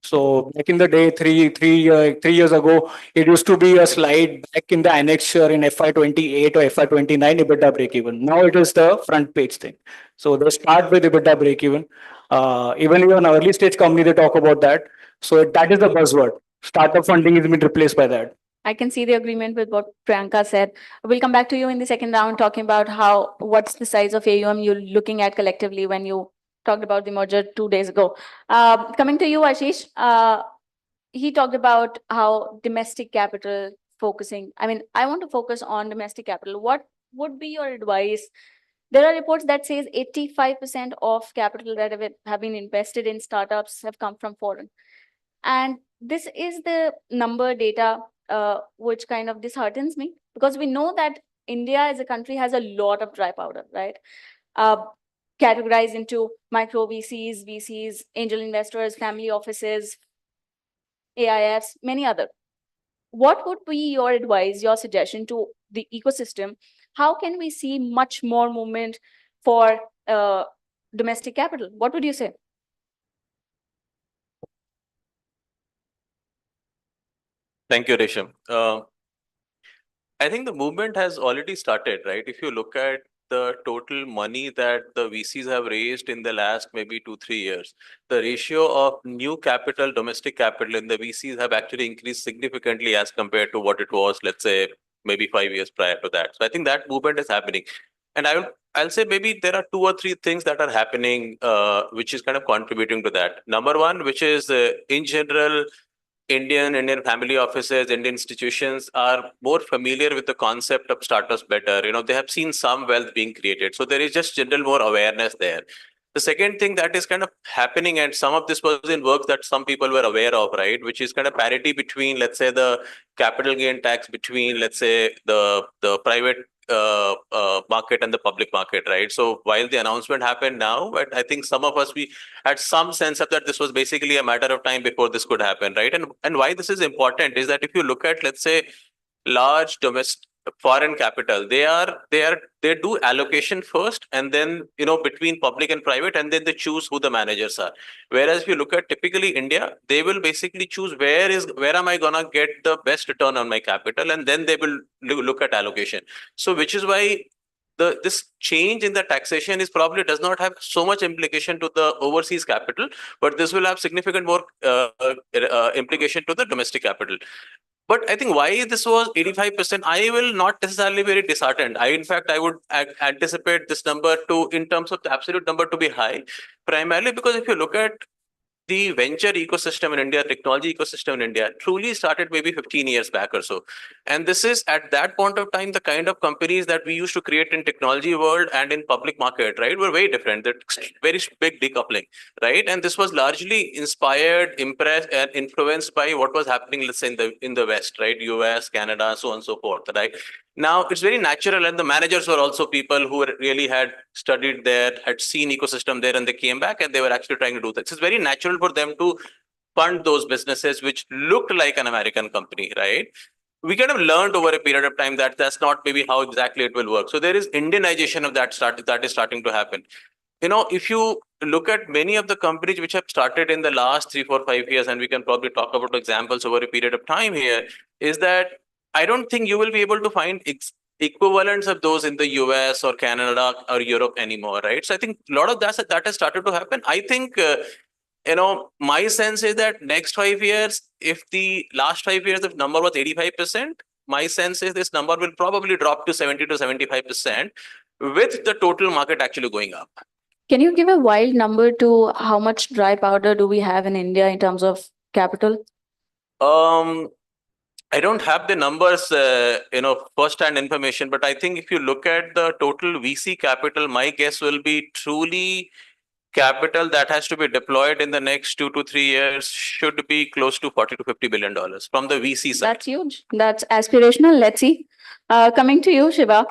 So back in the day, 3 years ago, it used to be a slide back in the annexure in FY28 or FY29 EBITDA breakeven. Now it is the front page thing. So they start with EBITDA breakeven. Even in an early stage company, they talk about that. So that is the buzzword. Startup funding has been replaced by that. I can see the agreement with what Priyanka said. We'll come back to you in the second round talking about what's the size of AUM you're looking at collectively when you talked about the merger 2 days ago. Coming to you, Ashish, he talked about how domestic capital focusing. I mean, I want to focus on domestic capital. What would be your advice? There are reports that says 85% of capital that have been invested in startups have come from foreign. And this is the number data which kind of disheartens me because we know that India as a country has a lot of dry powder, right? Categorized into micro VCs, VCs, angel investors, family offices, AIFs, many other. What would be your advice, your suggestion to the ecosystem? How can we see much more movement for domestic capital? What would you say? Thank you, Resham. I think the movement has already started, right? If you look at the total money that the VCs have raised in the last maybe 2-3 years, the ratio of new capital, domestic capital in the VCs have actually increased significantly as compared to what it was, let's say, maybe 5 years prior to that. So I think that movement is happening. And I'll say maybe there are 2 or 3 things that are happening, which is kind of contributing to that. Number one, which is in general, Indian family offices, Indian institutions are more familiar with the concept of startups better. They have seen some wealth being created. So there is just general more awareness there. The second thing that is kind of happening, and some of this was in works that some people were aware of, right, which is kind of parity between, let's say, the capital gain tax between, let's say, the private market and the public market, right? So while the announcement happened now, but I think some of us, we had some sense of that this was basically a matter of time before this could happen, right? And why this is important is that if you look at, let's say, large domestic foreign capital, they do allocation first, and then between public and private, and then they choose who the managers are. Whereas if you look at typically India, they will basically choose where am I gonna get the best return on my capital, and then they will look at allocation. So which is why this change in the taxation is probably does not have so much implication to the overseas capital, but this will have significant more implication to the domestic capital. But I think why this was 85%, I will not necessarily be very disheartened. In fact, I would anticipate this number to, in terms of the absolute number, to be high, primarily because if you look at the venture ecosystem in India, technology ecosystem in India, truly started maybe 15 years back or so. And this is at that point of time, the kind of companies that we used to create in technology world and in public market, right, were very different. That very big decoupling, right? And this was largely inspired, impressed, and influenced by what was happening, let's say, in the West, right? US, Canada, so on and so forth, right? Now it's very natural, and the managers were also people who really had studied there, had seen ecosystem there, and they came back and they were actually trying to do this. It's very natural for them to fund those businesses which looked like an American company, right? We kind of learned over a period of time that that's not maybe how exactly it will work. So there is Indianization of that that is starting to happen. You know, if you look at many of the companies which have started in the last 3, 4, 5 years, and we can probably talk about examples over a period of time here, is that I don't think you will be able to find equivalents of those in the US or Canada or Europe anymore, right? So I think a lot of that has started to happen. I think, my sense is that next 5 years, if the last 5 years, the number was 85%, my sense is this number will probably drop to 70 to 75% with the total market actually going up. Can you give a wild number to how much dry powder do we have in India in terms of capital? I don't have the numbers, first-hand information, but I think if you look at the total VC capital, my guess will be truly capital that has to be deployed in the next 2 to 3 years should be close to $40 to $50 billion from the VC side. That's huge. That's aspirational. Let's see. Coming to you, Shiva.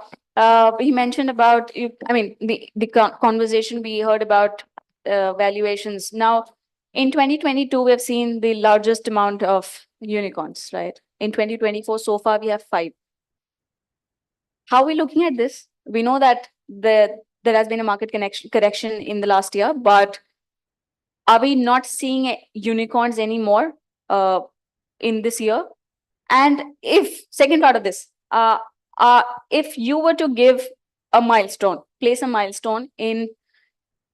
He mentioned about you. I mean, the conversation we heard about valuations. Now, in 2022, we have seen the largest amount of unicorns, right? In 2024, so far, we have 5. How are we looking at this? We know that there has been a market correction in the last year, but are we not seeing unicorns anymore in this year? And if, second part of this, if you were to give a milestone, place a milestone in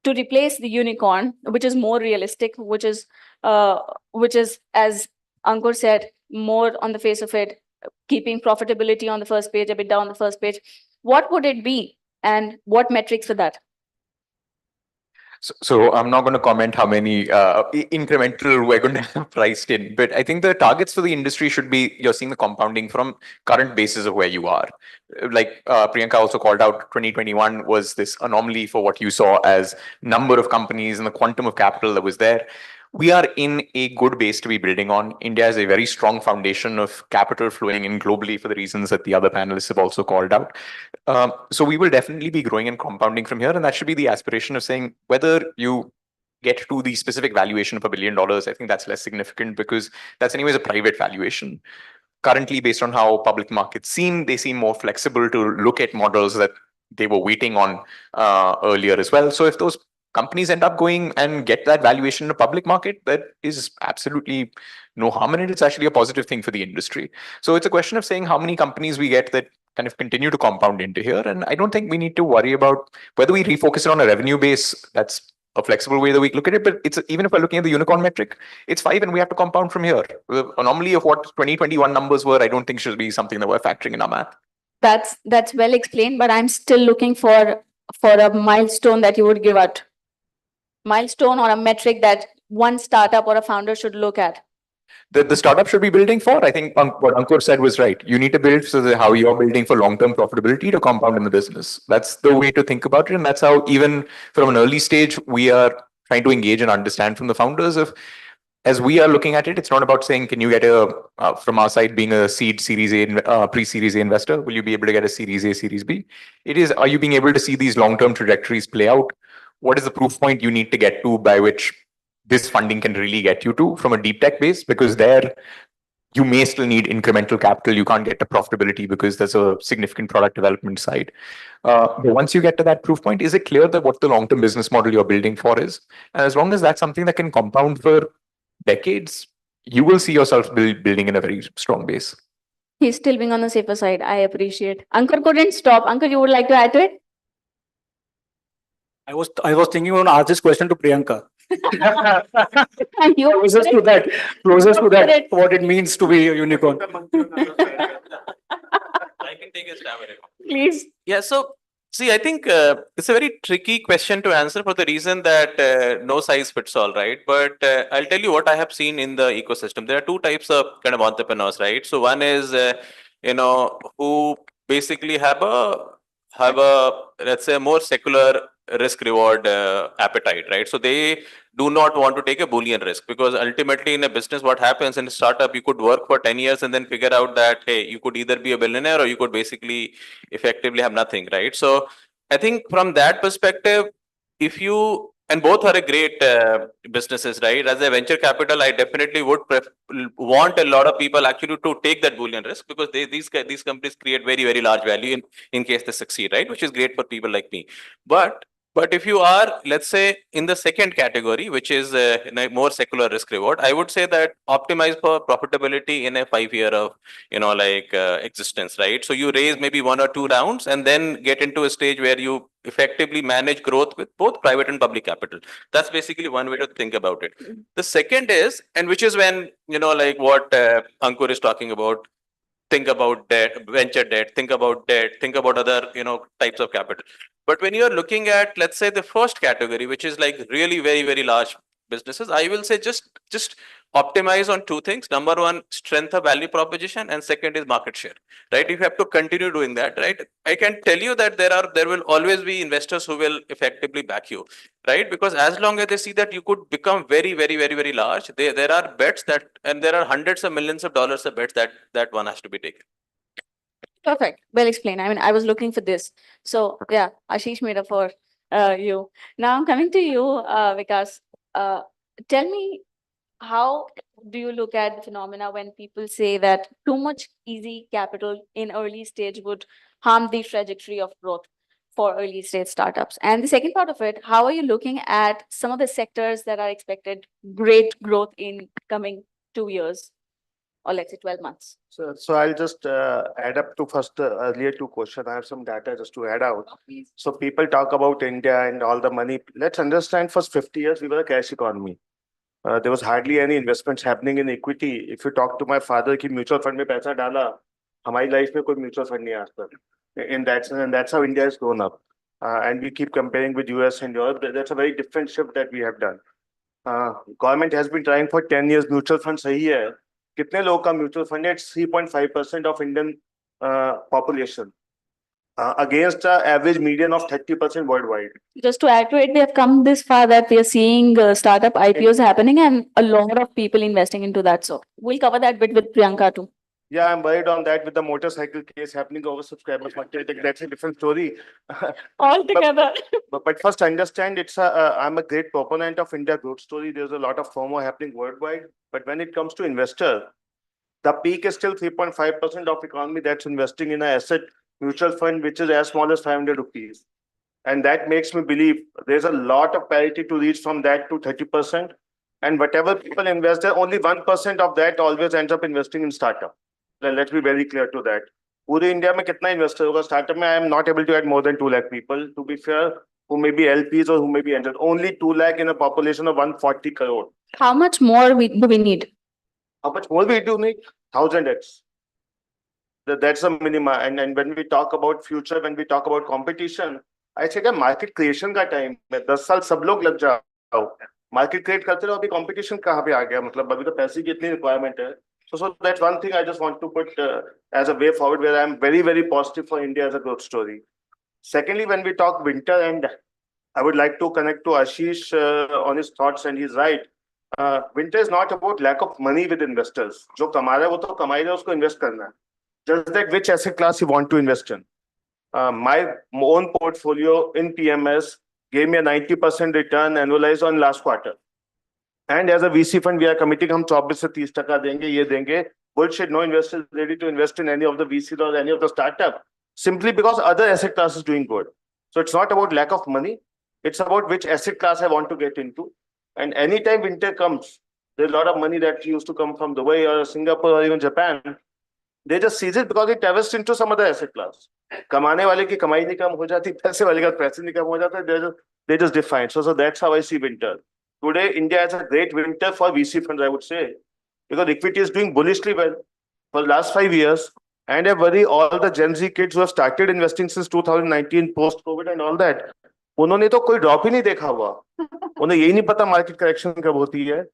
to replace the unicorn, which is more realistic, which is as Ankur said, more on the face of it, keeping profitability on the first page, EBITDA on the first page, what would it be, and what metrics for that? So I'm not going to comment how many incremental we're going to have priced in, but I think the targets for the industry should be, you're seeing the compounding from current basis of where you are. Like Priyanka also called out, 2021 was this anomaly for what you saw as number of companies and the quantum of capital that was there. We are in a good base to be building on. India has a very strong foundation of capital flowing in globally for the reasons that the other panelists have also called out. So we will definitely be growing and compounding from here. And that should be the aspiration of saying whether you get to the specific valuation of $1 billion, I think that's less significant because that's anyways a private valuation. Currently, based on how public markets seem, they seem more flexible to look at models that they were waiting on earlier as well. So if those companies end up going and get that valuation in the public market, that is absolutely no harm in it. It's actually a positive thing for the industry. So it's a question of saying how many companies we get that kind of continue to compound into here. And I don't think we need to worry about whether we refocus it on a revenue base. That's a flexible way that we look at it. But it's even if we're looking at the unicorn metric, it's 5 and we have to compound from here. The anomaly of what 2021 numbers were, I don't think should be something that we're factoring in our math. That's well explained, but I'm still looking for a milestone that you would give out. Milestone or a metric that one startup or a founder should look at. The startup should be building for, I think what Ankur said was right. You need to build so that how you're building for long-term profitability to compound in the business. That's the way to think about it. And that's how even from an early stage, we are trying to engage and understand from the founders of, as we are looking at it, it's not about saying, can you get from our side being a seed Series A, pre-Series A investor, will you be able to get a Series A, Series B? It is, are you being able to see these long-term trajectories play out? What is the proof point you need to get to by which this funding can really get you to from a deep tech base? Because there you may still need incremental capital. You can't get to profitability because there's a significant product development side. But once you get to that proof point, is it clear that what the long-term business model you're building for is? And as long as that's something that can compound for decades, you will see yourself building in a very strong base. He's still being on the safer side. I appreciate. Ankur couldn't stop. Ankur, you would like to add to it? I was thinking on ask this question to Priyanka. You Closest to that, what it means to be a unicorn. I can take a stab at it. Please. Yeah, so see, I think it's a very tricky question to answer for the reason that no size fits all, right? But I'll tell you what I have seen in the ecosystem. There are two types of kind of entrepreneurs, right? So one is, who basically have a let's say a more secular risk reward appetite, right? So they do not want to take a Boolean risk, because ultimately in a business, what happens in a startup, you could work for 10 years and then figure out that, hey, you could either be a billionaire or you could basically effectively have nothing, right? So I think from that perspective, if you, and both are a great businesses, right? As a venture capital, I definitely would want a lot of people actually to take that Boolean risk, because these companies create very, very large value in case they succeed, right? Which is great for people like me. But if you are, let's say, in the second category, which is in a more secular risk reward, I would say that optimize for profitability in a 5 year of, existence, right? So you raise maybe 1 or 2 rounds and then get into a stage where you effectively manage growth with both private and public capital. That's basically one way to think about it. The second is, and which is when, like what Ankur is talking about, think about debt, venture debt, think about other, types of capital. But when you're looking at, let's say, the first category, which is like really very, very large businesses, I will say just optimize on two things. Number one, strength of value proposition, and second is market share, right? If you have to continue doing that, right, I can tell you that there will always be investors who will effectively back you, right? Because as long as they see that you could become very, very, very, very large, there are bets that, and there are hundreds of millions of dollars of bets that one has to be taken. Perfect. Well explained. I mean, I was looking for this. So yeah, Ashish made up for you. Now I'm coming to you, Vikas. Tell me, how do you look at the phenomena when people say that too much easy capital in early stage would harm the trajectory of growth for early stage startups? And the second part of it, how are you looking at some of the sectors that are expected great growth in coming 2 years, or let's say 12 months? So I'll just add up to first earlier two questions. I have some data just to add out. So people talk about India and all the money. Let's understand, first 50 years, we were a cash economy. There was hardly any investments happening in equity. If you talk to my father कि mutual fund में पैसा डाला, हमारी life में कोई mutual fund नहीं आज तक. In that sense, and that's how India has grown up. And we keep comparing with US and Europe. That's a very different shift that we have done. Government has been trying for 10 years. Mutual fund सही है. कितने लोग का mutual fund है? It's 3.5% of Indian population. Against the average median of 30% worldwide. Just to add to it, we have come this far that we are seeing startup IPOs happening and a lot of people investing into that. So we'll cover that bit with Priyanka too. Yeah, I'm worried on that with the motorcycle case happening over subscribers. That's a different story. Altogether. But first, understand I'm a great proponent of India growth story. There's a lot of FOMO happening worldwide. But when it comes to investor, the peak is still 3.5% of economy that's investing in an asset mutual fund, which is as small as 500 rupees. And that makes me believe there's a lot of parity to reach from that to 30%. And whatever people invest there, only 1% of that always ends up investing in startup. Let's be very clear to that. पूरे India में कितना investor होगा startup में? I am not able to add more than 2 lakh people, to be fair, who may be LPs or who may be angels. Only 2 lakh in a population of 140 crore. How much more do we need? How much more we do need? 1000x. That's a minima. And when we talk about future, when we talk about competition, I say that market creation का time है. 10 साल सब लोग लग जाओ. Market create करते रहो, अभी competition कहाँ पे आ गया? मतलब अभी तो पैसे की इतनी requirement है. So that's one thing I just want to put as a way forward, where I'm very, very positive for India as a growth story. Secondly, when we talk winter, and I would like to connect to Ashish on his thoughts, and he's right. Winter is not about lack of money with investors. जो कमा रहा है वो तो कमा ही रहा है, उसको invest करना है. Just like which asset class you want to invest in. My own portfolio in PMS gave me a 90% return annualized on last quarter. And as a VC fund, we are committing हम 24 से 30% देंगे, ये देंगे. Bullshit, no investor is ready to invest in any of the VCs or any of the startup, simply because other asset class is doing good. So it's not about lack of money. It's about which asset class I want to get into. And anytime winter comes, there's a lot of money that used to come from Dubai or Singapore or even Japan. They just seize it because it divests into some other asset class. कमाने वाले की कमाई नहीं कम हो जाती, पैसे वाले का पैसे नहीं कम हो जाता. They just define. So that's how I see winter. Today, India has a great winter for VC funds, I would say, because equity is doing bullishly well for the last 5 years. And I worry all the Gen Z kids who have started investing since 2019, post-COVID and all that. उन्होंने तो कोई drop ही नहीं देखा हुआ. उन्हें यही नहीं पता मार्केट करेक्शन कब होती है.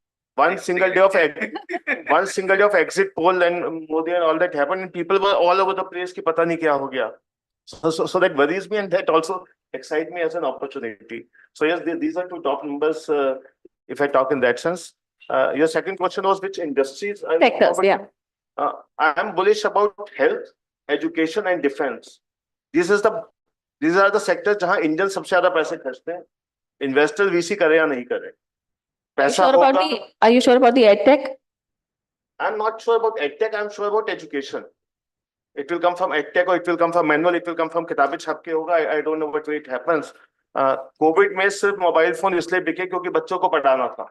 One single day of exit poll and Modi and all that happened, and people were all over the place कि पता नहीं क्या हो गया. So that worries me, and that also excites me as an opportunity. So yes, these are two top numbers if I talk in that sense. Your second question was which industries? Sectors, yeah. I am bullish about health, education, and defense. These are the sectors जहाँ Indian सबसे ज़्यादा पैसे खर्चते हैं. Investors VC करे या नहीं करे. Are you sure about the EdTech? I'm not sure about EdTech. I'm sure about education. It will come from EdTech or it will come from manual. It will come from किताबें छाप के होगा. I don't know what way it happens. COVID में सिर्फ mobile phone इसलिए बिके क्योंकि बच्चों को पढ़ाना था.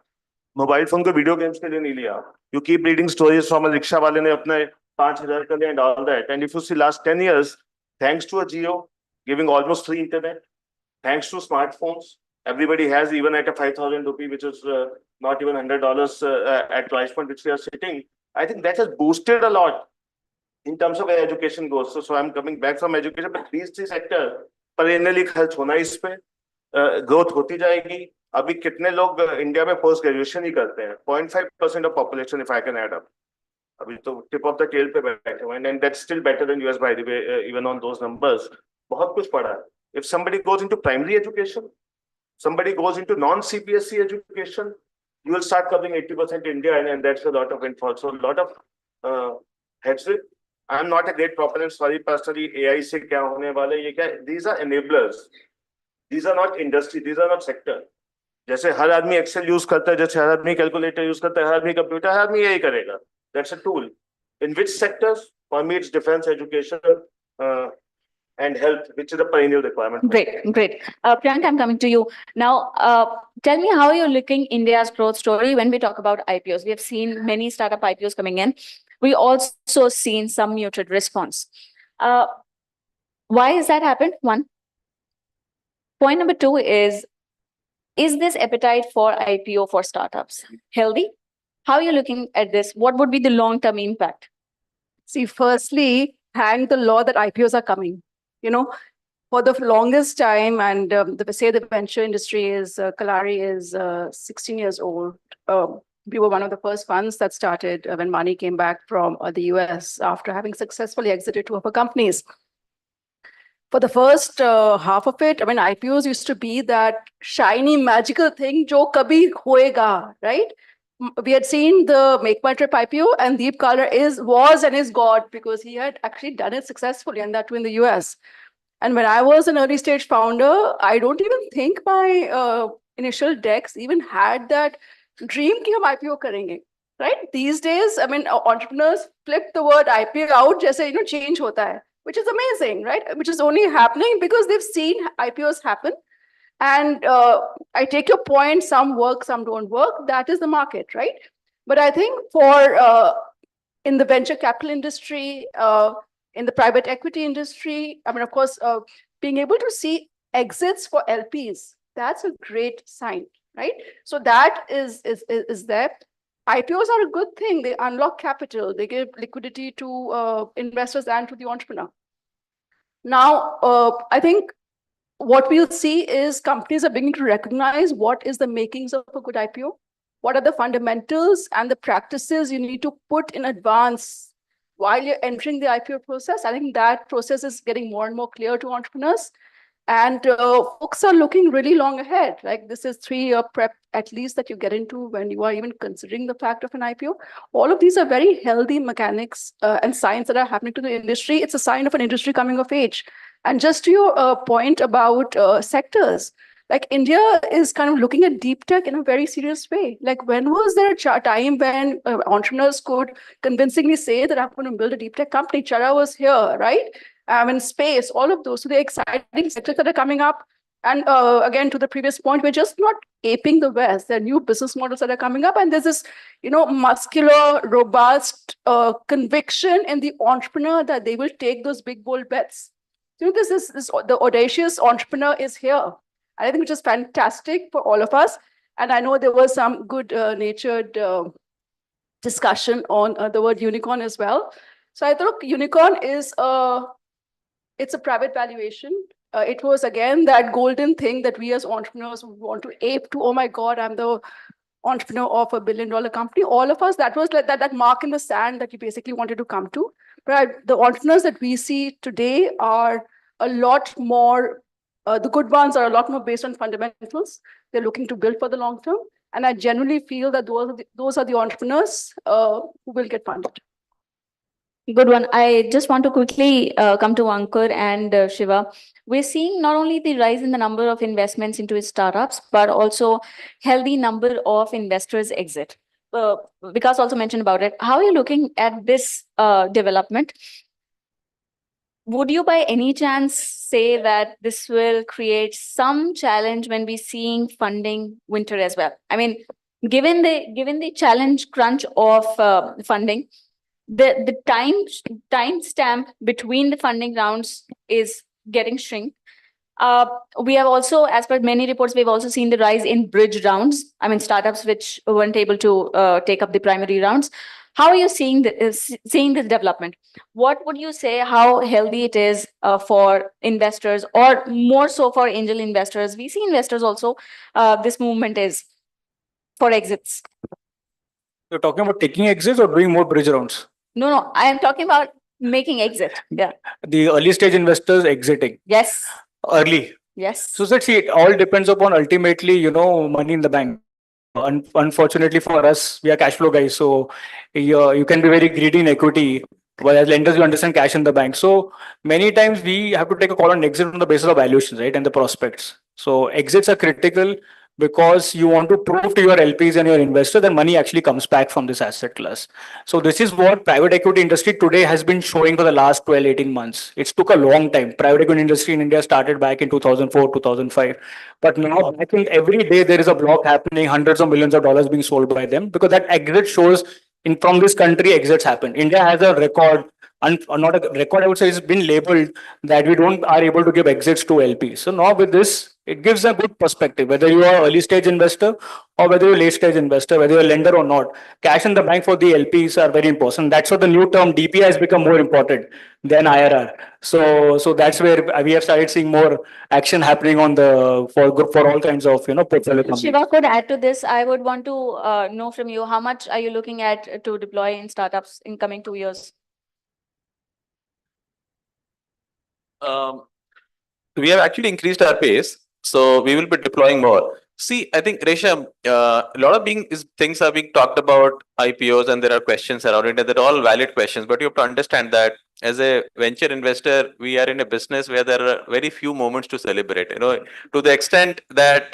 मोबाइल फोन को वीडियो गेम्स के लिए नहीं लिया. You keep reading stories from a rickshaw वाले ने अपने 5,000 का and all that. And if you see last 10 years, thanks to a Jio giving almost free internet, thanks to smartphones, everybody has, even at a 5,000 rupee, which is not even $100 at price point which we are sitting. I think that has boosted a lot in terms of where education goes. So I'm coming back from education, but these three sectors perennially खर्च होना इस पे, growth होती जाएगी. अभी कितने लोग India में पोस्ट ग्रेजुएशन ही करते हैं? 0.5% of population, if I can add up. अभी तो tip of the tail पे बैठे हुए हैं, and that's still better than US by the way, even on those numbers. बहुत कुछ पढ़ा है. If somebody goes into primary education, somebody goes into non-CBSE education, you will start covering 80% India, and that's a lot of info. So a lot of heads with. I'm not a great proponent, sorry, personally, AI से क्या होने वाला है, ये क्या? These are enablers. These are not industry, these are not sector. जैसे हर आदमी Excel use करता है, जैसे हर आदमी calculator use करता है, हर आदमी computer, हर आदमी यही करेगा. That's a tool. In which sectors? For me, it's defense, education, and health, which is a perennial requirement. Great. Priyanka, I'm coming to you. Now, tell me how you're looking India's growth story when we talk about IPOs. We have seen many startup IPOs coming in. We also seen some muted response. Why has that happened? One. Point number two is this appetite for IPO for startups healthy? How are you looking at this? What would be the long-term impact? See, firstly, thank the Lord that IPOs are coming. For the longest time, and the venture industry is, Kalari is 16 years old. We were one of the first funds that started when money came back from the US after having successfully exited two of our companies. For the first half of it, IPOs used to be that shiny, magical thing, jo kabhi hoega, right? We had seen the Make My Trip IPO, and Deep Kalar was and is God because he had actually done it successfully, and that too in the US. And when I was an early stage founder, I don't even think my initial decks even had that dream ki hum IPO karenge, right? These days, entrepreneurs flip the word IPO out, jaise, change hota hai, which is amazing, right? Which is only happening because they've seen IPOs happen. And I take your point, some work, some don't work. That is the market, right? But I think for in the venture capital industry, in the private equity industry, of course, being able to see exits for LPs, that's a great sign, right? So that is there. IPOs are a good thing. They unlock capital. They give liquidity to investors and to the entrepreneur. Now, I think what we'll see is companies are beginning to recognize what is the makings of a good IPO, what are the fundamentals and the practices you need to put in advance while you're entering the IPO process. I think that process is getting more and more clear to entrepreneurs. And folks are looking really long ahead. Like this is 3-year prep at least that you get into when you are even considering the fact of an IPO. All of these are very healthy mechanics and signs that are happening to the industry. It's a sign of an industry coming of age. And just to your point about sectors, like India is kind of looking at deep tech in a very serious way. Like when was there a time when entrepreneurs could convincingly say that I'm going to build a deep tech company? Chara was here, right? In space, all of those. So the exciting sectors that are coming up. And again, to the previous point, we're just not aping the West. There are new business models that are coming up, and there's this, muscular, robust conviction in the entrepreneur that they will take those big, bold bets. The audacious entrepreneur is here. I think which is fantastic for all of us. And I know there was some good natured discussion on the word unicorn as well. So I thought unicorn is it's a private valuation. It was again that golden thing that we as entrepreneurs want to ape to. Oh my God, I'm the entrepreneur of $1 billion company. All of us, that was like that mark in the sand that you basically wanted to come to. But the entrepreneurs that we see today are a lot more, the good ones are a lot more based on fundamentals. They're looking to build for the long term. And I genuinely feel that those are the entrepreneurs who will get funded. Good one. I just want to quickly come to Ankur and Shiva. We're seeing not only the rise in the number of investments into startups, but also healthy number of investors exit. Vikas also mentioned about it. How are you looking at this development? Would you by any chance say that this will create some challenge when we seeing funding winter as well? I mean, given the challenge crunch of funding, the time stamp between the funding rounds is getting shrink. We have also, as per many reports, we've also seen the rise in bridge rounds. I mean, startups which weren't able to take up the primary rounds. How are you seeing this development? What would you say how healthy it is for investors, or more so for angel investors? VC investors also, this movement is for exits. You're talking about taking exits or doing more bridge rounds? No, I am talking about making exit. Yeah. The early stage investors exiting. Yes. Early. Yes. So let's see, it all depends upon ultimately, money in the bank. Unfortunately for us, we are cash flow guys. So you can be very greedy in equity. But as lenders, you understand cash in the bank. So many times we have to take a call on exit on the basis of valuations, right? And the prospects. So exits are critical because you want to prove to your LPs and your investor that money actually comes back from this asset class. So this is what private equity industry today has been showing for the last 12, 18 months. It took a long time. Private equity industry in India started back in 2004, 2005. But now I think every day there is a block happening, hundreds of millions of dollars being sold by them, because that exit shows from this country exits happen. India has a record, not a record, I would say, it's been labeled that we are able to give exits to LPs. So now with this, it gives a good perspective, whether you are early stage investor or whether you're late stage investor, whether you're a lender or not. Cash in the bank for the LPs are very important. That's what the new term DPI has become more important than IRR. So that's where we have started seeing more action happening on for all kinds of portfolio companies. Shiva could add to this. I would want to know from you, how much are you looking at to deploy in startups in coming 2 years? We have actually increased our pace, so we will be deploying more. See, I think, Resham, a lot of things are being talked about IPOs, and there are questions around it, and they're all valid questions. But you have to understand that as a venture investor, we are in a business where there are very few moments to celebrate. To the extent that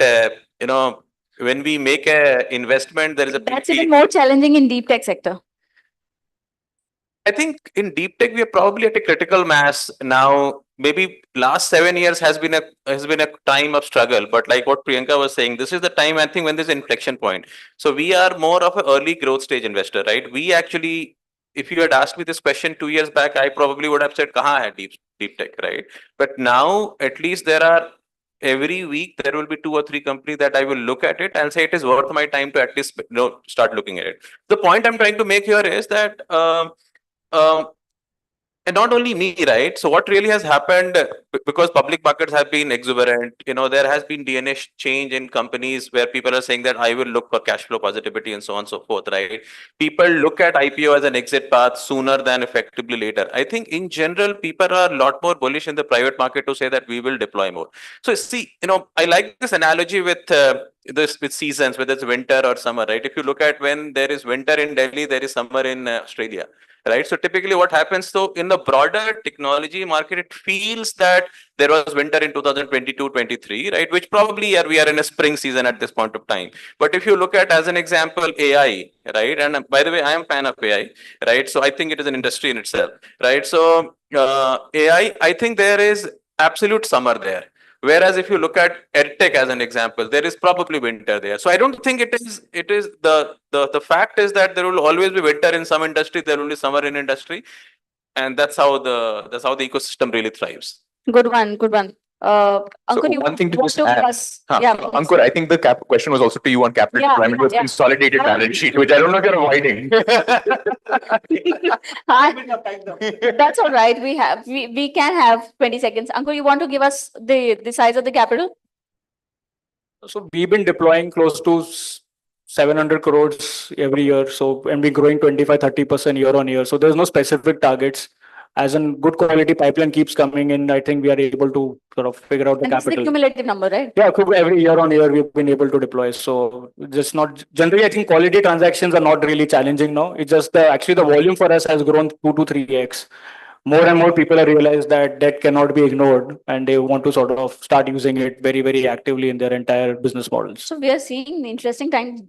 when we make an investment, there is a That's even more challenging in deep tech sector. I think in deep tech we are probably at a critical mass now. Maybe last 7 years has been a time of struggle, but like what Priyanka was saying, this is the time I think when there's an inflection point. So we are more of an early growth stage investor, right? We actually, if you had asked me this question 2 years back, I probably would have said, "Kahan hai deep tech," right? But now at least there are. Every week there will be 2 or 3 companies that I will look at it and say it is worth my time to at least start looking at it. The point I'm trying to make here is that and not only me, right? So what really has happened, because public markets have been exuberant, there has been DNA change in companies where people are saying that I will look for cash flow positivity and so on and so forth, right? People look at IPO as an exit path sooner than effectively later. I think in general, people are a lot more bullish in the private market to say that we will deploy more. So see, I like this analogy with with seasons, whether it's winter or summer, right? If you look at when there is winter in Delhi, there is summer in Australia. Right. So typically what happens, so in the broader technology market, it feels that there was winter in 2022-23, right? Which probably we are in a spring season at this point of time. But if you look at, as an example, AI, right? And by the way, I am a fan of AI, right? So I think it is an industry in itself, right? So AI, I think there is absolute summer there. Whereas if you look at EdTech as an example, there is probably winter there. So I don't think it is the fact is that there will always be winter in some industry, there will be summer in industry, and that's how the ecosystem really thrives. Good one, good one. So Ankur, you one thing to want just to give add, us? Yeah, please. Ankur, I think the question was also to you on capital Yeah, deployment with yeah. consolidated balance sheet, which I don't know if you're avoiding. That's all right. We can have 20 seconds. Ankur, you want to give us the size of the capital? So we've been deploying close to 700 crores every year. So, and we're growing 25-30% year on year. So there's no specific targets. As a good quality pipeline keeps coming in, I think we are able to sort of figure out the And this is the capital. cumulative number, right? Yeah, every year on year we've been able to deploy. So just not generally, I think quality transactions are not really challenging now. It's just actually the volume for us has grown 2 to 3x. More and more people have realized that debt cannot be ignored, and they want to sort of start using it very, very actively in their entire business models. So we are seeing interesting times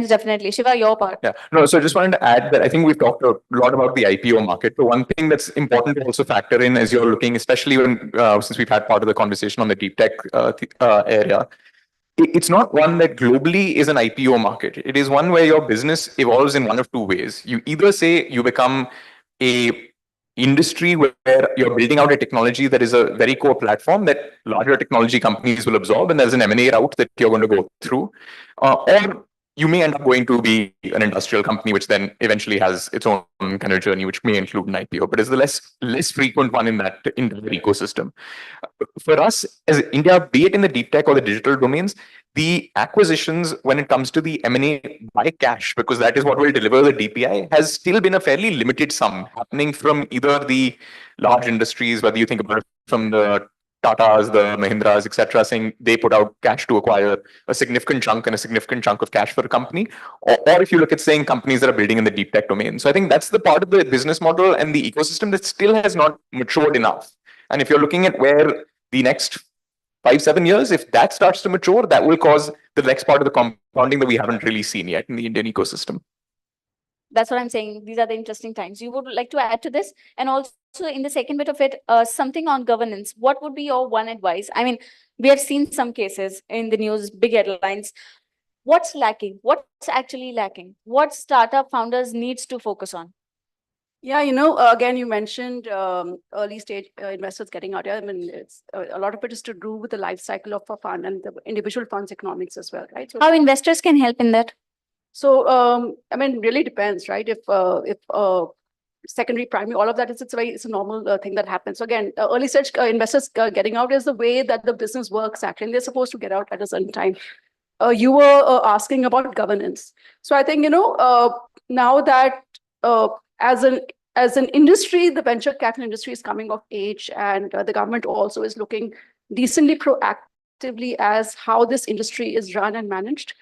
definitely. Shiva, your part. Yeah, no, so I just wanted to add that I think we've talked a lot about the IPO market. But one thing that's important to also factor in as you're looking, especially when since we've had part of the conversation on the deep tech area, it's not one that globally is an IPO market. It is one where your business evolves in one of two ways. You either say you become a industry where you're building out a technology that is a very core platform that larger technology companies will absorb, and there's an M&A route that you're going to go through, or you may end up going to be an industrial company, which then eventually has its own kind of journey, which may include an IPO, but is the less frequent one in that ecosystem. For us as India, be it in the deep tech or the digital domains, the acquisitions when it comes to the M&A by cash, because that is what will deliver the DPI, has still been a fairly limited sum happening from either the large industries, whether you think about it from the Tatas, the Mahindras, etc., saying they put out cash to acquire a significant chunk of cash for a company, or if you look at saying companies that are building in the deep tech domain. So I think that's the part of the business model and the ecosystem that still has not matured enough. And if you're looking at where the next 5-7 years, if that starts to mature, that will cause the next part of the compounding that we haven't really seen yet in the Indian ecosystem. That's what I'm saying. These are the interesting times. You would like to add to this? And also in the second bit of it, something on governance. What would be your one advice? I mean, we have seen some cases in the news, big headlines. What's lacking? What's actually lacking? What startup founders needs to focus on? Yeah, again, you mentioned early stage investors getting out here. I mean, it's a lot of it is to do with the life cycle of a fund and the individual funds economics as well, right? So how investors can help in that? So, I mean, really depends, right? If secondary, primary, all of that it's a normal thing that happens. So again, early stage investors getting out is the way that the business works. Actually, they're supposed to get out at a certain time. You were asking about governance. So I think now that as an industry, the venture capital industry is coming of age, and the government also is looking decently proactively as how this industry is run and managed.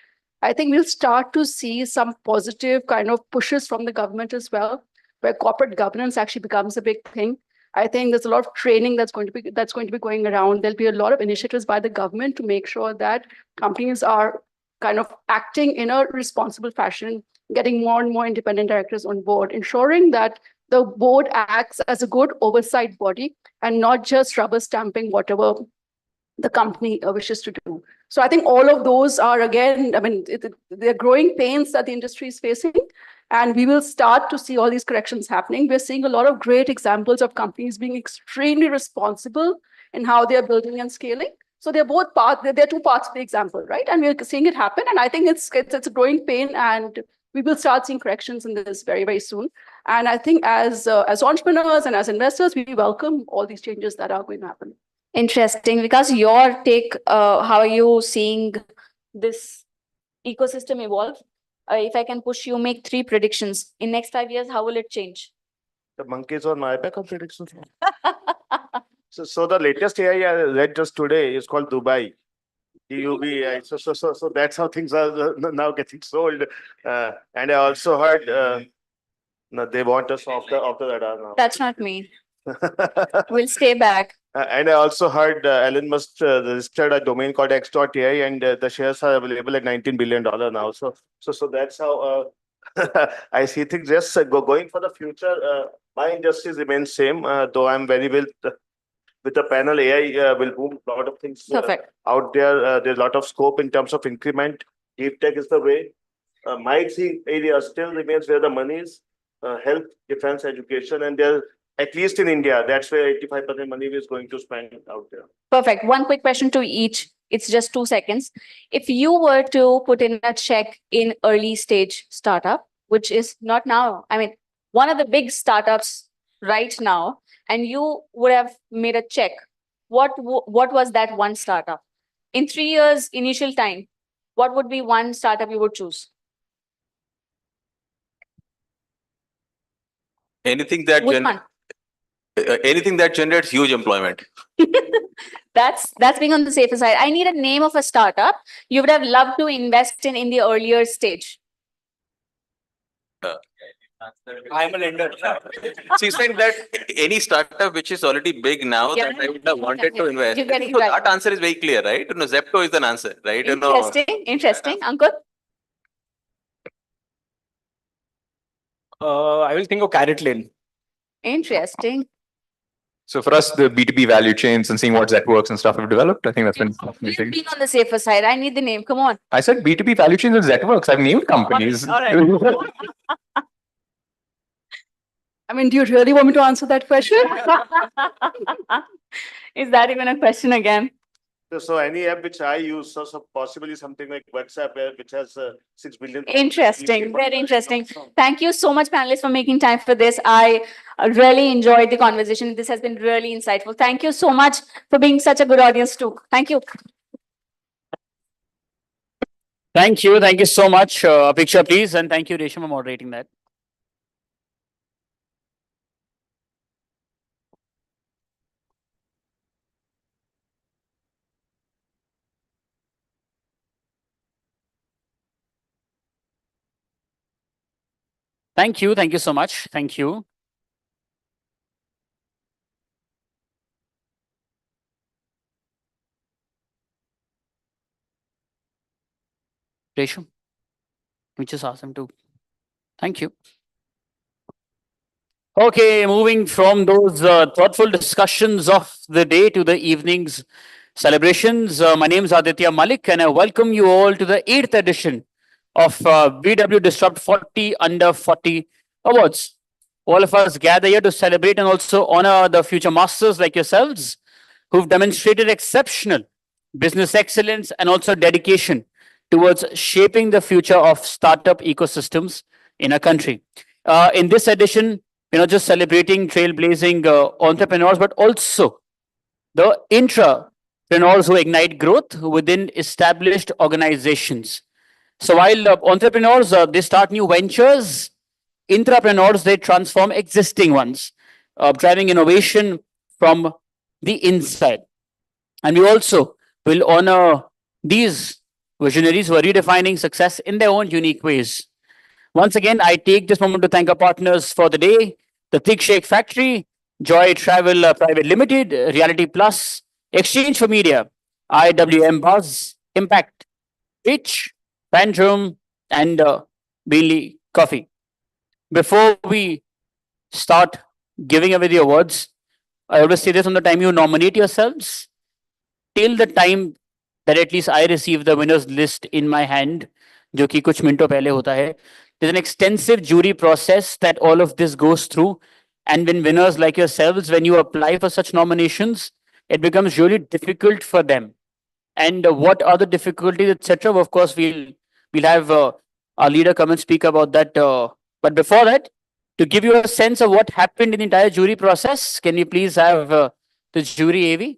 I think we'll start to see some positive kind of pushes from the government as well, where corporate governance actually becomes a big thing. I think there's a lot of training that's going to be going around. There'll be a lot of initiatives by the government to make sure that companies are kind of acting in a responsible fashion, getting more and more independent directors on board, ensuring that the board acts as a good oversight body and not just rubber stamping whatever the company wishes to do. So I think all of those are, again, I mean, they're growing pains that the industry is facing, and we will start to see all these corrections happening. We're seeing a lot of great examples of companies being extremely responsible in how they're building and scaling. So they're both they're two parts of the example, right? And we're seeing it happen. And I think it's a growing pain, and we will start seeing corrections in this very, very soon. And I think as entrepreneurs and as investors, we welcome all these changes that are going to happen. Interesting. Because your take, how are you seeing this ecosystem evolve? If I can push you, make 3 predictions. In next 5 years, how will it change? The monkeys on my back of predictions. So the latest AI I read just today is called Dubai. DUBI. So that's how things are now getting sold. And I also heard no, they want us off the radar now. That's not me. We'll stay back. And I also heard Elon Musk registered a domain called x.ai, and the shares are available at $19 billion now. So that's how I see things. Just going for the future. My industry remains same, though I'm very well with the panel, AI will boom a lot of things out there. There's a lot of scope in terms of increment. Deep tech is the way. My area still remains where the money is, health, defense, education, and there, at least in India, that's where 85% money is going to spend out there. Perfect. One quick question to each. It's just 2 seconds. If you were to put in a check in early stage startup, which is not now, I mean, one of the big startups right now, and you would have made a check, what was that one startup? In 3 years initial time, what would be one startup you would choose? Anything that anything that generates huge employment. That's being on the safer side. I need a name of a startup you would have loved to invest in the earlier stage. I'm a lender. She said that any startup which is already big now that I would have wanted to invest. You're getting So right. that answer is very clear, right? You know, Zepto is an answer, right? You know. Interesting. Ankur? I will think of Carrot Lane. Interesting. So for us, the B2B value chains and seeing what networks and stuff we've developed, I think that's been amazing. Being on the safer side. I need the name. Come on. I said B2B value chains and networks. I've named companies. All right. I mean, do you really want me to answer that question? Is that even a question again? So any app which I use, so possibly something like WhatsApp, which has 6 billion. Interesting. Very interesting. Thank you so much, panelists, for making time for this. I really enjoyed the conversation. This has been really insightful. Thank you so much for being such a good audience too. Thank you. Thank you. Thank you so much. A picture, please. And thank you, Resham, for moderating that. Thank you. Thank you so much. Thank you. Resham, we just asked him to. Thank you. Okay, moving from those thoughtful discussions of the day to the evening's celebrations. My name is Aditya Malik, and I welcome you all to the 8th edition of BW Disrupt 40 Under 40 Awards. All of us gather here to celebrate and also honor the future masters like yourselves who've demonstrated exceptional business excellence and also dedication towards shaping the future of startup ecosystems in our country. In this edition, we're not just celebrating trailblazing entrepreneurs, but also the intrapreneurs who ignite growth within established organizations. So while entrepreneurs, they start new ventures, intrapreneurs, they transform existing ones, driving innovation from the inside. And we also will honor these visionaries who are redefining success in their own unique ways. Once again, I take this moment to thank our partners for the day, the Thick Shake Factory, Joy Travel Private Limited, Reality Plus, Exchange for Media, IWM Buzz, Impact, Pitch, Pantrum, and Bailey Coffee. Before we start giving away the awards, I always say this: on the time you nominate yourselves, till the time that at least I receive the winners list in my hand, जो कि कुछ मिनटों पहले होता है, there's an extensive jury process that all of this goes through. And when winners like yourselves, when you apply for such nominations, it becomes really difficult for them. And what are the difficulties, etc.? Of course, we'll have our leader come and speak about that. But before that, to give you a sense of what happened in the entire jury process, can we please have the jury AV?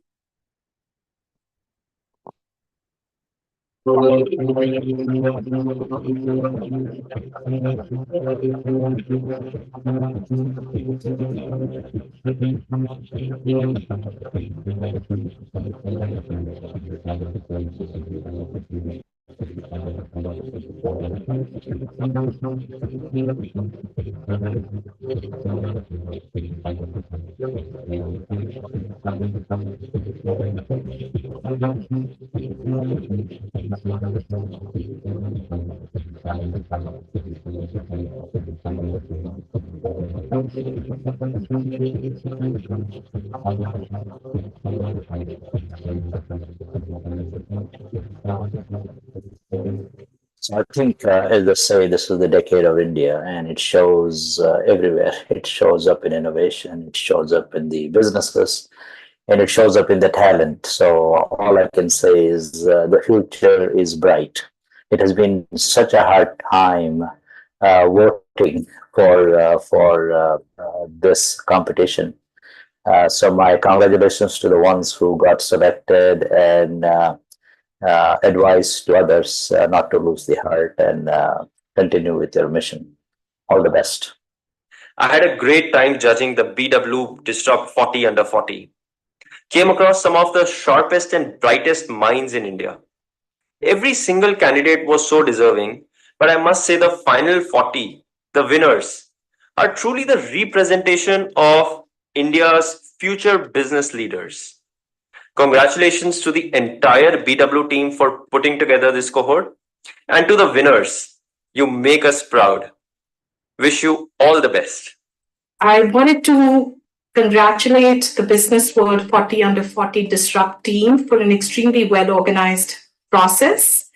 So I think, as they say, this is the decade of India, and it shows everywhere. It shows up in innovation, it shows up in the businesses, and it shows up in the talent. So all I can say is the future is bright. It has been such a hard time voting for this competition. So my congratulations to the ones who got selected, and advice to others not to lose the heart and continue with your mission. All the best. I had a great time judging the BW Disrupt 40 under 40. Came across some of the sharpest and brightest minds in India. Every single candidate was so deserving, but I must say the final 40, the winners, are truly the representation of India's future business leaders. Congratulations to the entire BW team for putting together this cohort, and to the winners. You make us proud. Wish you all the best. I wanted to congratulate the Business World 40 under 40 Disrupt team for an extremely well organized process.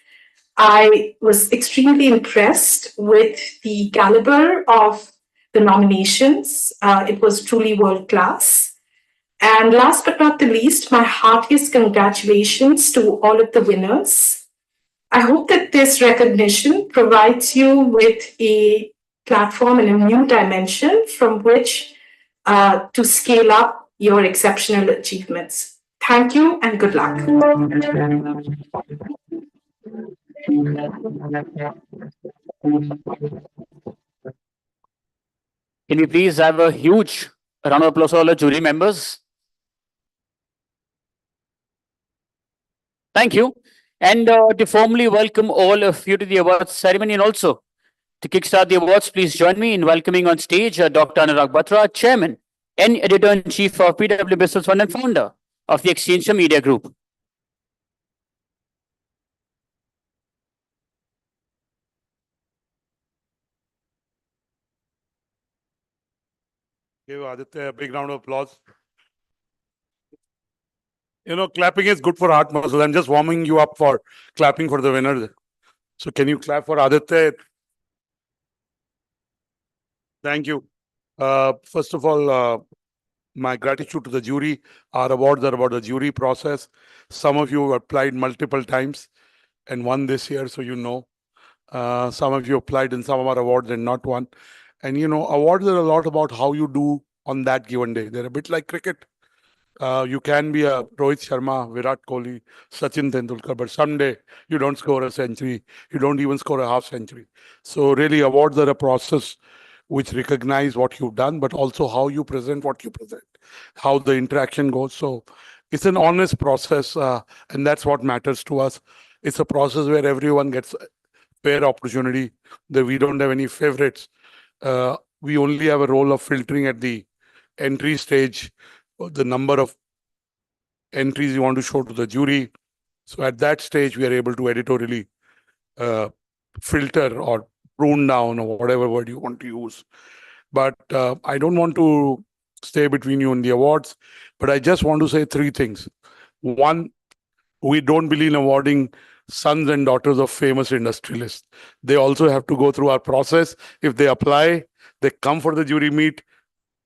I was extremely impressed with the caliber of the nominations. It was truly world class. And last but not the least, my heartiest congratulations to all of the winners. I hope that this recognition provides you with a platform and a new dimension from which to scale up your exceptional achievements. Thank you and good luck. Can we please have a huge round of applause for all the jury members? Thank you. And to formally welcome all of you to the awards ceremony, and also to kickstart the awards, please join me in welcoming on stage Dr. Anurag Batra, Chairman and Editor-in-Chief of PW Business Fund and founder of the Exchange Media Group. Give Aditya a big round of applause. You know, clapping is good for heart muscle. I'm just warming you up for clapping for the winners. So can you clap for Aditya? Thank you. First of all, my gratitude to the jury. Our awards are about the jury process. Some of you applied multiple times and won this year, so you know. Some of you applied in some of our awards and not won. And you know, awards are a lot about how you do on that given day. They're a bit like cricket. You can be a Rohit Sharma, Virat Kohli, Sachin Tendulkar, but someday you don't score a century. You don't even score a half century. So really, awards are a process which recognize what you've done, but also how you present what you present, how the interaction goes. So it's an honest process, and that's what matters to us. It's a process where everyone gets fair opportunity, that we don't have any favorites. We only have a role of filtering at the entry stage, the number of entries you want to show to the jury. So at that stage, we are able to editorially filter or prune down, or whatever word you want to use. But I don't want to stay between you and the awards, but I just want to say three things. One, we don't believe in awarding sons and daughters of famous industrialists. They also have to go through our process. If they apply, they come for the jury meet,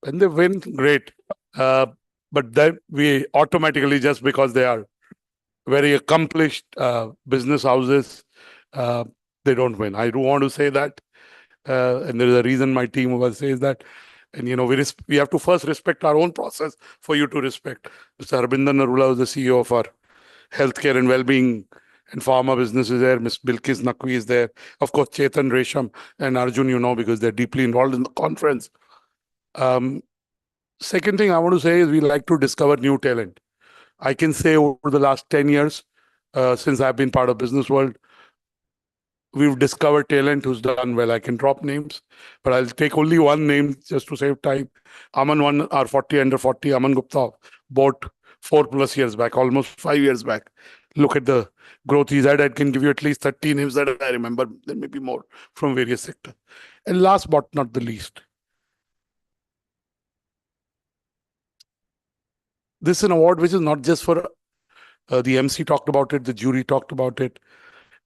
and they win, great. But then we automatically, just because they are very accomplished business houses, they don't win. I do want to say that. And there is a reason my team over says that. And, you know, we have to first respect our own process for you to respect. Mr. Harbinder Narula is the CEO of our healthcare and well-being and pharma business is there. Ms. Bilkis Naqvi is there. Of course, Chetan Resham and Arjun, you know, because they're deeply involved in the conference. Second thing I want to say is we like to discover new talent. I can say over the last 10 years, since I've been part of Business World, we've discovered talent who's done well. I can drop names, but I'll take only one name just to save time. Aman won our 40 under 40. Aman Gupta bought 4+ years back, almost 5 years back. Look at the growth he's had. I can give you at least 30 names that I remember. There may be more from various sectors. And last but not the least, this is an award which is not just for the MC talked about it, the jury talked about it.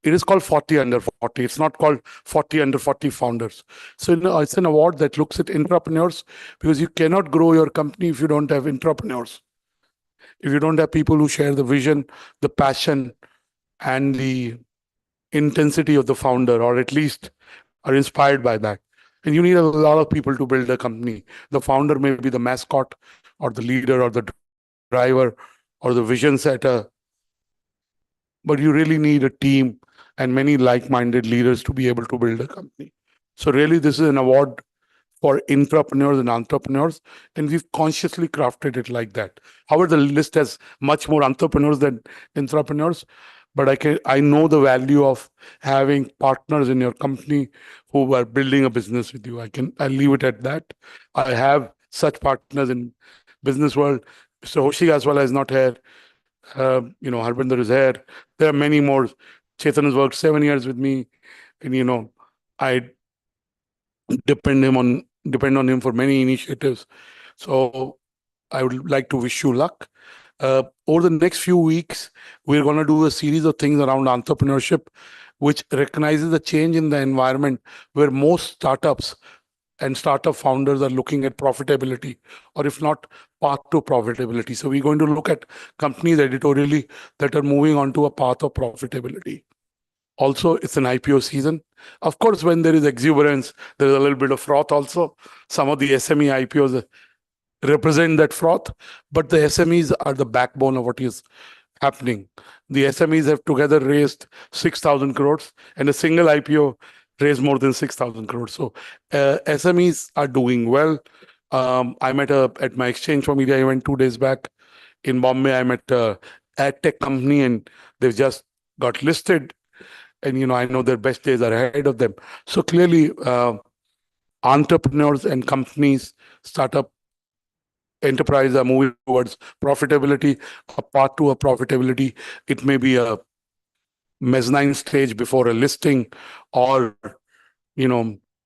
It is called 40 under 40. It's not called 40 under 40 founders. So it's an award that looks at entrepreneurs, because you cannot grow your company if you don't have entrepreneurs. If you don't have people who share the vision, the passion, and the intensity of the founder, or at least are inspired by that. And you need a lot of people to build a company. The founder may be the mascot, or the leader, or the driver, or the vision setter. But you really need a team and many like-minded leaders to be able to build a company. So really, this is an award for intrapreneurs and entrepreneurs, and we've consciously crafted it like that. However, the list has much more entrepreneurs than intrapreneurs, but I know the value of having partners in your company who are building a business with you. I'll leave it at that. I have such partners in business world. Mr. Hoshi as well is not here. Harbinder is here. There are many more. Chetan has worked 7 years with me, and I depend on him for many initiatives. So I would like to wish you luck. Over the next few weeks, we're going to do a series of things around entrepreneurship, which recognizes the change in the environment where most startups and startup founders are looking at profitability, or if not, path to profitability. So we're going to look at companies editorially that are moving onto a path of profitability. Also, it's an IPO season. Of course, when there is exuberance, there is a little bit of froth also. Some of the SME IPOs represent that froth, but the SMEs are the backbone of what is happening. The SMEs have together raised 6,000 crores, and a single IPO raised more than 6,000 crores. So SMEs are doing well. I met at my Exchange for Media event 2 days back in Bombay. I met a ad tech company, and they've just got listed. And I know their best days are ahead of them. So clearly, entrepreneurs and companies, startup enterprises are moving towards profitability, a path to a profitability. It may be a mezzanine stage before a listing, or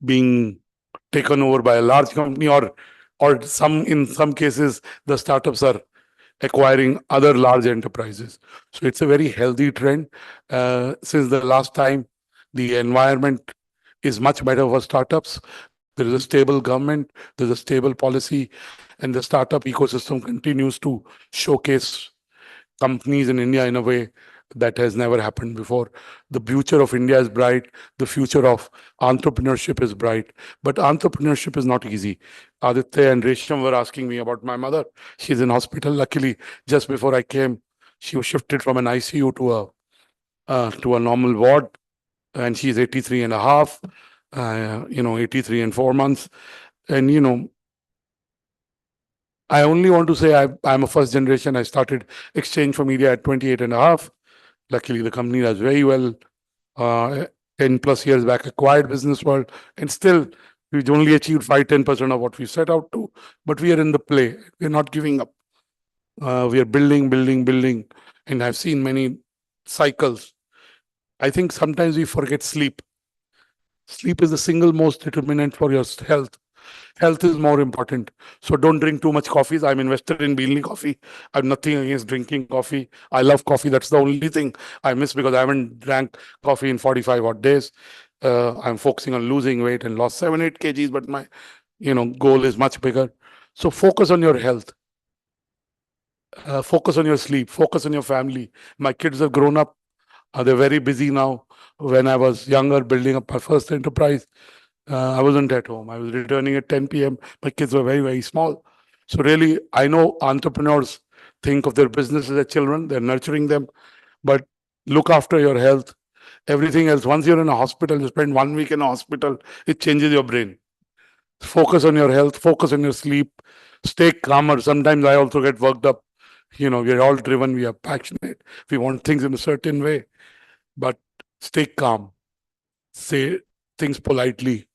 being taken over by a large company, or in some cases the startups are acquiring other large enterprises. So it's a very healthy trend. Since the last time, the environment is much better for startups. There is a stable government, there's a stable policy, and the startup ecosystem continues to showcase companies in India in a way that has never happened before. The future of India is bright. The future of entrepreneurship is bright. But entrepreneurship is not easy. Aditya and Resham were asking me about my mother. She's in hospital. Luckily, just before I came, she was shifted from an ICU to a normal ward, and she's 83 and a half, 83 and 4 months. And I only want to say I'm a first generation. I started Exchange for Media at 28 and a half. Luckily, the company does very well. 10 plus years back, acquired Business World, and still we've only achieved 5-10% of what we set out to. But we are in the play. We're not giving up. We are building, and I've seen many cycles. I think sometimes we forget sleep. Sleep is the single most determinant for your health. Health is more important. So don't drink too much coffee. I'm invested in Beanley Coffee. I have nothing against drinking coffee. I love coffee. That's the only thing I miss, because I haven't drank coffee in 45 odd days. I'm focusing on losing weight and lost 7-8 kgs, but my goal is much bigger. So focus on your health. Focus on your sleep. Focus on your family. My kids have grown up. They're very busy now. When I was younger, building up my first enterprise, I wasn't at home. I was returning at 10 p.m. My kids were very, very small. So really, I know entrepreneurs think of their businesses as children. They're nurturing them. But look after your health. Everything else, once you're in a hospital, you spend 1 week in a hospital, it changes your brain. Focus on your health. Focus on your sleep. Stay calmer. Sometimes I also get worked up. We're all driven. We are passionate. We want things in a certain way. But stay calm. Say things politely.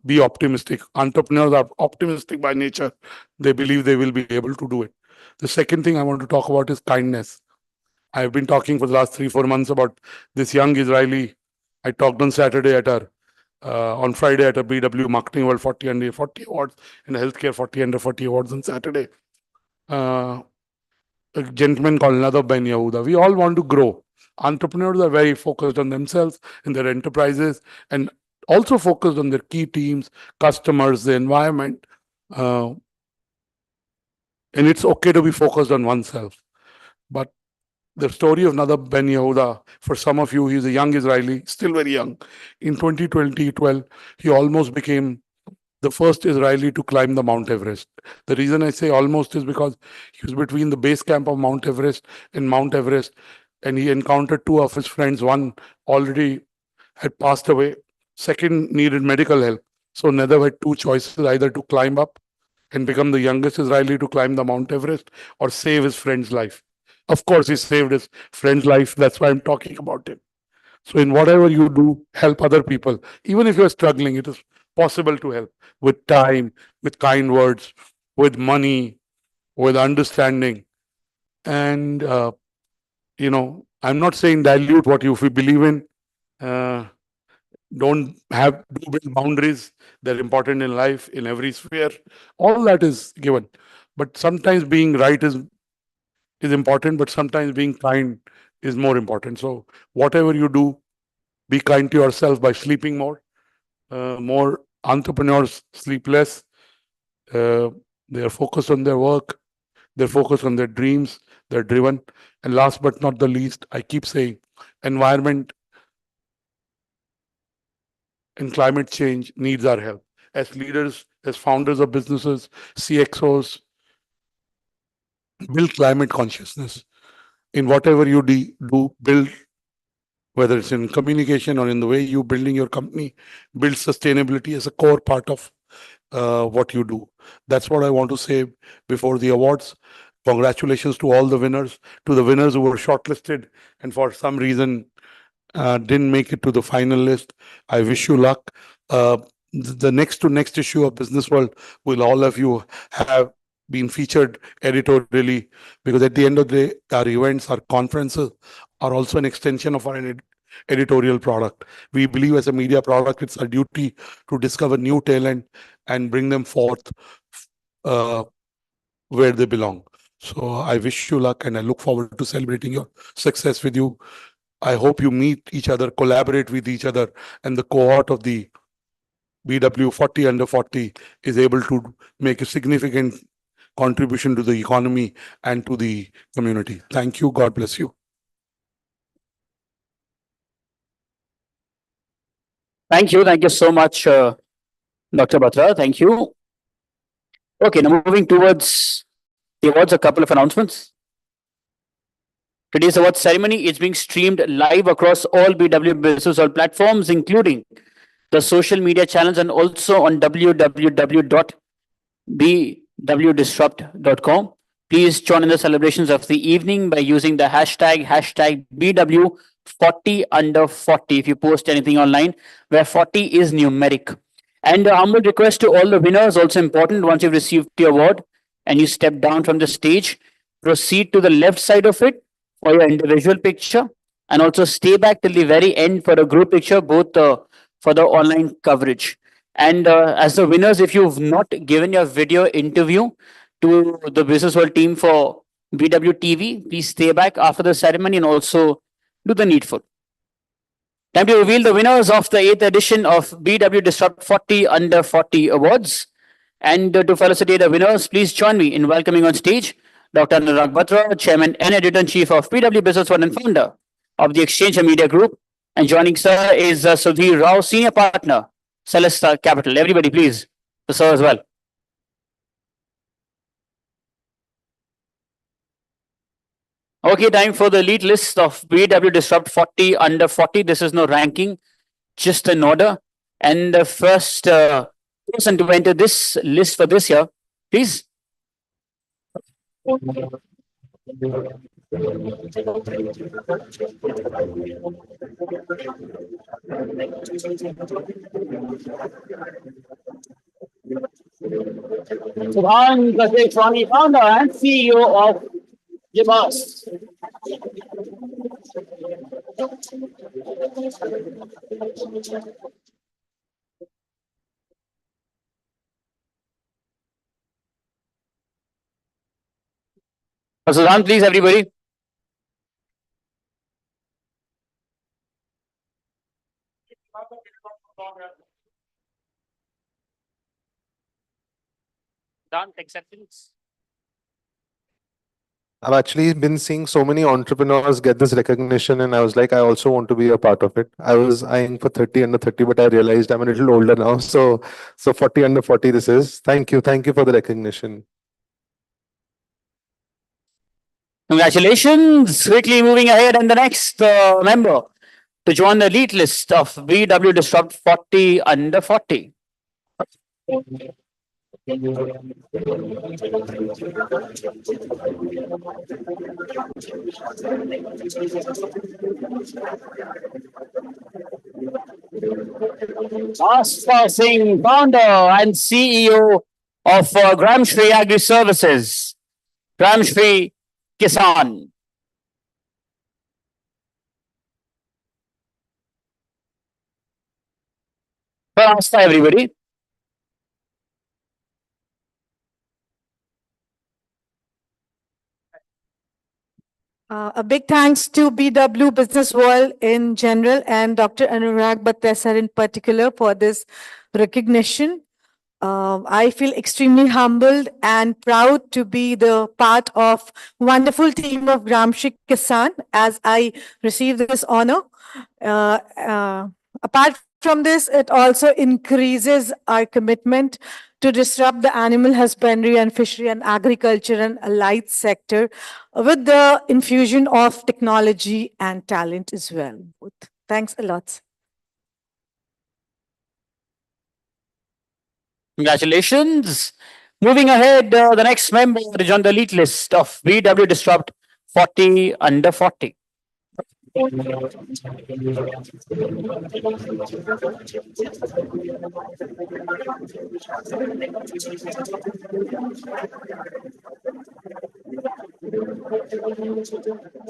Be optimistic. Entrepreneurs are optimistic by nature. They believe they will be able to do it. The second thing I want to talk about is kindness. I've been talking for the last 3-4 months about this young Israeli. I talked on Saturday on Friday at a BW Marketing World 40 Under 40 Awards, and Healthcare 40 Under 40 Awards on Saturday. a gentleman called Nadab Ben Yehuda. We all want to grow. Entrepreneurs are very focused on themselves and their enterprises and also focused on their key teams, customers, the environment. And it's okay to be focused on oneself. But the story of Nadab Ben Yehuda, for some of you, he's a young Israeli, still very young. In 2012, he almost became the first Israeli to climb the Mount Everest. The reason I say almost is because he was between the base camp of Mount Everest and Mount Everest, and he encountered two of his friends. One already had passed away, second needed medical help. So Nadav had two choices, either to climb up and become the youngest Israeli to climb the Mount Everest or save his friend's life. Of course, he saved his friend's life. That's why I'm talking about him. So in whatever you do, help other people. Even if you're struggling, it is possible to help with time, with kind words, with money, with understanding. And, I'm not saying dilute what you believe in. Don't have do build boundaries. They're important in life, in every sphere. All that is given. But sometimes being right is important, but sometimes being kind is more important. So whatever you do, be kind to yourself by sleeping more. More entrepreneurs sleep less. They are focused on their work. They're focused on their dreams. They're driven. And last but not the least, I keep saying, environment and climate change needs our help. As leaders, as founders of businesses, CXOs, build climate consciousness. In whatever you do, build, whether it's in communication or in the way you building your company, build sustainability as a core part of what you do. That's what I want to say before the awards. Congratulations to all the winners, to the winners who were shortlisted and for some reason didn't make it to the final list. I wish you luck. The next issue of Business World will all of you have been featured editorially, because at the end of the day, our events, our conferences are also an extension of our editorial product. We believe as a media product, it's our duty to discover new talent and bring them forth where they belong. So I wish you luck and I look forward to celebrating your success with you. I hope you meet each other, collaborate with each other, and the cohort of the BW 40 under 40 is able to make a significant contribution to the economy and to the community. Thank you. God bless you. Thank you. Thank you so much, Dr. Batra. Thank you. Okay, now moving towards the awards, a couple of announcements. Today's awards ceremony is being streamed live across all BW Business World platforms, including the social media channels and also on www.bwdisrupt.com. Please join in the celebrations of the evening by using the hashtag BW40 under 40 if you post anything online, where 40 is numeric. And a humble request to all the winners, also important, once you've received the award and you step down from the stage, proceed to the left side of it for your individual picture, and also stay back till the very end for a group picture, both for the online coverage. And as the winners, if you've not given your video interview to the Business World team for BW TV, please stay back after the ceremony and also do the needful. Time to reveal the winners of the 8th edition of BW Disrupt 40 Under 40 Awards. And to felicitate the winners, please join me in welcoming on stage Dr. Anurag Batra, Chairman and Editor-in-Chief of BW Business World and founder of the Exchange and Media Group. And joining sir is Sudhir Rao, Senior Partner, Celesta Capital. Everybody, please, to sir as well. Okay, time for the elite list of BW Disrupt 40 Under 40. This is no ranking, just an order. And the first person to enter this list for this year, please. Subhan Kasek Swami, founder and CEO of Jibas. Suzanne, please, everybody. Done, acceptance. I've actually been seeing so many entrepreneurs get this recognition, and I was like, I also want to be a part of it. I was eyeing for 30 under 30, but I realized I'm a little older now. So 40 under 40 this is. Thank you. Thank you for the recognition. Congratulations. Quickly moving ahead, and the next member to join the elite list of BW Disrupt 40 under 40. Aspa Singh, founder and CEO of Gramshri Agri Services, Gramshri Kisan. Aspa, everybody. A big thanks to BW Business World in general and Dr. Anurag Bhattesar in particular for this recognition. I feel extremely humbled and proud to be the part of wonderful team of Gramshri Kisan as I receive this honor. Apart from this, it also increases our commitment to disrupt the animal husbandry and fishery and agriculture and allied sector with the infusion of technology and talent as well. Thanks a lot. Congratulations. Moving ahead, the next member is on the elite list of BW Disrupt 40 under 40.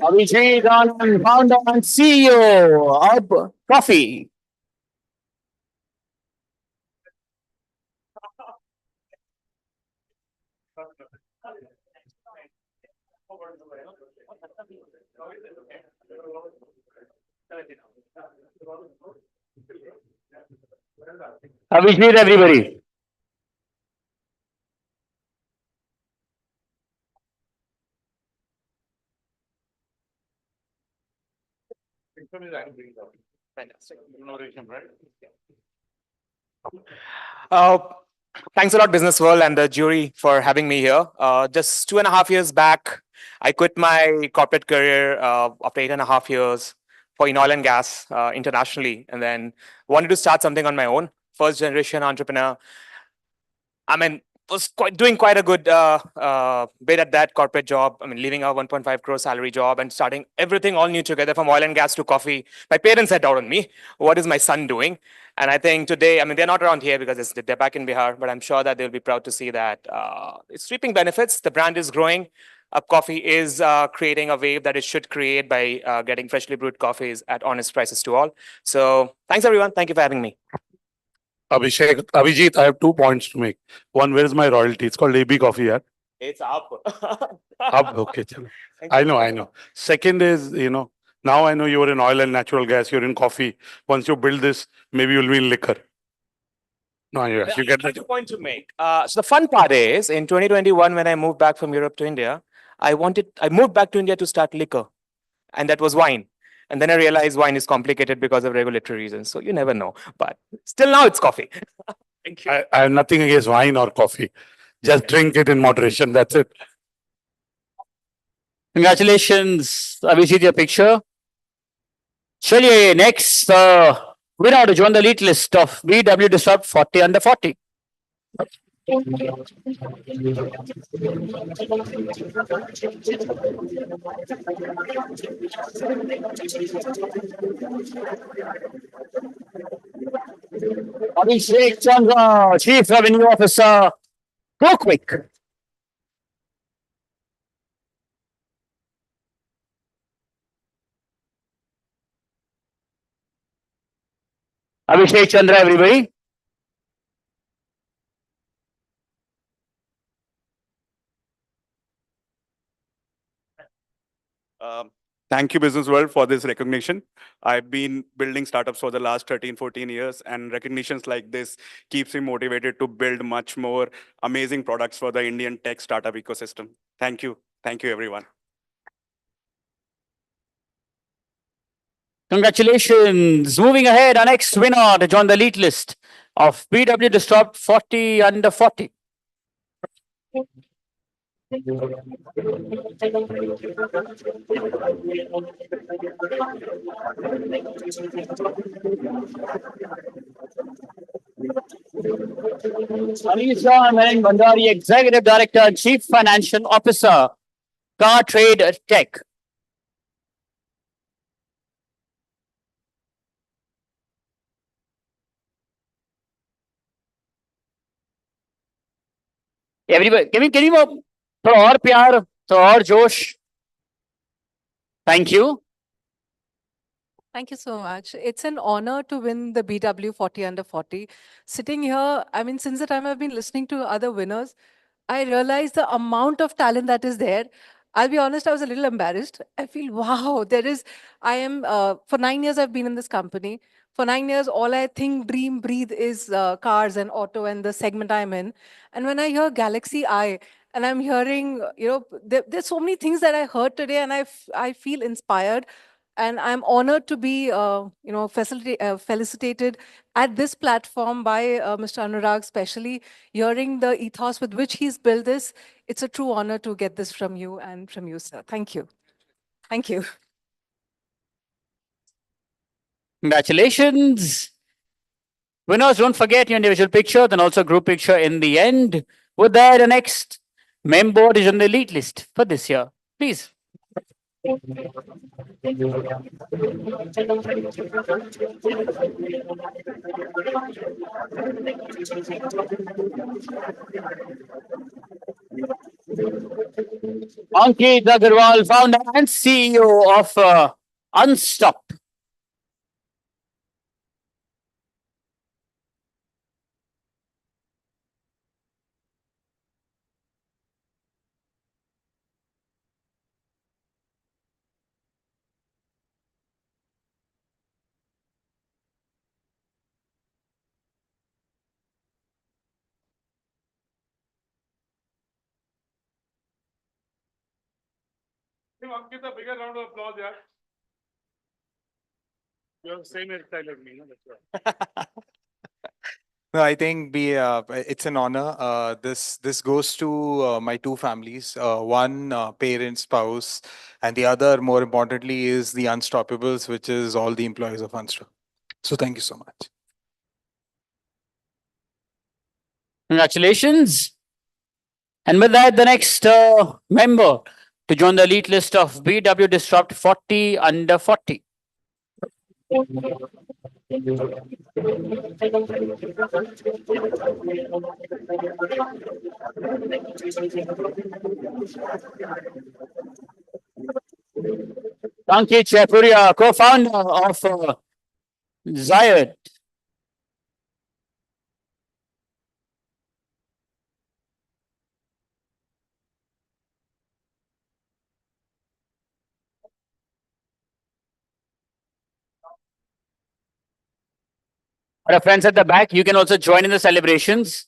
Abhishek Anand, founder and CEO of Coffee. Abhishek, everybody. Thanks a lot, Business World and the jury for having me here. Just 2.5 years back, I quit my corporate career after 8.5 years for in oil and gas internationally, and then wanted to start something on my own. First generation entrepreneur. I mean, was doing quite a good bit at that corporate job. I mean, leaving a 1.5 crore salary job and starting everything all new together from oil and gas to coffee. My parents had doubt on me. What is my son doing? And I think today, I mean, they're not around here because they're back in Bihar, but I'm sure that they'll be proud to see that it's reaping benefits. The brand is growing. Up Coffee is creating a wave that it should create by getting freshly brewed coffees at honest prices to all. So thanks, everyone. Thank you for having me. Abhijit, I have 2 points to make. One, where is my royalty? It's called AB Coffee, yeah. It's up. Up, okay. I know. Second is, now I know you're in oil and natural gas, you're in coffee. Once you build this, maybe you'll be in liquor. No, yes, you get that. That's a point to make. So the fun part is, in 2021, when I moved back from Europe to India, I moved back to India to start liquor, and that was wine. And then I realized wine is complicated because of regulatory reasons. So you never know. But still now it's coffee. Thank you. I have nothing against wine or coffee. Just drink it in moderation. That's it. Congratulations, Abhishek, your picture. Chaliye, next winner to join the elite list of BW Disrupt 40 under 40. Abhishek Chandra, Chief Revenue Officer, Go Quick. Abhishek Chandra, everybody. Thank you, Business World, for this recognition. I've been building startups for the last 13, 14 years, and recognitions like this keeps me motivated to build much more amazing products for the Indian tech startup ecosystem. Thank you. Thank you, everyone. Congratulations. Moving ahead, our next winner to join the elite list of BW Disrupt 40 under 40. Anisha Menon Bandari, Executive Director and Chief Financial Officer, Car Trade Tech. Everybody, can you थोड़ा और प्यार, थोड़ा और जोश? Thank you. Thank you so much. It's an honor to win the BW 40 under 40. Sitting here, I mean, since the time I've been listening to other winners, I realized the amount of talent that is there. I'll be honest, I was a little embarrassed. I feel, wow, for 9 years, I've been in this company. For 9 years, all I think, dream, breathe is cars and auto and the segment I'm in. And when I hear Galaxy I, and I'm hearing, there's so many things that I heard today, and I feel inspired. And I'm honored to be, felicitated at this platform by Mr. Anurag, especially hearing the ethos with which he's built this. It's a true honor to get this from you and from you, sir. Thank you. Thank you. Congratulations. Winners, don't forget your individual picture, then also group picture in the end. With that, the next member is on the elite list for this year. Please. Ankit Agarwal, founder and CEO of Unstop. Give Ankit a bigger round of applause, yeah. You have the same hairstyle as me, no? That's right. No, I think it's an honor. This goes to my two families. One parent, spouse, and the other, more importantly, is the Unstoppables, which is all the employees of Unstop. So thank you so much. Congratulations. And with that, the next member to join the elite list of BW Disrupt 40 under 40. Ankit Chapuria, co-founder of Zayed. Our friends at the back, you can also join in the celebrations.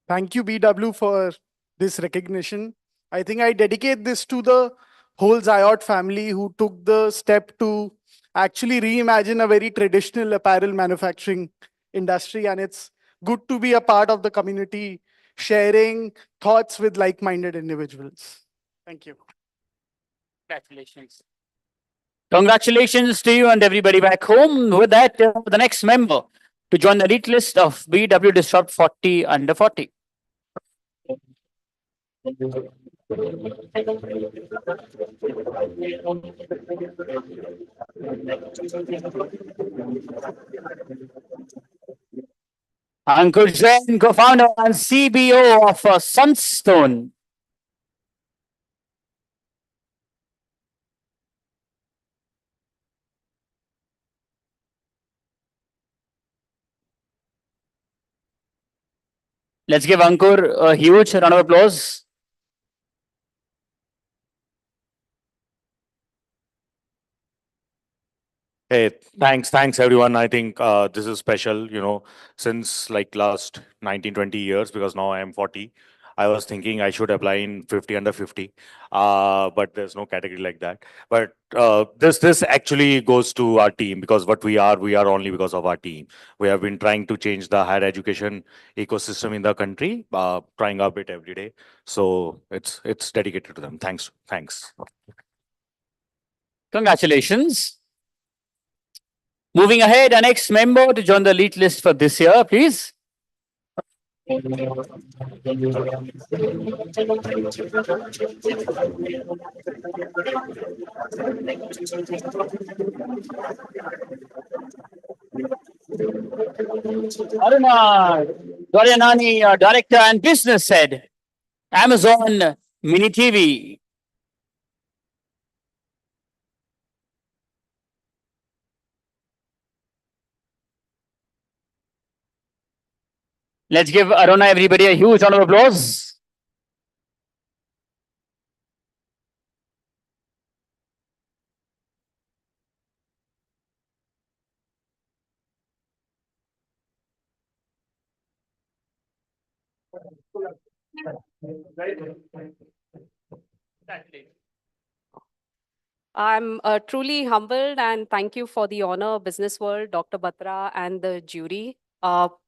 Thank you, BW, for this recognition. I think I dedicate this to the whole Zayot family who took the step to actually reimagine a very traditional apparel manufacturing industry. And it's good to be a part of the community, sharing thoughts with like-minded individuals. Thank you. Congratulations. Congratulations to you and everybody back home. With that, the next member to join the elite list of BW Disrupt 40 under 40. Ankur Jain, co-founder and CBO of Sunstone. Let's give Ankur a huge round of applause. Hey, thanks everyone. I think this is special, since like last 19, 20 years, because now I am 40. I was thinking I should apply in 50 under 50, but there's no category like that. But this actually goes to our team, because what we are only because of our team. We have been trying to change the higher education ecosystem in the country, trying our bit every day. So it's dedicated to them. Thanks. Congratulations. Moving ahead, our next member to join the elite list for this year, please. Aruna Dorianani, Director and Business Head, Amazon Mini TV. Let's give Aruna, everybody, a huge round of applause. I'm truly humbled and thank you for the honor, Business World, Dr. Batra, and the jury.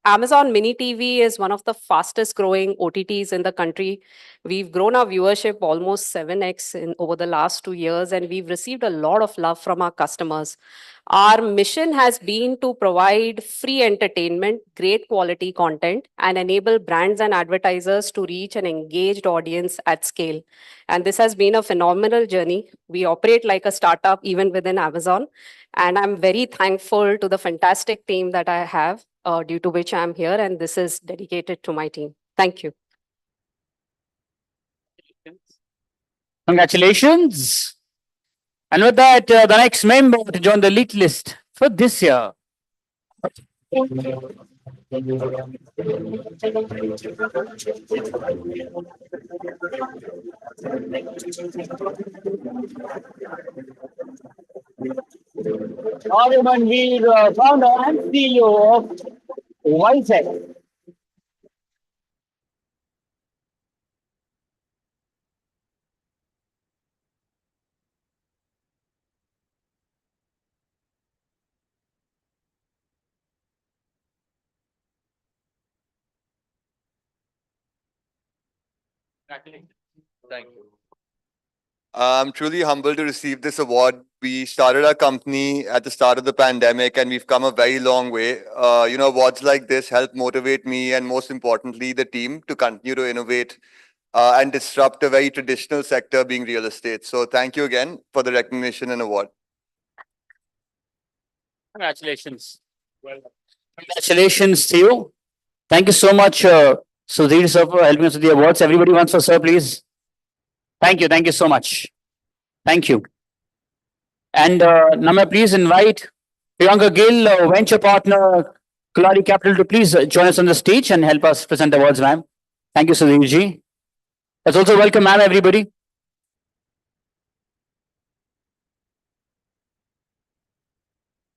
Amazon Mini TV is one of the fastest growing OTTs in the country. We've grown our viewership almost 7x over the last 2 years, and we've received a lot of love from our customers. Our mission has been to provide free entertainment, great quality content, and enable brands and advertisers to reach an engaged audience at scale. And this has been a phenomenal journey. We operate like a startup even within Amazon. And I'm very thankful to the fantastic team that I have, due to which I'm here. And this is dedicated to my team. Thank you. Congratulations. And with that, the next member to join the elite list for this year. Arvind Veer, founder and CEO of Wisec. Thank you. I'm truly humbled to receive this award. We started our company at the start of the pandemic and we've come a very long way. Awards like this help motivate me and most importantly, the team to continue to innovate and disrupt a very traditional sector being real estate. So thank you again for the recognition and award. Congratulations. Congratulations to you. Thank you so much, Sudhir sir, for helping us with the awards. Everybody wants for sir, please. Thank you. Thank you so much. Thank you. And now may I please invite Priyanka Gill, venture partner, Kalari Capital, to please join us on the stage and help us present the awards, ma'am. Thank you, Sudhir ji. Let's also welcome ma'am, everybody.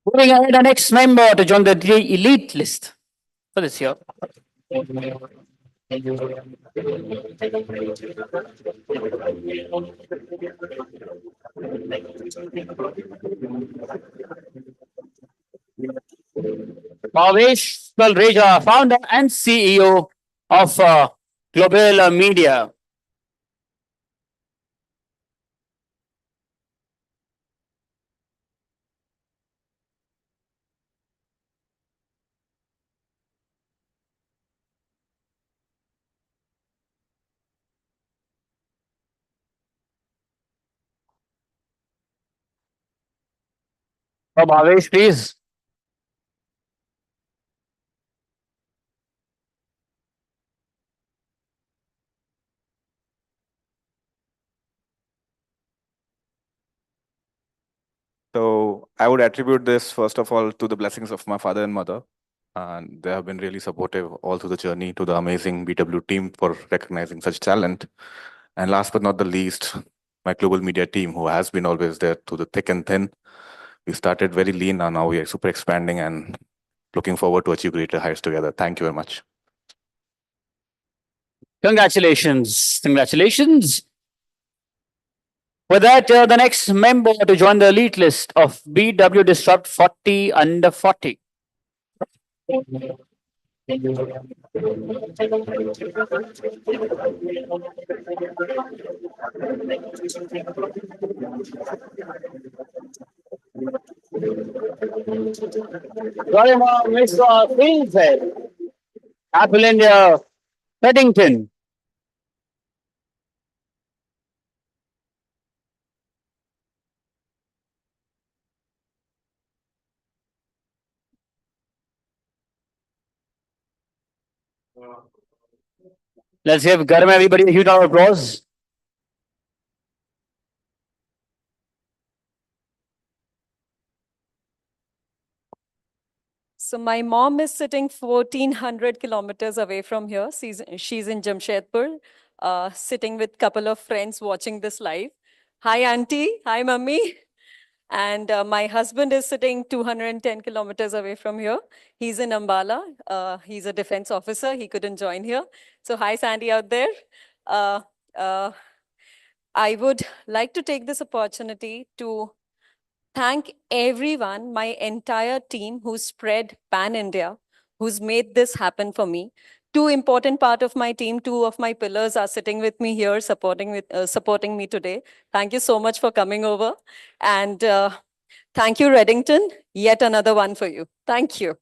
Moving ahead, our next member to join the elite list for this year. Bhavesh Talreja, founder and CEO of Global Media. Bhavesh, please. So I would attribute this, first of all, to the blessings of my father and mother. And they have been really supportive all through the journey, to the amazing BW team for recognizing such talent. And last but not the least, my global media team, who has been always there through the thick and thin. We started very lean, and now we are super expanding and looking forward to achieve greater heights together. Thank you very much. Congratulations. Congratulations. With that, the next member to join the elite list of BW Disrupt 40 under 40. Mr. Queenshead, Apple India, Peddington. Let's give Garam everybody a huge round of applause. So my mom is sitting 1,400 kilometers away from here. She's in Jamshedpur, sitting with a couple of friends watching this live. Hi, auntie. Hi, mummy. And my husband is sitting 210 kilometers away from here. He's in Ambala. He's a defense officer. He couldn't join here. So hi, Sandy out there. I would like to take this opportunity to thank everyone, my entire team who spread pan-India, who's made this happen for me. Two important part of my team, two of my pillars are sitting with me here, supporting me today. Thank you so much for coming over. And thank you, Reddington. Yet another one for you. Thank you.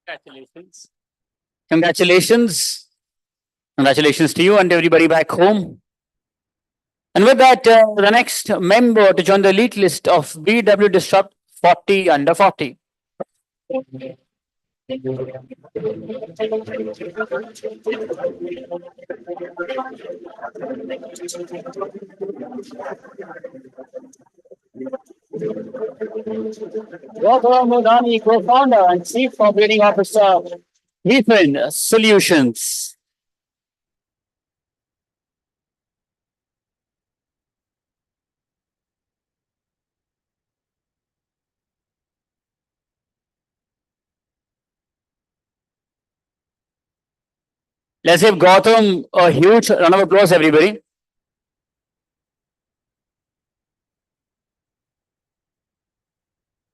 Congratulations. Congratulations. Congratulations to you and everybody back home. And with that, the next member to join the elite list of BW Disrupt 40 under 40. Gautam Modani, co-founder and chief operating officer, Refin Solutions. Let's give Gautam a huge round of applause, everybody.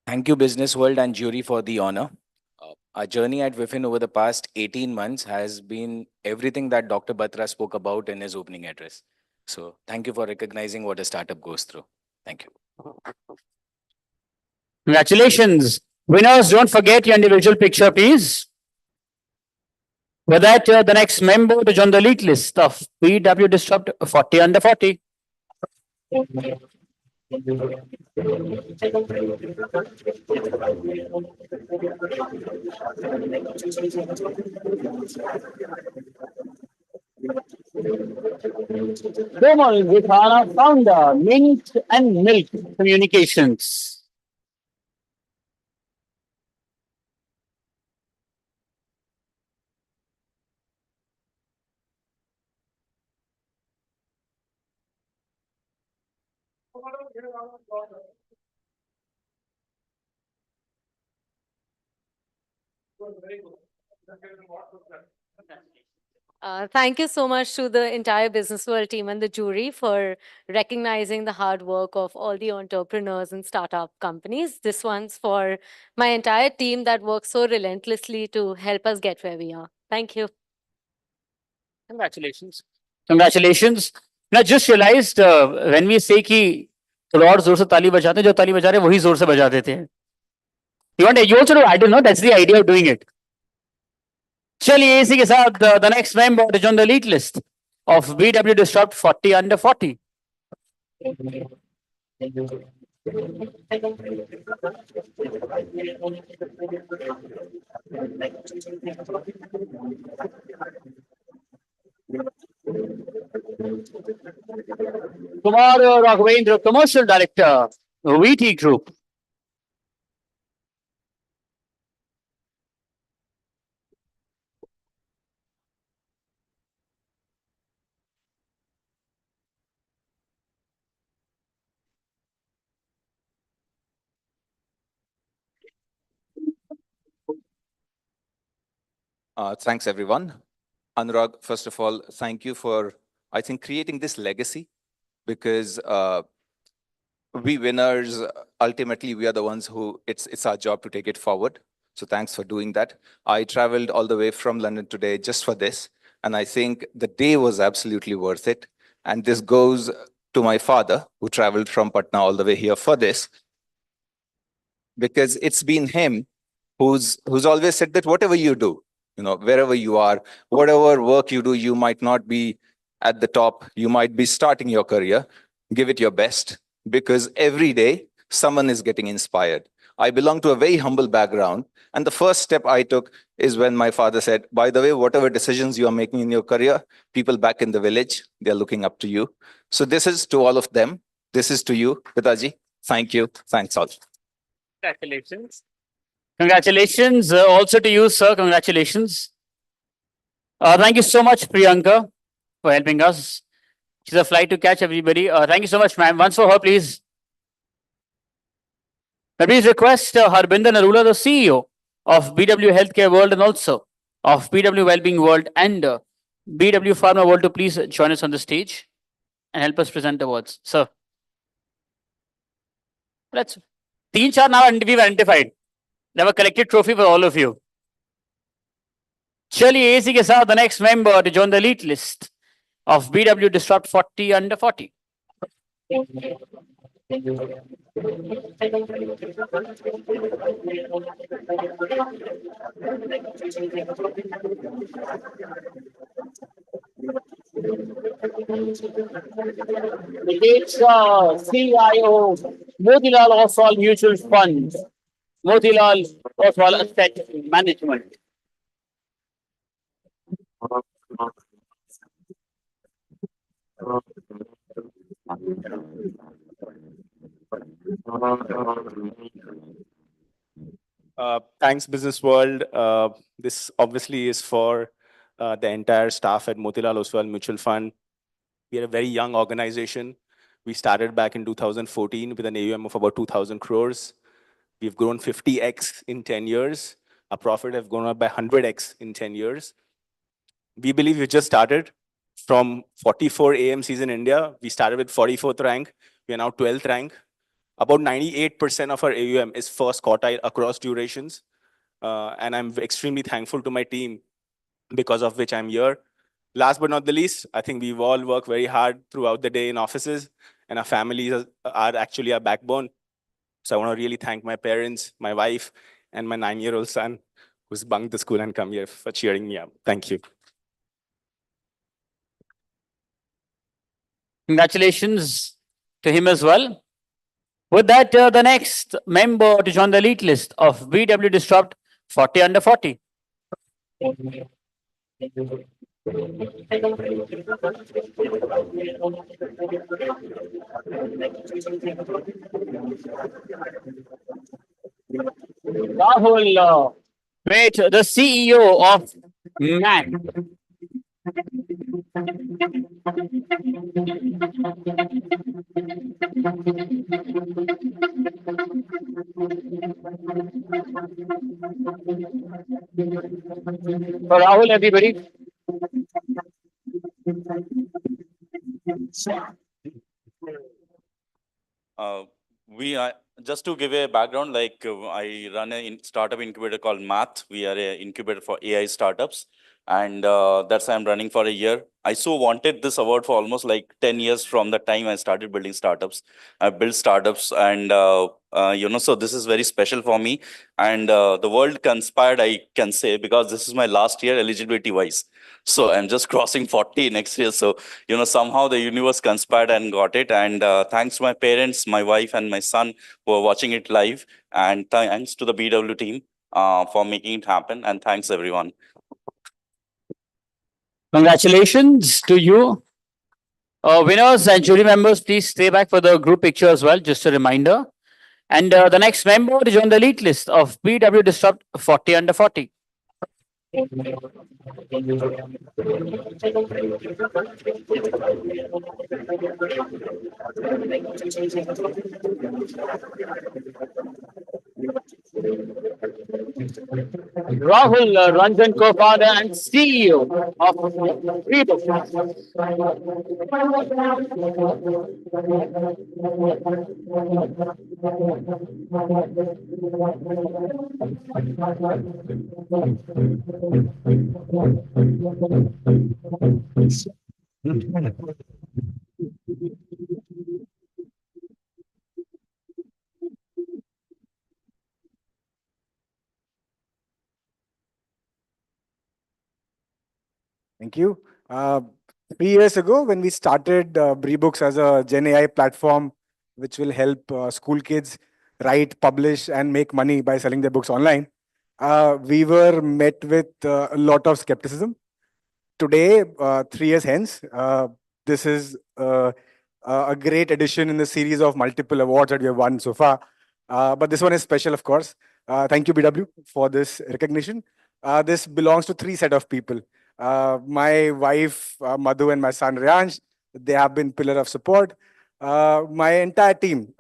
Thank you, Business World and jury, for the honor. Our journey at Wifin over the past 18 months has been everything that Dr. Batra spoke about in his opening address. So thank you for recognizing what a startup goes through. Thank you. Congratulations. Winners, don't forget your individual picture, please. With that, the next member to join the elite list of BW Disrupt 40 under 40. Komal Vikhana, founder, Mint and Milk Communications. Thank you so much to the entire Business World team and the jury for recognizing the hard work of all the entrepreneurs and startup companies. This one's for my entire team that works so relentlessly to help us get where we are. Thank you. Congratulations. Congratulations. Now just realized when we say कि थोड़ा और जोर से ताली बजाते हैं, जो ताली बजा रहे हैं वही जोर से बजा देते हैं. You also know, I don't know, that's the idea of doing it. चलिए इसी के साथ the next member to join the elite list of BW Disrupt 40 under 40. Kumar Raghavendra, Commercial Director, VT Group. Thanks, everyone. Anurag, first of all, thank you for, I think, creating this legacy, because we winners, ultimately, we are the ones who, it's our job to take it forward. So thanks for doing that. I traveled all the way from London today just for this, and I think the day was absolutely worth it. And this goes to my father, who traveled from Patna all the way here for this, because it's been him who's always said that whatever you do, wherever you are, whatever work you do, you might not be at the top, you might be starting your career, give it your best, because every day someone is getting inspired. I belong to a very humble background, and the first step I took is when my father said, by the way, whatever decisions you are making in your career, people back in the village, they're looking up to you. So this is to all of them. This is to you, Pitaji. Thank you. Thanks all. Congratulations. Congratulations also to you, sir. Congratulations. Thank you so much, Priyanka, for helping us. She's a flight to catch, everybody. Thank you so much, ma'am. Once for her, please. Now, please request Harbinder Narula, the CEO of BW Healthcare World and also of BW Wellbeing World and BW Pharma World to please join us on the stage and help us present the awards. Sir. Let's. 3-4 now we've identified. They have a collected trophy for all of you. चलिए इसी के साथ the next member to join the elite list of BW Disrupt 40 under 40. It's CIO Motilal Oswal Mutual Fund. Motilal Oswal Asset Management. Thanks, Business World. This obviously is for the entire staff at Motilal Oswal Mutual Fund. We are a very young organization. We started back in 2014 with an AUM of about 2,000 crores. We've grown 50x in 10 years. Our profit have gone up by 100x in 10 years. We believe we just started from 44 AMCs in India. We started with 44th rank. We are now 12th rank. About 98% of our AUM is first quartile across durations. And I'm extremely thankful to my team, because of which I'm here. Last but not the least, I think we've all worked very hard throughout the day in offices, and our families are actually our backbone. So I want to really thank my parents, my wife, and my 9-year-old son, who's bunked the school and come here for cheering me up. Thank you. Congratulations to him as well. With that, the next member to join the elite list of BW Disrupt 40 under 40. Rahul, wait, the CEO of MAN. For Rahul, everybody. We are just to give a background, like I run a startup incubator called Math. We are an incubator for AI startups, and that's why I'm running for a year. I so wanted this award for almost like 10 years from the time I started building startups. I built startups, and so this is very special for me. And the world conspired, I can say, because this is my last year eligibility wise. So I'm just crossing 40 next year. So, somehow the universe conspired and got it. And thanks to my parents, my wife, and my son who are watching it live. And thanks to the BW team for making it happen. And thanks, everyone. Congratulations to you. Winners and jury members, please stay back for the group picture as well. Just a reminder. And the next member is on the elite list of BW Disrupt 40 under 40. Rahul Ranjan, co-founder and CEO of Reebok. Thank you. 3 years ago, when we started Brebooks as a Gen AI platform, which will help school kids write, publish, and make money by selling their books online, we were met with a lot of skepticism. Today, 3 years hence, this is a great addition in the series of multiple awards that we have won so far. But this one is special, of course. Thank you, BW, for this recognition. This belongs to three set of people. My wife, Madhu, and my son, Ryansh, they have been pillar of support. My entire team,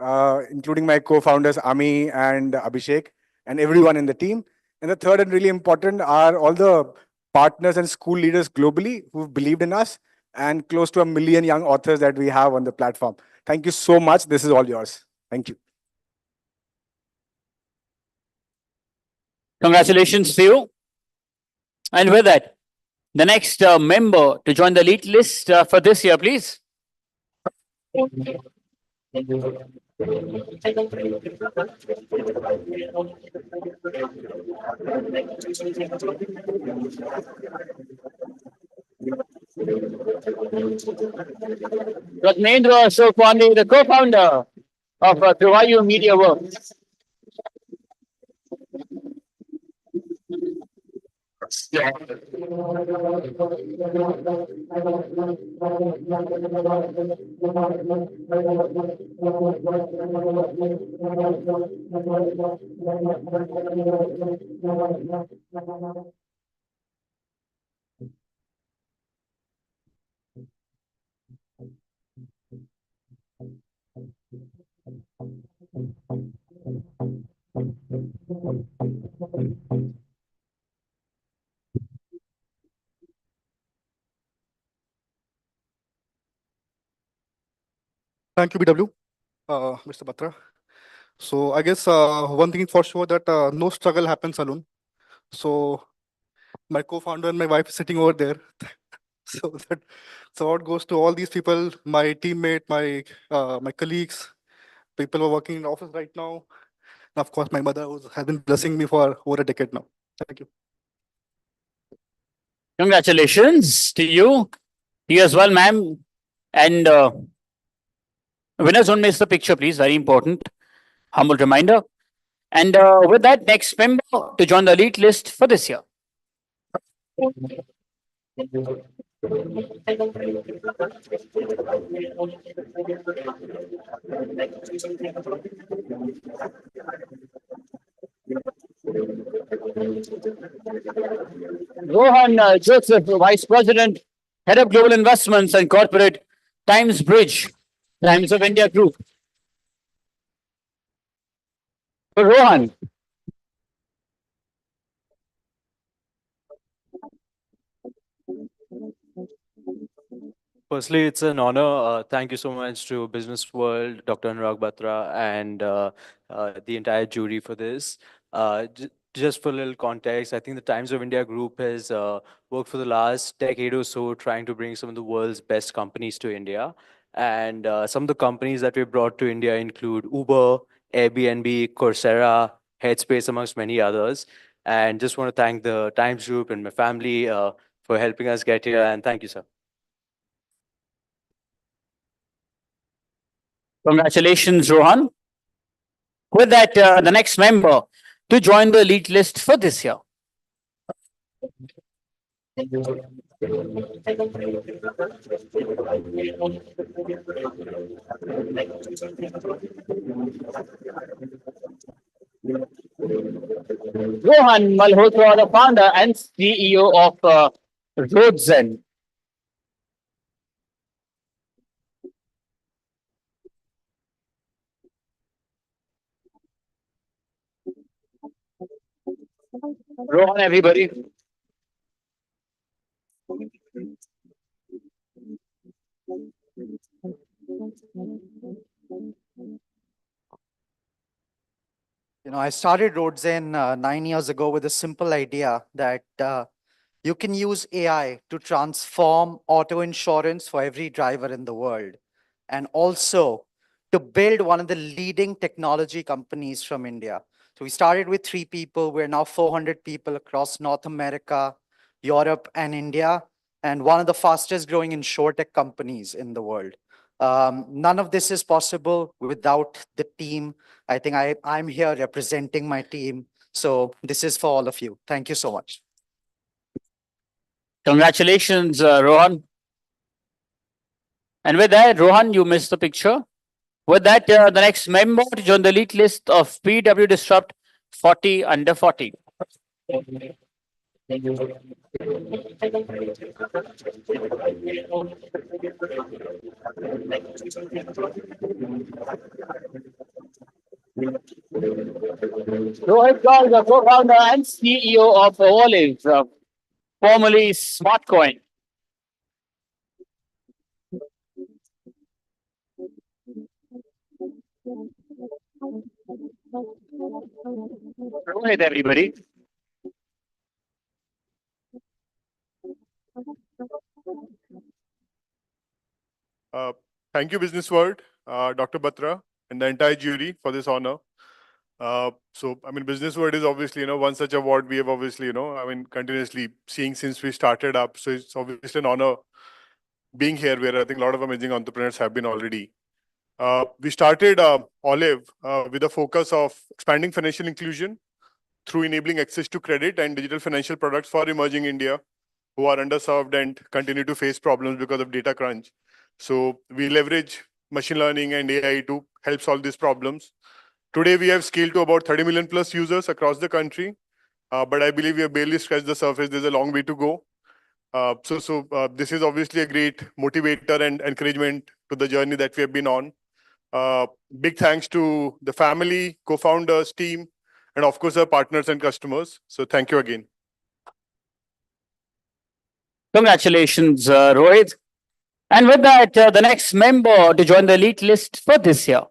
including my co-founders, Ami and Abhishek, and everyone in the team. And the third and really important are all the partners and school leaders globally who've believed in us, and close to 1 million young authors that we have on the platform. Thank you so much. This is all yours. Thank you. Congratulations to you. And with that, the next member to join the elite list for this year, please. Ratnendra Ashok Pandey, the co-founder of Trivayu Media Works. Thank you, BW, Mr. Batra. So I guess one thing is for sure that no struggle happens alone. So my co-founder and my wife is sitting over there. So it goes to all these people, my teammate, my colleagues, people who are working in the office right now. And of course, my mother who has been blessing me for over a decade now. Thank you. Congratulations to you. You as well, ma'am. And winners, don't miss the picture, please. Very important. Humble reminder. And with that, next member to join the elite list for this year. Rohan Joseph, Vice President, Head of Global Investments and Corporate, Times Bridge, Times of India Group. Rohan. Firstly, it's an honor. Thank you so much to Business World, Dr. Anurag Batra, and the entire jury for this. Just for a little context, I think the Times of India Group has worked for the last decade or so trying to bring some of the world's best companies to India. And some of the companies that we brought to India include Uber, Airbnb, Coursera, Headspace, amongst many others. And just want to thank the Times Group and my family for helping us get here. And thank you, sir. Congratulations, Rohan. With that, the next member to join the elite list for this year. Rohan Malhotra, the founder and CEO of Roadzen. Rohan, everybody. I started Roadzen 9 years ago with a simple idea that you can use AI to transform auto insurance for every driver in the world, and also to build one of the leading technology companies from India. So we started with 3 people. We're now 400 people across North America, Europe, and India, and one of the fastest growing insurtech companies in the world. None of this is possible without the team. I think I'm here representing my team. So this is for all of you. Thank you so much. Congratulations, Rohan. And with that, Rohan, you missed the picture. With that, the next member to join the elite list of PW Disrupt 40 under 40. Rohit Gaul, the co-founder and CEO of Olive, formerly Smartcoin. Rohit, everybody. Thank you, Business World, Dr. Batra, and the entire jury for this honor. Business World is obviously, one such award we have obviously, continuously seeing since we started up. So it's obviously an honor being here where I think a lot of amazing entrepreneurs have been already. We started Olive with a focus of expanding financial inclusion through enabling access to credit and digital financial products for emerging India who are underserved and continue to face problems because of data crunch. So we leverage machine learning and AI to help solve these problems. Today, we have scaled to about 30 million plus users across the country, but I believe we have barely scratched the surface. There's a long way to go. This is obviously a great motivator and encouragement to the journey that we have been on. Big thanks to the family, co-founders, team, and of course, our partners and customers. So thank you again. Congratulations, Rohit. And with that, the next member to join the elite list for this year.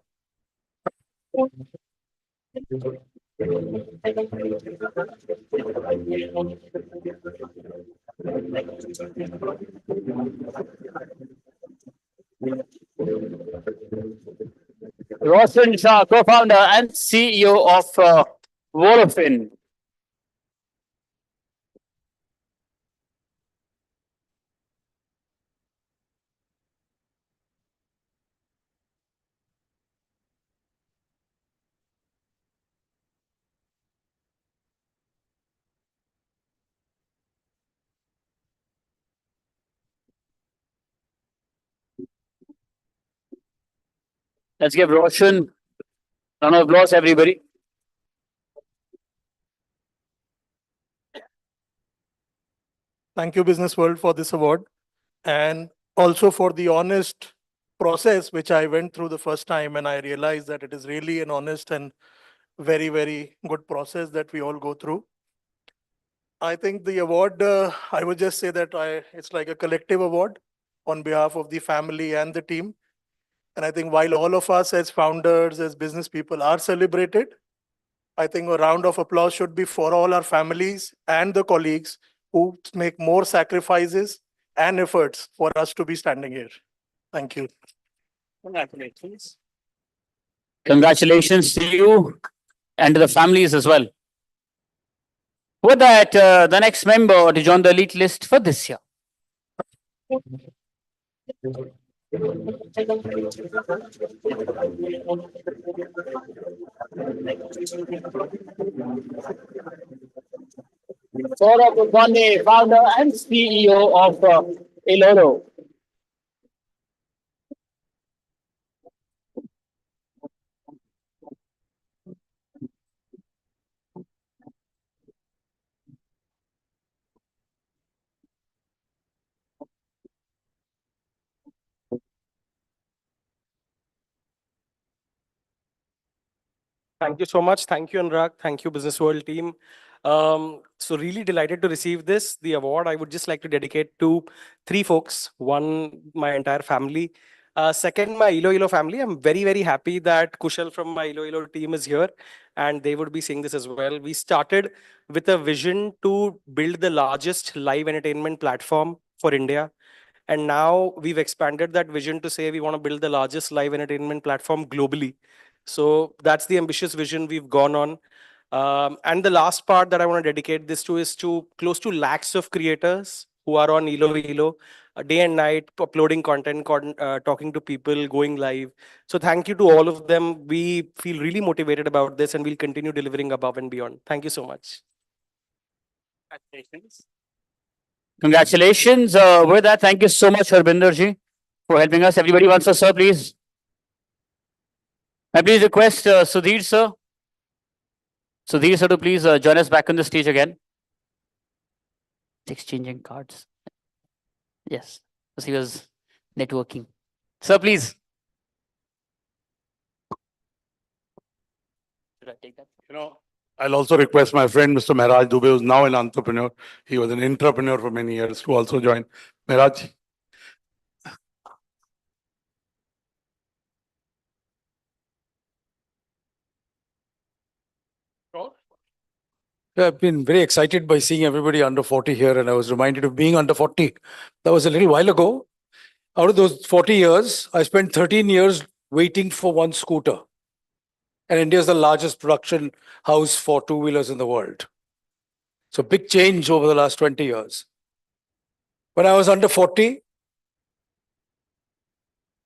Roshan Shah, co-founder and CEO of Vodafone. Let's give Roshan a round of applause, everybody. Thank you, Business World, for this award, and also for the honest process which I went through the first time, and I realized that it is really an honest and very, very good process that we all go through. I think the award, I would just say that it's like a collective award on behalf of the family and the team. And I think while all of us as founders, as business people are celebrated, I think a round of applause should be for all our families and the colleagues who make more sacrifices and efforts for us to be standing here. Thank you. Congratulations. Congratulations to you and to the families as well. With that, the next member to join the elite list for this year. Saurabh Gandhi, founder and CEO of Iloro. Thank you so much. Thank you, Anurag. Thank you, Business World team. So really delighted to receive this. The award I would just like to dedicate to three folks. One, my entire family. Second, my Iloilo family. I'm very, very happy that Kushal from my Iloilo team is here and they would be seeing this as well. We started with a vision to build the largest live entertainment platform for India. And now we've expanded that vision to say we want to build the largest live entertainment platform globally. So that's the ambitious vision we've gone on. And the last part that I want to dedicate this to is to close to lakhs of creators who are on Elo day and night, uploading content, talking to people, going live. So thank you to all of them. We feel really motivated about this and we'll continue delivering above and beyond. Thank you so much. Congratulations. Congratulations. With that, thank you so much, Harbinder ji, for helping us. Everybody wants to sir, please. I please request Sudhir sir. Sudhir sir to please join us back on the stage again. Exchanging cards. Yes, because he was networking. Sir, please. Should I take that? I'll also request my friend, Mr. Mehraj Dubey, who's now an entrepreneur. He was an entrepreneur for many years, to also join. Mehraj. Yeah, I've been very excited by seeing everybody under 40 here, and I was reminded of being under 40. That was a little while ago. Out of those 40 years, I spent 13 years waiting for one scooter. And India is the largest production house for two-wheelers in the world. So big change over the last 20 years. When I was under 40,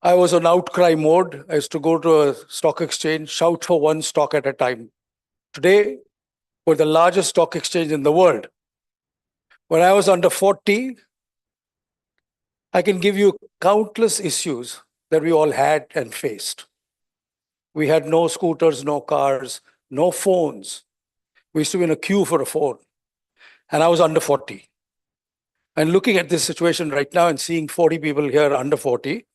I was on outcry mode. I used to go to a stock exchange, shout for one stock at a time. Today, we're the largest stock exchange in the world. When I was under 40, I can give you countless issues that we all had and faced. We had no scooters, no cars, no phones. We used to be in a queue for a phone. And I was under 40. And looking at this situation right now and seeing 40 people here under 40,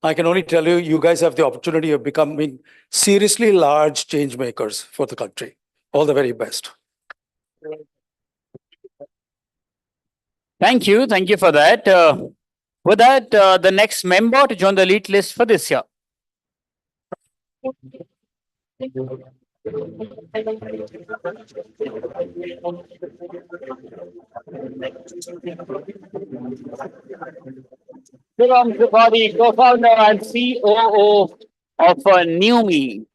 I can only tell you, you guys have the opportunity of becoming seriously large change makers for the country. All the very best. Thank you. Thank you for that. With that, the next member to join the elite list for this year. Shivam Tripathi, co-founder and COO of NewMe.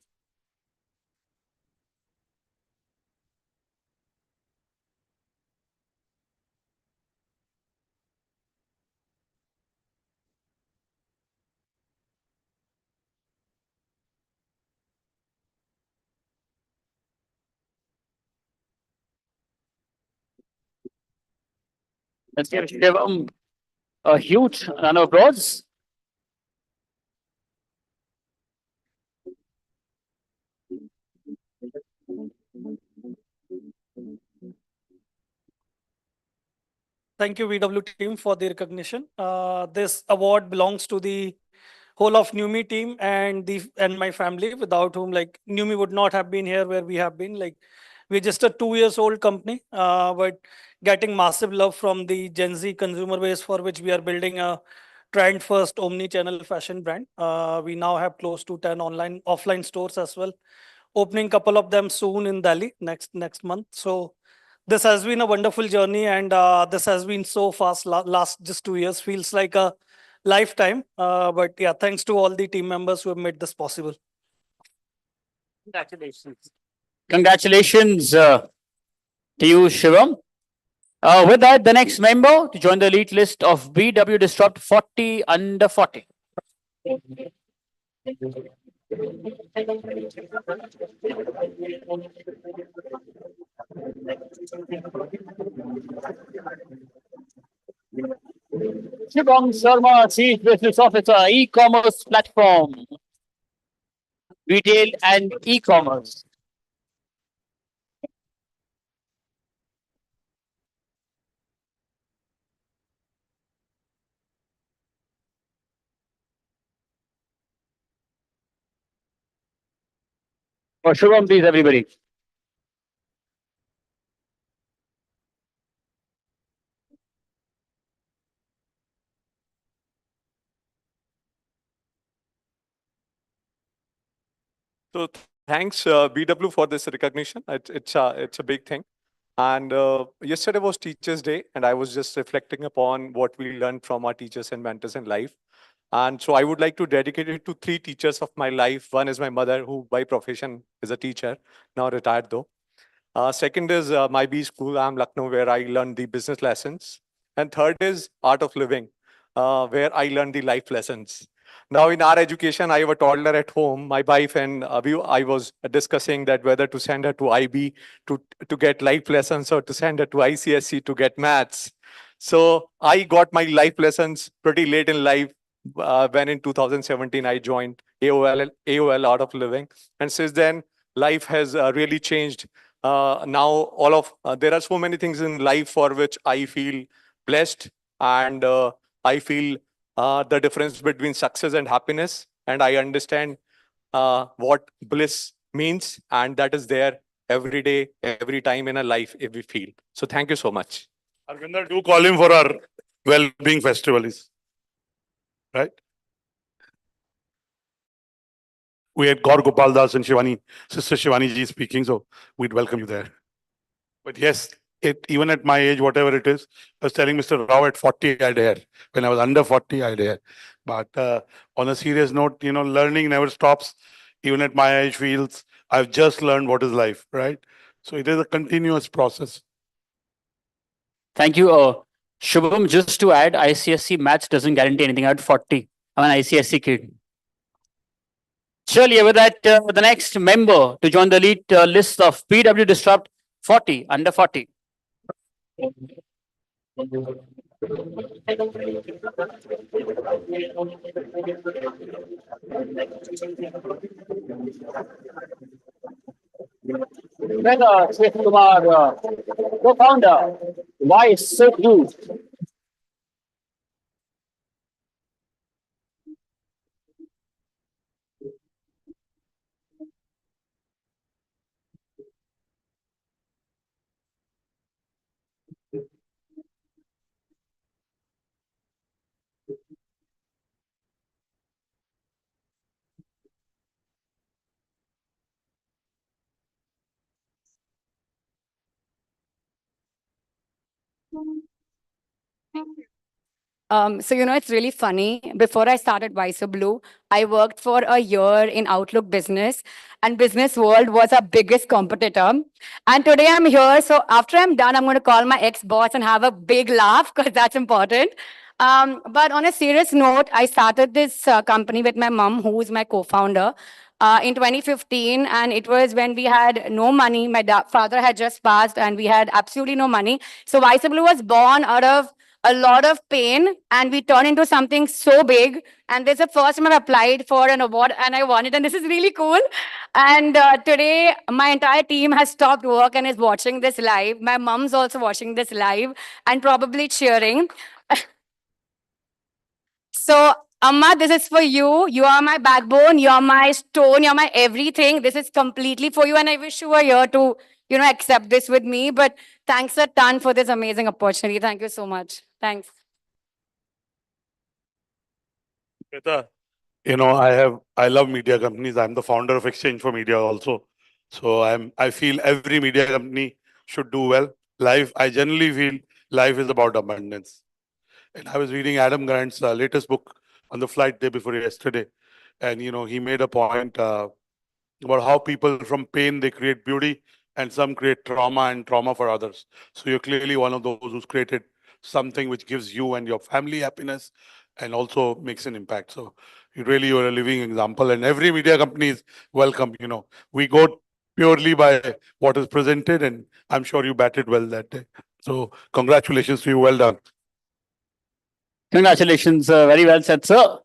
Let's give Shivam a huge round of applause. Thank you, VW team, for the recognition. This award belongs to the whole of NewMe team and my family, without whom NewMe would not have been here where we have been. We're just a 2 years old company, but getting massive love from the Gen Z consumer base, for which we are building a trend first omni-channel fashion brand. We now have close to 10 offline stores as well, opening a couple of them soon in Delhi next month. So this has been a wonderful journey, and this has been so fast. Last just 2 years feels like a lifetime. But yeah, thanks to all the team members who have made this possible. Congratulations. Congratulations to you, Shivam. With that, the next member to join the elite list of BW Disrupt 40 under 40. Shubham Sharma, Chief Business Officer, e-commerce platform, retail and e-commerce. For Shubham, please, everybody. So thanks BW for this recognition. It's a big thing. And yesterday was Teachers' Day, and I was just reflecting upon what we learned from our teachers and mentors in life. And so I would like to dedicate it to three teachers of my life. One is my mother, who by profession is a teacher, now retired though. Second is my B school, I'm Lucknow, where I learned the business lessons. And third is Art of Living, where I learned the life lessons. Now, in our education, I have a toddler at home. My wife and I was discussing that whether to send her to IB to get life lessons or to send her to ICSE to get maths. So I got my life lessons pretty late in life when in 2017 I joined AOL Art of Living. And since then, life has really changed. Now, there are so many things in life for which I feel blessed, and I feel the difference between success and happiness, and I understand what bliss means, and that is there every day, every time in a life if we feel. So thank you so much. Arvinder, do call him for our well-being festival, right? We had Gaur Gopal Das and Shivani, Sister Shivani ji speaking, so we'd welcome you there. But yes, even at my age, whatever it is, I was telling Mr. Rao at 40 I had hair. When I was under 40, I had hair. But on a serious note, learning never stops. Even at my age feels I've just learned what is life, right? So it is a continuous process. Thank you. Shubham, just to add, ICSE maths doesn't guarantee anything. At 40, I'm an ICSE kid. Surely, with that, the next member to join the elite list of PW Disrupt 40, under 40. Mega Swift Kumar, co-founder, why so huge? It's really funny. Before I started Wiser Blue, I worked for a year in Outlook Business, and Business World was our biggest competitor. And today I'm here. So after I'm done, I'm going to call my ex-boss and have a big laugh because that's important. But on a serious note, I started this company with my mom, who is my co-founder, in 2015. And it was when we had no money. My father had just passed, and we had absolutely no money. So Wiser Blue was born out of a lot of pain, and we turned into something so big. And this is the first time I've applied for an award and I won it, and this is really cool. And today my entire team has stopped work and is watching this live. My mom's also watching this live and probably cheering. So Amma, this is for you. You are my backbone, you're my stone, you're my everything. This is completely for you, and I wish you were here to accept this with me. But thanks a ton for this amazing opportunity. Thank you so much. Thanks. Shweta, I love media companies. I'm the founder of Exchange for Media also. So I feel every media company should do well. I generally feel life is about abundance. And I was reading Adam Grant's latest book on the flight day before yesterday. And, he made a point about how people from pain, they create beauty, and some create trauma and trauma for others. So you're clearly one of those who's created something which gives you and your family happiness and also makes an impact. So you're a living example, and every media company is welcome. We go purely by what is presented, and I'm sure you batted well that day. So congratulations to you. Well done. Congratulations, very well said, sir.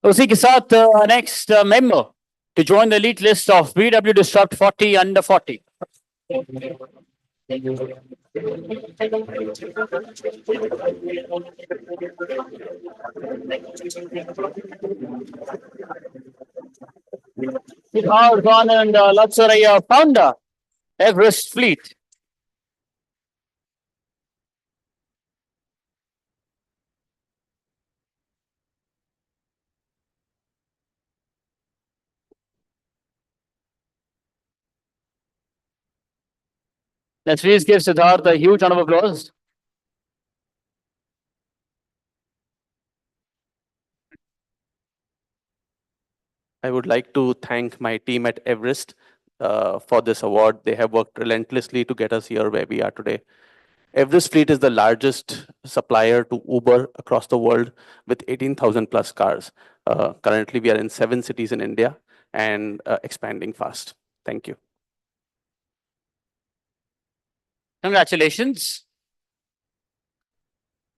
उसी के साथ next member to join the elite list of BW Disrupt 40 under 40. Siddharth Anand Latsuraya, founder, Everest Fleet. Let's please give Siddharth a huge round of applause. I would like to thank my team at Everest for this award. They have worked relentlessly to get us here where we are today. Everest Fleet is the largest supplier to Uber across the world with 18,000 plus cars. Currently, we are in 7 cities in India and expanding fast. Thank you. Congratulations.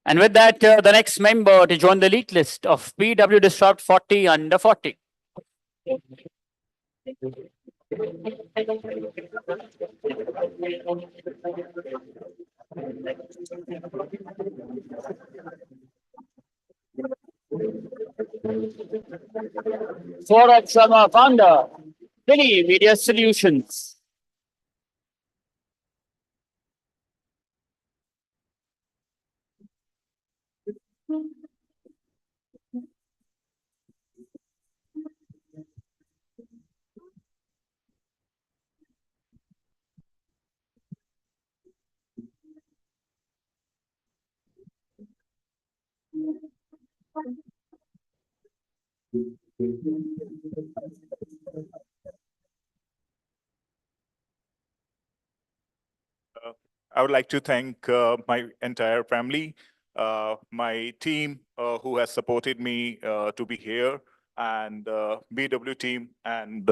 And with that, the next member to join the elite list of PW Disrupt 40 under 40. Saurabh Sharma, founder, Philly Media Solutions. I would like to thank my entire family, my team who has supported me to be here, and BW team, and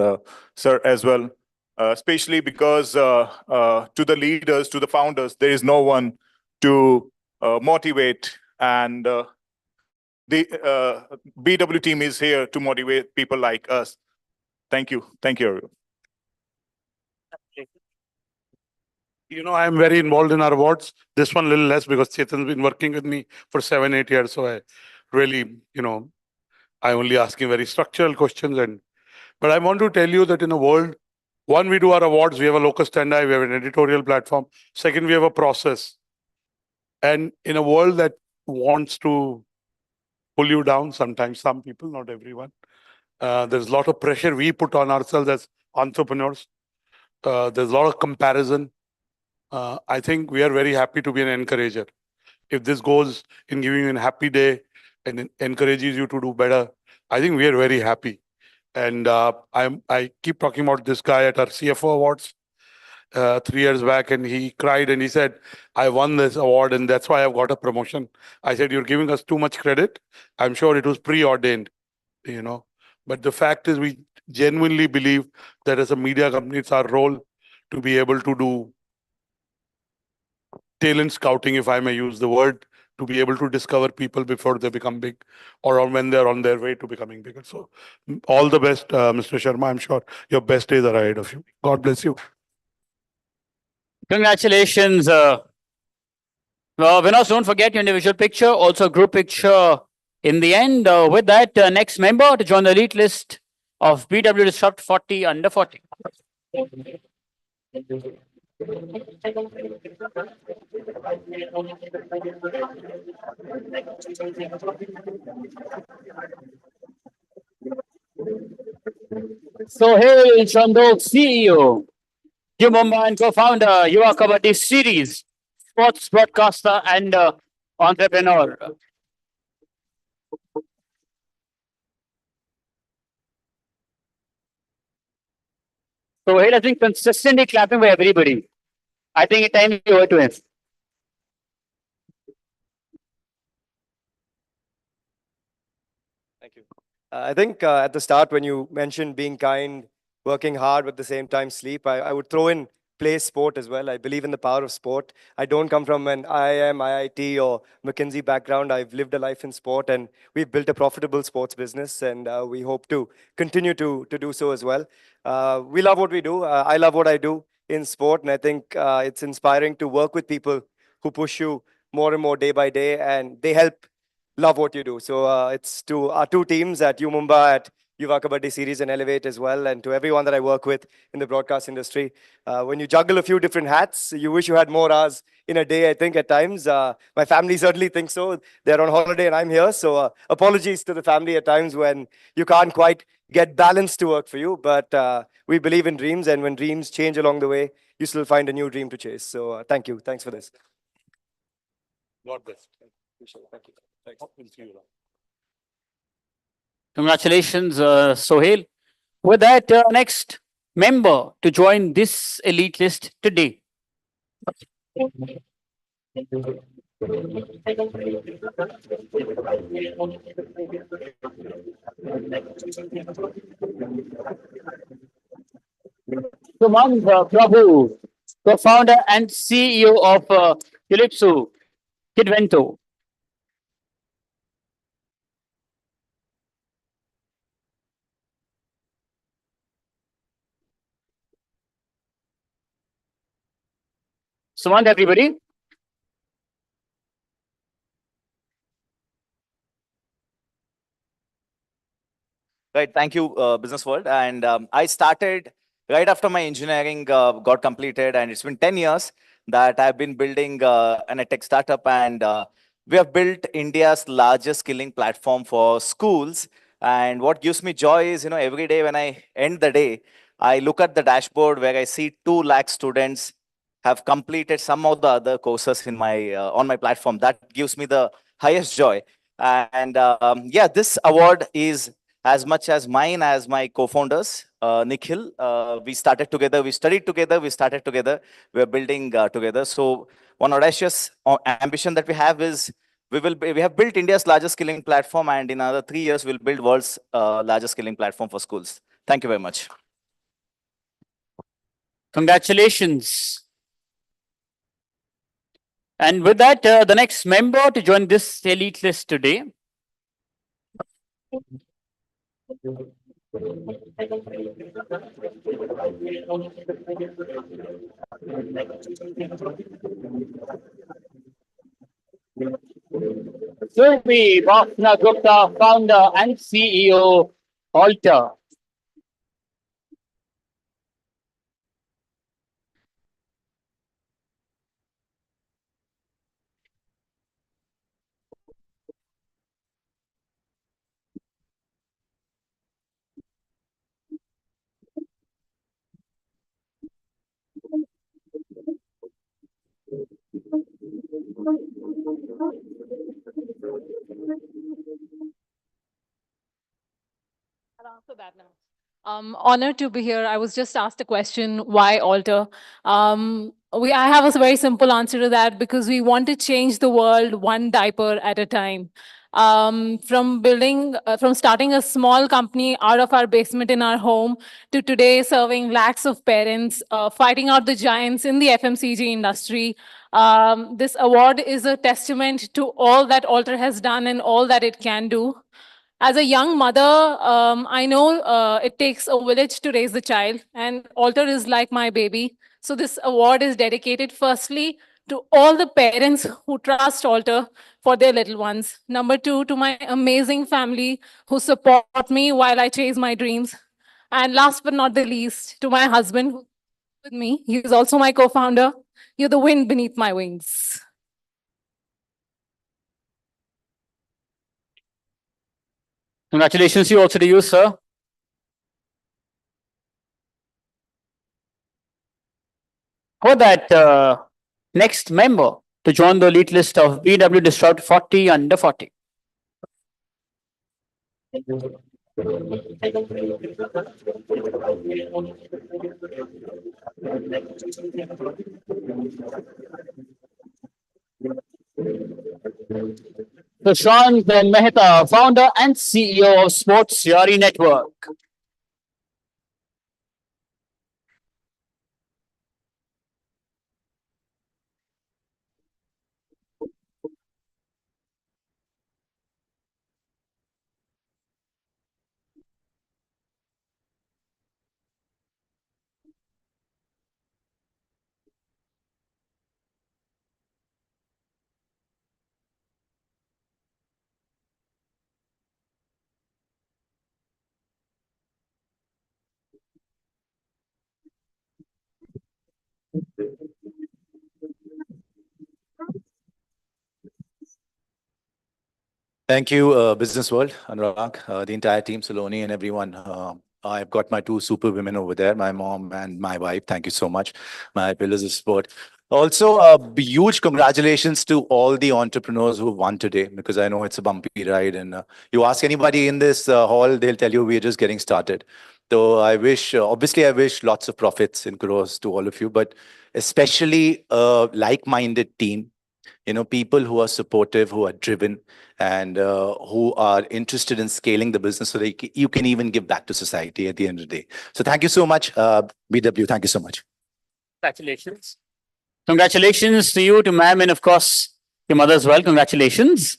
sir as well, especially because to the leaders, to the founders, there is no one to motivate, and the BW team is here to motivate people like us. Thank you. Thank you, everyone. You know, I'm very involved in our awards. This one a little less because Chetan's been working with me for 7-8 years. So I really, I only ask him very structural questions. But I want to tell you that in a world, one, we do our awards, we have a locus standi, we have an editorial platform. Second, we have a process. And in a world that wants to pull you down, sometimes some people, not everyone, there's a lot of pressure we put on ourselves as entrepreneurs. There's a lot of comparison. I think we are very happy to be an encourager. If this goes in giving you a happy day and encourages you to do better, I think we are very happy. And I keep talking about this guy at our CFO Awards 3 years back, and he cried and he said, I won this award and that's why I've got a promotion. I said, you're giving us too much credit. I'm sure it was preordained, But the fact is, we genuinely believe that as a media company, it's our role to be able to do talent scouting, if I may use the word, to be able to discover people before they become big or when they're on their way to becoming bigger. So all the best, Mr. Sharma. I'm sure your best days are ahead of you. God bless you. Congratulations. Vinos, don't forget your individual picture, also group picture in the end. With that, next member to join the elite list of BW Disrupt 40 under 40. Sohail Chandok, CEO, U Mumbai and co-founder, Yuva Kabaddi Series, sports broadcaster and entrepreneur. Sohail has been consistently clapping for everybody. I think it's time you over to him. Thank you. I think at the start, when you mentioned being kind, working hard, but at the same time sleep, I would throw in play sport as well. I believe in the power of sport. I don't come from an IIM, IIT or McKinsey background. I've lived a life in sport, and we've built a profitable sports business, and we hope to continue to do so as well. We love what we do. I love what I do in sport, and I think it's inspiring to work with people who push you more and more day by day, and they help love what you do. So it's to our two teams at U Mumbai, at Yuva Kabaddi Series and Elevate as well, and to everyone that I work with in the broadcast industry. When you juggle a few different hats, you wish you had more hours in a day, I think, at times. My family certainly thinks so. They're on holiday and I'm here, so apologies to the family at times when you can't quite get balance to work for you, but we believe in dreams, and when dreams change along the way, you still find a new dream to chase. So thank you. Thanks for this. God bless. Thank you. Thanks. We'll see you around. Congratulations, Sohail. With that, next member to join this elite list today. Sumant Prabhu, co-founder and CEO of Philipsu Kidvento. Sumant, everybody. Right. Thank you, Business World. And I started right after my engineering got completed, and it's been 10 years that I've been building an tech startup, and we have built India's largest skilling platform for schools. And what gives me joy is, every day when I end the day, I look at the dashboard where I see 2 lakh students have completed some of the other courses in my on my platform. That gives me the highest joy. And yeah, this award is as much as mine as my co-founders, Nikhil. We started together, we studied together, we started together, we're building together. So one audacious ambition that we have is we have built India's largest skilling platform, and in another 3 years, we'll build world's largest skilling platform for schools. Thank you very much. Congratulations. And with that, the next member to join this elite list today. Surbi Bhafna Gupta, founder and CEO, Alter. Honored to be here. I was just asked a question, why alter? I have a very simple answer to that, because we want to change the world one diaper at a time. From starting a small company out of our basement in our home to today serving lakhs of parents, fighting out the giants in the FMCG industry. This award is a testament to all that Alter has done and all that it can do. As a young mother, I know it takes a village to raise a child, and Alter is like my baby. So this award is dedicated firstly to all the parents who trust Alter for their little ones. Number 2, to my amazing family who support me while I chase my dreams. And last but not the least, to my husband who's with me. He is also my co-founder. You're the wind beneath my wings. Congratulations also to you, sir. For that, next member to join the elite list of BW Disrupt 40 under 40. Prashant Mehta, founder and CEO of Sports Theory Network. Thank you, Business World, Anurag, the entire team, Saloni, and everyone I've got my two super women over there, my mom and my wife. Thank you so much, my pillars of support. Also, huge congratulations to all the entrepreneurs who won today, because I know it's a bumpy ride. And you ask anybody in this hall, they'll tell you we're just getting started. So I wish, obviously, I wish lots of profits in crores to all of you, but especially a like-minded team, people who are supportive, who are driven, and who are interested in scaling the business so that you can even give back to society at the end of the day. So thank you so much, BW. Thank you so much. Congratulations. Congratulations to you, to ma'am, and of course, your mother as well. Congratulations.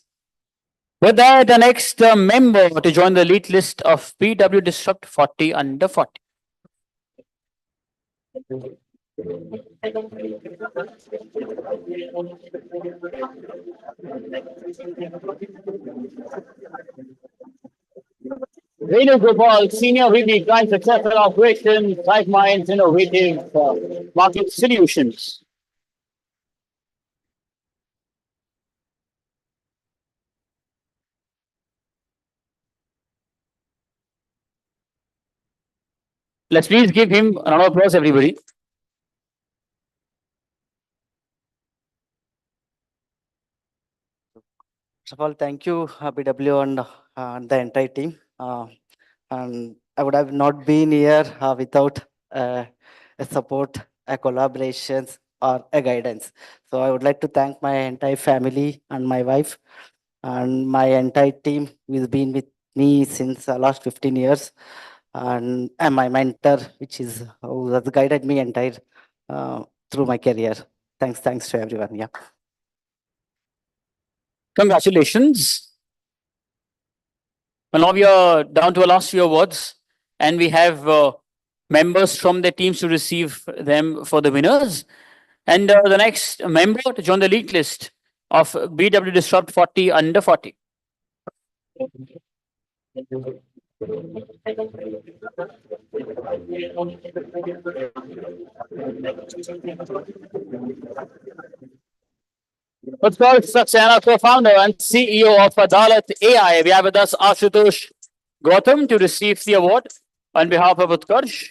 With that, the next member to join the elite list of BW Disrupt 40 under 40. Renu Gopal, Senior VP, Client Success and Operations, Life Minds Innovative Market Solutions. Let's please give him a round of applause, everybody. First of all, thank you, BW and the entire team. And I would have not been here without a support, a collaborations, or a guidance. So I would like to thank my entire family and my wife and my entire team who's been with me since the last 15 years, and my mentor, who has guided me entire through my career. Thanks to everyone. Yeah. Congratulations. Well, now we are down to our last few awards, and we have members from the teams to receive them for the winners. And the next member to join the elite list of BW Disrupt 40 under 40. Utkarsh Saxena, co-founder and CEO of Adalat AI. We have with us Ashutosh Gautam to receive the award on behalf of Utkarsh.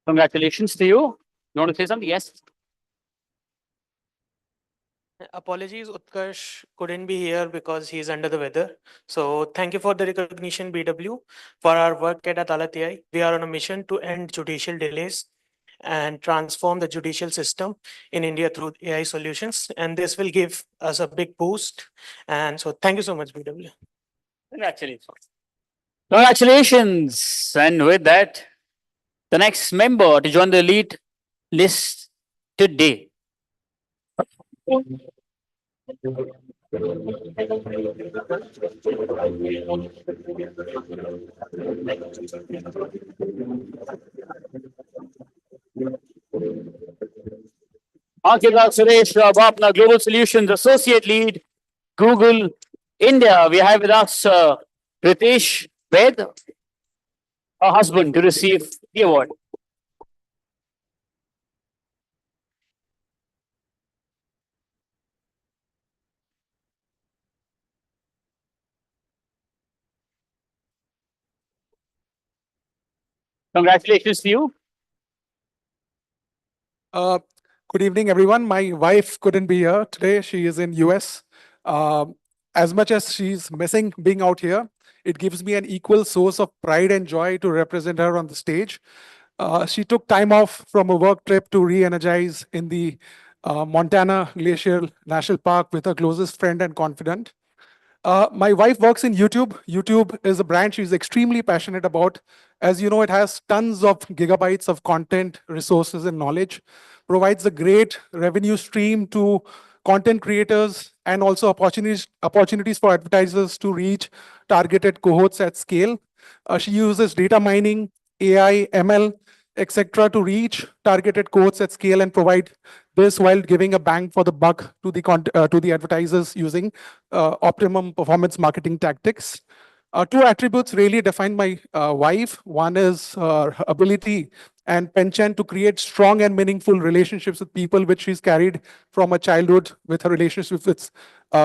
Congratulations to you. You want to say something? Yes. Apologies, Utkarsh couldn't be here because he's under the weather. So thank you for the recognition, BW, for our work at Adalat AI. We are on a mission to end judicial delays and transform the judicial system in India through AI solutions. And this will give us a big boost. And so thank you so much, BW. Congratulations. Congratulations. And with that, the next member to join the elite list today. Architect Suresh Bapna, Global Solutions Associate Lead, Google India. We have with us Ritesh Ved, her husband, to receive the award. Congratulations to you. Good evening, everyone. My wife couldn't be here today. She is in US. As much as she's missing being out here, it gives me an equal source of pride and joy to represent her on the stage. She took time off from a work trip to re-energize in the Montana Glacier National Park with her closest friend and confidant. My wife works in YouTube. YouTube is a brand she's extremely passionate about. As you know, it has tons of gigabytes of content, resources, and knowledge, provides a great revenue stream to content creators and also opportunities for advertisers to reach targeted cohorts at scale. She uses data mining, AI, ML, etc., to reach targeted quotes at scale and provide this while giving a bang for the buck to the advertisers using optimum performance marketing tactics. Two attributes really define my wife. One is her ability and penchant to create strong and meaningful relationships with people, which she's carried from her childhood with her relationships with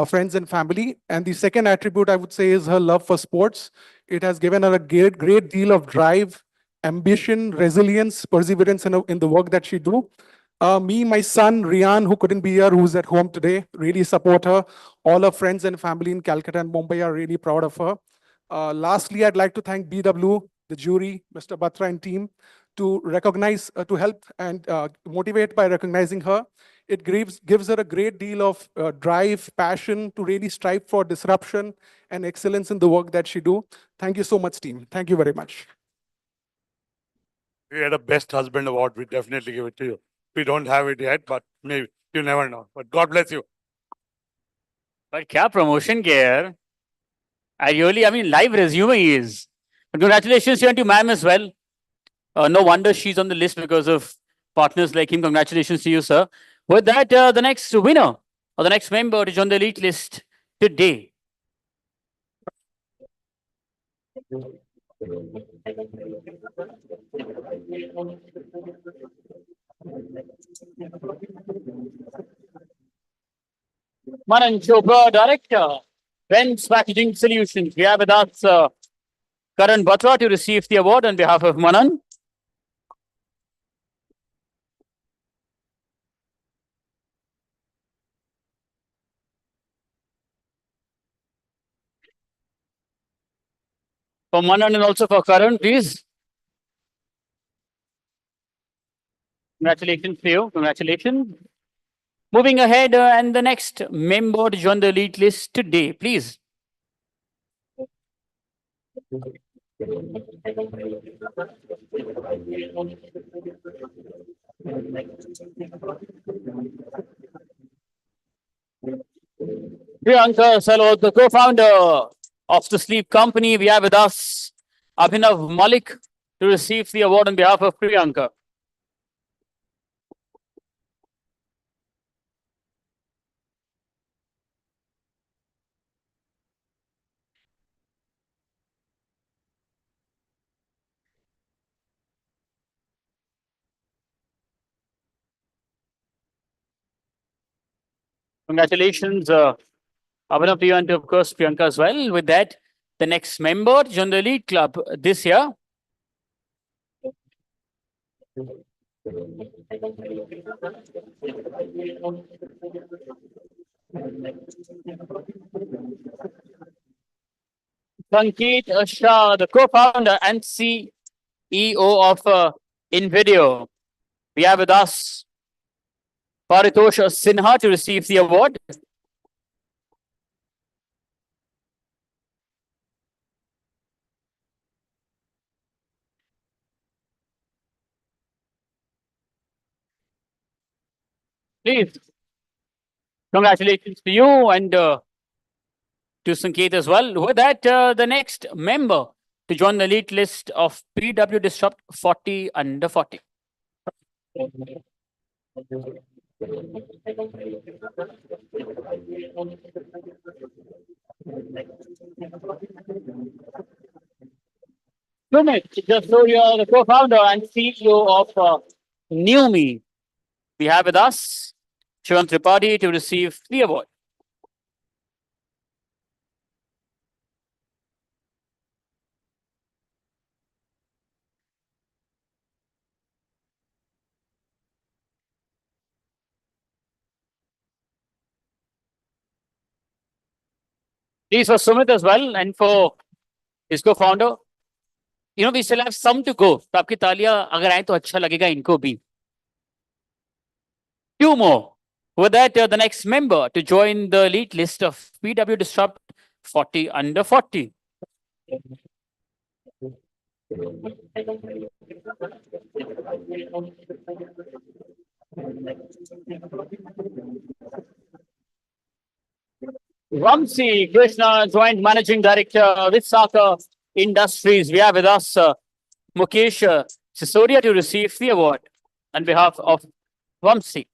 friends and family. And the second attribute I would say is her love for sports. It has given her a great deal of drive, ambition, resilience, perseverance in the work that she do. Me, my son, Rian, who couldn't be here, who's at home today, really support her. All her friends and family in Calcutta and Mumbai are really proud of her. Lastly, I'd like to thank BW, the jury, Mr. Batra and team, to recognize, to help and motivate by recognizing her. It gives her a great deal of drive, passion to really strive for disruption and excellence in the work that she do. Thank you so much, team. Thank you very much. We had a best husband award. We definitely give it to you. We don't have it yet, but maybe you never know. But God bless you. But क्या promotion के यार? I mean, live resume is. But congratulations to ma'am as well. No wonder she's on the list because of partners like him. Congratulations to you, sir. With that, the next winner or the next member to join the elite list today. Manan Chopra, Director, Trends Packaging Solutions. We have with us Karan Batra to receive the award on behalf of Manan. For Manan and also for Karan, please. Congratulations to you. Congratulations. Moving ahead, and the next member to join the elite list today, please. Priyanka Salo, the co-founder of the sleep company. We have with us Abhinav Malik to receive the award on behalf of Priyanka. Congratulations, Abhinav, to you and of course Priyanka as well. With that, the next member to join the elite club this year. Sankeet Shah, the co-founder and CEO of InVideo. We have with us Paritosh Sinha to receive the award. Please. Congratulations to you and to Sankeet as well. With that, the next member to join the elite list of PW Disrupt 40 under 40. Sumit, just so you are the co-founder and CEO of NewMe. We have with us Shivan Tripathi to receive the award. These for Sumit as well and for his co-founder. You know, we still have some to go. तो आपकी तालियां अगर आए तो अच्छा लगेगा इनको भी. Two more. With that, the next member to join the elite list of PW Disrupt 40 under 40. Ramsey Krishna, Joint Managing Director, Vitsaka Industries. We have with us Mukesh Sisodia to receive the award on behalf of Vamsi.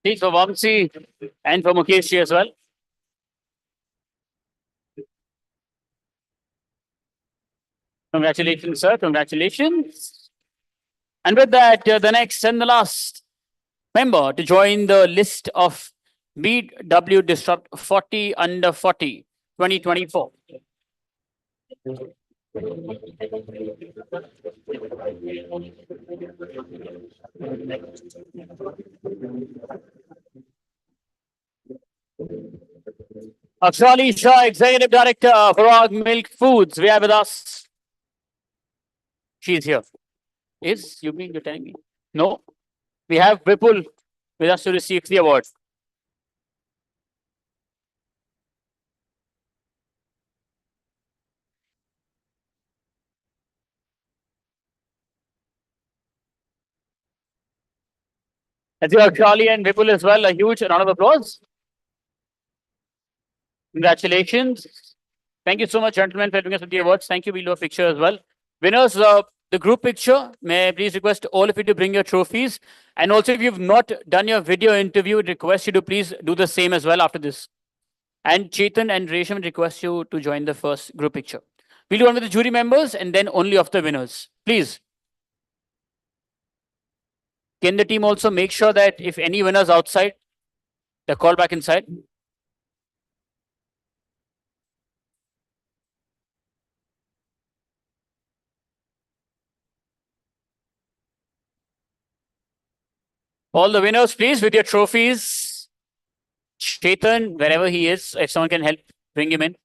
Please for Vamsi and for Mukesh as well. Congratulations, sir. Congratulations. And with that, the next and the last member to join the list of BW Disrupt 40 under 40 2024. Akshali Shah, Executive Director, Parag Milk Foods. We have with us. She's here. Is you mean you're telling me? No. We have Vipul with us to receive the award. Let's give Akshali and Vipul as well a huge round of applause. Congratulations. Thank you so much, gentlemen, for helping us with the awards. Thank you. We'll do a picture as well. Winners, the group picture, may I please request all of you to bring your trophies. And also, if you've not done your video interview, request you to please do the same as well after this. And Chetan and Resham request you to join the first group picture. We'll do one with the jury members and then only of the winners. Please. Can the team also make sure that if any winners outside, they're called back inside? All the winners, please, with your trophies. Chetan, wherever he is, if someone can help bring him in.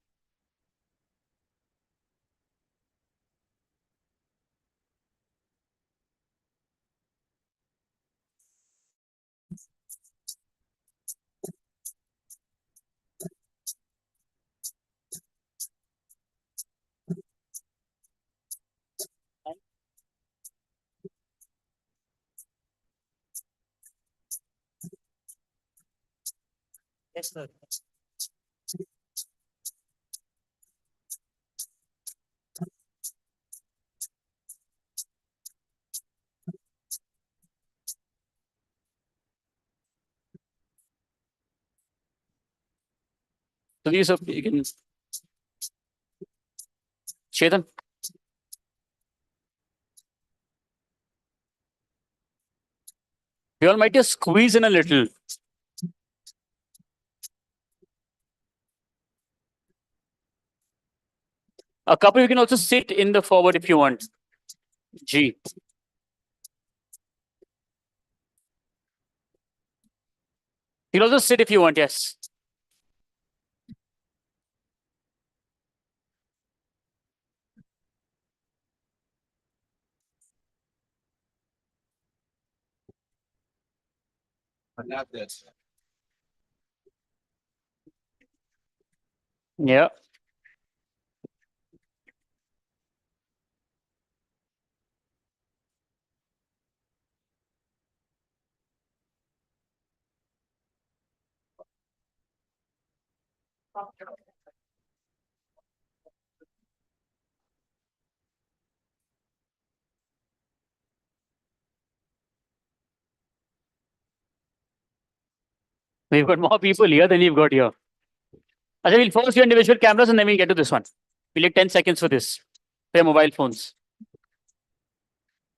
Yes, sir. So these are, you can. Chetan. You all might just squeeze in a little. A couple, you can also sit in the forward if you want. G. You can also sit if you want, yes. Yeah. We've got more people here than you've got here. I we'll first your individual cameras and then we'll get to this one. We'll take 10 seconds for this. For your mobile phones.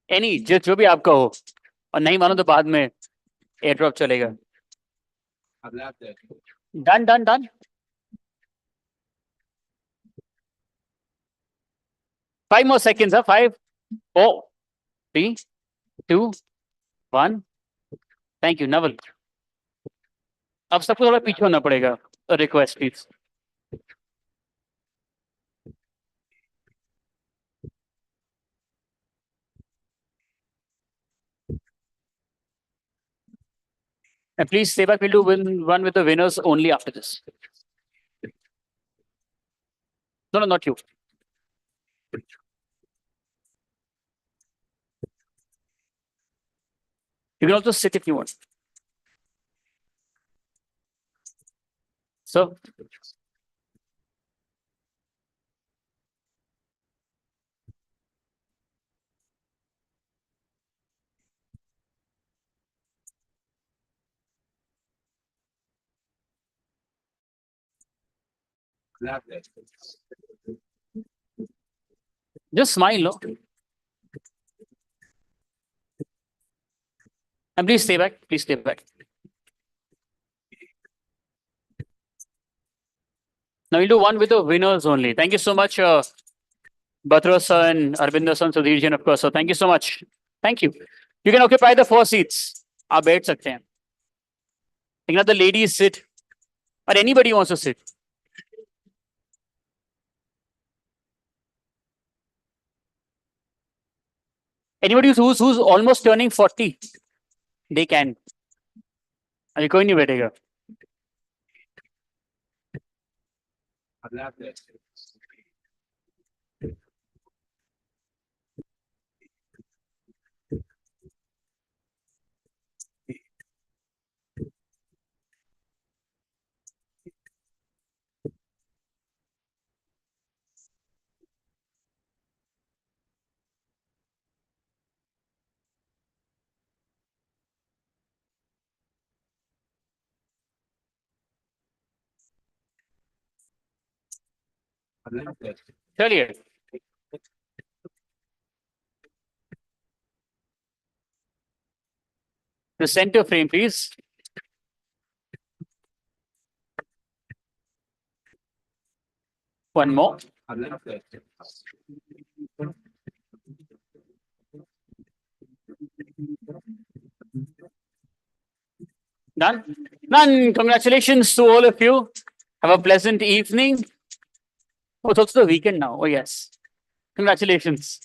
Any, जो भी आपका हो. और नहीं मानो तो बाद में airdrop चलेगा. Done. 5 more seconds, huh? 5, 4, 3, 2, 1. Thank you, Naval. अब सबको थोड़ा पीछे होना पड़ेगा. A request, please. And please stay back. We'll do one with the winners only after this. No, not you. You can also sit if you want. So. Just smile, no? And please stay back. Please stay back. Now we'll do one with the winners only. Thank you so much, Batra sir and Arvinder sir, Sudhir ji, of course. So thank you so much. Thank you. You can occupy the 4 seats. आप बैठ सकते हैं. You know, the ladies sit, or anybody wants to sit. Anybody who's almost turning 40, they can. अभी कोई नहीं बैठेगा. चलिए. The center frame, please. One more. Done? Done. Congratulations to all of you. Have a pleasant evening. Oh, it's also the weekend now. Oh, yes. Congratulations.